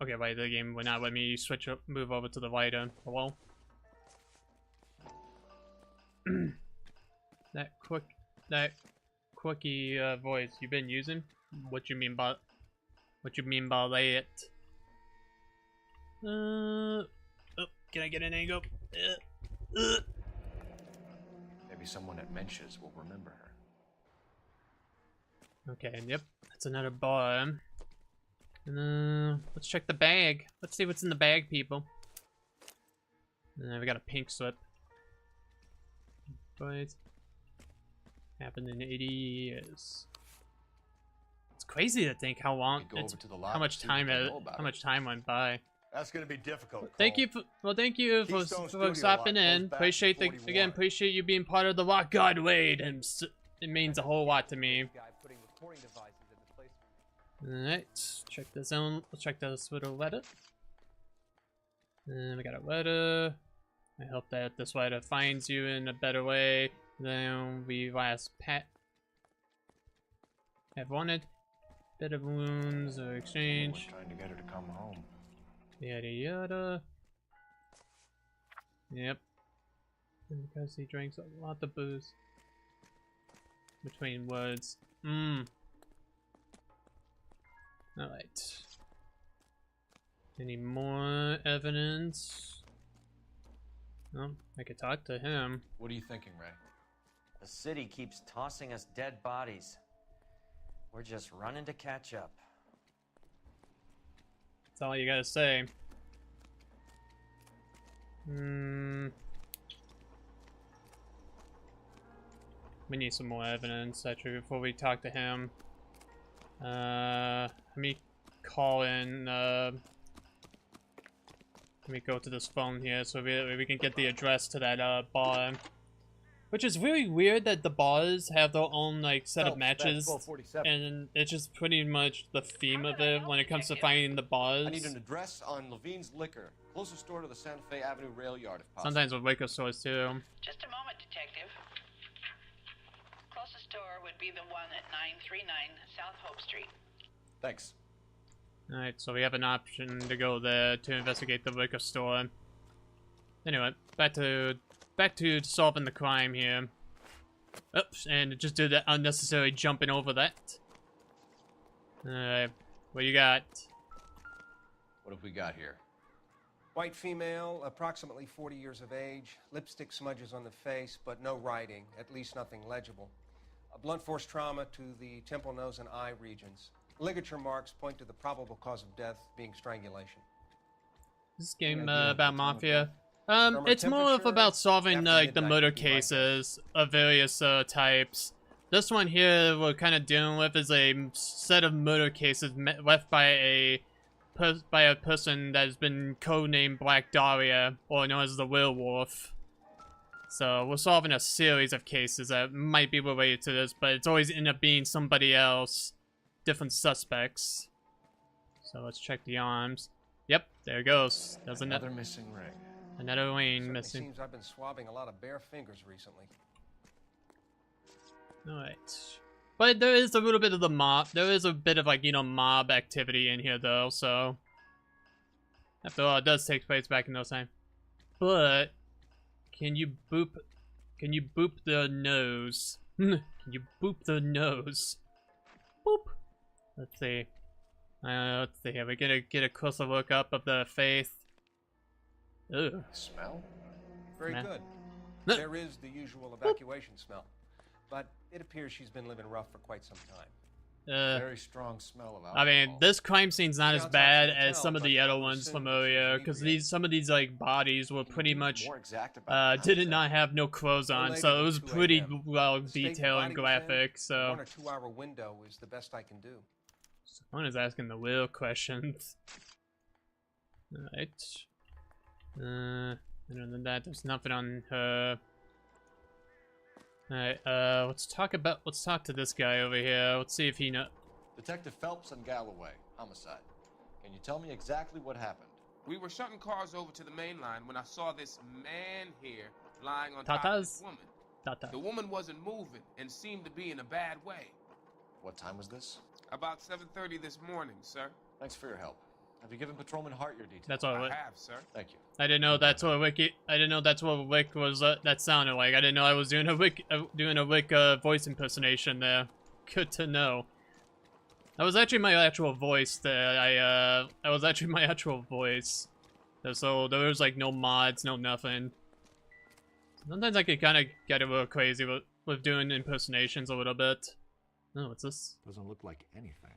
okay, wait, the game will not let me move over to the lighter. Hello? that quirky voice you've been using? What you mean by it? Oh, can I get an angle? Maybe someone at Mensch's will remember her. Okay, yep, that's another bar. And let's check the bag. Let's see what's in the bag, people. We got a pink slip. But happened in 80 years. It's crazy to think how long, how much time went by. That's gonna be difficult. Thank you for stopping in. Appreciate you being part of the Rock God Raid, and it means a whole lot to me. Alright, check this out. Let's check this with a letter. And we got a letter. I hope that this letter finds you in a better way than we last have wanted. Bit of wounds or exchange. Trying to get her to come home. Yada yada. Yep. And because he drinks a lot of booze. Between words. Alright. Any more evidence? Oh, I could talk to him. What are you thinking, Ray? The city keeps tossing us dead bodies. We're just running to catch up. That's all you gotta say. We need some more evidence, actually, before we talk to him. Let me call in, let me go to this phone here so we can get the address to that, bar. Which is really weird that the bars have their own, like, set of matches. And it's just pretty much the theme of it when it comes to finding the bars. I need an address on Levine's Liquor. Closest store to the Santa Fe Avenue rail yard, if possible. Sometimes with liquor stores, too. Just a moment, detective. Closest store would be the one at 939 South Hope Street. Thanks. Alright, so we have an option to go there to investigate the liquor store. Anyway, back to solving the crime here. Oops, and just did that unnecessary jumping over that. Alright, what you got? What have we got here? White female, approximately 40 years of age, lipstick smudges on the face, but no writing, at least nothing legible. A blunt force trauma to the temple, nose, and eye regions. Ligature marks point to the probable cause of death being strangulation. This game about mafia. It's more of about solving like the murder cases of various types. This one here we're kind of dealing with is a set of murder cases left by a person that has been codenamed Black Dahlia, or known as the Werewolf. So we're solving a series of cases that might be related to this, but it's always end up being somebody else, different suspects. So let's check the arms. Yep, there it goes. There's another missing ring. Another ring missing. Seems I've been swabbing a lot of bare fingers recently. Alright. But there is a little bit of the mob. There is a bit of, like, you know, mob activity in here, though, so. After all, it does take place back in those times. But, can you boop the nose? Can you boop the nose? Boop. Let's see. Let's see here. We get a closer look up of the face. Ugh. Smell? Very good. There is the usual evacuation smell, but it appears she's been living rough for quite some time. Very strong smell of alcohol. I mean, this crime scene's not as bad as some of the other ones from earlier, because some of these like bodies were pretty much did not have no clothes on, so it was pretty well detailed and graphic. So 1 or 2 hour window is the best I can do. Someone is asking the real questions. Alright. Other than that, there's nothing on her. Alright, let's talk to this guy over here. Let's see if he knows. Detective Phelps and Galloway, homicide. Can you tell me exactly what happened? We were shutting cars over to the main line when I saw this man here lying on top of this woman. The woman wasn't moving and seemed to be in a bad way. What time was this? About 7:30 this morning, sir. Thanks for your help. Have you given Patrolman Hart your details? That's all I right. have, sir. Thank you. I didn't know that's what I didn't know that's what Wick was. That sounded like. I didn't know I was doing a Wick voice impersonation there. Good to know. That was actually my actual voice. That was actually my actual voice. So there was like no mods, no nothing. Sometimes I could kind of get a little crazy with doing impersonations a little bit. Oh, what's this? Doesn't look like anything.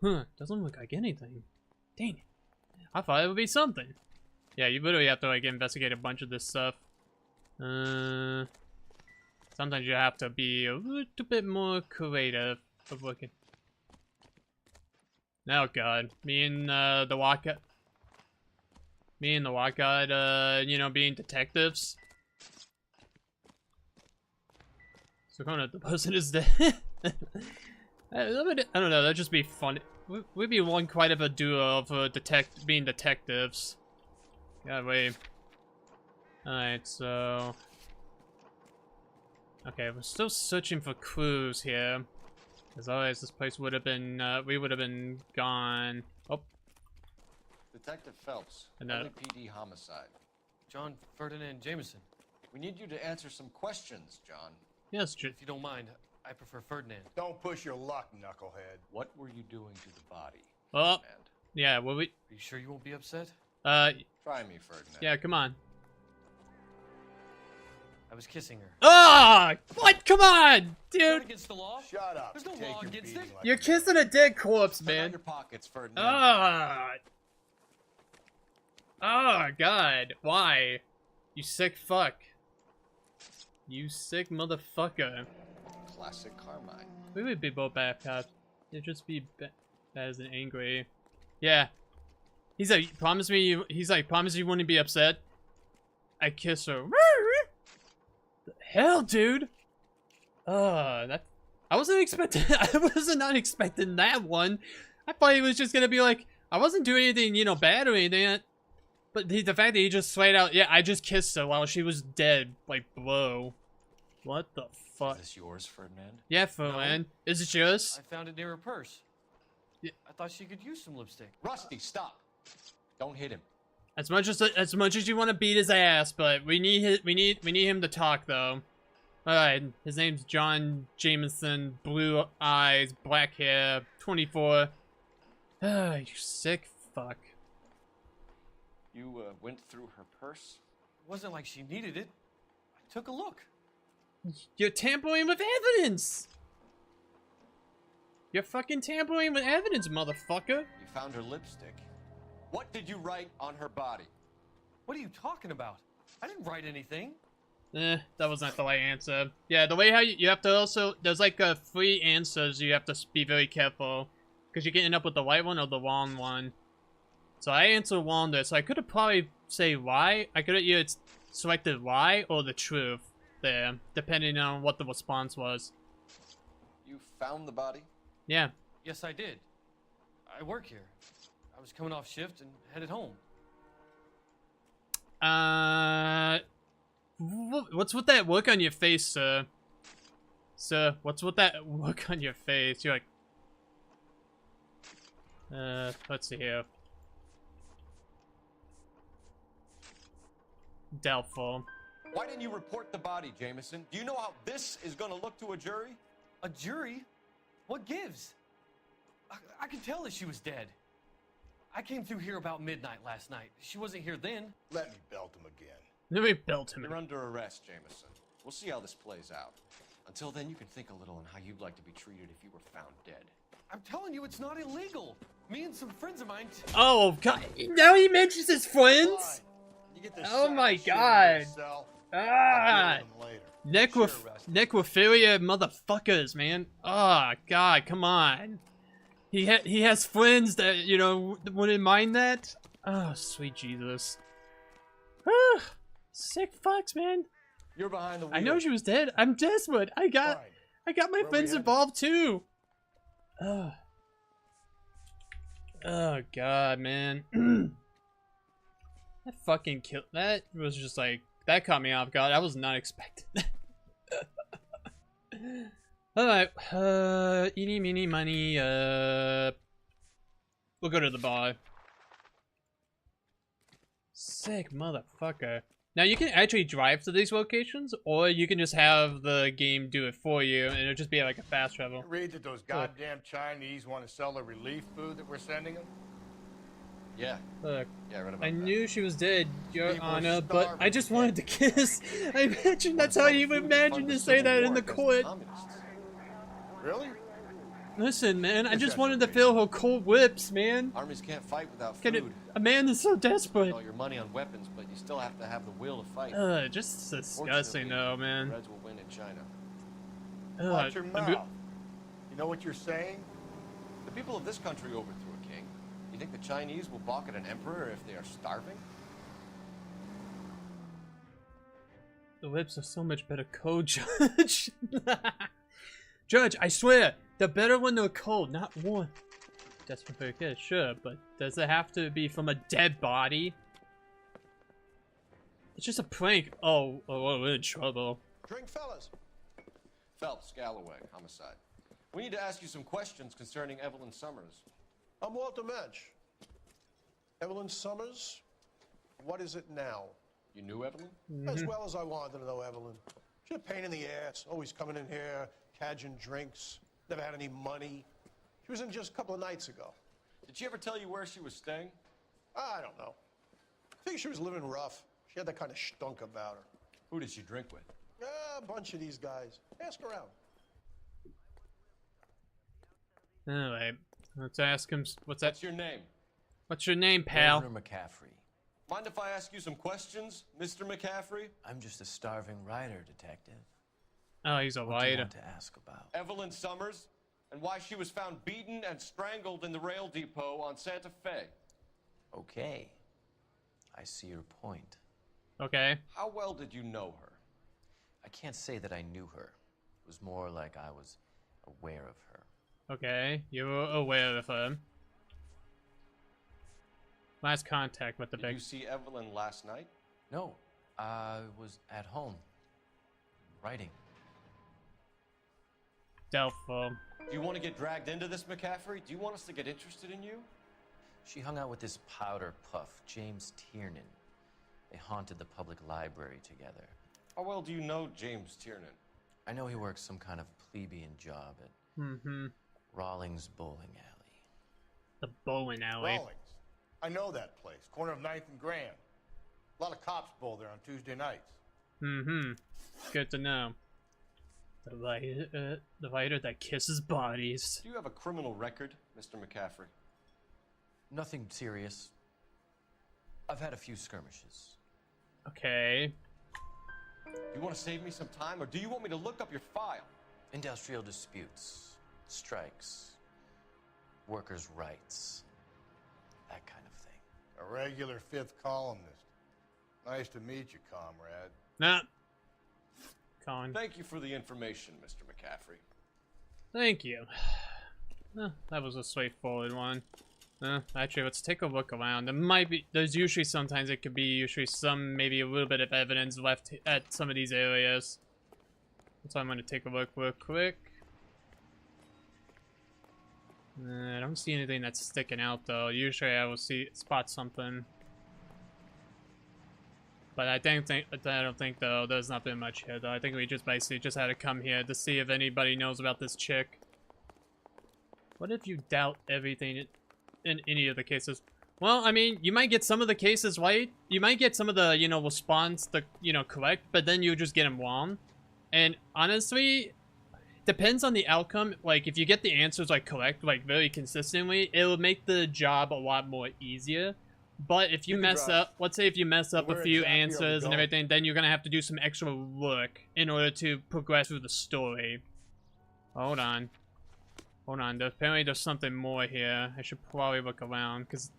Huh? Doesn't look like anything. Dang it. I thought it would be something. Yeah, you literally have to like investigate a bunch of this stuff. Sometimes you have to be a little bit more creative of looking. Oh god, me and the Walk God, you know, being detectives. So kind of the person is dead. I don't know, that'd just be fun. We'd be one quite of a duo of being detectives. God, wait. Alright, so... Okay, we're still searching for clues here. As always, this place would have been, we would have been gone. Oh. Detective Phelps, Another LAPD homicide. John Ferdinand Jameson. We need you to answer some questions, John. Yes, if you don't mind, I prefer Ferdinand. Don't push your luck, knucklehead. What were you doing to the body? Oh, yeah, well, Are you sure you won't be upset? Try me, Ferdinand. Yeah, come on. I was kissing her. Ah! What? Come on, dude! Against the law? Shut up. There's no law against it. You're kissing a dead corpse, man. Your pockets, Ferdinand. Ah! Oh, God. Why? You sick fuck. You sick motherfucker. classic Carmine. We would be both bad cops. It'd just be bad as an angry. Yeah. He's like, promise me. He's like, promise you wouldn't be upset. I kiss her. The hell, dude. That. I wasn't expecting. I wasn't not expecting that one. I thought he was just gonna be like, I wasn't doing anything, you know, bad or anything. But the fact that he just straight out, yeah, I just kissed her while she was dead, like, bro. What the fuck? Is this yours, Ferdinand? Yeah, Ferdinand. No. Is it yours? I found it near her purse. Yeah. I thought she could use some lipstick. Rusty, stop! Don't hit him. As much as you want to beat his ass, but we need him to talk though. All right, his name's John Jameson, blue eyes, black hair, 24. Ah, you sick fuck. You went through her purse? It wasn't like she needed it. I took a look. You're tampering with evidence! You're fucking tampering with evidence, motherfucker! You found her lipstick. What did you write on her body? What are you talking about? I didn't write anything. That was not the right answer. Yeah, the way how you have to also... There's like 3 answers you have to be very careful. Because you can end up with the right one or the wrong one. So I answered wrong there, so I could have probably say why. I could have either selected why or the truth there, depending on what the response was. You found the body? Yeah. Yes, I did. I work here. I was coming off shift and headed home. What's with that look on your face, sir? Sir, what's with that look on your face? You're like... let's see here. Doubtful. Why didn't you report the body, Jameson? Do you know how this is gonna look to a jury? A jury? What gives? I could tell that she was dead. I came through here about midnight last night. She wasn't here then. Let me belt him again. Let me belt him. You're under arrest, Jameson. We'll see how this plays out. Until then, you can think a little on how you'd like to be treated if you were found dead. I'm telling you, it's not illegal. Me and some friends of mine... Oh, God. Now he mentions his friends? Oh, my God. Ah. Necrophilia motherfuckers, man. Oh, God, come on. He has friends that, you know, wouldn't mind that. Oh, sweet Jesus. Ah, sick fucks, man. You're behind the wheel. I know she was dead. I'm desperate. I got my friends involved too. Oh. Oh God, man. That fucking kill. That was just like that caught me off guard. I was not expecting that. All right. Eeny, meeny, money. We'll go to the bar. Sick motherfucker. Now you can actually drive to these locations, or you can just have the game do it for you, and it'll just be like a fast travel. Read that those goddamn Chinese want to sell the relief food that we're sending them? Yeah. Look, yeah, I read about I that. knew she was dead, Your People Honor, are but I just wanted to starving. kiss. I imagine that's how you imagine to say that in the court. Really? Listen, man, I just wanted to feel her cold whips, man. Armies can't fight without food. A man is so desperate. All your money on weapons, but you still have to have the will to fight. Just disgusting, though, man. The Reds will win in China. Watch your mouth. You know what you're saying? The people of this country overthrew a king. You think the Chinese will balk at an emperor if they are starving? The whips are so much better cold, Judge. Judge, I swear, they're better when they're cold, not warm. Desperate for a kiss, sure, but does it have to be from a dead body? It's just a prank. Oh, we're in trouble. Drink, fellas. Phelps, Galloway, homicide. We need to ask you some questions concerning Evelyn Summers. I'm Walter Mensch. Evelyn Summers, what is it now? You knew Evelyn? As well as I wanted to know Evelyn. She's a pain in the ass, always coming in here, cadging drinks, never had any money. She was in just a couple of nights ago. Did she ever tell you where she was staying? I don't know. I think she was living rough. She had that kind of stunk about her. Who did she drink with? A bunch of these guys. Ask around. Alright, let's ask him. What's What's your name? What's your name, pal? Governor McCaffrey. Mind if I ask you some questions, Mr. McCaffrey? I'm just a starving writer, detective. Oh, he's a What do you lighter. want to ask about? Evelyn Summers, and why she was found beaten and strangled in the rail depot on Santa Fe. Okay. I see your point. Okay. How well did you know her? I can't say that I knew her. It was more like I was aware of her. Okay, you were aware of her. Last contact with the Did big... you see Evelyn last night? No, I was at home. Writing. Doubtful. Do you want to get dragged into this, McCaffrey? Do you want us to get interested in you? She hung out with this powder puff, James Tiernan. They haunted the public library together. How well do you know James Tiernan? I know he works some kind of plebeian job at Rawlings Bowling Alley. The bowling alley. Rawlings. I know that place. Corner of 9th and Grand. A lot of cops bowl there on Tuesday nights. Good to know. The writer that kisses bodies. Do you have a criminal record, Mr. McCaffrey? Nothing serious. I've had a few skirmishes. Okay. Do you want to save me some time, or do you want me to look up your file? Industrial disputes, strikes, workers' rights, that kind of thing. A regular 5th columnist. Nice to meet you, comrade. Nah. Colin. Thank you for the information, Mr. McCaffrey. Thank you. That was a straightforward one. Actually, let's take a look around. There's usually sometimes it could be maybe a little bit of evidence left at some of these areas. So I'm going to take a look real quick. I don't see anything that's sticking out though. Usually I will spot something. But I don't think though there's nothing much here though. I think we just basically just had to come here to see if anybody knows about this chick. What if you doubt everything in any of the cases? Well, I mean, you might get some of the cases right. You might get some of the, response, correct, but then you just get them wrong. And honestly, depends on the outcome. Like, if you get the answers, correct, very consistently, it'll make the job a lot more easier. But if you mess up, let's say if you mess up a few answers and everything, then you're gonna have to do some extra work in order to progress through the story. Hold on. Apparently there's something more here. I should probably look around, because...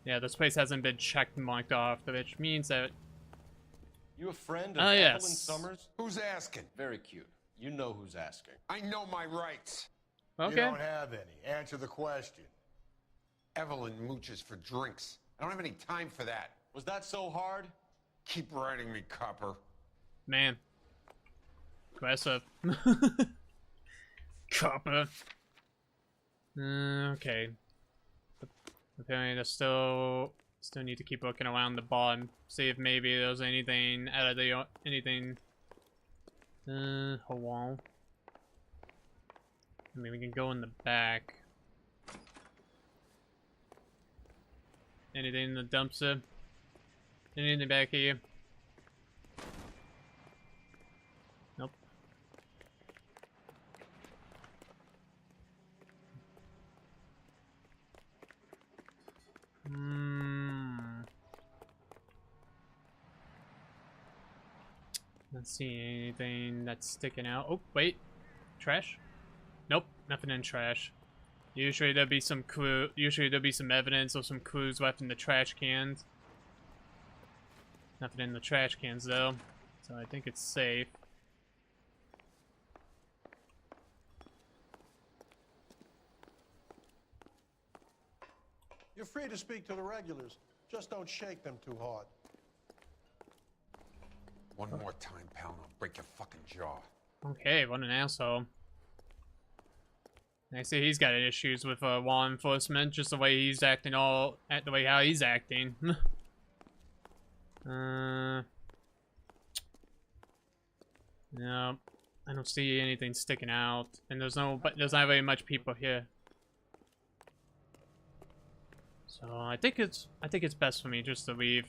yeah, this place hasn't been checked and marked off, which means that... You a friend of Evelyn yes. Summers? Who's asking? Very cute. You know who's asking. I know my rights. You don't have any. Answer the question. Evelyn mooches for drinks. I don't have any time for that. Was that so hard? Keep writing me, copper. Man. Aggressive. Copper. Okay. Apparently there's still need to keep looking around the bottom. See if maybe there's anything out of the... anything... hold on. I mean, we can go in the back. Anything in the dumpster? Anything in the back here? Nope. Not seeing anything that's sticking out. Oh, wait. Trash? Nope, nothing in trash. Usually there'll be some clue. Usually there'll be some evidence or some clues left in the trash cans. Nothing in the trash cans though, so I think it's safe. You're free to speak to the regulars. Just don't shake them too hard. One more time, pal, and I'll break your fucking jaw. Okay, what an asshole. I see he's got issues with law enforcement, just the way he's acting how he's acting. No, I don't see anything sticking out, and there's not very much people here. So I think it's best for me just to leave,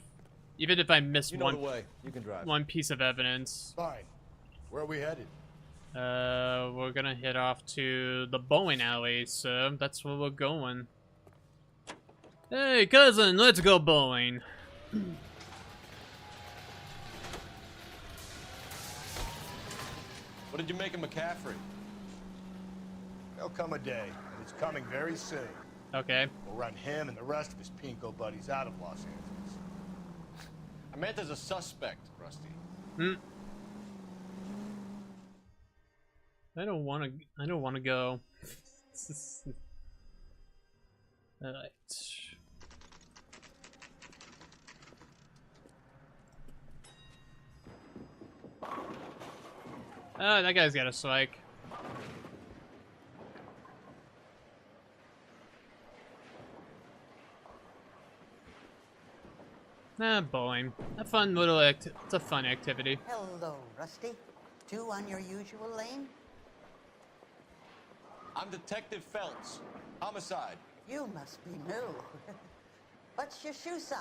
even if I miss You know the way. You can drive. one piece of evidence. Fine. Where are we headed? We're gonna head off to the bowling alley, so that's where we're going. Hey, cousin, let's go bowling. What did you make of McCaffrey? There'll come a day, and it's coming very soon. Okay. We'll run him and the rest of his pinko buddies out of Los Angeles. I meant as a suspect, Rusty. Hmm. I don't want to go. All right. Oh, that guy's got a strike. Bowling. A fun little it's a fun activity. Hello, Rusty. Two on your usual lane? I'm Detective Phelps. Homicide. You must be new. What's your shoe size?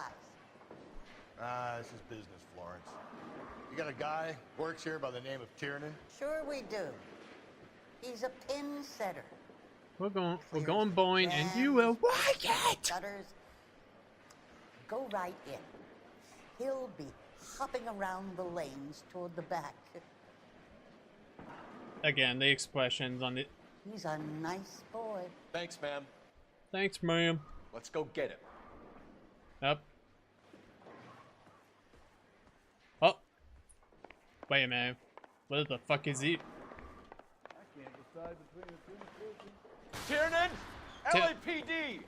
This is business, Florence. You got a guy works here by the name of Tiernan? Sure we do. He's a pin setter. We're going bowling, and you will like it. Gutters. Go right in. He'll be hopping around the lanes toward the back. Again, the expressions on the. He's a nice boy. Thanks, ma'am. Thanks, ma'am. Let's go get him. Up. Oh. Wait a minute. What the fuck is he? I can't decide between the two. Tiernan! LAPD!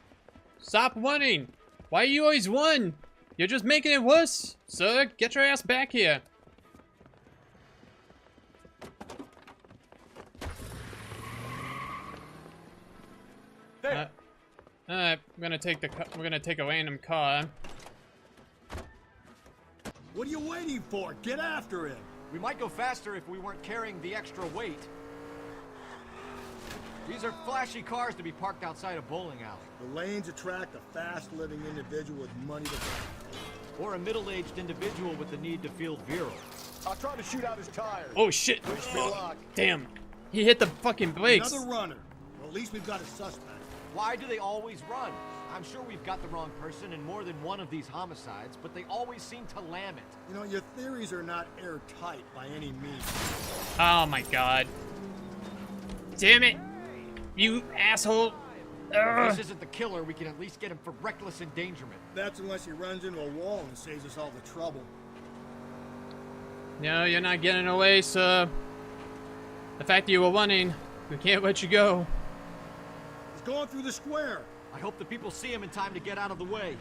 Stop winning! Why you always won? You're just making it worse. Sir, get your ass back here. Alright, we're gonna take a random car. What are you waiting for? Get after him! We might go faster if we weren't carrying the extra weight. These are flashy cars to be parked outside a bowling alley. The lanes attract a fast-living individual with money to burn. Or a middle-aged individual with the need to feel virile. I'll try to shoot out his tires. Oh shit! Wish me luck. Damn! He hit the fucking brakes. Another runner. Well, at least we've got a suspect. Why do they always run? I'm sure we've got the wrong person in more than one of these homicides, but they always seem to lam it. You know, your theories are not airtight by any means. Oh my god. Damn it! You asshole! If this isn't the killer, we can at least get him for reckless endangerment. That's unless he runs into a wall and saves us all the trouble. No, you're not getting away, sir. The fact that you were running, we can't let you go. He's going through the square. I hope the people see him in time to get out of the way.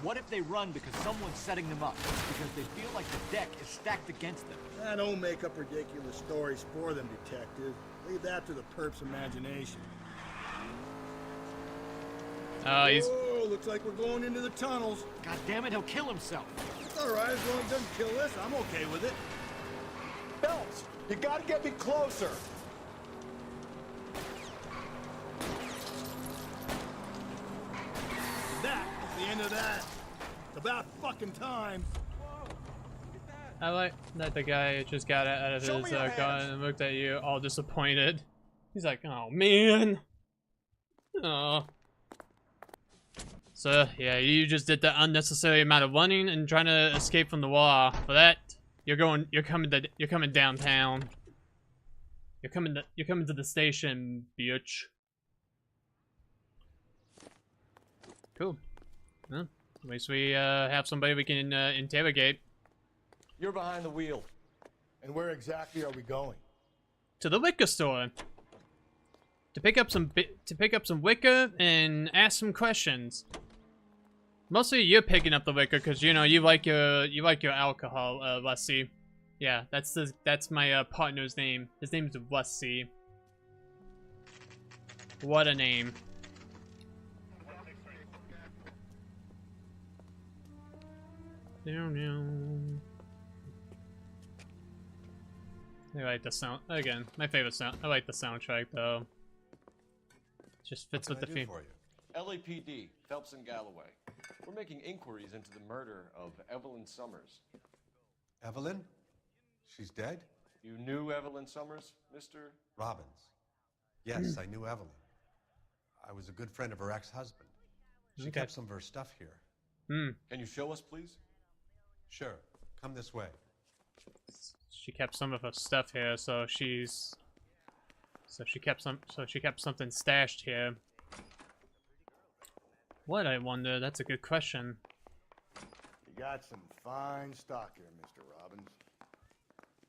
What if they run because someone's setting them up? Because they feel like the deck is stacked against them? Don't make up ridiculous stories for them, detective. Leave that to the perp's imagination. Oh, looks like we're going into the tunnels. God damn it, he'll kill himself. It's all right, as long as he doesn't kill us, I'm okay with it. Phelps, you gotta get me closer. That is the end of that. It's about fucking time. I like that the guy just got out of his gun and looked at you all disappointed. He's like, oh man. Oh. So yeah, you just did the unnecessary amount of running and trying to escape from the wall. For that, you're coming downtown. You're coming to the station, bitch. Cool. Well, at least we have somebody we can interrogate. You're behind the wheel. And where exactly are we going? To the liquor store. To pick up some liquor and ask some questions. Mostly you're picking up the liquor because you know you like your alcohol, Lussie. Yeah, that's my partner's name. His name's Lussie. What a name. I like the sound again. My favorite sound. I like the soundtrack though. Just fits with the theme. LAPD, Phelps and Galloway. We're making inquiries into the murder of Evelyn Summers. Evelyn? She's dead? You knew Evelyn Summers, Mr. Robbins. Yes, I knew Evelyn. I was a good friend of her ex-husband. She kept some of her stuff here. Can you show us, please? Sure. Come this way. She kept some of her stuff here, so she kept something stashed here. What, I wonder? That's a good question. You got some fine stock here, Mr. Robbins.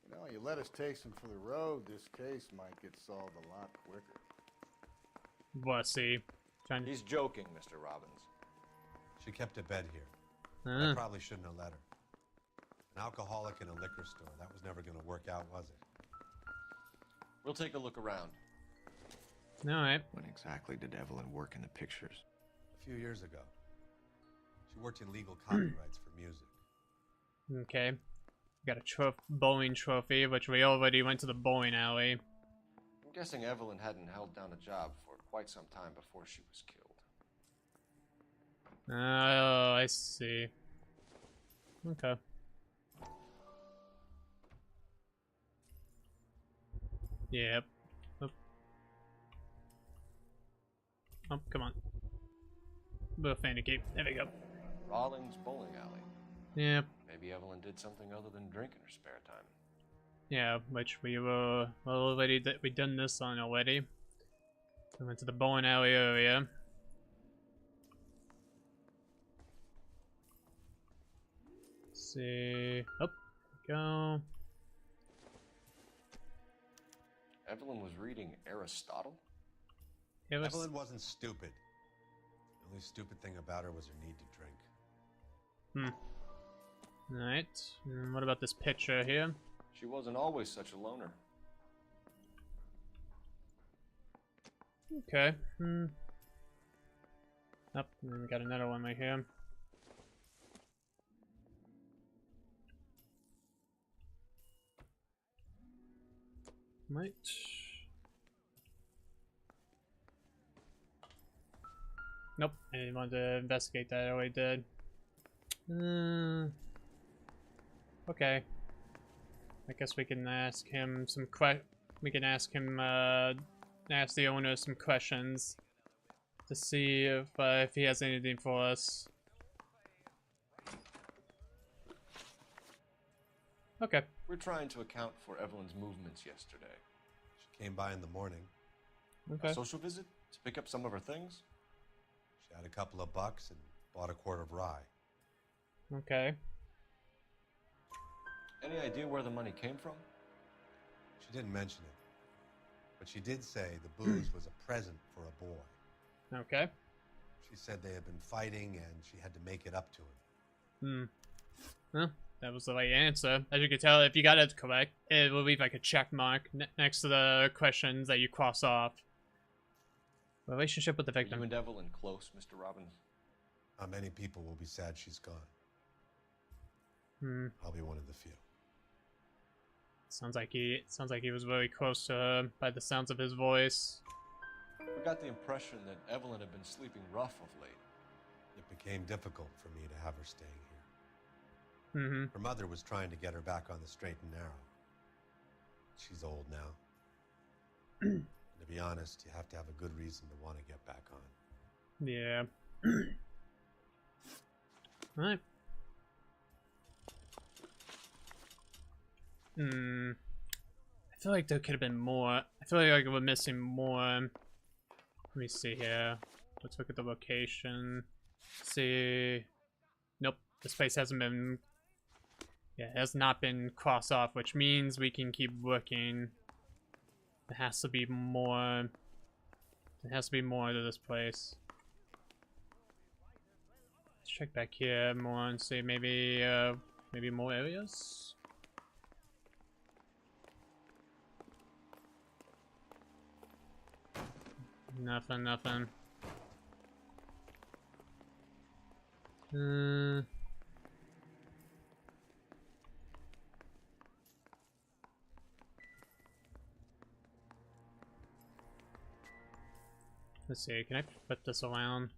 You know, you let us take some for the road, this case might get solved a lot quicker. Wussy. He's joking, Mr. Robbins. She kept a bed here. I probably shouldn't have let her. An alcoholic in a liquor store. That was never going to work out, was it? We'll take a look around. Alright. When exactly did Evelyn work in the pictures? A few years ago. She worked in legal copyrights for music. Okay. Got a bowling trophy, which we already went to the bowling alley. I'm guessing Evelyn hadn't held down a job for quite some time before she was killed. Oh, I see. Okay. Yep. Oh, come on. Little finicky. There we go. Rollins Bowling Alley. Yep. Maybe Evelyn did something other than drink in her spare time. Yeah, which we were already we done this on already. We went to the bowling alley area. Let's see. Up. Go. Evelyn was reading Aristotle? Evelyn wasn't stupid. The only stupid thing about her was her need to drink. Alright. What about this picture here? She wasn't always such a loner. Okay. Up, and then we got another one right here. Might. Nope, I didn't want to investigate that. I already did. Okay. I guess we can ask him some we can ask him, ask the owner some questions to see if he has anything for us. Okay. We're trying to account for Evelyn's movements yesterday. She came by in the morning. Okay. A social visit to pick up some of her things? She had a couple of bucks and bought a quart of rye. Okay. Any idea where the money came from? She didn't mention it. But she did say the booze was a present for a boy. Okay. She said they had been fighting and she had to make it up to him. Well, that was the right answer. As you can tell, if you got it correct, it will leave like a check mark next to the questions that you cross off. Relationship with the victim. You and Evelyn close, Mr. Robbins? Many people will be sad she's gone. I'll be one of the few. Sounds like he was very close to her by the sounds of his voice. We got the impression that Evelyn had been sleeping rough of late. It became difficult for me to have her staying here. Her mother was trying to get her back on the straight and narrow. She's old now. To be honest, you have to have a good reason to want to get back on. Yeah. Alright. I feel like there could have been more. I feel like we're missing more. Let me see here. Let's look at the location. See. Nope. This place hasn't been. Yeah, it has not been crossed off, which means we can keep looking. There has to be more. There has to be more to this place. Let's check back here more and see maybe maybe more areas. Nothing. Let's see, can I flip this around?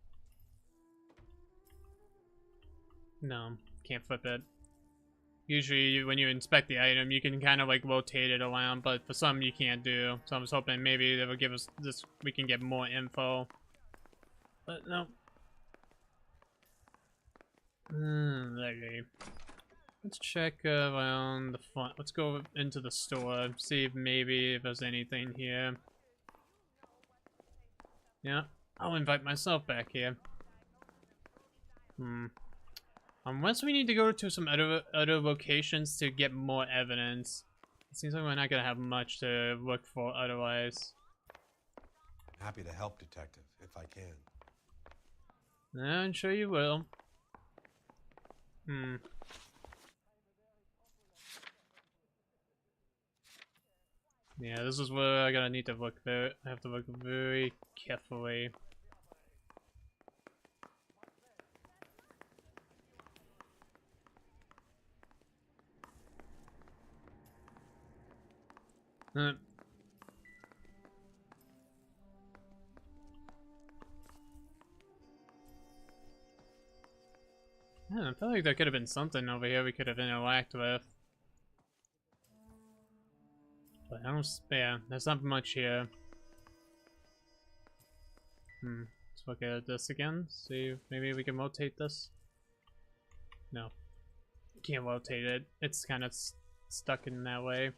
No, can't flip it. Usually when you inspect the item, you can kind of like rotate it around, but for some you can't do. So I was hoping maybe they would give us this, we can get more info. But no. Okay. Let's check around the front. Let's go into the store, see if maybe if there's anything here. Yeah, I'll invite myself back here. Unless we need to go to some other locations to get more evidence. It seems like we're not gonna have much to look for otherwise. Happy to help, Detective, if I can. I'm sure you will. Yeah, this is where I gotta need to look very. I have to look very carefully. Yeah, I feel like there could have been something over here we could have interacted with. But I don't, yeah, there's not much here. Let's look at this again, see if maybe we can rotate this. No, can't rotate it, it's kind of stuck in that way.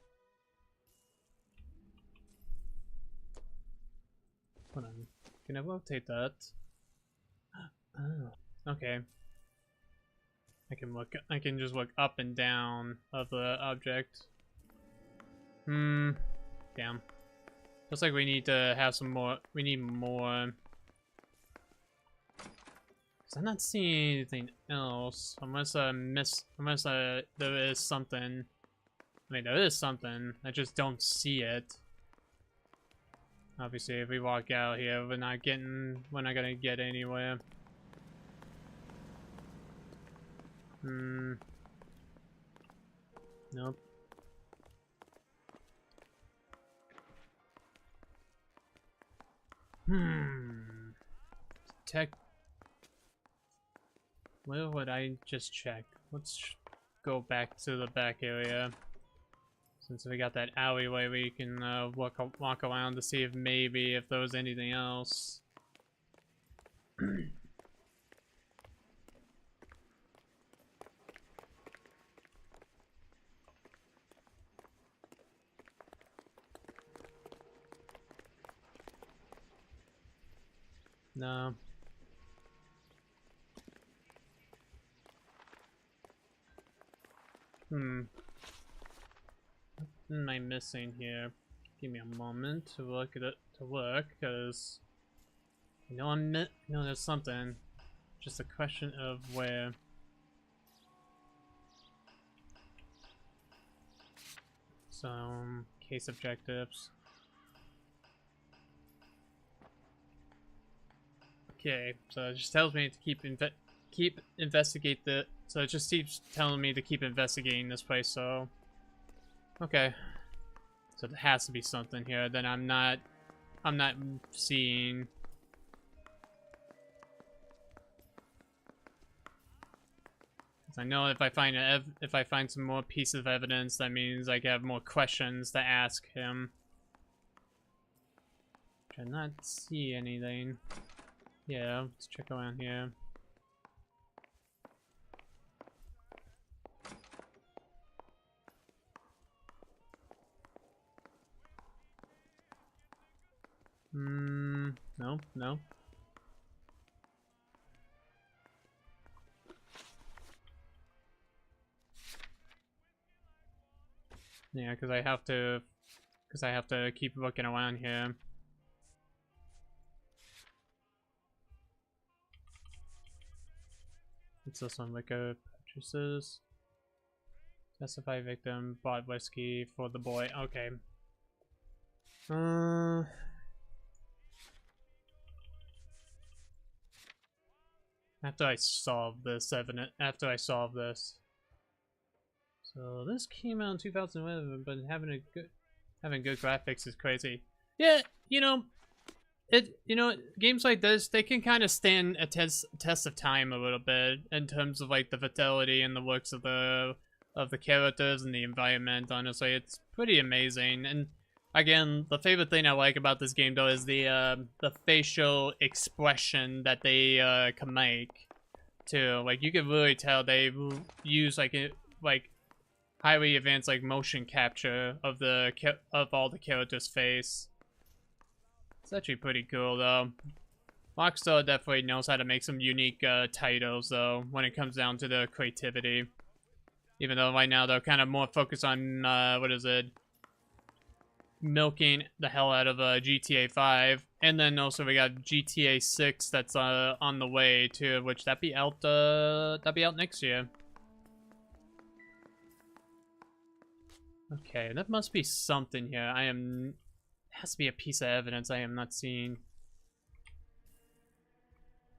Hold on, can I rotate that? Oh, okay. I can just look up and down of the object. Damn. Looks like we need to have some more, we need more. Cause I'm not seeing anything else, unless there is something. I mean, there is something, I just don't see it. Obviously, if we walk out here, we're not gonna get anywhere. Nope. Where would I just check? Let's go back to the back area. Since we got that alleyway, we can walk around to see if maybe if there was anything else. No. What am I missing here? Give me a moment to look at it, because I know there's something. Just a question of where. Some case objectives. Okay, so it just tells me to keep investigate the. So it just keeps telling me to keep investigating this place. So, okay. So there has to be something here that I'm not seeing. Cause I know if I find some more pieces of evidence, that means I have more questions to ask him. I not see anything. Yeah, let's check around here. No. Yeah, because I have to keep looking around here. What's this one? Liquor purchases. Testify victim bought whiskey for the boy. Okay. After I solve this. So this came out in 2011, but having good graphics is crazy. Yeah, games like this, they can kind of stand a test of time a little bit in terms of like the fidelity and the looks of the characters and the environment. Honestly, it's pretty amazing. And again, the favorite thing I like about this game though is the facial expression that they can make too. Like you can really tell they use like like highly advanced like motion capture of all the characters' face. It's actually pretty cool though. Rockstar definitely knows how to make some unique titles though when it comes down to the creativity. Even though right now they're kind of more focused on what is it? Milking the hell out of GTA 5, and then also we got GTA 6 that's on the way too, which that'll be out next year. Okay, that must be something here. It has to be a piece of evidence I am not seeing.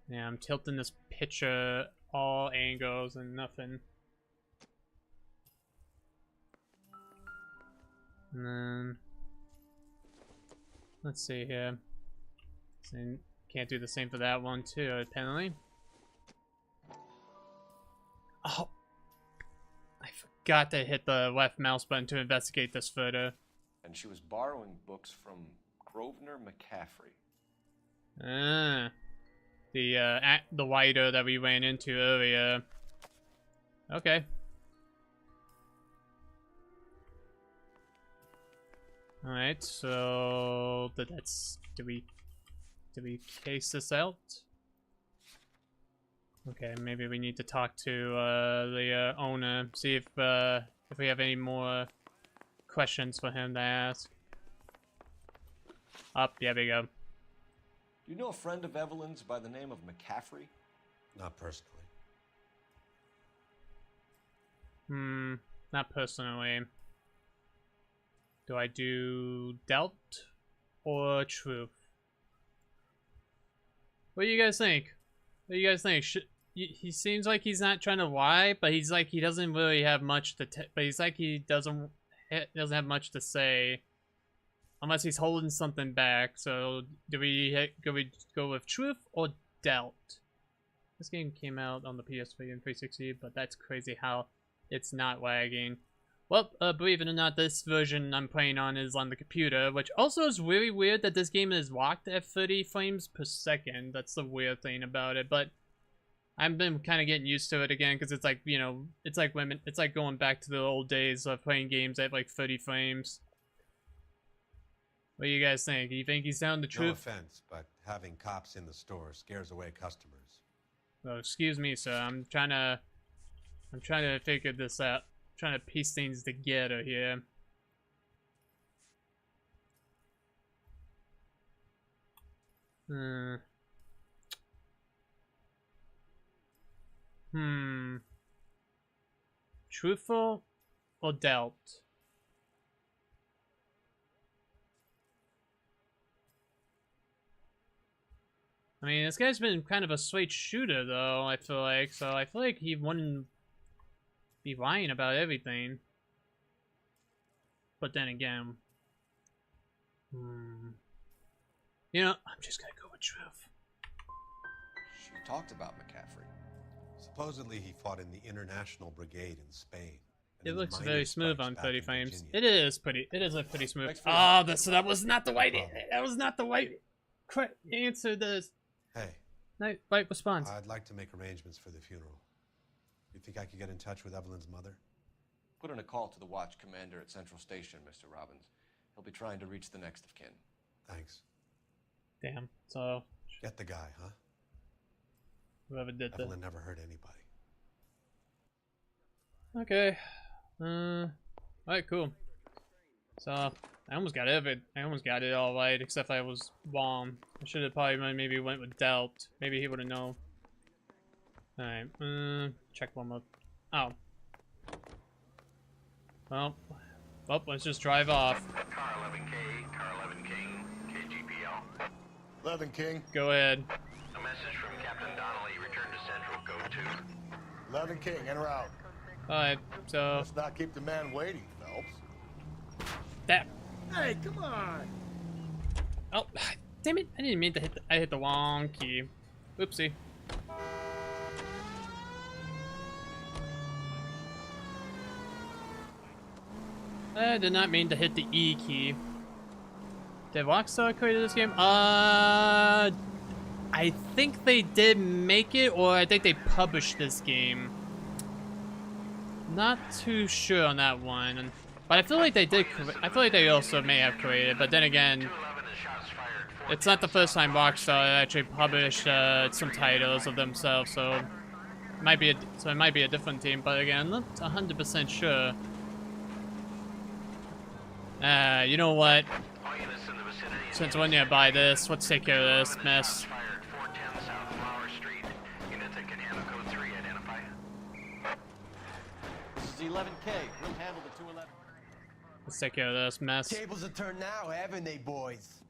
Yeah, I'm tilting this picture all angles and nothing. And then let's see here. Can't do the same for that one too, apparently. Oh, I forgot to hit the left mouse button to investigate this photo. And she was borrowing books from Grosvenor McCaffrey. Ah, the writer that we ran into earlier. Okay. All right, so do we case this out? Okay, maybe we need to talk to the owner, see if we have any more questions for him to ask. Yeah, we go. Do you know a friend of Evelyn's by the name of McCaffrey? Not personally. Not personally. Do I do doubt or truth? What do you guys think? What do you guys think? He seems like he's not trying to lie, but he's like he doesn't really have much to. But he's like he doesn't have much to say, unless he's holding something back. So do we go with truth or doubt? This game came out on the PS3 and 360, but that's crazy how it's not lagging. Well, believe it or not, this version I'm playing on is on the computer, which also is really weird that this game is locked at 30 frames per second. That's the weird thing about it, but I've been kind of getting used to it again, because it's like, you know, it's like going back to the old days of playing games at like 30 frames. What do you guys think? Do you think he's telling the truth? No offense, but having cops in the store scares away customers. Oh, excuse me, sir. I'm trying to figure this out. Trying to piece things together here. Truthful or doubt? I mean, this guy's been kind of a straight shooter, though, I feel like. So I feel like he wouldn't be lying about everything. But then again, you know, I'm just gonna go with truth. She talked about McCaffrey. Supposedly he fought in the International Brigade in Spain. It looks very smooth on 30 frames. Virginia. It is a pretty smooth. Oh, so that was not the right. That was not the right answer. This. Hey. Right response. I'd like to make arrangements for the funeral. You think I could get in touch with Evelyn's mother? Put in a call to the watch commander at Central Station, Mr. Robbins. He'll be trying to reach the next of kin. Thanks. Damn. So. Get the guy, huh? Whoever did that. Evelyn never hurt anybody. Okay. Alright, cool. So I almost got it all right, except I was wrong. I should have probably maybe went with doubt. Maybe he would have known. Alright, check one more. Oh. Well, let's just drive off. Car 11K, Car 11 King, KGPL. 11 King. Go ahead. A message from Captain Donnelly. Return to Central. Go to 11 King, en route. Alright, so. Let's not keep the man waiting, Phelps. That. Hey, come on. Oh, damn it! I didn't mean to hit. I hit the wrong key. Oopsie. I did not mean to hit the E key. Did Rockstar create this game? I think they did make it, or I think they published this game. Not too sure on that one, but I feel like they did. I feel like they also may have created, but then again, it's not the first time Rockstar actually published some titles of themselves, so it might be a different team. But again, I'm not 100% sure. You know what? Since we're nearby this, let's take care of this mess. This is 11K. We'll handle the 211. Let's take care of this mess. Tables are turned now, haven't they, boys?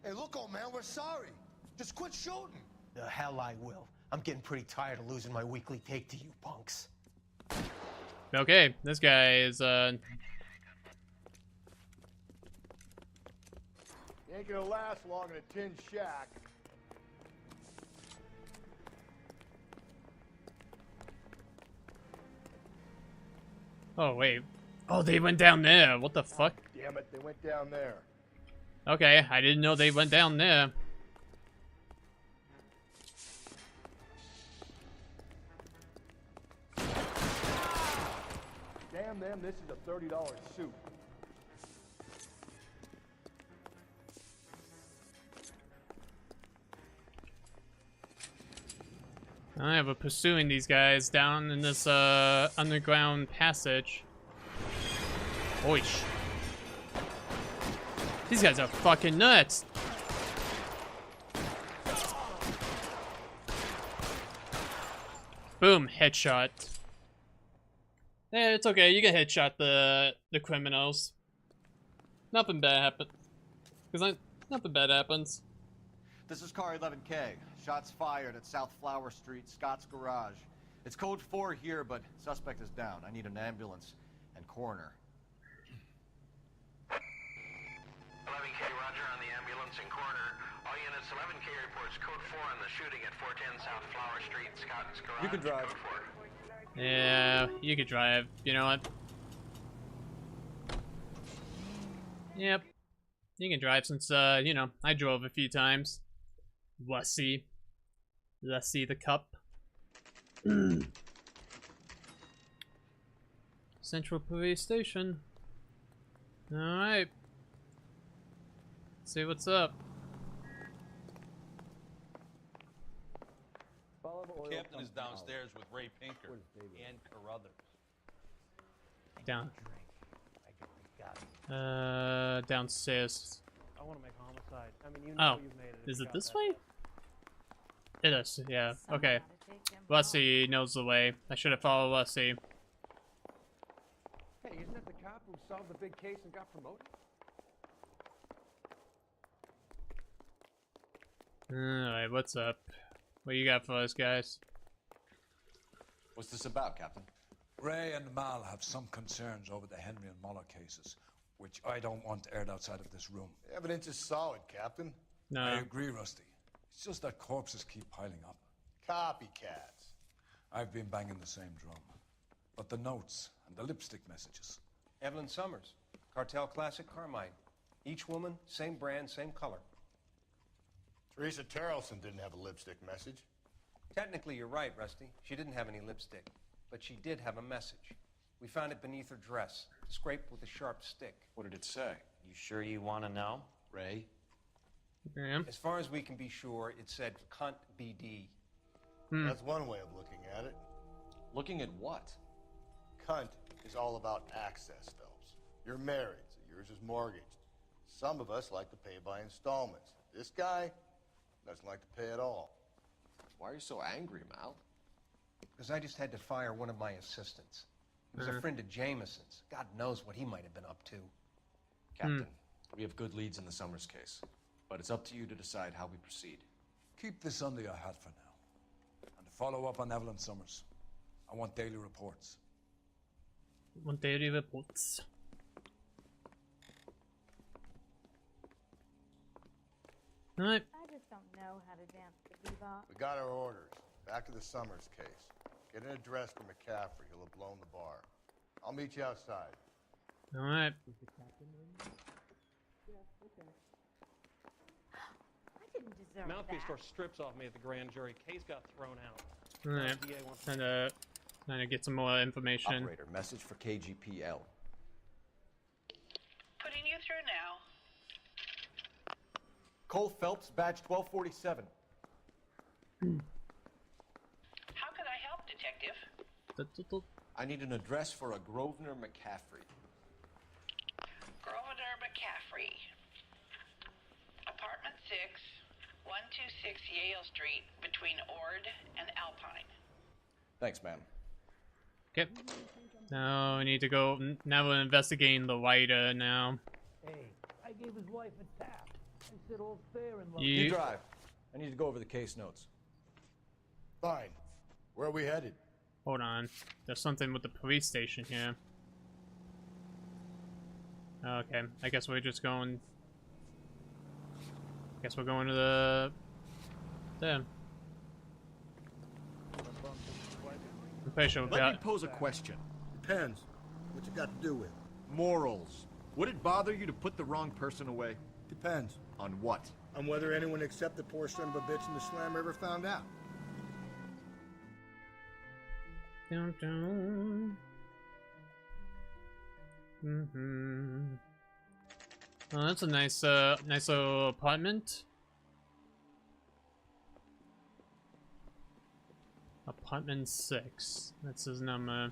Hey, look, old man, we're sorry. Just quit shooting. The hell I will. I'm getting pretty tired of losing my weekly take to you punks. Okay, this guy is You ain't gonna last long in a tin shack. Oh wait. Oh, they went down there. What the fuck? Damn it, they went down there. Okay, I didn't know they went down there. Damn them, this is a $30 suit. Alright, we're pursuing these guys down in this underground passage. Oish. These guys are fucking nuts. Boom, headshot. Yeah, it's okay. You can headshot the criminals. Nothing bad happens. Nothing bad happens. This is car 11K. Shots fired at South Flower Street, Scott's Garage. It's code 4 here, but suspect is down. I need an ambulance and coroner. 11K, roger on the ambulance and coroner. All units, 11K reports code 4 on the shooting at 410 South Flower Street, Scott's Garage. You can drive. Code 4. Yeah, you could drive. You know what? Yep. You can drive since, you know, I drove a few times. Lussie. Lussie the cup. Central Police Station. Alright. See what's up. The captain is downstairs with Ray Pinker and Carruthers. Down. Downstairs. I want to make homicide. I mean, you know you've made it. Is it this way? It is, yeah. Okay. Lussie knows the way. I should have followed Lussie. Hey, isn't that the cop who solved the big case and got promoted? Alright, what's up? What you got for us, guys? What's this about, Captain? Ray and Mal have some concerns over the Henry and Muller cases, which I don't want aired outside of this room. The evidence is solid, Captain. No. I agree, Rusty. It's just that corpses keep piling up. Copycats. I've been banging the same drum. But the notes and the lipstick messages. Evelyn Summers, Cartel Classic Carmine. Each woman, same brand, same color. Teresa Terrelson didn't have a lipstick message. Technically, you're right, Rusty. She didn't have any lipstick, but she did have a message. We found it beneath her dress, scraped with a sharp stick. What did it say? You sure you want to know? Ray? Yeah. As far as we can be sure, it said cunt BD. That's one way of looking at it. Looking at what? Cunt is all about access, Phelps. You're married, so yours is mortgaged. Some of us like to pay by installments. This guy doesn't like to pay at all. Why are you so angry, Mal? Because I just had to fire one of my assistants. He was a friend of Jameson's. God knows what he might have been up to. Captain, we have good leads in the Summers case, but it's up to you to decide how we proceed. Keep this under your hat for now. And to follow up on Evelyn Summers, I want daily reports. Want daily reports. Alright. I just don't know how to dance the bebop. We got our orders. Back to the Summers case. Get an address for McCaffrey. He'll have blown the bar. I'll meet you outside. Alright. I didn't deserve Mouthpiece that. tore strips off me at the grand jury. Case got thrown out. Alright. DA wants Time to Trying to get some more information. Operator, message for KGPL. Putting you through now. Cole Phelps, badge 1247. How can I help, Detective? I need an address for a Grosvenor McCaffrey. Grosvenor McCaffrey. Apartment 6, 126 Yale Street, between Ord and Alpine. Thanks, ma'am. Okay. Now we need to go. Now we're investigating the writer now. Hey, I gave his wife a tap. I said all fair and love. You drive. I need to go over the case notes. Fine. Where are we headed? Hold on. There's something with the police station here. Okay. I guess we're just going. Guess we're going to the. There. I'm pretty sure Let me pose a question. Depends. What you got to do with? Morals. Would it bother you to put the wrong person away? Depends. On what? On whether anyone except the poor son of a bitch in the slammer ever found out. Dun, dun. Oh, that's a nice, nice little apartment. Apartment 6. That's his number.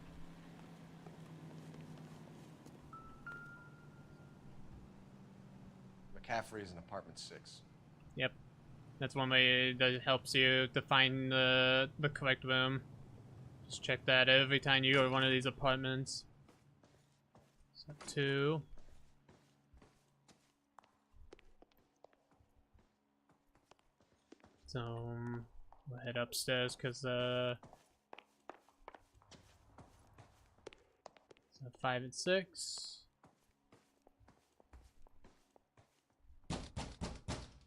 McCaffrey is in apartment 6. Yep. That's one way that helps you to find the correct room. Just check that every time you go to one of these apartments. So 2. So we'll head upstairs because so 5 and 6.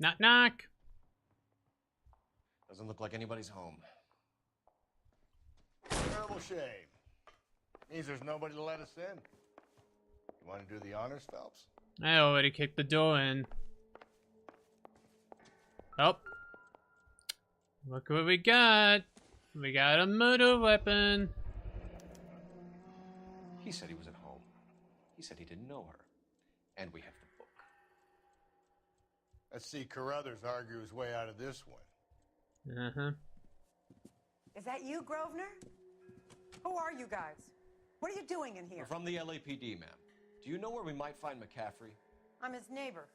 Knock knock. Doesn't look like anybody's home. Terrible shame. Means there's nobody to let us in. You want to do the honors, Phelps? I already kicked the door in. Oh. Look what we got. We got a murder weapon. He said he was at home. He said he didn't know her. And we have the book. Let's see Carruthers argue his way out of this one. Uh-huh. Is that you, Grosvenor? Who are you guys? What are you doing in here? We're from the LAPD, ma'am. Do you know where we might find McCaffrey? I'm his neighbor.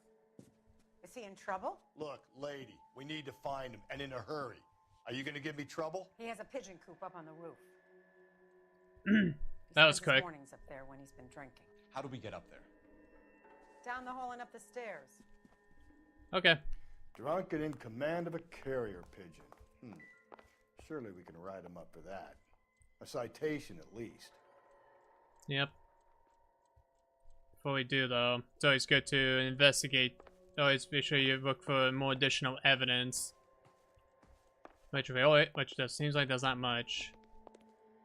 Is he in trouble? Look, lady, we need to find him, and in a hurry. Are you going to give me trouble? He has a pigeon coop up on the roof. That was His quick. mornings up there when he's been drinking. How do we get up there? Down the hall and up the stairs. Okay. Drunk and in command of a carrier pigeon. Surely we can write him up for that. A citation, at least. Yep. Before we do, though, it's always good to investigate. Always be sure you look for more additional evidence. Which just seems like there's not much.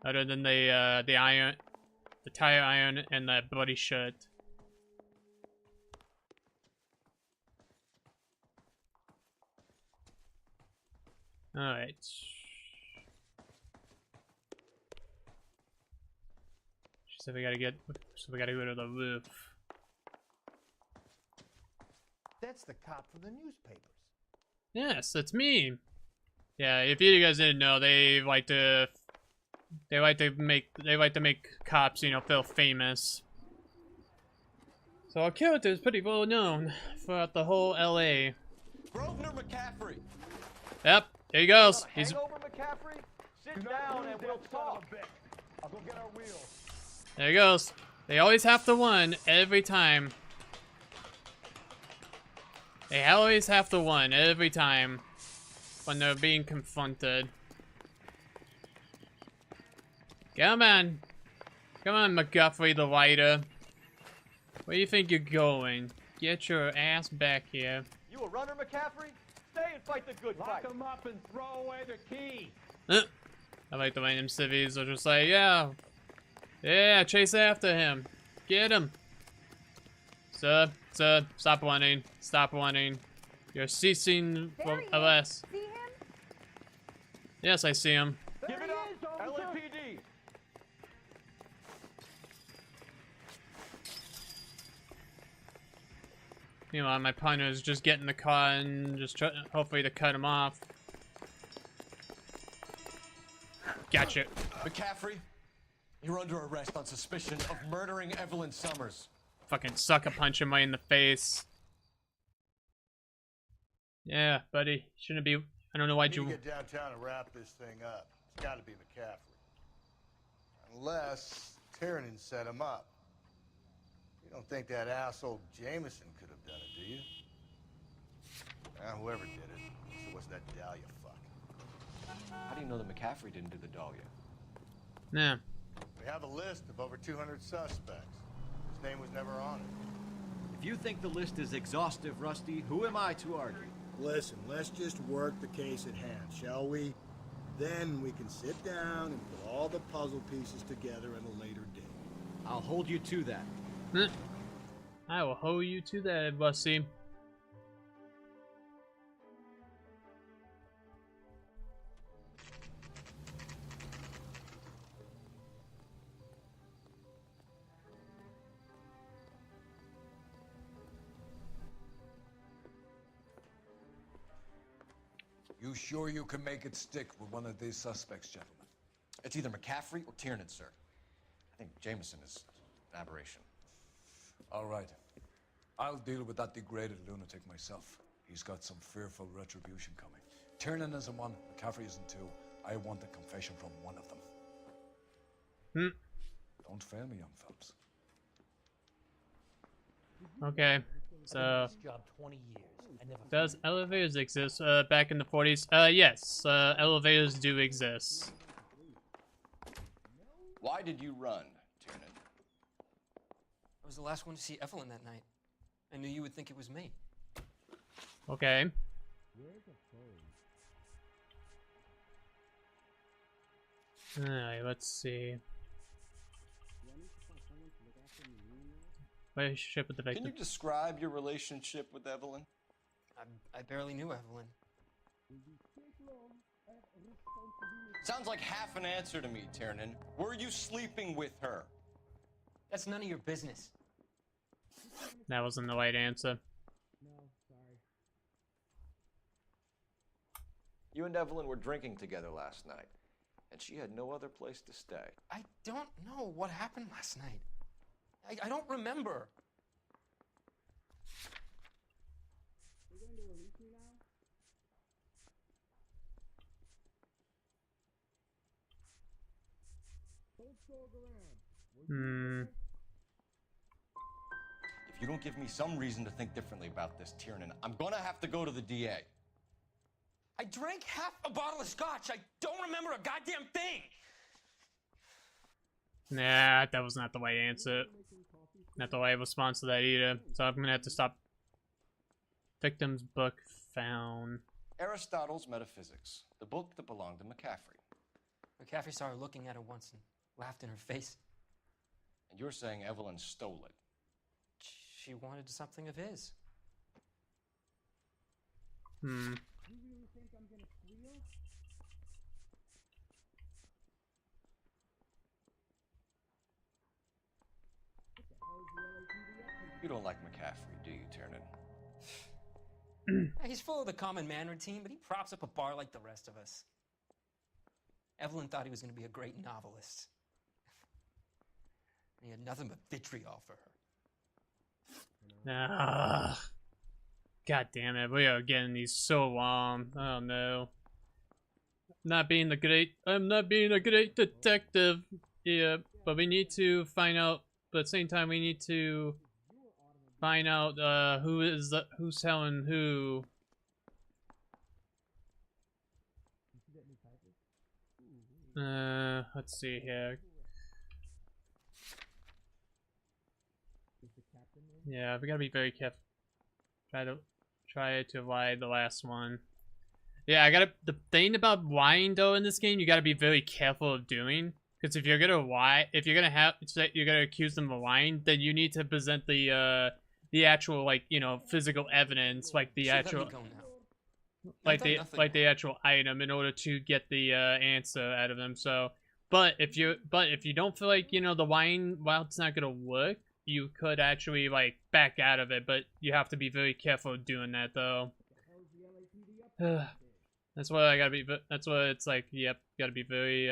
Other than the iron, the tire iron, and that bloody shirt. Alright. She said we gotta go to the roof. That's the cop from the newspapers. Yes, that's me. Yeah, if you guys didn't know, they like to make cops, you know, feel famous. So our character is pretty well known throughout the whole LA. Grosvenor McCaffrey. Yep, there he goes. He's Hangover McCaffrey? Sit down and we'll talk. I'll go get our wheels. there he goes. They always have to win every time. They always have to win every time when they're being confronted. Come on. Come on, McGuffrey the writer. Where do you think you're going? Get your ass back here. You a runner, McCaffrey? Stay and fight the good fight. Lock him up and throw away the key. I like the random civvies will just say, yeah. Yeah, chase after him. Get him. Sir, stop running. Stop running. You're ceasing arrest. See him? Yes, I see him. Give it up, LAPD. Meanwhile, my partner is just getting the car and just hopefully to cut him off. Gotcha. McCaffrey, you're under arrest on suspicion of murdering Evelyn Summers. Fucking sucker punch him right in the face. Yeah, buddy. Shouldn't be. I don't know why'd you. Get downtown and wrap this thing up. It's got to be McCaffrey. Unless Tiernan set him up. You don't think that asshole Jameson could have done it, do you? Whoever did it. So what's that Dahlia fuck? How do you know that McCaffrey didn't do the Dahlia? Nah. We have a list of over 200 suspects. His name was never on it. If you think the list is exhaustive, Rusty, who am I to argue? Listen, let's just work the case at hand, shall we? Then we can sit down and put all the puzzle pieces together at a later date. I'll hold you to that. I will hold you to that, Bussy. You sure you can make it stick with one of these suspects, gentlemen? It's either McCaffrey or Tiernan, sir. I think Jameson is an aberration. All right. I'll deal with that degraded lunatic myself. He's got some fearful retribution coming. Tiernan isn't one, McCaffrey isn't two. I want a confession from one of them. Don't fail me, young fellas. Okay, so This job 20 years. I never does elevators exist back in the 40s? Yes, elevators do exist. Why did you run, Tiernan? I was the last one to see Evelyn that night. I knew you would think it was me. Okay. Alright, let's see. Relationship with the victim. Can you describe your relationship with Evelyn? I barely knew Evelyn. Sounds like half an answer to me, Tiernan. Were you sleeping with her? That's none of your business. That wasn't the right answer. You and Evelyn were drinking together last night, and she had no other place to stay. I don't know what happened last night. I don't remember. If you don't give me some reason to think differently about this, Tiernan, I'm gonna have to go to the DA. I drank half a bottle of scotch. I don't remember a goddamn thing. Nah, that was not the right answer. Not the right response to that either. So I'm gonna have to stop. Victim's book found. Aristotle's Metaphysics, the book that belonged to McCaffrey. McCaffrey saw her looking at her once and laughed in her face. And you're saying Evelyn stole it? She wanted something of his. You really think I'm gonna squeal? You don't like McCaffrey, do you, Tiernan? He's full of the common man routine, but he props up a bar like the rest of us. Evelyn thought he was going to be a great novelist. He had nothing but vitriol for her. God damn it, we are getting these so long. Oh no. I'm not being a great detective here, but we need to find out, but at the same time we need to find out who's telling who. Let's see here. Yeah, we gotta be very careful. Try to avoid the last one. Yeah, the thing about lying though in this game, you gotta be very careful of doing. Because if you're gonna lie, you're gonna accuse them of lying, then you need to present the actual, like, you know, physical evidence, like the actual, like the actual item, in order to get the answer out of them. So, but if you don't feel like, you know, the lying, while it's not gonna work, you could actually like back out of it, but you have to be very careful doing that though. That's why I gotta be. That's why it's like, yep, gotta be very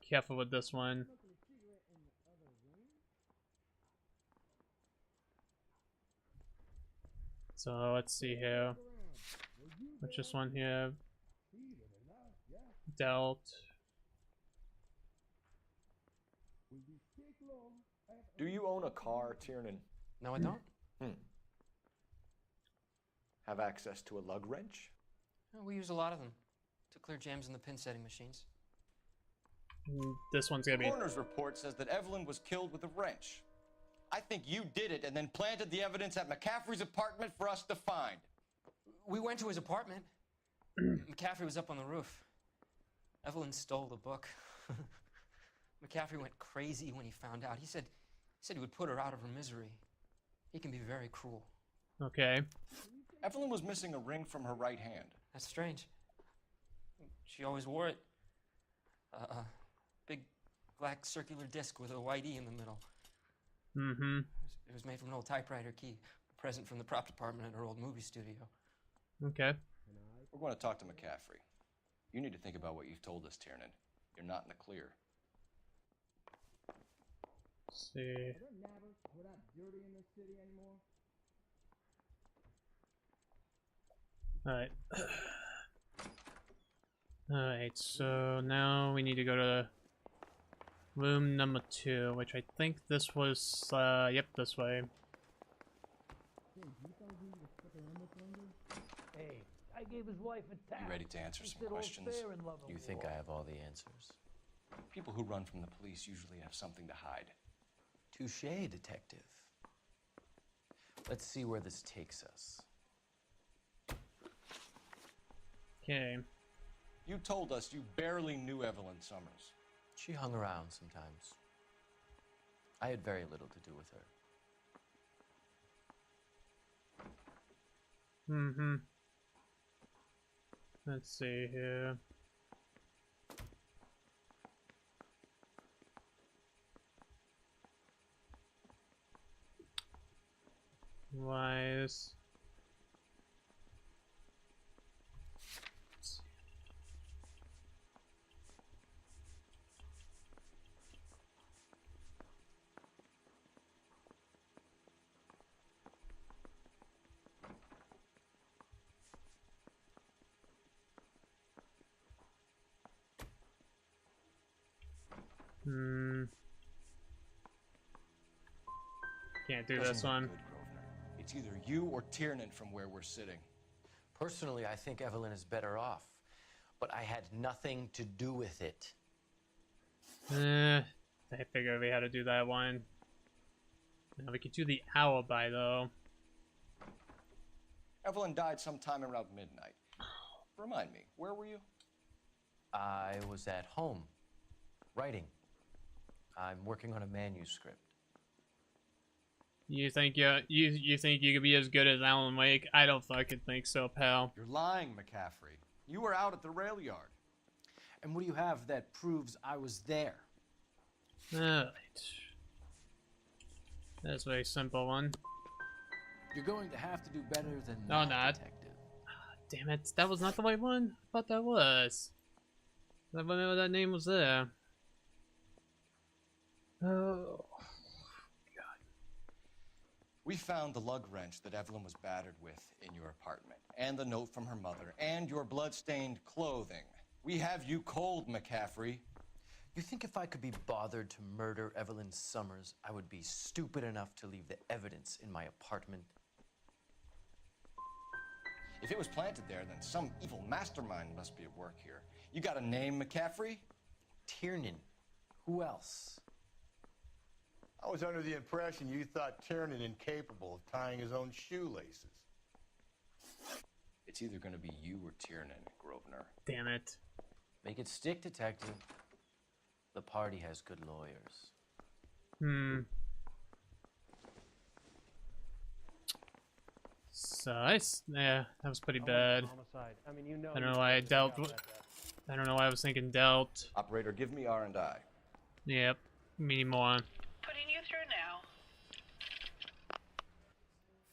careful with this one. So let's see here. What's this one here? Dealt. Do you own a car, Tiernan? No, I don't. Have access to a lug wrench? We use a lot of them to clear jams in the pin setting machines. This one's gonna be. The coroner's report says that Evelyn was killed with a wrench. I think you did it and then planted the evidence at McCaffrey's apartment for us to find. We went to his apartment. McCaffrey was up on the roof. Evelyn stole the book. McCaffrey went crazy when he found out. He said he would put her out of her misery. He can be very cruel. Okay. Evelyn was missing a ring from her right hand. That's strange. She always wore it. Big black circular disc with a white E in the middle. Mm-hmm. It was made from an old typewriter key, a present from the prop department at her old movie studio. Okay. We're going to talk to McCaffrey. You need to think about what you've told us, Tiernan. You're not in the clear. Let's see. Alright. Alright, so now we need to go to room number 2, which I think this was, yep, this way. Hey, I gave his wife a tap. You ready to answer He some said all's questions? fair in love and You think war. I have all the answers? People who run from the police usually have something to hide. Touché, detective. Let's see where this takes us. Okay. You told us you barely knew Evelyn Summers. She hung around sometimes. I had very little to do with her. Mm-hmm. Let's see here. Wise. Can't do this one. Good, Grosvenor. It's either you or Tiernan from where we're sitting. Personally, I think Evelyn is better off, but I had nothing to do with it. I figured we had to do that one. Now we could do the alibi though. Evelyn died sometime around midnight. Remind me, where were you? I was at home, writing. I'm working on a manuscript. You think you think you could be as good as Alan Wake? I don't fucking think so, pal. You're lying, McCaffrey. You were out at the rail yard. And what do you have that proves I was there? Alright. That's a very simple one. You're going to have to do better than No, that, not. detective. Damn it, that was not the right one? I thought that was. I remember that name was there. Oh. We found the lug wrench that Evelyn was battered with in your apartment, and the note from her mother, and your blood-stained clothing. We have you cold, McCaffrey. You think if I could be bothered to murder Evelyn Summers, I would be stupid enough to leave the evidence in my apartment? If it was planted there, then some evil mastermind must be at work here. You got a name, McCaffrey? Tiernan. Who else? I was under the impression you thought Tiernan incapable of tying his own shoelaces. It's either going to be you or Tiernan, Grosvenor. Damn it. Make it stick, detective. The party has good lawyers. So yeah, that was pretty bad. I mean, you know. I don't know why I dealt with. I don't know why I was thinking dealt. Operator, give me R&I. Yep, me more. Putting you through now.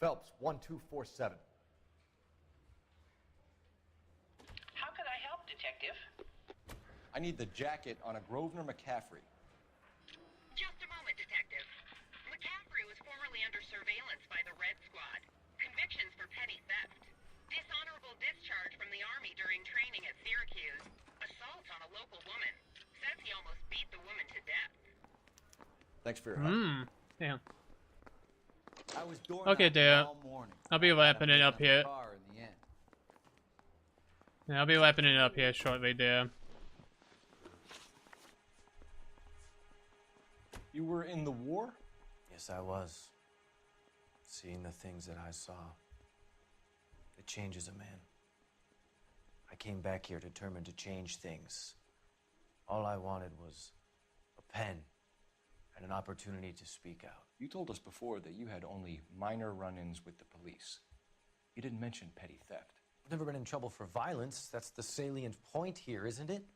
Phelps, 1247. How can I help, Detective? I need the jacket on a Grosvenor McCaffrey. Just a moment, Detective. McCaffrey was formerly under surveillance by the Red Squad. Convictions for petty theft. Dishonorable discharge from the Army during training at Syracuse. Assault on a local woman. Says he almost beat the woman to death. Thanks for your help. Yeah. I was door Okay, knocking there. all morning. I'll be wrapping it up here. Car in the end. Yeah, I'll be wrapping it up here shortly, there. You were in the war? Yes, I was. Seeing the things that I saw, it changes a man. I came back here determined to change things. All I wanted was a pen and an opportunity to speak out. You told us before that you had only minor run-ins with the police. You didn't mention petty theft. I've never been in trouble for violence. That's the salient point here, isn't it?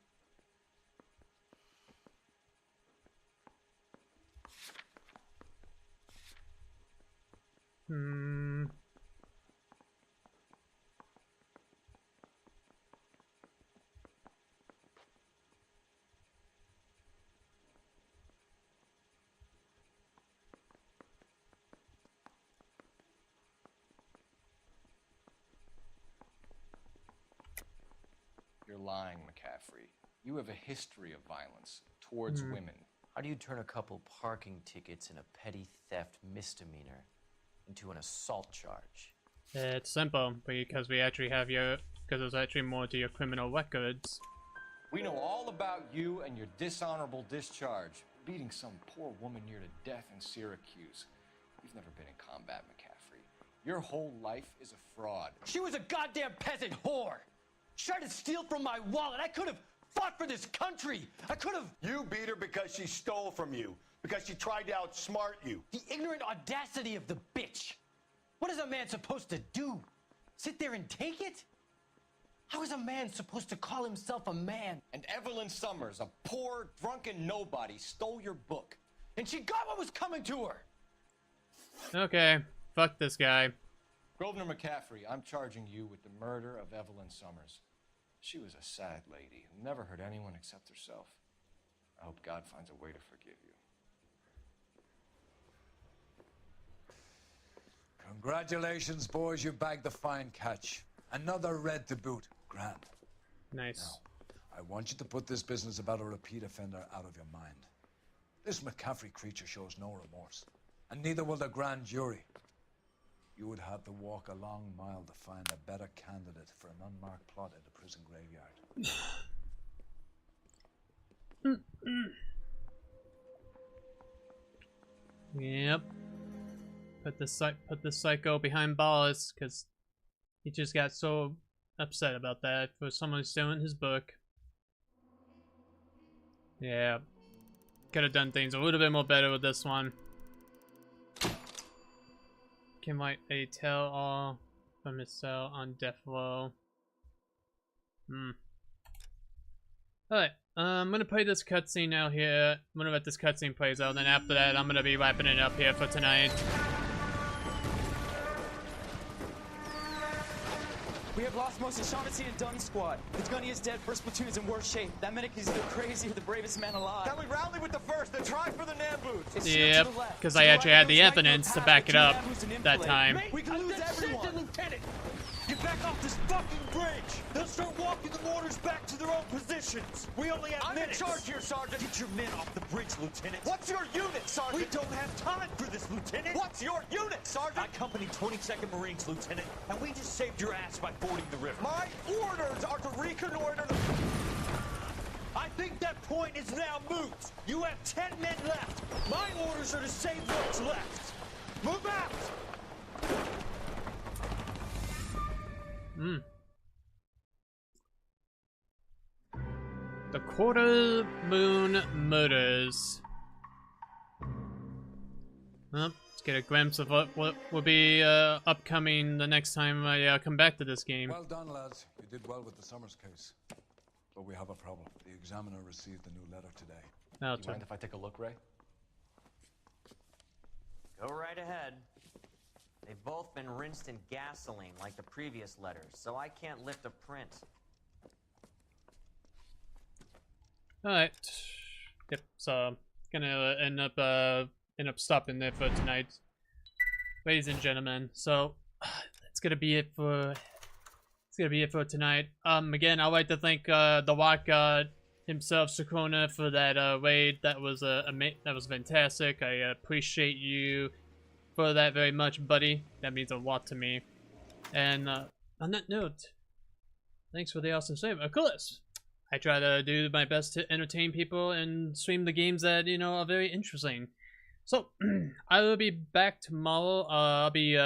You're lying, McCaffrey. You have a history of violence towards women. How do you turn a couple parking tickets and a petty theft misdemeanor into an assault charge? It's simple, because we actually have your... Because there's actually more to your criminal records. We know all about you and your dishonorable discharge. Beating some poor woman near to death in Syracuse. You've never been in combat, McCaffrey. Your whole life is a fraud. She was a goddamn peasant whore! She tried to steal from my wallet. I could have fought for this country. I could have... You beat her because she stole from you. Because she tried to outsmart you. The ignorant audacity of the bitch. What is a man supposed to do? Sit there and take it? How is a man supposed to call himself a man? And Evelyn Summers, a poor, drunken nobody, stole your book. And she got what was coming to her. Okay, fuck this guy. Grosvenor McCaffrey, I'm charging you with the murder of Evelyn Summers. She was a sad lady who never hurt anyone except herself. I hope God finds a way to forgive you. Congratulations, boys. You bagged the fine catch. Another red to boot. Grand. Nice. Now, I want you to put this business about a repeat offender out of your mind. This McCaffrey creature shows no remorse, and neither will the grand jury. You would have to walk a long mile to find a better candidate for an unmarked plot at a prison graveyard. Yep. Put the psycho behind bars, because he just got so upset about that for someone stealing his book. Yeah. Could have done things a little bit more better with this one. Can write a tell all from his cell on death row. Alright, I'm gonna play this cutscene out here. I'm gonna let this cutscene plays out, and then after that I'm gonna be wrapping it up here for tonight. We have lost most of Shaughnessy and Dunn's squad. The gunny is dead, first platoon's in worse shape. That medic is either crazy or the bravest man alive. Can we rally with the first and try for the Namboots? Yep, because I actually had the evidence to back it up that time. We can lose everyone. Lieutenant, get back off this fucking bridge. They'll start walking the mortars back to their own positions. We only have minutes. I'm in charge here, Sergeant. Get your men off the bridge, Lieutenant. What's your unit, Sergeant? We don't have time for this, Lieutenant. What's your unit, Sergeant? I company 22nd Marines, Lieutenant, and we just saved your ass by fording the river. My orders are to reconnoiter the... I think that point is now moot. You have 10 men left. My orders are to save what's left. Move out! The Quarter Moon Murders. Well, let's get a glimpse of what will be upcoming the next time I come back to this game. Well done, lads. You did well with the Summers case. But we have a problem. The examiner received a new letter today. No, Do you mind if I take a look, Ray? Go right ahead. They've both been rinsed in gasoline like the previous letters, so I can't lift a print. Alright. Yep, so gonna end up stopping there for tonight. Ladies and gentlemen, so that's gonna be it for tonight. Again, I'd like to thank the Rock God himself, Sakona, for that raid. That was fantastic. I appreciate you for that very much, buddy. That means a lot to me. And on that note, thanks for the awesome stream. Of course, I try to do my best to entertain people and stream the games that, you know, are very interesting. So I will be back tomorrow. I'll be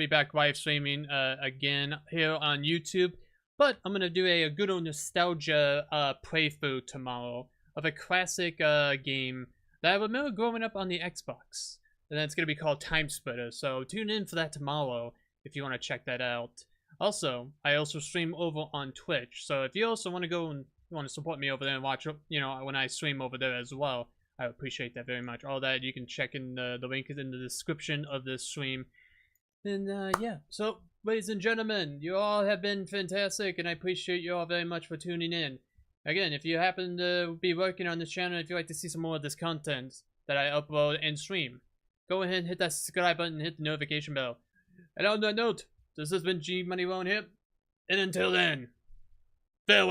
back live streaming again here on YouTube. But I'm gonna do a good old nostalgia playthrough tomorrow of a classic game that I remember growing up on the Xbox. And that's gonna be called Time Splitter. So tune in for that tomorrow if you want to check that out. Also, I also stream over on Twitch, so if you also want to go and want to support me over there and watch, you know, when I stream over there as well, I appreciate that very much. All that you can check in the link is in the description of this stream. And yeah, so ladies and gentlemen, you all have been fantastic, and I appreciate you all very much for tuning in. Again, if you happen to be working on this channel, if you'd like to see some more of this content that I upload and stream, go ahead and hit that subscribe button and hit the notification bell. And on that note, this has been G Money One here, and until then, farewell.